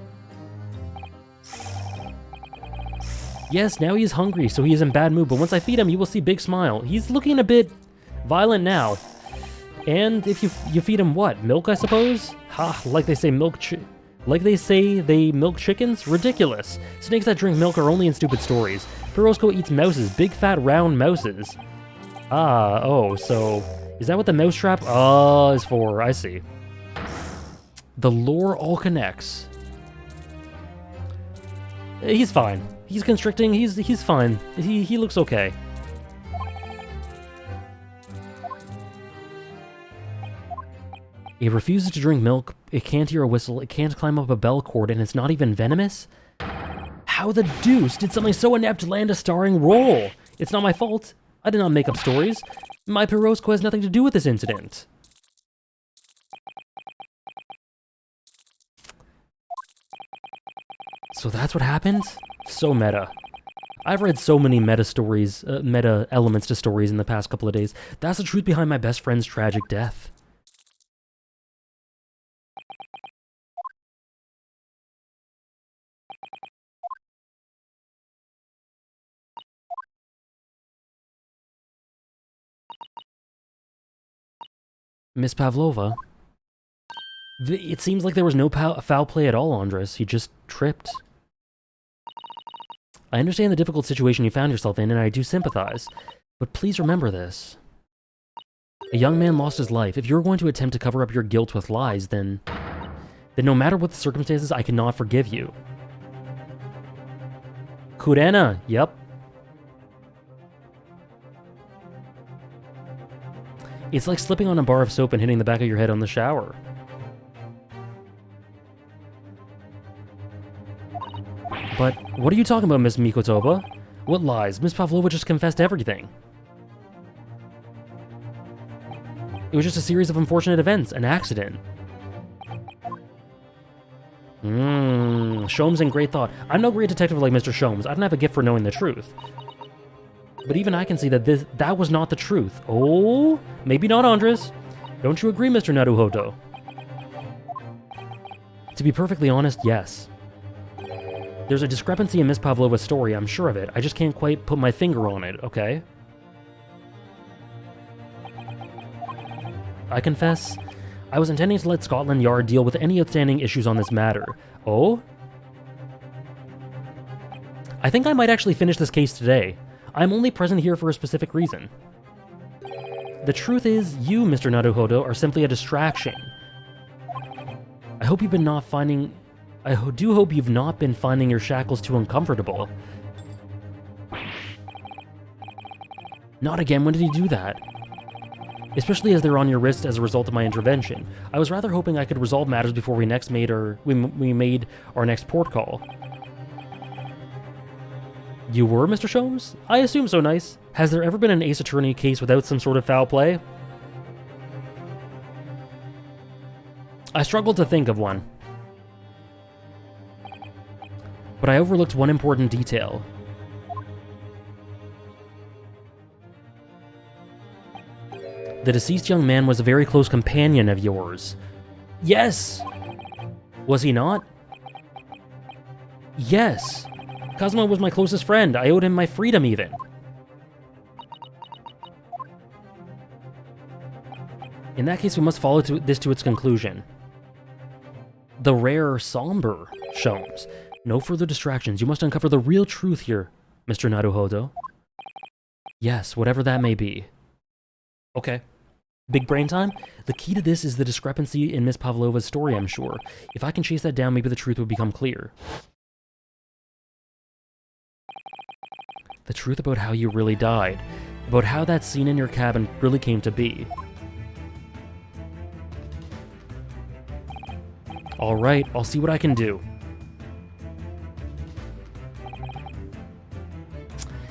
Yes, now he is hungry, so he is in bad mood, but once I feed him, you will see big smile. He's looking a bit violent now. And if you feed him what? Milk, I suppose? Ha, like they say they milk chickens? Ridiculous. Snakes that drink milk are only in stupid stories. Pirozko eats mouses, big fat round mouses. Ah, oh, so is that what the mousetrap is for? I see. The lore all connects. He's fine. He's constricting. He's fine. He looks okay. It refuses to drink milk. It can't hear a whistle. It can't climb up a bell cord, and it's not even venomous. How the deuce did something so inept land a starring role? It's not my fault. I did not make up stories. My Pirozko has nothing to do with this incident. So that's what happened? So meta. I've read so many meta stories, meta elements to stories in the past couple of days. That's the truth behind my best friend's tragic death. Miss Pavlova. It seems like there was no foul play at all, Andres. He just tripped. I understand the difficult situation you found yourself in, and I do sympathize. But please remember this. A young man lost his life. If you're going to attempt to cover up your guilt with lies, then no matter what the circumstances, I cannot forgive you. Kurena, yep. It's like slipping on a bar of soap and hitting the back of your head on the shower. But what are you talking about, Miss Mikotoba? What lies? Miss Pavlova just confessed everything. It was just a series of unfortunate events, an accident. Sholmes and great thought. I'm no great detective like Mr. Sholmes. I don't have a gift for knowing the truth. But even I can see that that was not the truth. Oh, maybe not, Andres. Don't you agree, Mr. Naruhodo? To be perfectly honest, yes. There's a discrepancy in Miss Pavlova's story, I'm sure of it. I just can't quite put my finger on it, okay? I confess, I was intending to let Scotland Yard deal with any outstanding issues on this matter. Oh? I think I might actually finish this case today. I'm only present here for a specific reason. The truth is, you, Mr. Naruhodo, are simply a distraction. I hope you've been not finding... I do hope you've not been finding your shackles too uncomfortable. Not again, when did he do that? Especially as they're on your wrist as a result of my intervention. I was rather hoping I could resolve matters before we next made we made our next port call. You were, Mr. Sholmes? I assume so, nice. Has there ever been an Ace Attorney case without some sort of foul play? I struggled to think of one. But I overlooked one important detail. The deceased young man was a very close companion of yours. Yes! Was he not? Yes! Cosmo was my closest friend. I owed him my freedom, even. In that case, we must follow this to its conclusion. The rare, somber Sholmes. No further distractions. You must uncover the real truth here, Mr. Naruhodo. Yes, whatever that may be. Okay. Big brain time? The key to this is the discrepancy in Miss Pavlova's story, I'm sure. If I can chase that down, maybe the truth will become clear. The truth about how you really died. About how that scene in your cabin really came to be. Alright, I'll see what I can do.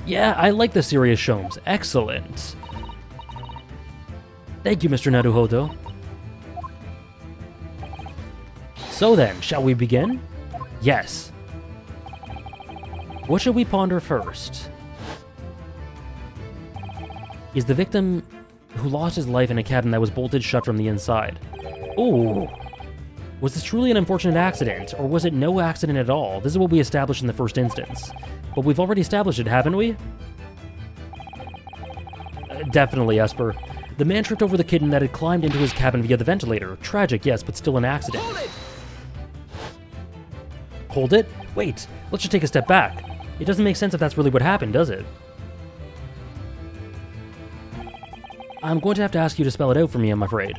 Yeah, I like the serious Sholmes. Excellent. Thank you, Mr. Naruhodo. So then, shall we begin? Yes. What should we ponder first? Is the victim who lost his life in a cabin that was bolted shut from the inside. Ooh. Was this truly an unfortunate accident, or was it no accident at all? This is what we established in the first instance. But we've already established it, haven't we? Definitely, Esper. The man tripped over the kitten that had climbed into his cabin via the ventilator. Tragic, yes, but still an accident. Hold it! Hold it? Wait, let's just take a step back. It doesn't make sense if that's really what happened, does it? I'm going to have to ask you to spell it out for me, I'm afraid.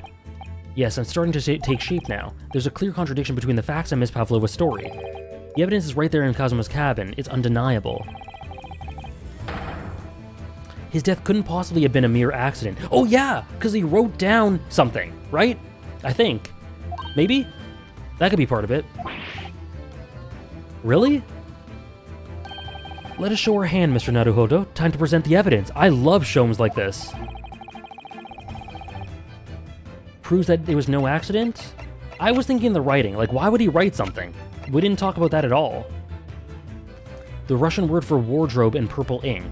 Yes, I'm starting to take shape now. There's a clear contradiction between the facts and Miss Pavlova's story. The evidence is right there in Cosmo's cabin. It's undeniable. His death couldn't possibly have been a mere accident. Oh yeah, because he wrote down something, right? I think. Maybe? That could be part of it. Really? Let us show our hand, Mr. Naruhodo. Time to present the evidence. I love Sholmes like this. Proves that there was no accident? I was thinking the writing. Like, why would he write something? We didn't talk about that at all. The Russian word for wardrobe in purple ink.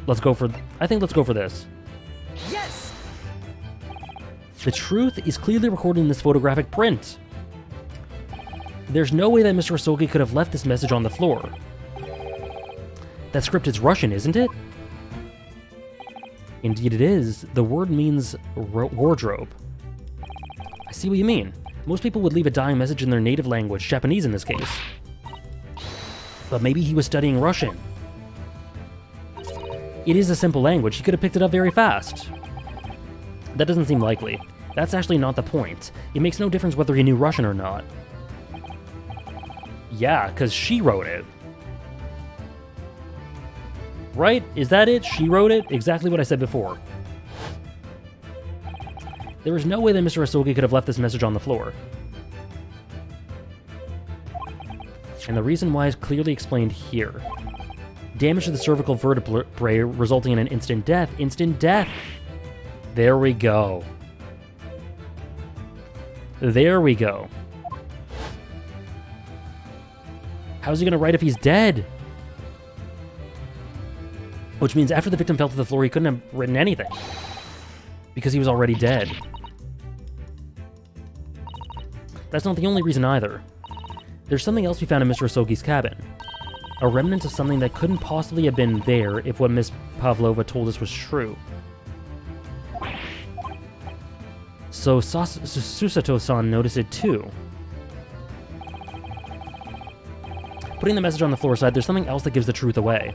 Let's go for... I think let's go for this. Yes! The truth is clearly recorded in this photographic print. There's no way that Mr. Asogi could have left this message on the floor. That script is Russian, isn't it? Indeed it is. The word means wardrobe. I see what you mean. Most people would leave a dying message in their native language, Japanese in this case. But maybe he was studying Russian. It is a simple language. He could have picked it up very fast. That doesn't seem likely. That's actually not the point. It makes no difference whether he knew Russian or not. Yeah, because she wrote it. Right? Is that it? She wrote it? Exactly what I said before. There was no way that Mr. Asogi could have left this message on the floor. And the reason why is clearly explained here. Damage to the cervical vertebrae resulting in an instant death. Instant death! There we go. There we go. How's he gonna write if he's dead? Which means after the victim fell to the floor, he couldn't have written anything. Because he was already dead. That's not the only reason either. There's something else we found in Mr. Asogi's cabin. A remnant of something that couldn't possibly have been there if what Miss Pavlova told us was true. So Susato-san noticed it too. Putting the message on the floor aside, there's something else that gives the truth away.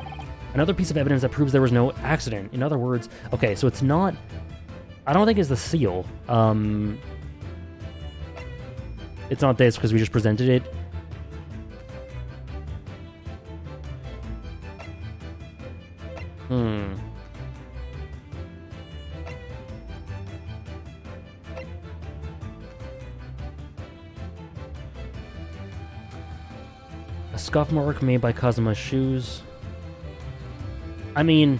Another piece of evidence that proves there was no accident. In other words, okay, so it's not... I don't think it's the seal. It's not this because we just presented it. A scuff mark made by Kazuma's shoes. I mean,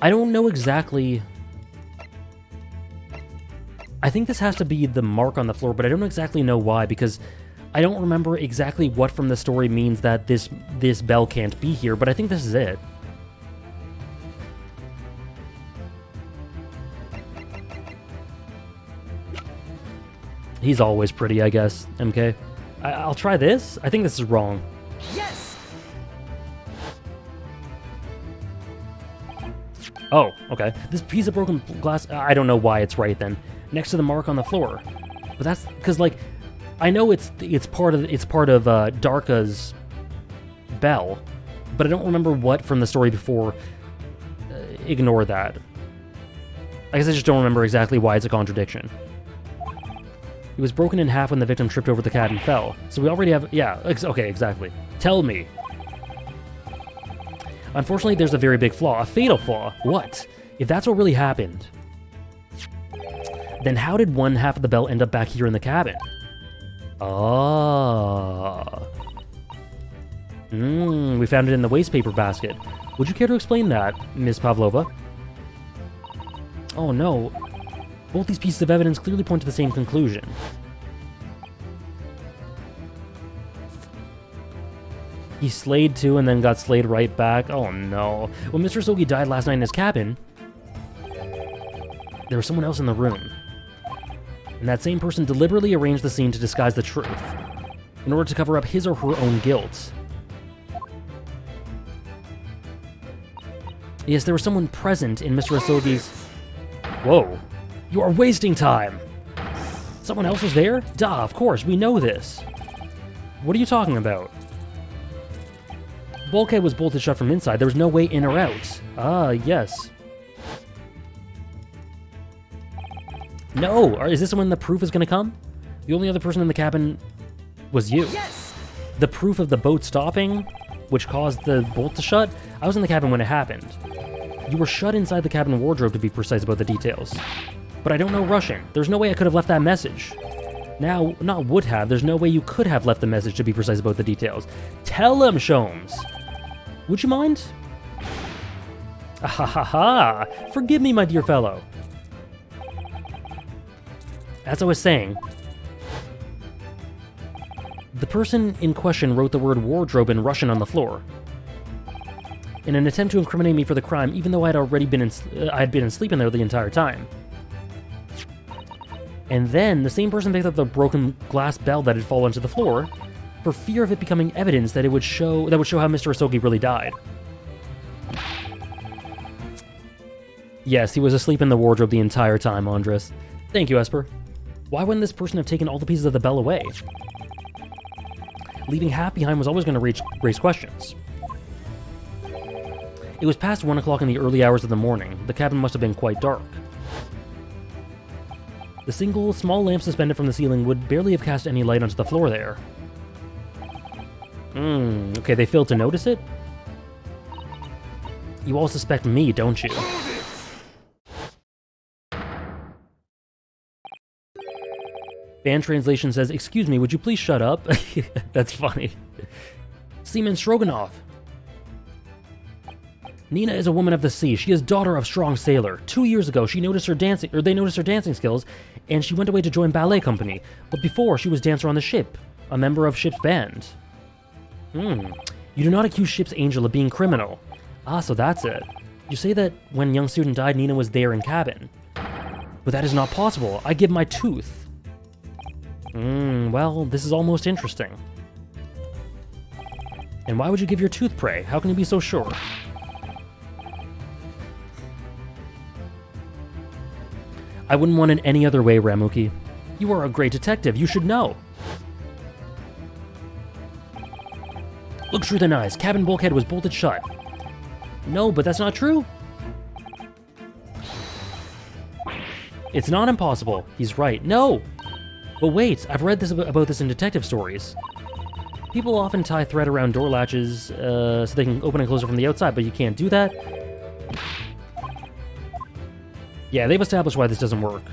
I don't know exactly... I think this has to be the mark on the floor, but I don't exactly know why, because I don't remember exactly what from the story means that this bell can't be here, but I think this is it. He's always pretty, I guess, MK. I'll try this. I think this is wrong. Yes! Oh, okay. This piece of broken glass, I don't know why it's right then. Next to the mark on the floor. But that's because, like, I know it's part of Darka's bell, but I don't remember what from the story before. Ignore that. I guess I just don't remember exactly why it's a contradiction. It was broken in half when the victim tripped over the cat and fell. So we already have... Yeah, okay, exactly. Tell me. Unfortunately, there's a very big flaw. A fatal flaw. What? If that's what really happened, then how did one half of the bell end up back here in the cabin? Ah. We found it in the waste paper basket. Would you care to explain that, Miss Pavlova? Oh no. Both these pieces of evidence clearly point to the same conclusion. He slayed too and then got slayed right back. Oh no. When Mr. Asogi died last night in his cabin, there was someone else in the room. And that same person deliberately arranged the scene to disguise the truth, in order to cover up his or her own guilt. Yes, there was someone present in Mr. Asogi's... Whoa. You are wasting time! Someone else was there? Duh, of course, we know this. What are you talking about? Bulkhead was bolted shut from inside. There was no way in or out. Ah, yes. No! Is this when the proof is gonna come? The only other person in the cabin was you. Yes! The proof of the boat stopping, which caused the bolt to shut? I was in the cabin when it happened. You were shut inside the cabin wardrobe, to be precise about the details. But I don't know Russian. There's no way I could have left that message. Now, not would have, there's no way you could have left the message, to be precise about the details. Tell him, Sholmes! Would you mind? Ah-ha-ha-ha! Forgive me, my dear fellow. As I was saying, the person in question wrote the word wardrobe in Russian on the floor, in an attempt to incriminate me for the crime, even though I had been asleep in there the entire time. And then the same person picked up the broken glass bell that had fallen to the floor, for fear of it becoming evidence that would show how Mr. Asogi really died. Yes, he was asleep in the wardrobe the entire time, Andres. Thank you, Esper. Why wouldn't this person have taken all the pieces of the bell away? Leaving half behind was always going to raise questions. It was past 1 o'clock in the early hours of the morning. The cabin must have been quite dark. The single, small lamp suspended from the ceiling would barely have cast any light onto the floor there. Okay, they failed to notice it? You all suspect me, don't you? Fan translation says, "Excuse me, would you please shut up?" That's funny. Seaman Stroganoff. Nina is a woman of the sea. She is daughter of strong sailor. 2 years ago, they noticed her dancing skills, and she went away to join ballet company. But before, she was dancer on the ship, a member of ship's band. You do not accuse ship's angel of being criminal. Ah, so that's it. You say that when young student died, Nina was there in cabin. But that is not possible. I give my tooth. Well, this is almost interesting. And why would you give your tooth, pray? How can you be so sure? I wouldn't want it any other way, Ramuki. You are a great detective. You should know. Look through the eyes. Cabin bulkhead was bolted shut. No, but that's not true. It's not impossible. He's right. No! But wait, I've read about this in detective stories. People often tie thread around door latches so they can open and close it from the outside, but you can't do that. Yeah, they've established why this doesn't work.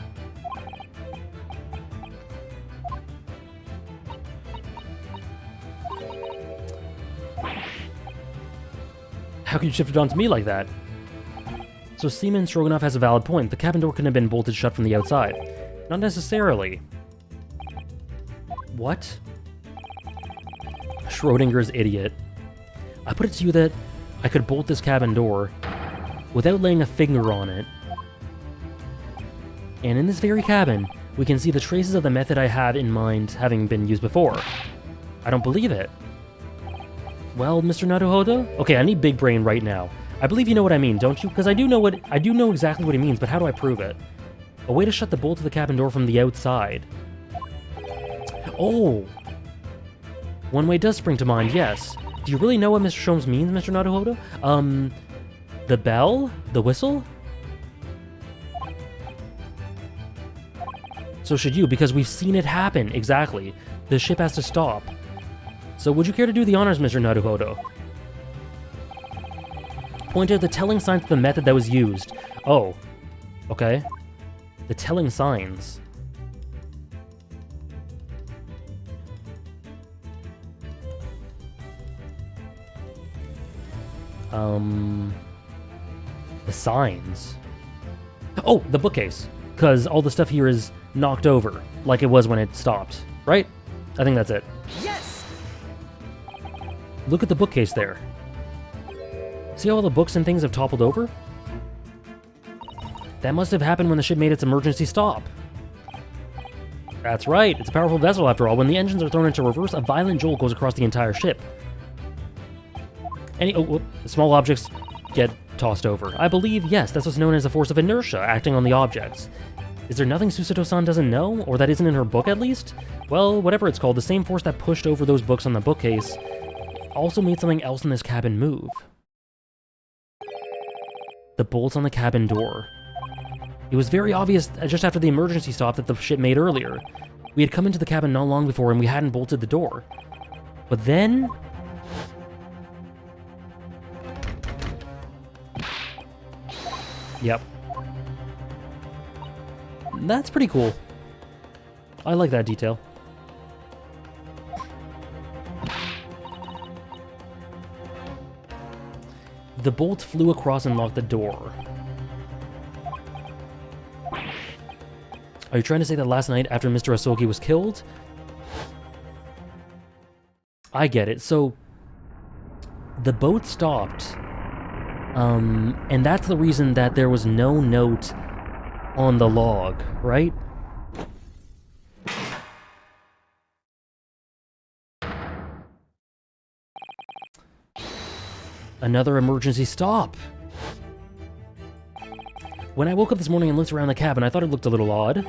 How can you shift it onto me like that? So Seaman Stroganoff has a valid point. The cabin door couldn't have been bolted shut from the outside. Not necessarily. What? Schrodinger's idiot. I put it to you that I could bolt this cabin door without laying a finger on it. And in this very cabin, we can see the traces of the method I had in mind having been used before. I don't believe it. Well, Mr. Naruhodo? Okay, I need big brain right now. I believe you know what I mean, don't you? Because I do know exactly what he means, but how do I prove it? A way to shut the bolt of the cabin door from the outside. Oh! One way does spring to mind, yes. Do you really know what Mr. Sholmes means, Mr. Naruhodo? The bell? The whistle? So should you, because we've seen it happen, exactly. The ship has to stop. So would you care to do the honors, Mr. Naruhodo? Point out the telling signs of the method that was used. Oh. Okay. The telling signs. The signs. Oh, the bookcase. Because all the stuff here is knocked over, like it was when it stopped, right? I think that's it. Yes! Look at the bookcase there. See how all the books and things have toppled over? That must have happened when the ship made its emergency stop. That's right, it's a powerful vessel after all. When the engines are thrown into reverse, a violent jolt goes across the entire ship. Small objects get tossed over. I believe, yes, that's what's known as the force of inertia acting on the objects. Is there nothing Susato-san doesn't know? Or that isn't in her book, at least? Well, whatever it's called, the same force that pushed over those books on the bookcase also made something else in this cabin move. The bolts on the cabin door. It was very obvious just after the emergency stop that the ship made earlier. We had come into the cabin not long before and we hadn't bolted the door. But then... Yep. That's pretty cool. I like that detail. The bolt flew across and locked the door. Are you trying to say that last night after Mr. Asogi was killed? I get it. So, the boat stopped. And that's the reason that there was no note on the log, right? Another emergency stop. When I woke up this morning and looked around the cabin, I thought it looked a little odd.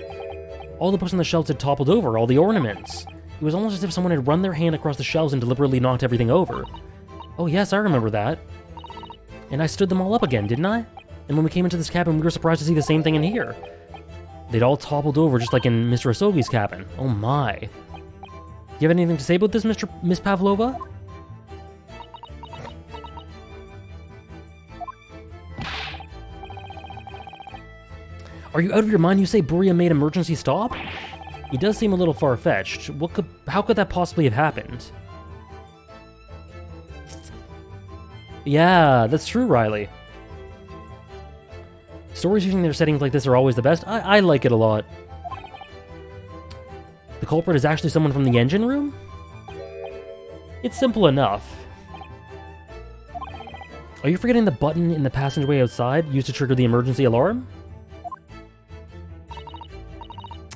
All the books on the shelves had toppled over, all the ornaments. It was almost as if someone had run their hand across the shelves and deliberately knocked everything over. Oh yes, I remember that. And I stood them all up again, didn't I? And when we came into this cabin, we were surprised to see the same thing in here. They'd all toppled over, just like in Mr. Asogi's cabin. Oh my. Do you have anything to say about this, Miss Pavlova? Are you out of your mind? You say Buria made emergency stop? It does seem a little far-fetched. How could that possibly have happened? Yeah, that's true, Riley. Stories using their settings like this are always the best. I like it a lot. The culprit is actually someone from the engine room? It's simple enough. Are you forgetting the button in the passageway outside used to trigger the emergency alarm?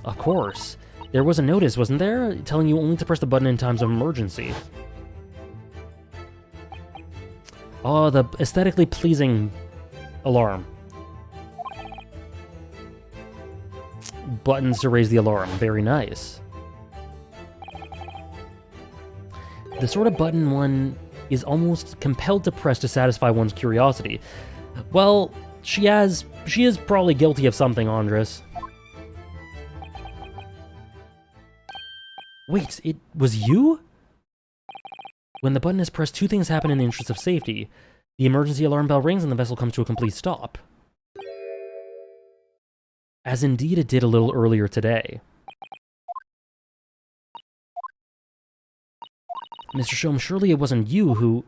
Of course. There was a notice, wasn't there? Telling you only to press the button in times of emergency. Oh, the aesthetically pleasing alarm. Buttons to raise the alarm. Very nice. The sort of button one is almost compelled to press to satisfy one's curiosity. Well, she is probably guilty of something, Andres. Wait, it was you? When the button is pressed, two things happen in the interest of safety. The emergency alarm bell rings and the vessel comes to a complete stop. As indeed it did a little earlier today. Mr. Shom, surely it wasn't you who...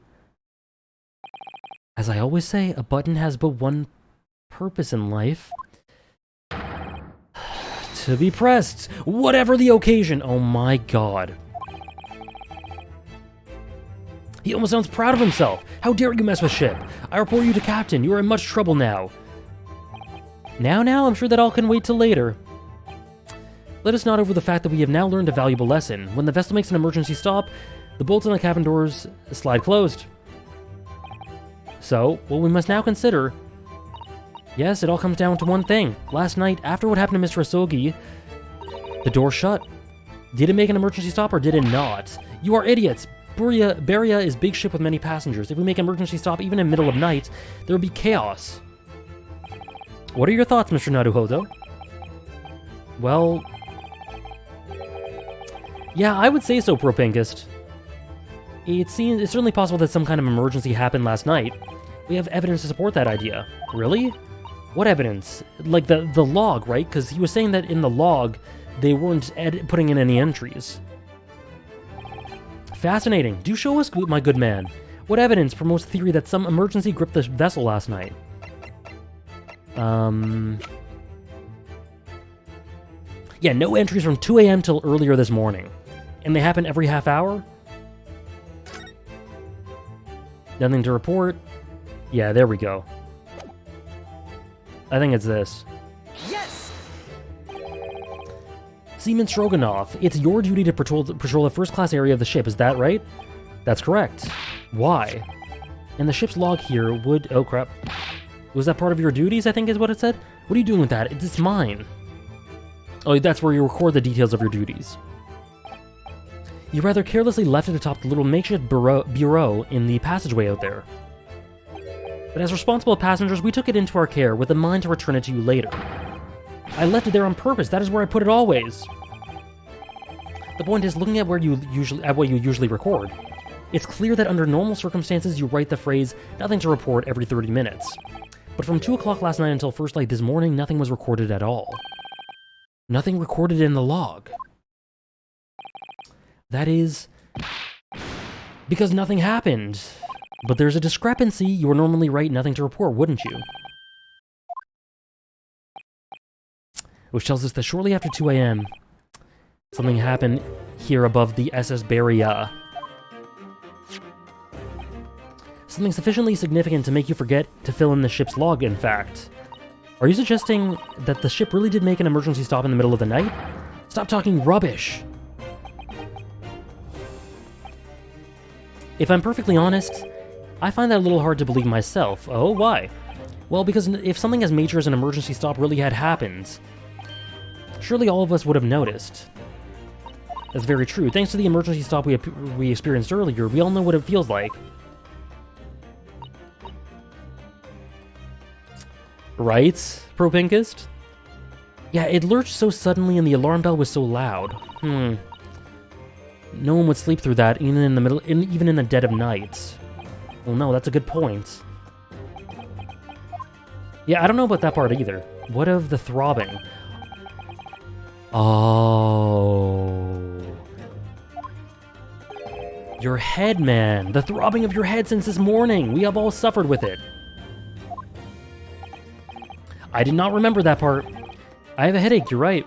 As I always say, a button has but one purpose in life. To be pressed, whatever the occasion. Oh my god. He almost sounds proud of himself. How dare you mess with ship? I report you to Captain. You are in much trouble now. Now? I'm sure that all can wait till later. Let us not over the fact that we have now learned a valuable lesson. When the vessel makes an emergency stop, the bolts on the cabin doors slide closed. So, what we must now consider... Yes, it all comes down to one thing. Last night, after what happened to Mr. Asogi, the door shut. Did it make an emergency stop or did it not? You are idiots! Beria is big ship with many passengers. If we make an emergency stop even in the middle of night, there will be chaos. What are your thoughts, Mr. Naruhodo? Well... Yeah, I would say so, Propinkist. It's certainly possible that some kind of emergency happened last night. We have evidence to support that idea. Really? What evidence? Like the log, right? Because he was saying that in the log, they weren't putting in any entries. Fascinating. Do show us, my good man. What evidence promotes the theory that some emergency gripped the vessel last night? Yeah, no entries from 2 a.m. till earlier this morning. And they happen every half hour? Nothing to report? Yeah, there we go. I think it's this. Yes! Seaman Stroganoff, it's your duty to patrol the first-class area of the ship, is that right? That's correct. Why? And the ship's log here would... Oh, crap. Was that part of your duties, I think is what it said? What are you doing with that? It's mine. Oh, that's where you record the details of your duties. You rather carelessly left it atop the little makeshift bureau in the passageway out there. But as responsible passengers, we took it into our care with a mind to return it to you later. I left it there on purpose. That is where I put it always. The point is, looking at what you usually record, it's clear that under normal circumstances you write the phrase "nothing to report" every 30 minutes. But from 2 o'clock last night until first light this morning, nothing was recorded at all. Nothing recorded in the log. That is... because nothing happened. But there's a discrepancy. You would normally write "nothing to report," wouldn't you? Which tells us that shortly after 2 a.m., something happened here above the SS Beria. Something sufficiently significant to make you forget to fill in the ship's log, in fact. Are you suggesting that the ship really did make an emergency stop in the middle of the night? Stop talking rubbish! If I'm perfectly honest, I find that a little hard to believe myself. Oh, why? Well, because if something as major as an emergency stop really had happened, surely all of us would have noticed. That's very true. Thanks to the emergency stop we experienced earlier, we all know what it feels like. Right, Propinkist? Yeah, it lurched so suddenly and the alarm bell was so loud. No one would sleep through that, even in the dead of night. Well, no, that's a good point. Yeah, I don't know about that part either. What of the throbbing? Oh. Your head, man. The throbbing of your head since this morning. We have all suffered with it. I did not remember that part. I have a headache, you're right.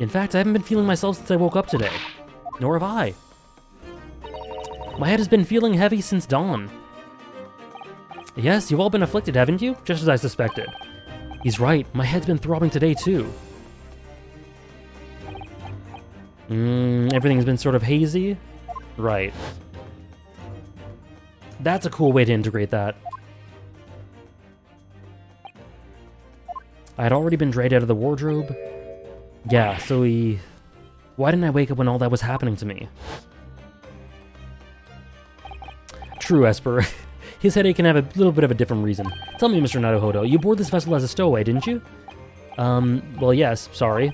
In fact, I haven't been feeling myself since I woke up today. Nor have I. My head has been feeling heavy since dawn. Yes, you've all been afflicted, haven't you? Just as I suspected. He's right, my head's been throbbing today too. Everything's been sort of hazy? Right. That's a cool way to integrate that. I had already been dragged out of the wardrobe. Yeah, so why didn't I wake up when all that was happening to me? True, Esper. His headache can have a little bit of a different reason. Tell me, Mr. Naruhodo, you boarded this vessel as a stowaway, didn't you? Well, yes, sorry.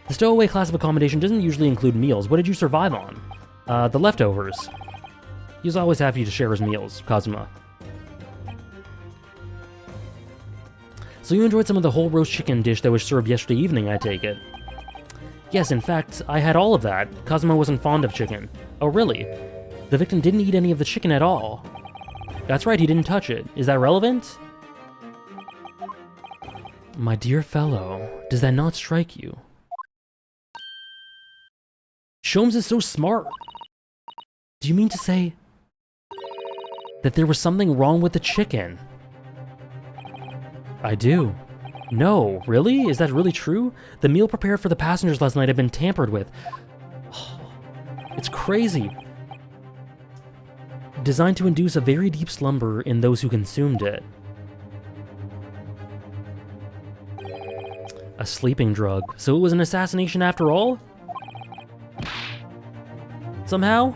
The stowaway class of accommodation doesn't usually include meals. What did you survive on? The leftovers. He's always happy to share his meals, Kazuma. So you enjoyed some of the whole roast chicken dish that was served yesterday evening, I take it? Yes, in fact, I had all of that. Kazuma wasn't fond of chicken. Oh, really? The victim didn't eat any of the chicken at all. That's right, he didn't touch it. Is that relevant? My dear fellow, does that not strike you? Sholmes is so smart. Do you mean to say that there was something wrong with the chicken? I do. No, really? Is that really true? The meal prepared for the passengers last night had been tampered with. It's crazy. Designed to induce a very deep slumber in those who consumed it. A sleeping drug. So it was an assassination after all? Somehow?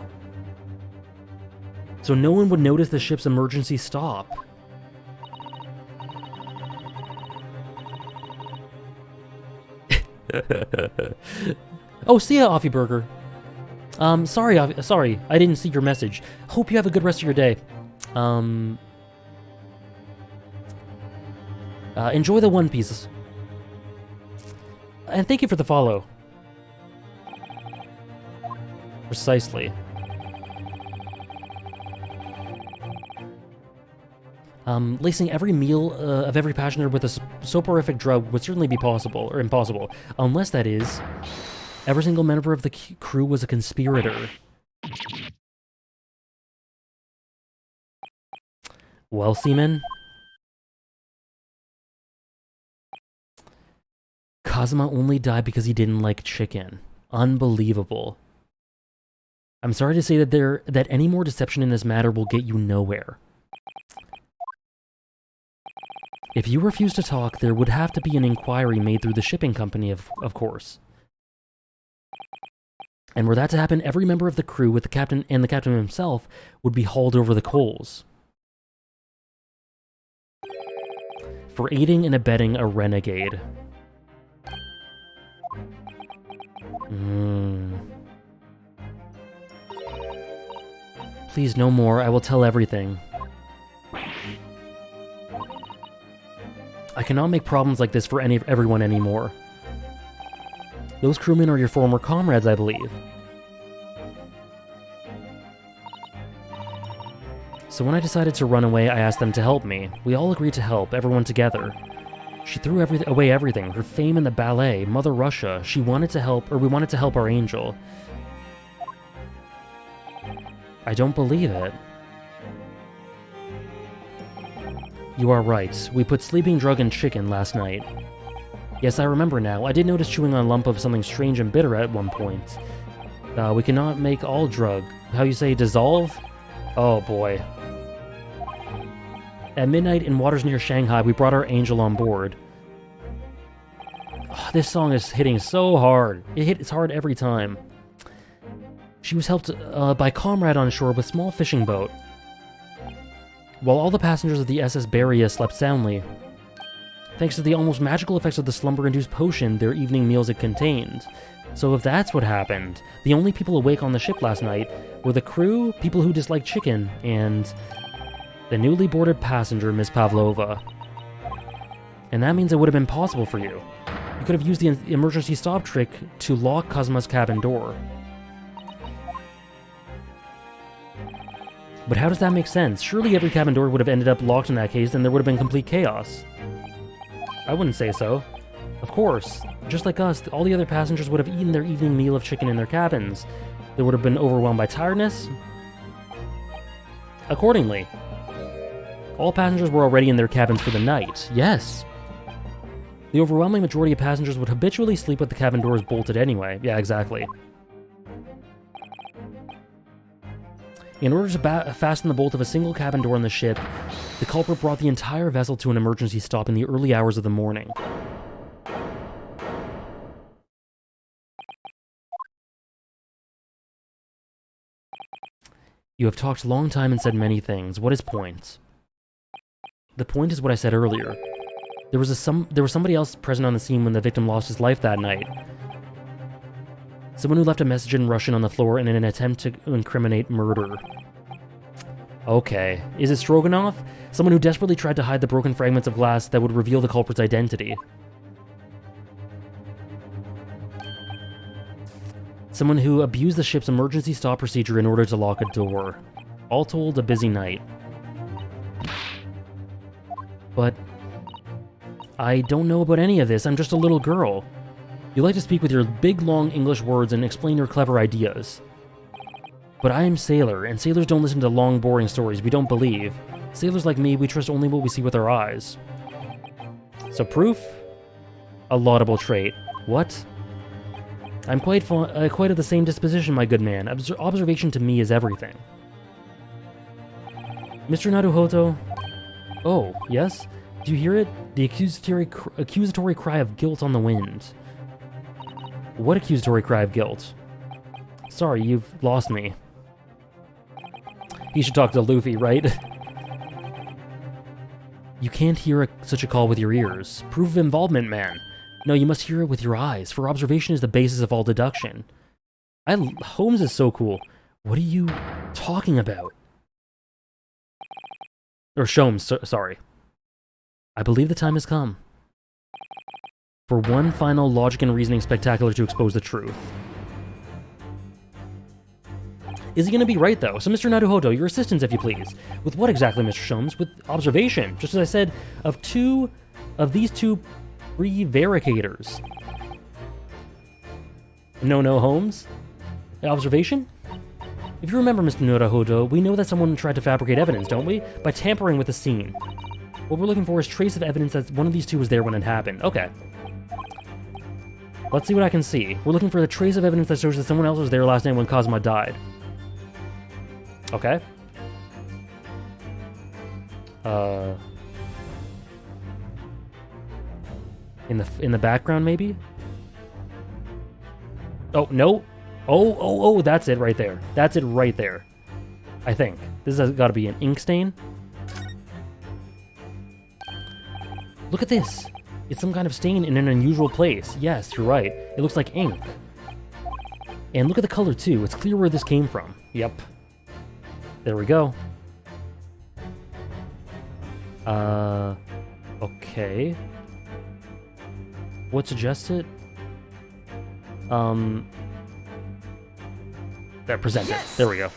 So no one would notice the ship's emergency stop. Oh, see ya, Offie Burger. Sorry, I didn't see your message. Hope you have a good rest of your day. Enjoy the One Piece. And thank you for the follow. Precisely. Lacing every meal of every passenger with a soporific drug would certainly be possible, or impossible, unless, that is, every single member of the crew was a conspirator. Well, Seaman? Kazuma only died because he didn't like chicken. Unbelievable. I'm sorry to say that any more deception in this matter will get you nowhere. If you refuse to talk, there would have to be an inquiry made through the shipping company, of course. And were that to happen, every member of the crew, with the captain and the captain himself, would be hauled over the coals. For aiding and abetting a renegade. Please, no more. I will tell everything. I cannot make problems like this for everyone anymore. Those crewmen are your former comrades, I believe. So when I decided to run away, I asked them to help me. We all agreed to help, everyone together. She threw away everything, her fame in the ballet, Mother Russia. We wanted to help our angel. I don't believe it. You are right. We put sleeping drug in chicken last night. Yes, I remember now. I did notice chewing on a lump of something strange and bitter at one point. We cannot make all drug. How you say, dissolve? Oh boy. At midnight in waters near Shanghai, we brought our angel on board. Oh, this song is hitting so hard. It's hard every time. She was helped by a comrade on shore with a small fishing boat, while all the passengers of the SS Beria slept soundly. Thanks to the almost magical effects of the slumber-induced potion their evening meals had contained. So if that's what happened, the only people awake on the ship last night were the crew, people who disliked chicken, and the newly boarded passenger, Miss Pavlova. And that means it would have been possible for you. You could have used the emergency stop trick to lock Cosma's cabin door. But how does that make sense? Surely every cabin door would have ended up locked in that case, and there would have been complete chaos. I wouldn't say so. Of course, just like us, all the other passengers would have eaten their evening meal of chicken in their cabins. They would have been overwhelmed by tiredness. Accordingly, all passengers were already in their cabins for the night. Yes. The overwhelming majority of passengers would habitually sleep with the cabin doors bolted anyway. Yeah, exactly. In order to fasten the bolt of a single cabin door on the ship, the culprit brought the entire vessel to an emergency stop in the early hours of the morning. You have talked a long time and said many things. What is point? The point is what I said earlier. There was somebody else present on the scene when the victim lost his life that night. Someone who left a message in Russian on the floor in an attempt to incriminate murder. Okay. Is it Stroganoff? Someone who desperately tried to hide the broken fragments of glass that would reveal the culprit's identity. Someone who abused the ship's emergency stop procedure in order to lock a door. All told, a busy night. But I don't know about any of this. I'm just a little girl. You like to speak with your big, long English words and explain your clever ideas. But I am Sailor, and sailors don't listen to long, boring stories we don't believe. Sailors like me, we trust only what we see with our eyes. So proof? A laudable trait. What? I'm quite of the same disposition, my good man. Observation to me is everything. Mr. Naruhoto? Oh, yes? Do you hear it? The accusatory cry of guilt on the wind. What accusatory cry of guilt? Sorry, you've lost me. He should talk to Luffy, right? You can't hear such a call with your ears. Proof of involvement, man. No, you must hear it with your eyes, for observation is the basis of all deduction. Holmes is so cool. What are you talking about? Or Sholmes, sorry. I believe the time has come for one final logic and reasoning spectacular to expose the truth. Is he going to be right, though? So, Mr. Naruhodo, your assistance, if you please. With what exactly, Mr. Sholmes? With observation. Just as I said, of these two prevaricators. No, Holmes? Observation? If you remember, Mr. Naruhodo, we know that someone tried to fabricate evidence, don't we? By tampering with the scene. What we're looking for is trace of evidence that one of these two was there when it happened. Okay. Let's see what I can see. We're looking for the trace of evidence that shows that someone else was there last night when Cosma died. Okay. In the background, maybe? Oh, no. Oh, that's it right there. That's it right there. I think. This has got to be an ink stain. Look at this. It's some kind of stain in an unusual place. Yes, you're right. It looks like ink. And look at the color, too. It's clear where this came from. Yep. There we go. Okay. What suggests it? There, present it. There we go.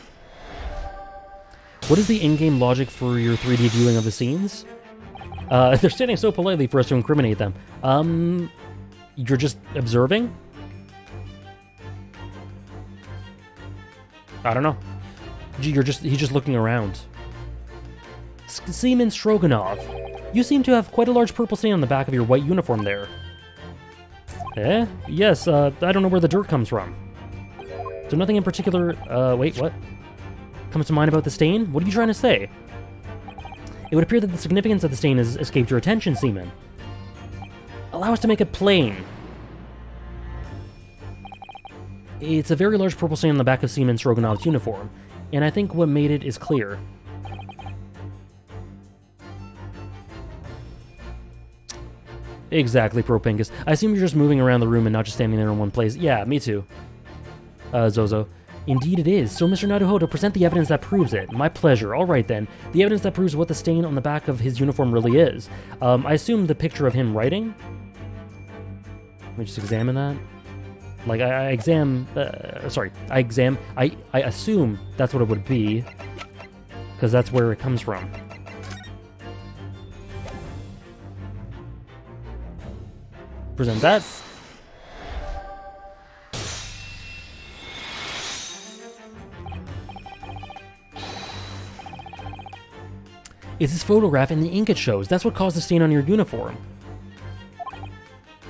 What is the in-game logic for your 3D viewing of the scenes? They're standing so politely for us to incriminate them. You're just observing? I don't know. He's just looking around. Seaman Stroganov, you seem to have quite a large purple stain on the back of your white uniform there. Eh? Yes, I don't know where the dirt comes from. So nothing in particular, wait, what? Comes to mind about the stain? What are you trying to say? It would appear that the significance of the stain has escaped your attention, Seaman. Allow us to make it plain. It's a very large purple stain on the back of Seaman Stroganov's uniform, and I think what made it is clear. Exactly, Propinkus. I assume you're just moving around the room and not just standing there in one place. Yeah, me too. Zozo. Indeed it is. So, Mr. Naruhodo, present the evidence that proves it. My pleasure. All right, then. The evidence that proves what the stain on the back of his uniform really is. I assume the picture of him writing? Let me just examine that. Like, I assume that's what it would be, because that's where it comes from. Present that. It's this photograph and the ink it shows. That's what caused the stain on your uniform.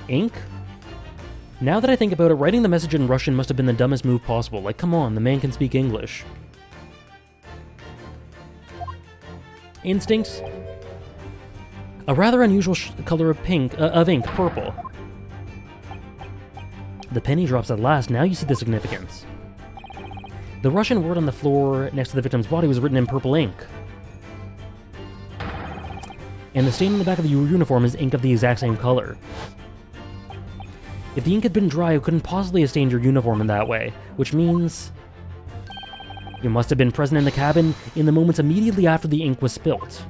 Ink? Now that I think about it, writing the message in Russian must have been the dumbest move possible. Like, come on, the man can speak English. Instincts? A rather unusual color of ink, purple. The penny drops at last. Now you see the significance. The Russian word on the floor next to the victim's body was written in purple ink. And the stain on the back of your uniform is ink of the exact same color. If the ink had been dry, it couldn't possibly have stained your uniform in that way, which means you must have been present in the cabin in the moments immediately after the ink was spilt.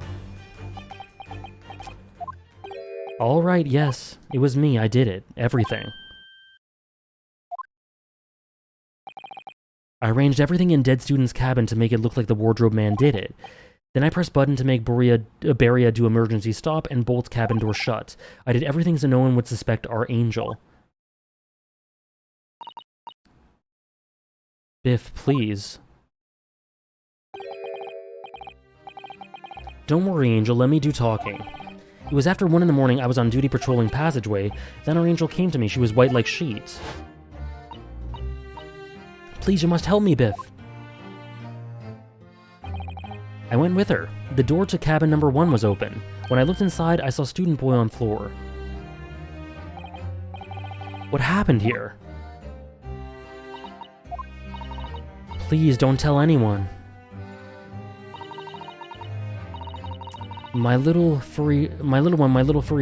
All right, yes, it was me. I did it. Everything. I arranged everything in Dead Student's cabin to make it look like the wardrobe man did it. Then I pressed button to make Beria do emergency stop and bolt cabin door shut. I did everything so no one would suspect our angel. Biff, please. Don't worry, Angel, let me do talking. It was after 1 in the morning. I was on duty patrolling Passageway. Then our angel came to me. She was white like sheets. Please, you must help me, Biff. I went with her. The door to cabin number 1 was open. When I looked inside, I saw Student Boy on floor. What happened here? Please, don't tell anyone. My little furry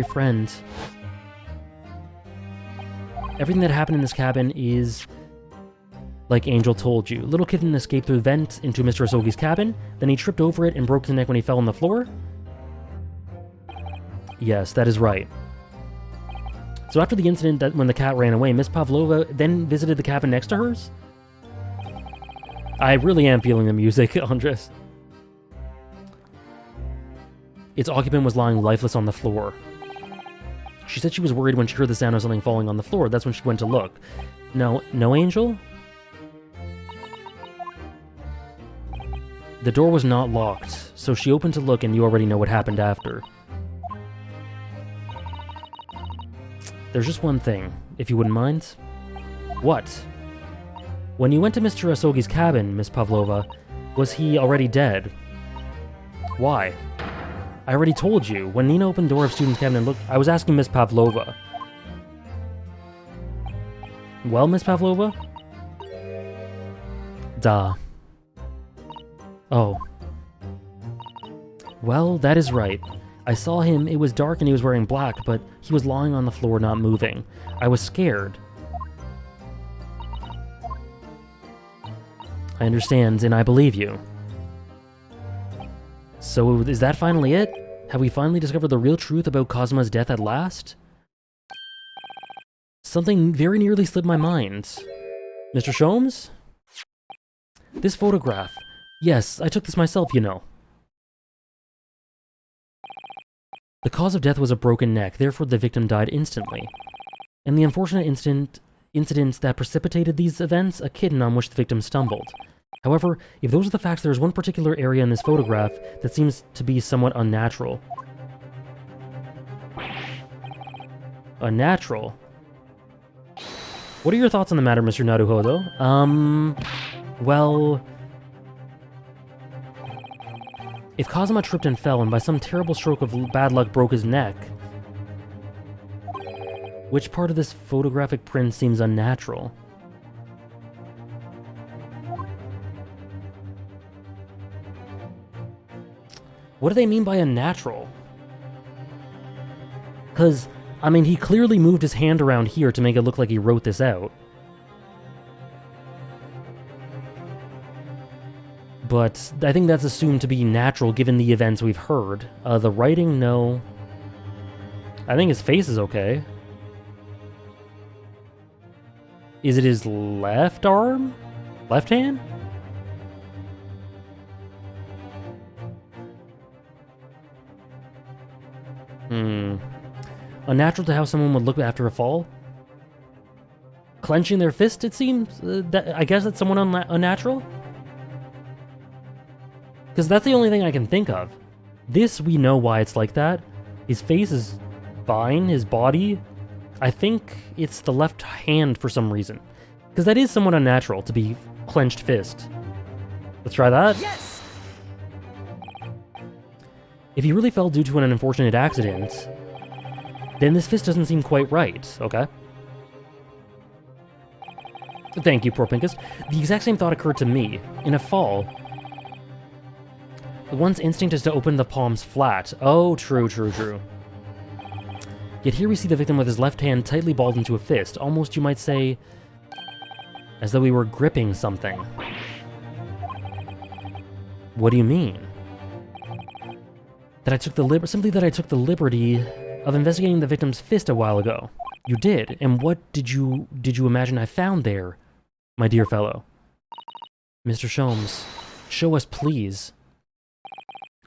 friend. Everything that happened in this cabin is like Angel told you. Little kitten escaped through the vent into Mr. Asogi's cabin, then he tripped over it and broke his neck when he fell on the floor? Yes, that is right. So after the incident when the cat ran away, Miss Pavlova then visited the cabin next to hers? I really am feeling the music, Andres. Its occupant was lying lifeless on the floor. She said she was worried when she heard the sound of something falling on the floor. That's when she went to look. No, Angel? The door was not locked, so she opened to look, and you already know what happened after. There's just one thing, if you wouldn't mind. What? When you went to Mr. Asogi's cabin, Miss Pavlova, was he already dead? Why? I already told you. When Nina opened the door of student's cabin and looked, I was asking Miss Pavlova. Well, Miss Pavlova? Duh. Oh. Well, that is right. I saw him, it was dark and he was wearing black, but he was lying on the floor not moving. I was scared. I understand, and I believe you. So, is that finally it? Have we finally discovered the real truth about Cosma's death at last? Something very nearly slipped my mind. Mr. Sholmes? This photograph. Yes, I took this myself, you know. The cause of death was a broken neck, therefore the victim died instantly. And the unfortunate incident that precipitated these events, a kitten on which the victim stumbled. However, if those are the facts, there is one particular area in this photograph that seems to be somewhat unnatural. Unnatural? What are your thoughts on the matter, Mr. Naruhodo? Well... If Kazuma tripped and fell and by some terrible stroke of bad luck broke his neck, which part of this photographic print seems unnatural? What do they mean by unnatural? Because, I mean, he clearly moved his hand around here to make it look like he wrote this out. But I think that's assumed to be natural given the events we've heard. The writing, no. I think his face is okay. Is it his left arm? Left hand? Unnatural to how someone would look after a fall? Clenching their fist, it seems? I guess that's somewhat unnatural? Because that's the only thing I can think of. This, we know why it's like that. His face is fine, his body. I think it's the left hand for some reason. Because that is somewhat unnatural to be clenched fist. Let's try that. Yes! If he really fell due to an unfortunate accident, then this fist doesn't seem quite right, okay? Thank you, poor Pincus. The exact same thought occurred to me. In a fall, one's instinct is to open the palms flat. Oh, true. Yet here we see the victim with his left hand tightly balled into a fist, almost, you might say, as though he were gripping something. What do you mean? That I took the liberty of investigating the victim's fist a while ago. You did, and what did you imagine I found there, my dear fellow? Mr. Sholmes, show us, please.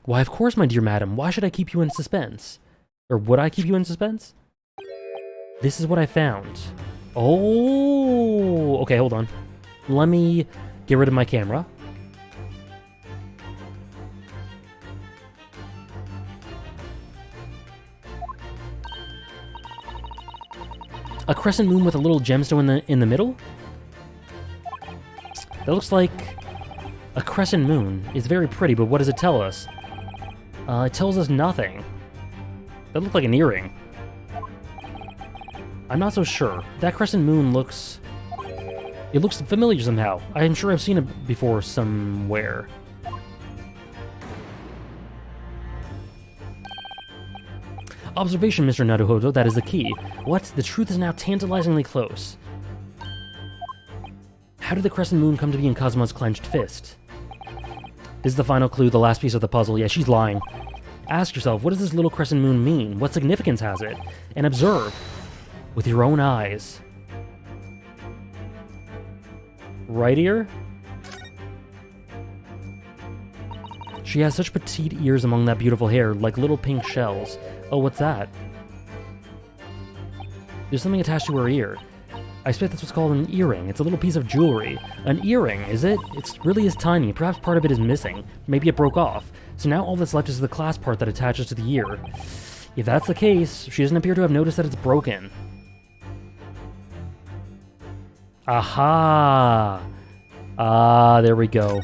Why, of course, my dear madam. Why should I keep you in suspense? Or would I keep you in suspense? This is what I found. Oh, okay, hold on. Let me get rid of my camera. A crescent moon with a little gemstone in the middle? That looks like a crescent moon. It's very pretty, but what does it tell us? It tells us nothing. That looked like an earring. I'm not so sure. That crescent moon looks... It looks familiar somehow. I'm sure I've seen it before somewhere. Observation, Mr. Naruhodo, that is the key. What? The truth is now tantalizingly close. How did the crescent moon come to be in Kazuma's clenched fist? This is the final clue, the last piece of the puzzle. Yeah, she's lying. Ask yourself, what does this little crescent moon mean? What significance has it? And observe with your own eyes. Right ear? She has such petite ears among that beautiful hair, like little pink shells. Oh, what's that? There's something attached to her ear. I expect that's what's called an earring. It's a little piece of jewelry. An earring, is it? It really is tiny. Perhaps part of it is missing. Maybe it broke off. So now all that's left is the clasp part that attaches to the ear. If that's the case, she doesn't appear to have noticed that it's broken. Aha! Ah, there we go.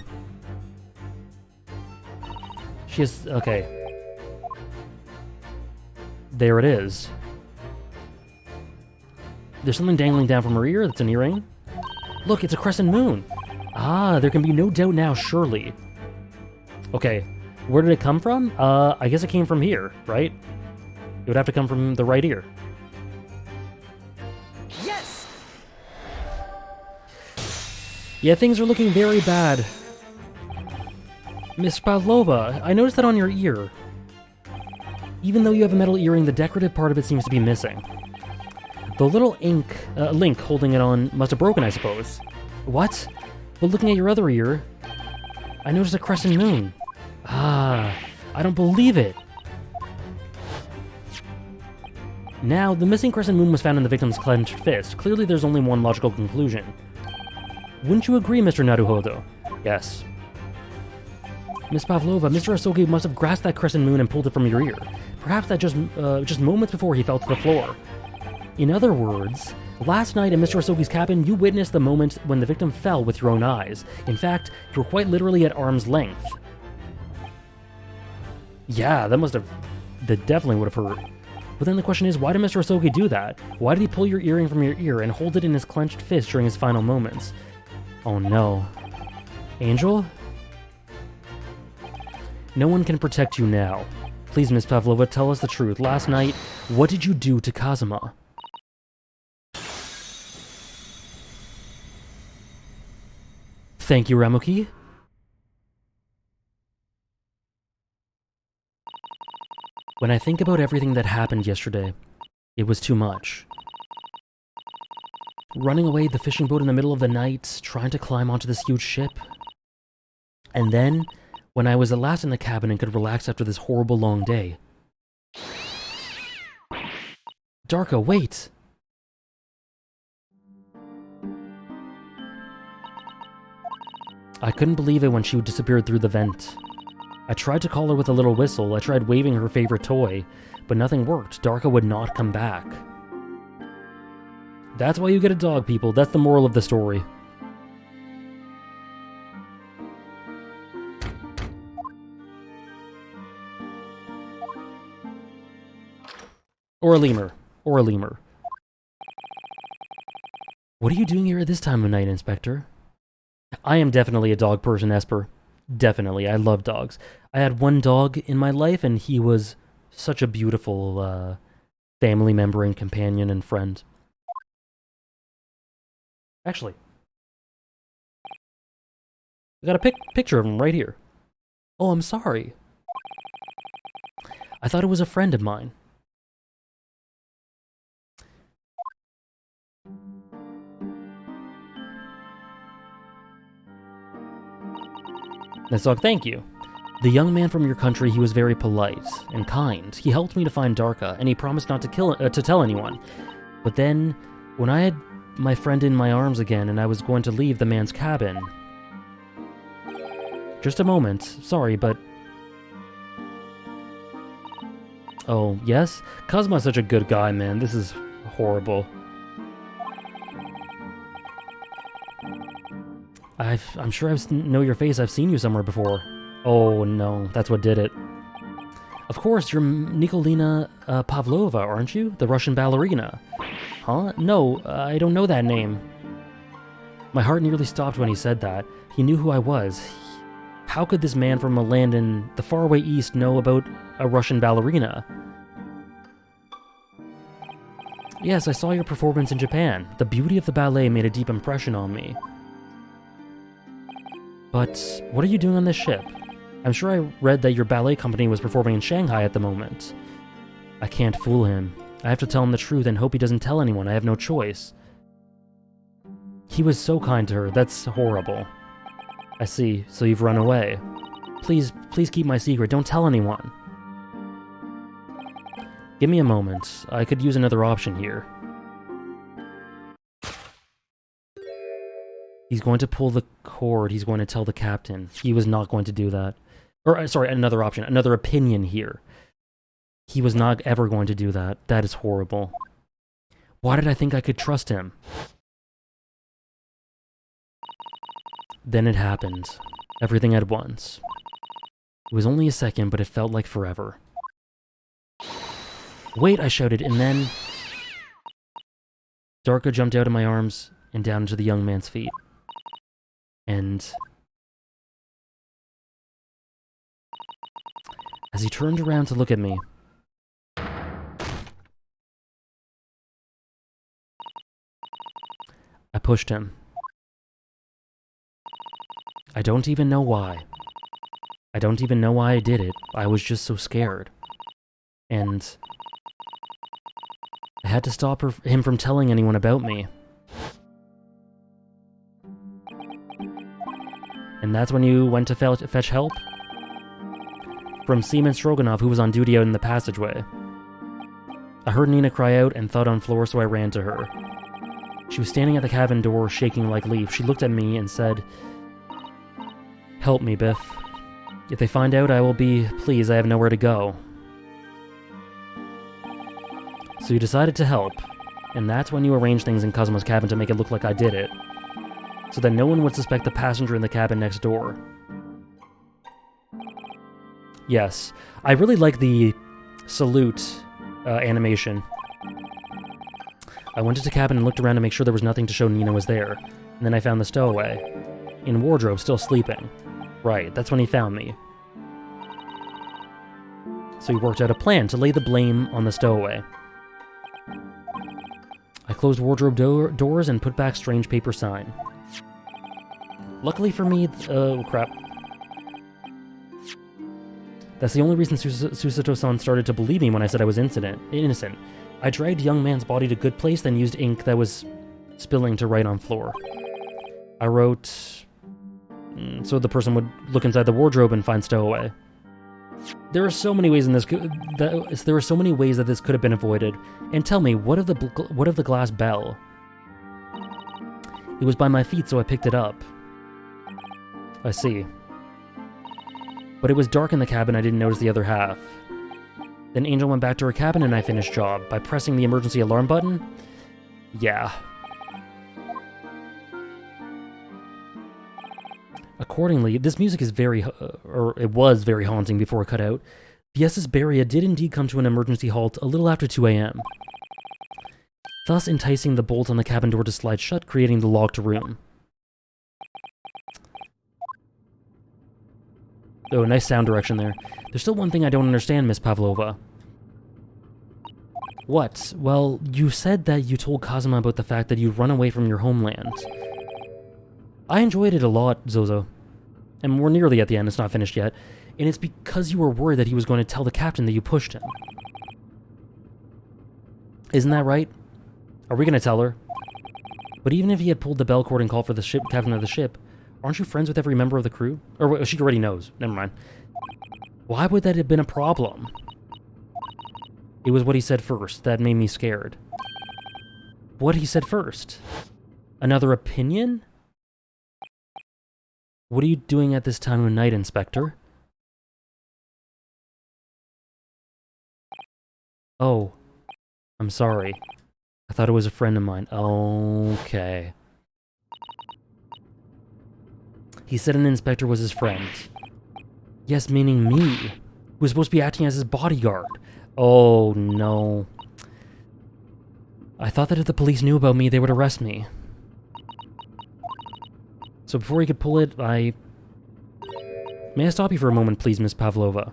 She has... okay. There it is. There's something dangling down from her ear that's an earring. Look, it's a crescent moon. Ah, there can be no doubt now, surely. Okay, where did it come from? I guess it came from here, right? It would have to come from the right ear. Yes! Yeah, things are looking very bad. Miss Pavlova, I noticed that on your ear. Even though you have a metal earring, the decorative part of it seems to be missing. The little link holding it on must have broken, I suppose. What? But looking at your other ear, I noticed a crescent moon. Ah, I don't believe it. Now, the missing crescent moon was found in the victim's clenched fist. Clearly, there's only one logical conclusion. Wouldn't you agree, Mr. Naruhodo? Yes. Miss Pavlova, Mr. Asogi must have grasped that crescent moon and pulled it from your ear. Perhaps that just moments before he fell to the floor. In other words, last night in Mr. Asogi's cabin, you witnessed the moment when the victim fell with your own eyes. In fact, you were quite literally at arm's length. Yeah, that definitely would have hurt. But then the question is, why did Mr. Asogi do that? Why did he pull your earring from your ear and hold it in his clenched fist during his final moments? Oh no. Angel? No one can protect you now. Please, Miss Pavlova, tell us the truth. Last night, what did you do to Kazuma? Thank you, Ramuki. When I think about everything that happened yesterday, it was too much. Running away the fishing boat in the middle of the night, trying to climb onto this huge ship. And then, when I was at last in the cabin and could relax after this horrible long day. Darko, wait! I couldn't believe it when she disappeared through the vent. I tried to call her with a little whistle, I tried waving her favorite toy, but nothing worked. Darko would not come back. That's why you get a dog, people. That's the moral of the story. Or a lemur. Or a lemur. What are you doing here at this time of night, Inspector? I am definitely a dog person, Esper. Definitely. I love dogs. I had one dog in my life, and he was such a beautiful family member and companion and friend. Actually, I got a picture of him right here. Oh, I'm sorry. I thought it was a friend of mine. This dog, thank you. The young man from your country, he was very polite and kind. He helped me to find Darka, and he promised not to tell anyone. But then, when I had my friend in my arms again and I was going to leave the man's cabin... Just a moment. Sorry, but... Oh, yes? Kazuma's such a good guy, man. This is horrible. I'm sure I know your face. I've seen you somewhere before. Oh, no. That's what did it. Of course, you're Nikolina Pavlova, aren't you? The Russian ballerina. Huh? No, I don't know that name. My heart nearly stopped when he said that. He knew who I was. How could this man from a land in the faraway east know about a Russian ballerina? Yes, I saw your performance in Japan. The beauty of the ballet made a deep impression on me. But what are you doing on this ship? I'm sure I read that your ballet company was performing in Shanghai at the moment. I can't fool him. I have to tell him the truth and hope he doesn't tell anyone. I have no choice. He was so kind to her. That's horrible. I see. So you've run away. Please keep my secret. Don't tell anyone. Give me a moment. I could use another option here. He's going to pull the cord. He's going to tell the captain. He was not going to do that. Or, sorry, another option. Another opinion here. He was not ever going to do that. That is horrible. Why did I think I could trust him? Then it happened. Everything at once. It was only a second, but it felt like forever. Wait, I shouted, and then... Darko jumped out of my arms and down into the young man's feet. And... as he turned around to look at me, I pushed him. I don't even know why. I don't even know why I did it. I was just so scared. And I had to stop him from telling anyone about me. And that's when you went to fetch help? From Seaman Stroganov, who was on duty out in the passageway. I heard Nina cry out and thud on floor, so I ran to her. She was standing at the cabin door, shaking like a leaf. She looked at me and said, "Help me, Biff. If they find out, I will be pleased. I have nowhere to go." So you decided to help, and that's when you arranged things in Kazuma's cabin to make it look like I did it, so that no one would suspect the passenger in the cabin next door. Yes. I really like the salute animation. I went into the cabin and looked around to make sure there was nothing to show Nina was there. And then I found the stowaway. In wardrobe, still sleeping. Right, that's when he found me. So he worked out a plan to lay the blame on the stowaway. I closed wardrobe doors and put back strange paper sign. Luckily for me, oh crap. That's the only reason Susato-san started to believe me when I said I was innocent. I dragged young man's body to good place, then used ink that was spilling to write on floor. I wrote so the person would look inside the wardrobe and find stowaway. There are so many ways in this. There are so many ways that this could have been avoided. And tell me, what of the glass bell? It was by my feet, so I picked it up. I see. But it was dark in the cabin. I didn't notice the other half. Then Angel went back to her cabin, and I finished job by pressing the emergency alarm button. Yeah. Accordingly, this music is or it was very haunting before it cut out. The SS Beria did indeed come to an emergency halt a little after 2 a.m., thus enticing the bolt on the cabin door to slide shut, creating the locked room. Oh, nice sound direction there. There's still one thing I don't understand, Miss Pavlova. What? Well, you said that you told Kazuma about the fact that you'd run away from your homeland. I enjoyed it a lot, Zozo. And we're nearly at the end, it's not finished yet. And it's because you were worried that he was going to tell the captain that you pushed him. Isn't that right? Are we going to tell her? But even if he had pulled the bell cord and called for the captain of the ship, aren't you friends with every member of the crew? Or she already knows. Never mind. Why would that have been a problem? It was what he said first that made me scared. What he said first? Another opinion? What are you doing at this time of night, Inspector? Oh, I'm sorry. I thought it was a friend of mine. Okay. He said an inspector was his friend. Yes, meaning me, who was supposed to be acting as his bodyguard. Oh, no. I thought that if the police knew about me, they would arrest me. So before he could pull it, May I stop you for a moment, please, Miss Pavlova?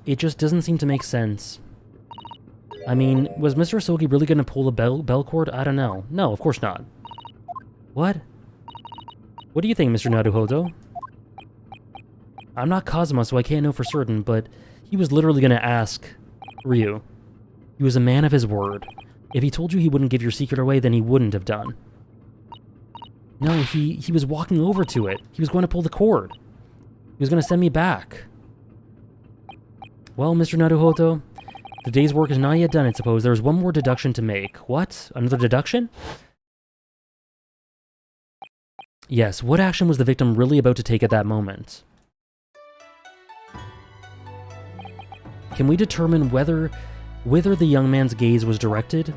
It just doesn't seem to make sense. I mean, was Mr. Asogi really going to pull the bell cord? I don't know. No, of course not. What? What do you think, Mr. Naruhodo? I'm not Kazuma, so I can't know for certain, but he was literally going to ask Ryu. He was a man of his word. If he told you he wouldn't give your secret away, then he wouldn't have done. No, he was walking over to it. He was going to pull the cord. He was going to send me back. Well, Mr. Naruhodo, the day's work is not yet done, I suppose. There is one more deduction to make. What? Another deduction? Yes, what action was the victim really about to take at that moment? Can we determine whether the young man's gaze was directed?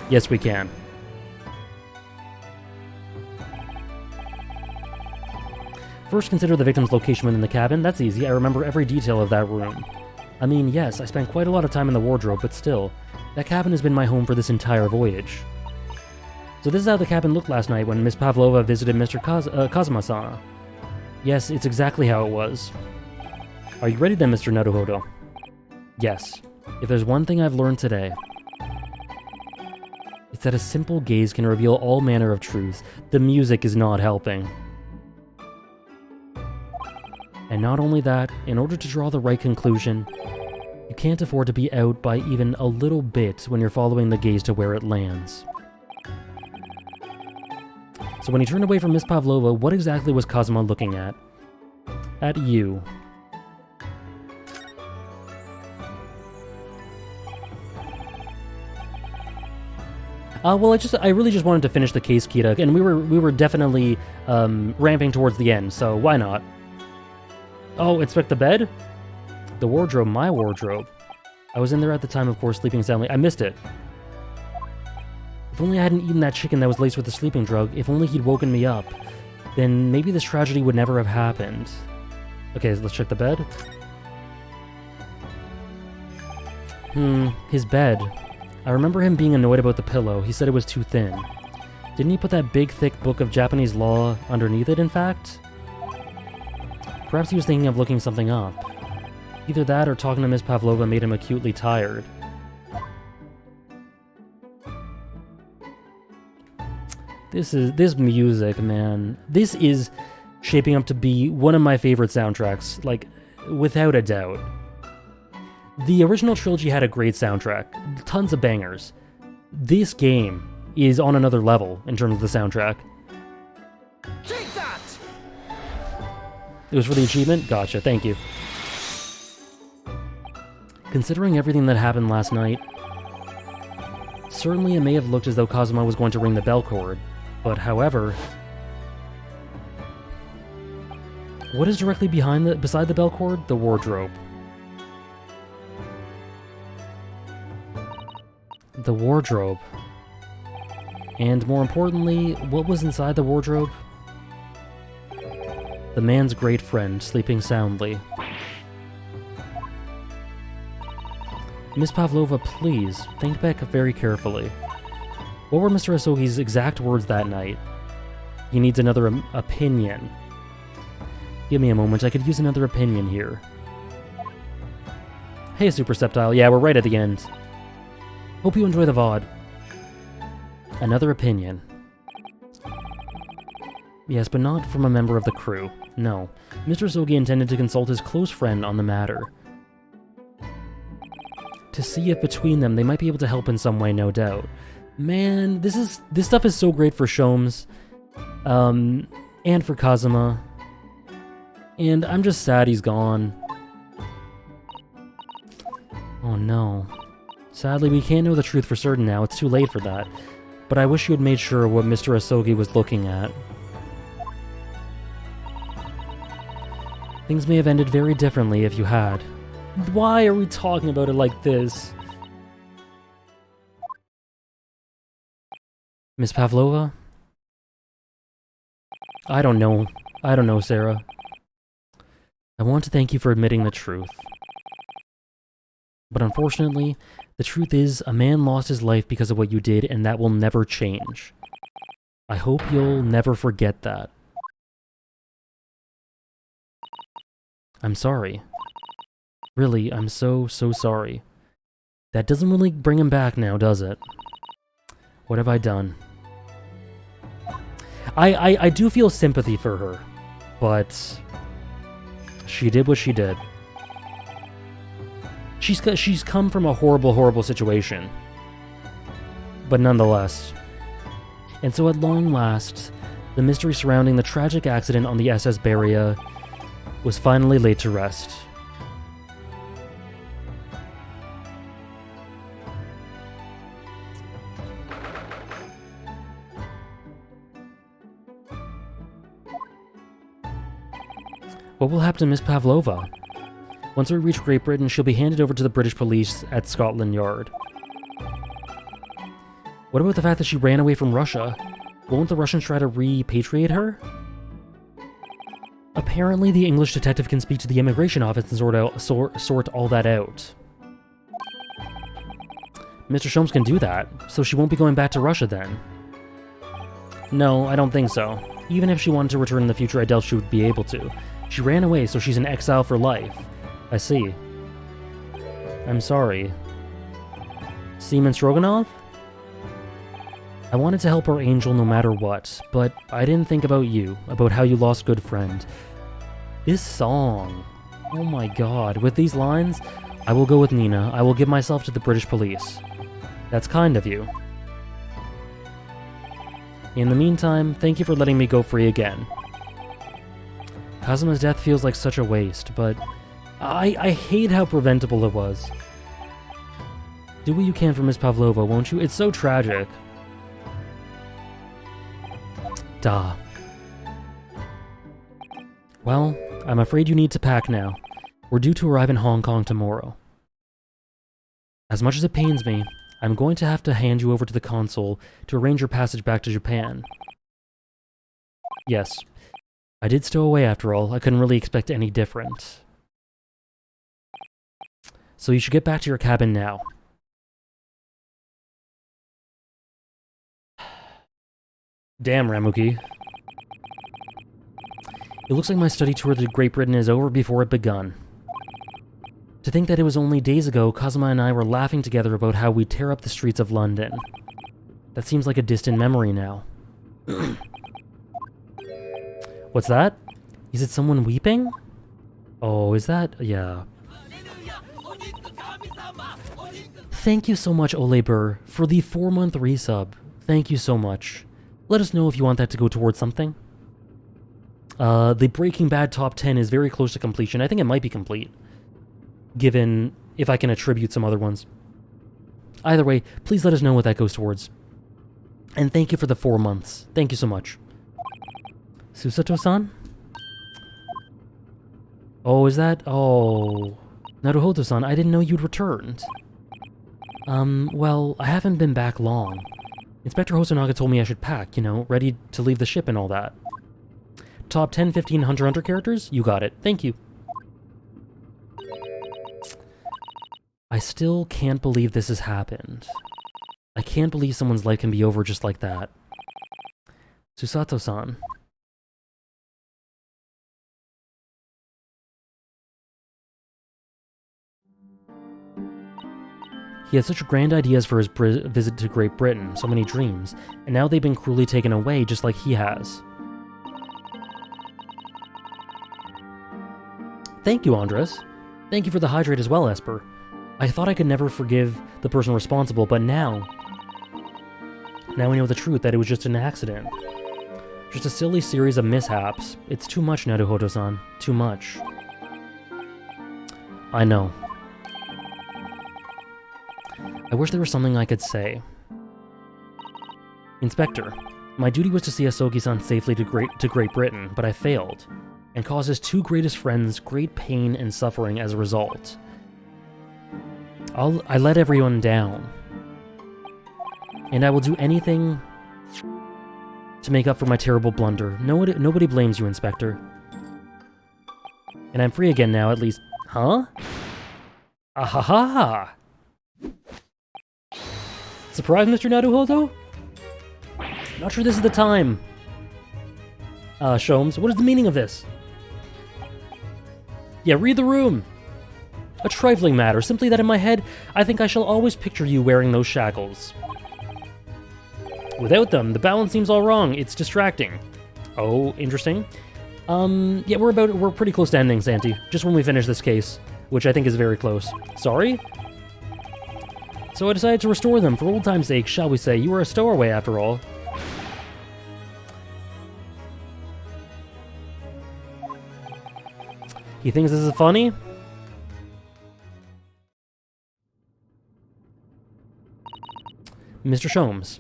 Yes, we can. First, consider the victim's location within the cabin. That's easy. I remember every detail of that room. I mean, yes, I spent quite a lot of time in the wardrobe, but still, that cabin has been my home for this entire voyage. So this is how the cabin looked last night when Miss Pavlova visited Mr. Kazuma-san. Yes, it's exactly how it was. Are you ready then, Mr. Naruhodo? Yes. If there's one thing I've learned today, it's that a simple gaze can reveal all manner of truths. The music is not helping. And not only that, in order to draw the right conclusion, you can't afford to be out by even a little bit when you're following the gaze to where it lands. So when he turned away from Miss Pavlova, what exactly was Kazuma looking at? At you. Well, I really just wanted to finish the case, Kira, and we were definitely ramping towards the end, so why not? Oh, inspect the bed? The wardrobe, my wardrobe. I was in there at the time, of course, sleeping soundly. I missed it. If only I hadn't eaten that chicken that was laced with the sleeping drug, if only he'd woken me up, then maybe this tragedy would never have happened. Okay, let's check the bed. His bed. I remember him being annoyed about the pillow. He said it was too thin. Didn't he put that big, thick book of Japanese law underneath it, in fact? Perhaps he was thinking of looking something up. Either that or talking to Miss Pavlova made him acutely tired. This music, man. This is shaping up to be one of my favorite soundtracks, like, without a doubt. The original trilogy had a great soundtrack, tons of bangers. This game is on another level in terms of the soundtrack. Take that! It was for the achievement? Gotcha, thank you. Considering everything that happened last night, certainly it may have looked as though Kazuma was going to ring the bell cord, but however... What is directly beside the bell cord? The wardrobe. The wardrobe. And more importantly, what was inside the wardrobe? The man's great friend, sleeping soundly. Miss Pavlova, please, think back very carefully. What were Mr. Asogi's exact words that night? He needs another opinion. Give me a moment, I could use another opinion here. Hey, Superceptile, yeah, we're right at the end. Hope you enjoy the VOD. Another opinion. Yes, but not from a member of the crew. No. Mr. Asogi intended to consult his close friend on the matter. To see if between them they might be able to help in some way, no doubt. Man, this stuff is so great for Sholmes. And for Kazuma. And I'm just sad he's gone. Oh no. Sadly, we can't know the truth for certain now. It's too late for that. But I wish you had made sure what Mr. Asogi was looking at. Things may have ended very differently if you had. Why are we talking about it like this? Miss Pavlova? I don't know. I don't know, Sarah. I want to thank you for admitting the truth. But unfortunately, the truth is, a man lost his life because of what you did, and that will never change. I hope you'll never forget that. I'm sorry. Really, I'm so sorry. That doesn't really bring him back now, does it? What have I done? I do feel sympathy for her, but she did what she did. She's come from a horrible, horrible situation. But nonetheless. And so at long last, the mystery surrounding the tragic accident on the SS Beria was finally laid to rest. What will happen to Miss Pavlova? Once we reach Great Britain, she'll be handed over to the British police at Scotland Yard. What about the fact that she ran away from Russia? Won't the Russians try to repatriate her? Apparently, the English detective can speak to the immigration office and sort all that out. Mr. Sholmes can do that, so she won't be going back to Russia then. No, I don't think so. Even if she wanted to return in the future, I doubt she would be able to. She ran away, so she's in exile for life. I see. I'm sorry. Seaman Stroganov? I wanted to help our angel no matter what, but I didn't think about you, about how you lost good friend. This song. Oh my god. With these lines, I will go with Nina. I will give myself to the British police. That's kind of you. In the meantime, thank you for letting me go free again. Kazuma's death feels like such a waste, but I hate how preventable it was. Do what you can for Miss Pavlova, won't you? It's so tragic. Duh. Well, I'm afraid you need to pack now. We're due to arrive in Hong Kong tomorrow. As much as it pains me, I'm going to have to hand you over to the consul to arrange your passage back to Japan. Yes. I did stow away after all. I couldn't really expect any different. So you should get back to your cabin now. Damn, Ramuki. It looks like my study tour to Great Britain is over before it begun. To think that it was only days ago Kazuma and I were laughing together about how we'd tear up the streets of London. That seems like a distant memory now. What's that? Is it someone weeping? Oh, is that... yeah. Thank you so much, Olebur, for the 4-month resub. Thank you so much. Let us know if you want that to go towards something. The Breaking Bad top 10 is very close to completion. I think it might be complete, given if I can attribute some other ones. Either way, please let us know what that goes towards. And thank you for the 4 months. Thank you so much. Susato-san? Oh, is that... oh... Naruhodo-san, I didn't know you'd returned. Well, I haven't been back long. Inspector Hosonaga told me I should pack, you know, ready to leave the ship and all that. Top 10, 15 Hunter x Hunter characters? You got it. Thank you. I still can't believe this has happened. I can't believe someone's life can be over just like that. Susato-san. He had such grand ideas for his visit to Great Britain, so many dreams, and now they've been cruelly taken away just like he has. Thank you, Andres. Thank you for the hydrate as well, Esper. I thought I could never forgive the person responsible, but now we know the truth, that it was just an accident. Just a silly series of mishaps. It's too much, Naruhodo-san. Too much. I know. I wish there was something I could say. Inspector, my duty was to see Asogi-san safely to Great Britain, but I failed, and caused his 2 greatest friends great pain and suffering as a result. I let everyone down. And I will do anything to make up for my terrible blunder. Nobody blames you, Inspector. And I'm free again now, at least. Huh? Ahaha! Surprise, Mr. Naruhodo? Not sure this is the time. Shomes, what is the meaning of this? Yeah, read the room. A trifling matter, simply that in my head, I think I shall always picture you wearing those shackles. Without them, the balance seems all wrong. It's distracting. Oh, interesting. Yeah, we're pretty close to ending, Santi. Just when we finish this case, which I think is very close. Sorry? So I decided to restore them for old time's sake, shall we say. You were a stowaway after all. He thinks this is funny? Mr. Shomes.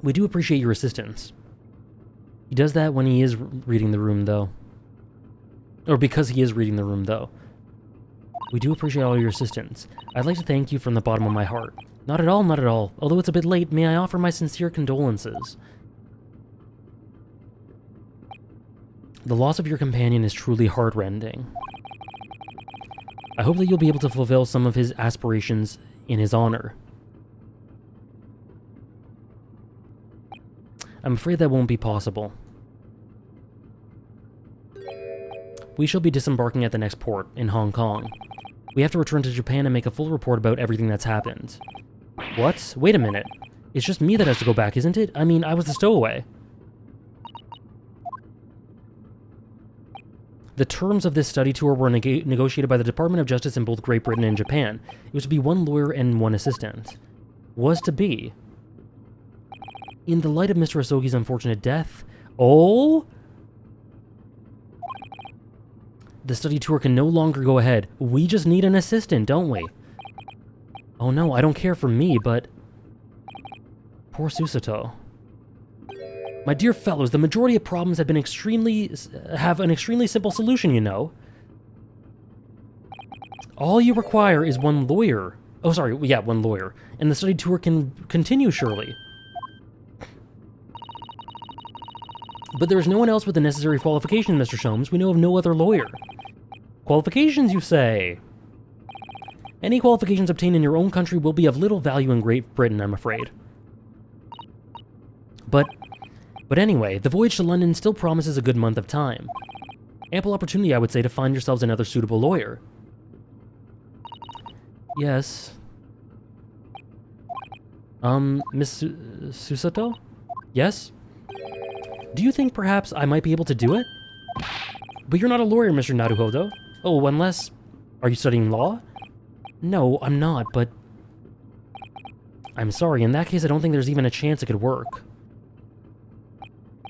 We do appreciate your assistance. He does that when he is reading the room, though. Or because he is reading the room, though. We do appreciate all your assistance. I'd like to thank you from the bottom of my heart. Not at all, not at all. Although it's a bit late, may I offer my sincere condolences. The loss of your companion is truly heartrending. I hope that you'll be able to fulfill some of his aspirations in his honor. I'm afraid that won't be possible. We shall be disembarking at the next port, in Hong Kong. We have to return to Japan and make a full report about everything that's happened. What? Wait a minute. It's just me that has to go back, isn't it? I mean, I was the stowaway. The terms of this study tour were negotiated by the Department of Justice in both Great Britain and Japan. It was to be 1 lawyer and 1 assistant. Was to be. In the light of Mr. Asogi's unfortunate death... Oh? The study tour can no longer go ahead. We just need an assistant, don't we? Oh no, I don't care for me, but... Poor Susato. My dear fellows, the majority of problems have an extremely simple solution, you know. All you require is 1 lawyer. Oh, sorry, yeah, 1 lawyer. And the study tour can continue, surely. But there is no one else with the necessary qualifications, Mr. Sholmes. We know of no other lawyer. Qualifications, you say? Any qualifications obtained in your own country will be of little value in Great Britain, I'm afraid. But anyway, the voyage to London still promises a good month of time. Ample opportunity, I would say, to find yourselves another suitable lawyer. Yes. Miss Susato? Yes? Do you think perhaps I might be able to do it? But you're not a lawyer, Mr. Naruhodo. Oh, unless... Are you studying law? No, I'm not, but... I'm sorry, in that case I don't think there's even a chance it could work.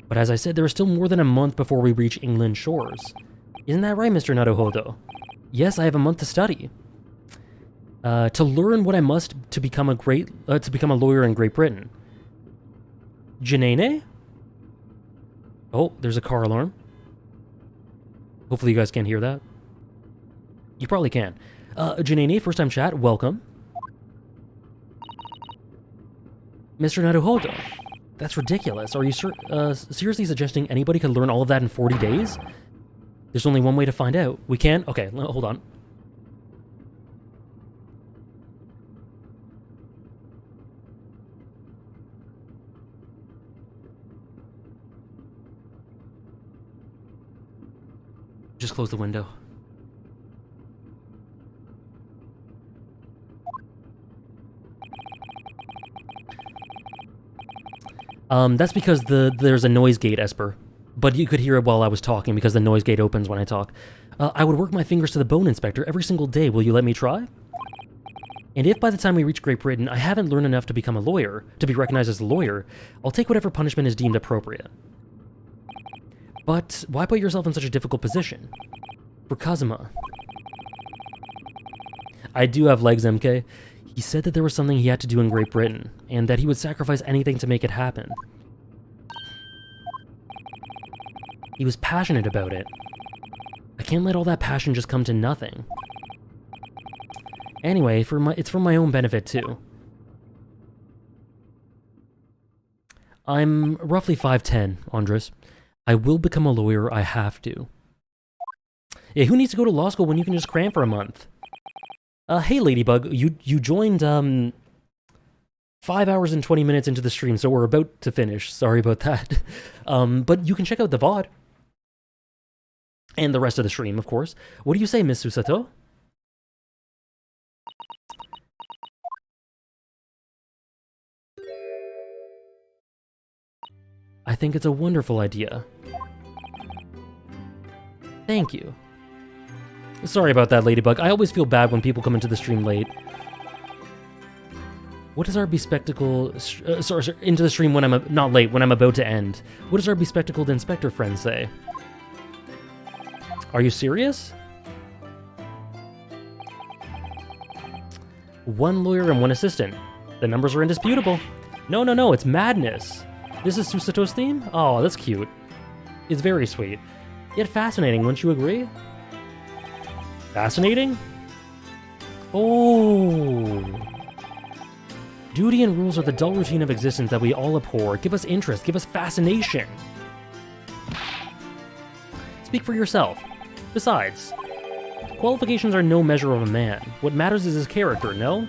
But as I said, there is still more than a month before we reach England's shores. Isn't that right, Mr. Naruhodo? Yes, I have a month to study. To learn what I must to become a lawyer in Great Britain. Janene? Oh, there's a car alarm. Hopefully you guys can't hear that. You probably can. Janene, first time chat, welcome. Mr. Naruhodo. That's ridiculous. Are you seriously suggesting anybody could learn all of that in 40 days? There's only one way to find out. We can? Okay, hold on. Just close the window. That's because there's a noise gate, Esper. But you could hear it while I was talking because the noise gate opens when I talk. I would work my fingers to the bone, Inspector, every single day. Will you let me try? And if by the time we reach Great Britain, I haven't learned enough to become a lawyer, to be recognized as a lawyer, I'll take whatever punishment is deemed appropriate. But why put yourself in such a difficult position? For Kazuma. I do have legs, MK. He said that there was something he had to do in Great Britain, and that he would sacrifice anything to make it happen. He was passionate about it. I can't let all that passion just come to nothing. Anyway, it's for my own benefit, too. I'm roughly 5'10", Andres. I will become a lawyer, I have to. Yeah, who needs to go to law school when you can just cram for a month? Hey, Ladybug, you joined, 5 hours and 20 minutes into the stream, so we're about to finish. Sorry about that. But you can check out the VOD. And the rest of the stream, of course. What do you say, Miss Susato? I think it's a wonderful idea. Thank you. Sorry about that, Ladybug. I always feel bad when people come into the stream late. What does our bespectacled... sorry, into the stream when I'm... not late, when I'm about to end. What does our bespectacled inspector friend say? Are you serious? One lawyer and one assistant. The numbers are indisputable. No, it's madness. This is Susato's theme? Oh, that's cute. It's very sweet. Yet fascinating, wouldn't you agree? Fascinating? Oh. Duty and rules are the dull routine of existence that we all abhor. Give us interest, give us fascination. Speak for yourself. Besides, qualifications are no measure of a man. What matters is his character, no?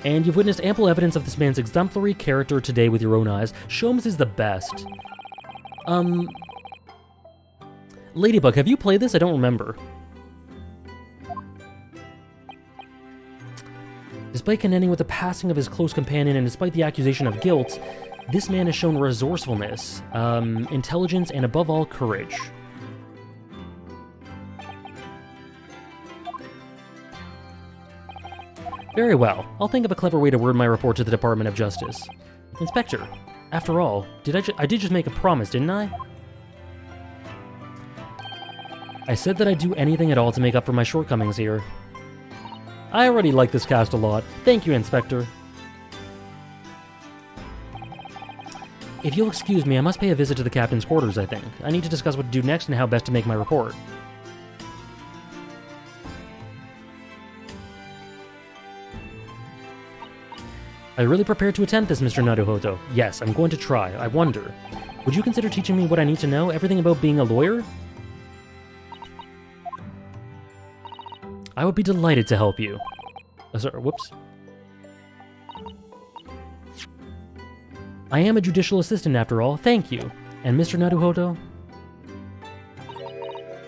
And you've witnessed ample evidence of this man's exemplary character today with your own eyes. Sholmes is the best. Ladybug, have you played this? I don't remember. Despite contending with the passing of his close companion and despite the accusation of guilt, this man has shown resourcefulness, intelligence, and above all, courage. Very well. I'll think of a clever way to word my report to the Department of Justice. Inspector, after all, I did just make a promise, didn't I? I said that I'd do anything at all to make up for my shortcomings here. I already like this cast a lot. Thank you, Inspector. If you'll excuse me, I must pay a visit to the captain's quarters, I think. I need to discuss what to do next and how best to make my report. Are you really prepared to attempt this, Mr. Naruhodo? Yes, I'm going to try. I wonder. Would you consider teaching me what I need to know? Everything about being a lawyer? I would be delighted to help you. Sorry, whoops. I am a judicial assistant after all, thank you. And Mr. Naruhodo?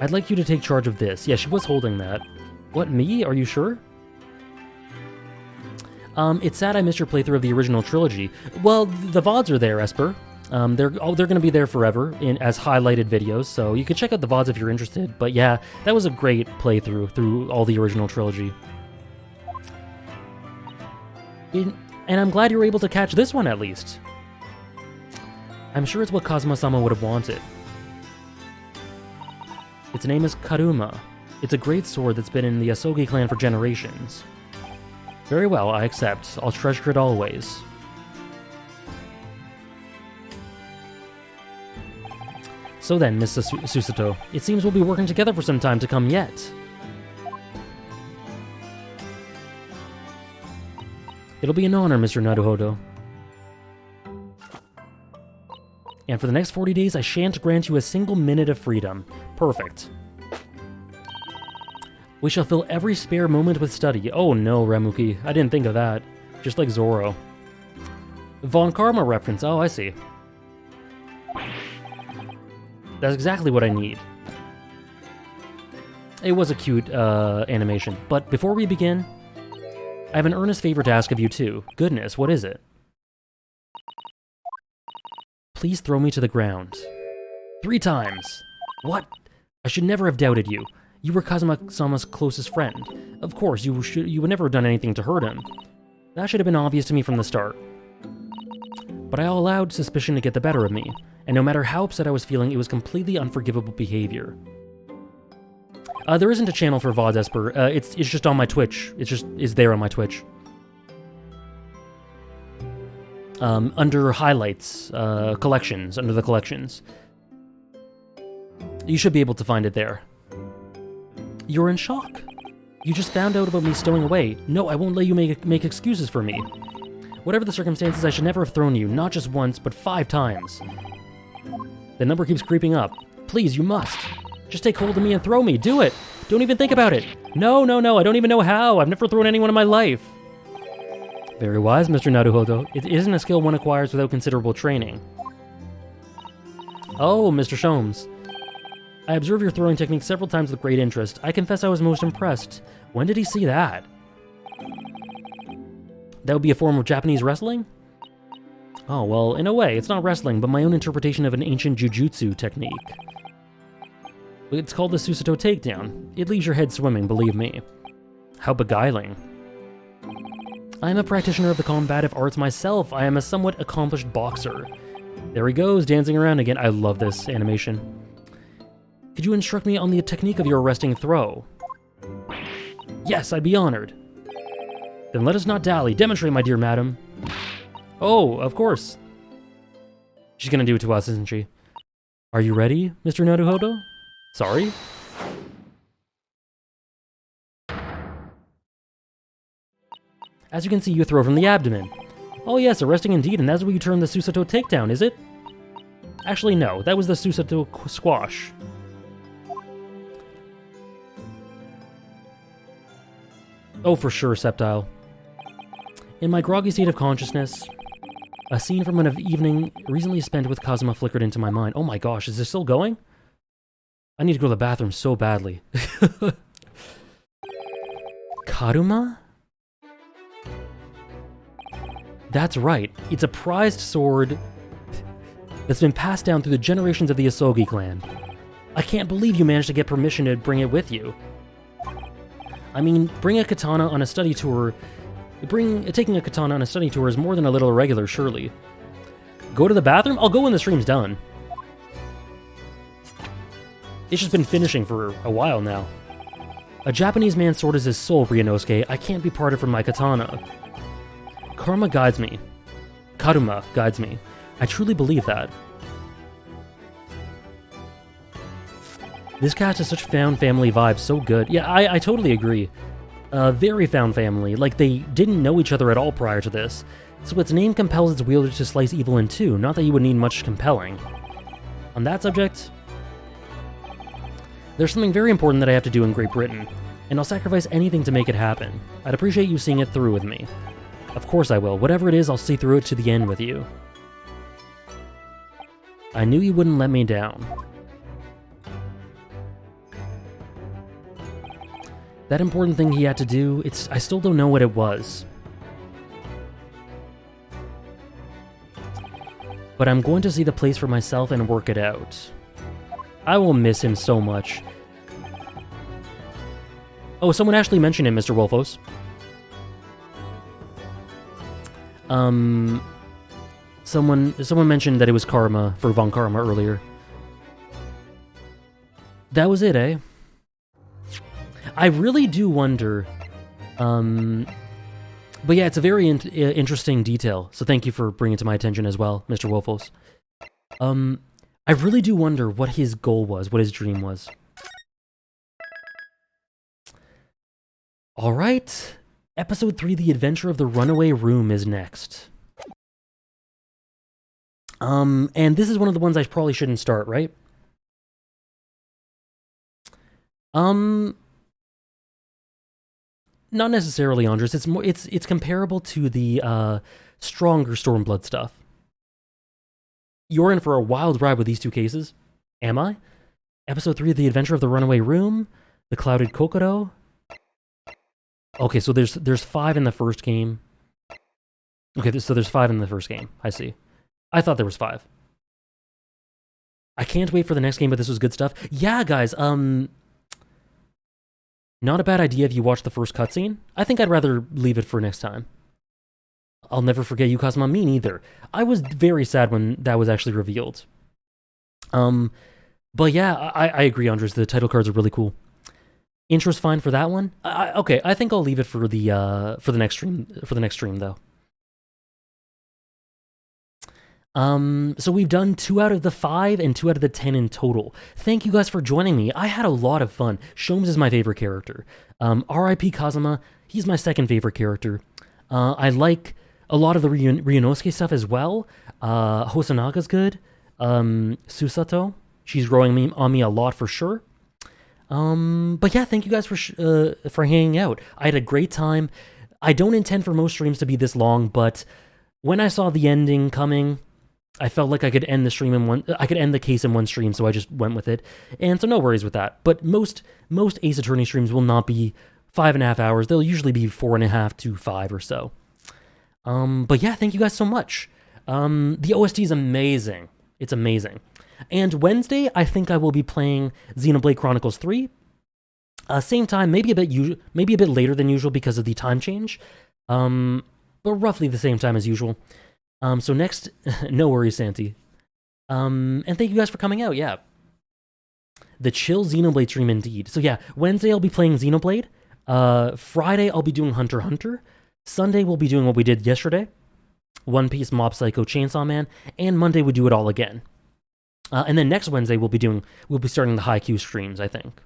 I'd like you to take charge of this. Yeah, she was holding that. What, me? Are you sure? It's sad I missed your playthrough of the original trilogy. Well, the VODs are there, Esper. They're going to be there forever as highlighted videos, so you can check out the VODs if you're interested. But yeah, that was a great playthrough through all the original trilogy. And I'm glad you were able to catch this one at least. I'm sure it's what Kazuma-sama would have wanted. Its name is Karuma. It's a great sword that's been in the Asogi clan for generations. Very well, I accept. I'll treasure it always. So then, Miss Susato, it seems we'll be working together for some time to come yet. It'll be an honor, Mr. Naruhodo. And for the next 40 days, I shan't grant you a single minute of freedom. Perfect. We shall fill every spare moment with study. Oh no, Ramuki. I didn't think of that. Just like Zoro. Von Karma reference. Oh, I see. That's exactly what I need. It was a cute animation. But before we begin, I have an earnest favor to ask of you too. Goodness, what is it? Please throw me to the ground. 3 times. What? I should never have doubted you. You were Kazuma-sama's closest friend. Of course, you would never have done anything to hurt him. That should have been obvious to me from the start. But I allowed suspicion to get the better of me, and no matter how upset I was feeling, it was completely unforgivable behavior. There isn't a channel for VODs, Esper. It's just on my Twitch. It's there on my Twitch. Under highlights, collections, under the collections. You should be able to find it there. You're in shock. You just found out about me stowing away. No, I won't let you make excuses for me. Whatever the circumstances, I should never have thrown you, not just once, but 5 times. The number keeps creeping up. Please, you must. Just take hold of me and throw me. Do it. Don't even think about it. No, I don't even know how. I've never thrown anyone in my life. Very wise, Mr. Naruhodo. It isn't a skill one acquires without considerable training. Oh, Mr. Sholmes. I observed your throwing technique several times with great interest. I confess I was most impressed. When did he see that? That would be a form of Japanese wrestling? Oh, well, in a way, it's not wrestling, but my own interpretation of an ancient jujutsu technique. It's called the Susato takedown. It leaves your head swimming, believe me. How beguiling. I am a practitioner of the combative arts myself. I am a somewhat accomplished boxer. There he goes, dancing around again. I love this animation. Could you instruct me on the technique of your arresting throw? Yes, I'd be honored. Then let us not dally. Demonstrate, my dear madam. Oh, of course. She's gonna do it to us, isn't she? Are you ready, Mr. Naruhodo? Sorry? As you can see, you throw from the abdomen. Oh yes, arresting indeed, and that's what you term the Susato takedown, is it? Actually, no. That was the Susato squash. Oh, for sure, Septile. In my groggy state of consciousness, a scene from an evening recently spent with Kazuma flickered into my mind. Oh my gosh, is this still going? I need to go to the bathroom so badly. Karuma? That's right, it's a prized sword that's been passed down through the generations of the Asogi clan. I can't believe you managed to get permission to bring it with you. I mean, bring a katana on a study tour... Taking a katana on a study tour is more than a little irregular, surely. Go to the bathroom? I'll go when the stream's done. It's just been finishing for a while now. A Japanese man's sword is his soul, Ryunosuke. I can't be parted from my katana. Karma guides me. Karuma guides me. I truly believe that. This cast has such found family vibes, so good. Yeah, I totally agree. Very found family, like they didn't know each other at all prior to this. So its name compels its wielder to slice evil in two, not that you would need much compelling. On that subject, there's something very important that I have to do in Great Britain, and I'll sacrifice anything to make it happen. I'd appreciate you seeing it through with me. Of course I will. Whatever it is, I'll see through it to the end with you. I knew you wouldn't let me down. That important thing he had to do, I still don't know what it was. But I'm going to see the place for myself and work it out. I will miss him so much. Oh, someone actually mentioned him, Mr. Wolfos. Someone mentioned that it was Karma for Von Karma earlier. That was it, eh? I really do wonder. But yeah, it's a very interesting detail. So thank you for bringing it to my attention as well, Mr. Wolfos. I really do wonder what his goal was, what his dream was. All right, Episode 3, The Adventure of the Runaway Room is next. And this is one of the ones I probably shouldn't start, right? Not necessarily, Andres. It's comparable to the stronger Stormblood stuff. You're in for a wild ride with these two cases. Am I? Episode 3 of The Adventure of the Runaway Room, The Clouded Kokoro. Okay, so there's 5 in the first game. Okay, so there's 5 in the first game. I see. I thought there was 5. I can't wait for the next game, but this was good stuff. Yeah, guys, not a bad idea if you watch the first cutscene. I think I'd rather leave it for next time. I'll never forget you, Kazuma. Me neither. I was very sad when that was actually revealed. But yeah, I agree, Andres. The title cards are really cool. Intro's fine for that one. Okay, I think I'll leave it for the next stream. For the next stream, though. So we've done 2 out of the 5 and 2 out of the 10 in total. Thank you guys for joining me. I had a lot of fun. Shomes is my favorite character. R.I.P. Kazuma, he's my second favorite character. I like a lot of the Ryunosuke stuff as well. Hosanaga's good. Susato, she's growing on me a lot for sure. But yeah, thank you guys for hanging out. I had a great time. I don't intend for most streams to be this long, but when I saw the ending coming, I felt like I could end the stream I could end the case in one stream, so I just went with it. And so no worries with that. But most Ace Attorney streams will not be 5.5 hours. They'll usually be 4.5 to 5 or so. But yeah, thank you guys so much. The OST is amazing. It's amazing. And Wednesday, I think I will be playing Xenoblade Chronicles 3. Same time, maybe a bit later than usual because of the time change. But roughly the same time as usual. So next, no worries, Santi. And thank you guys for coming out, yeah. The chill Xenoblade stream indeed. So yeah, Wednesday I'll be playing Xenoblade. Friday I'll be doing Hunter x Hunter. Sunday we'll be doing what we did yesterday. One Piece, Mob Psycho, Chainsaw Man. And Monday we do it all again. And then next Wednesday we'll be starting the Haikyuu streams, I think.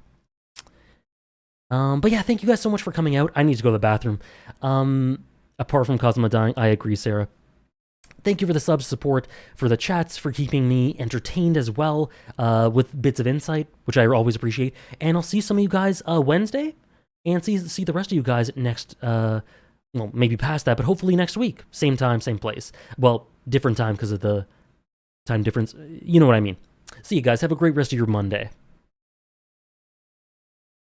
But yeah, thank you guys so much for coming out. I need to go to the bathroom. Apart from Cosmo dying, I agree, Sarah. Thank you for the subs, support, for the chats, for keeping me entertained as well, with bits of insight, which I always appreciate. And I'll see some of you guys Wednesday, and see the rest of you guys next, well, maybe past that, but hopefully next week. Same time, same place. Well, different time because of the time difference. You know what I mean. See you guys. Have a great rest of your Monday.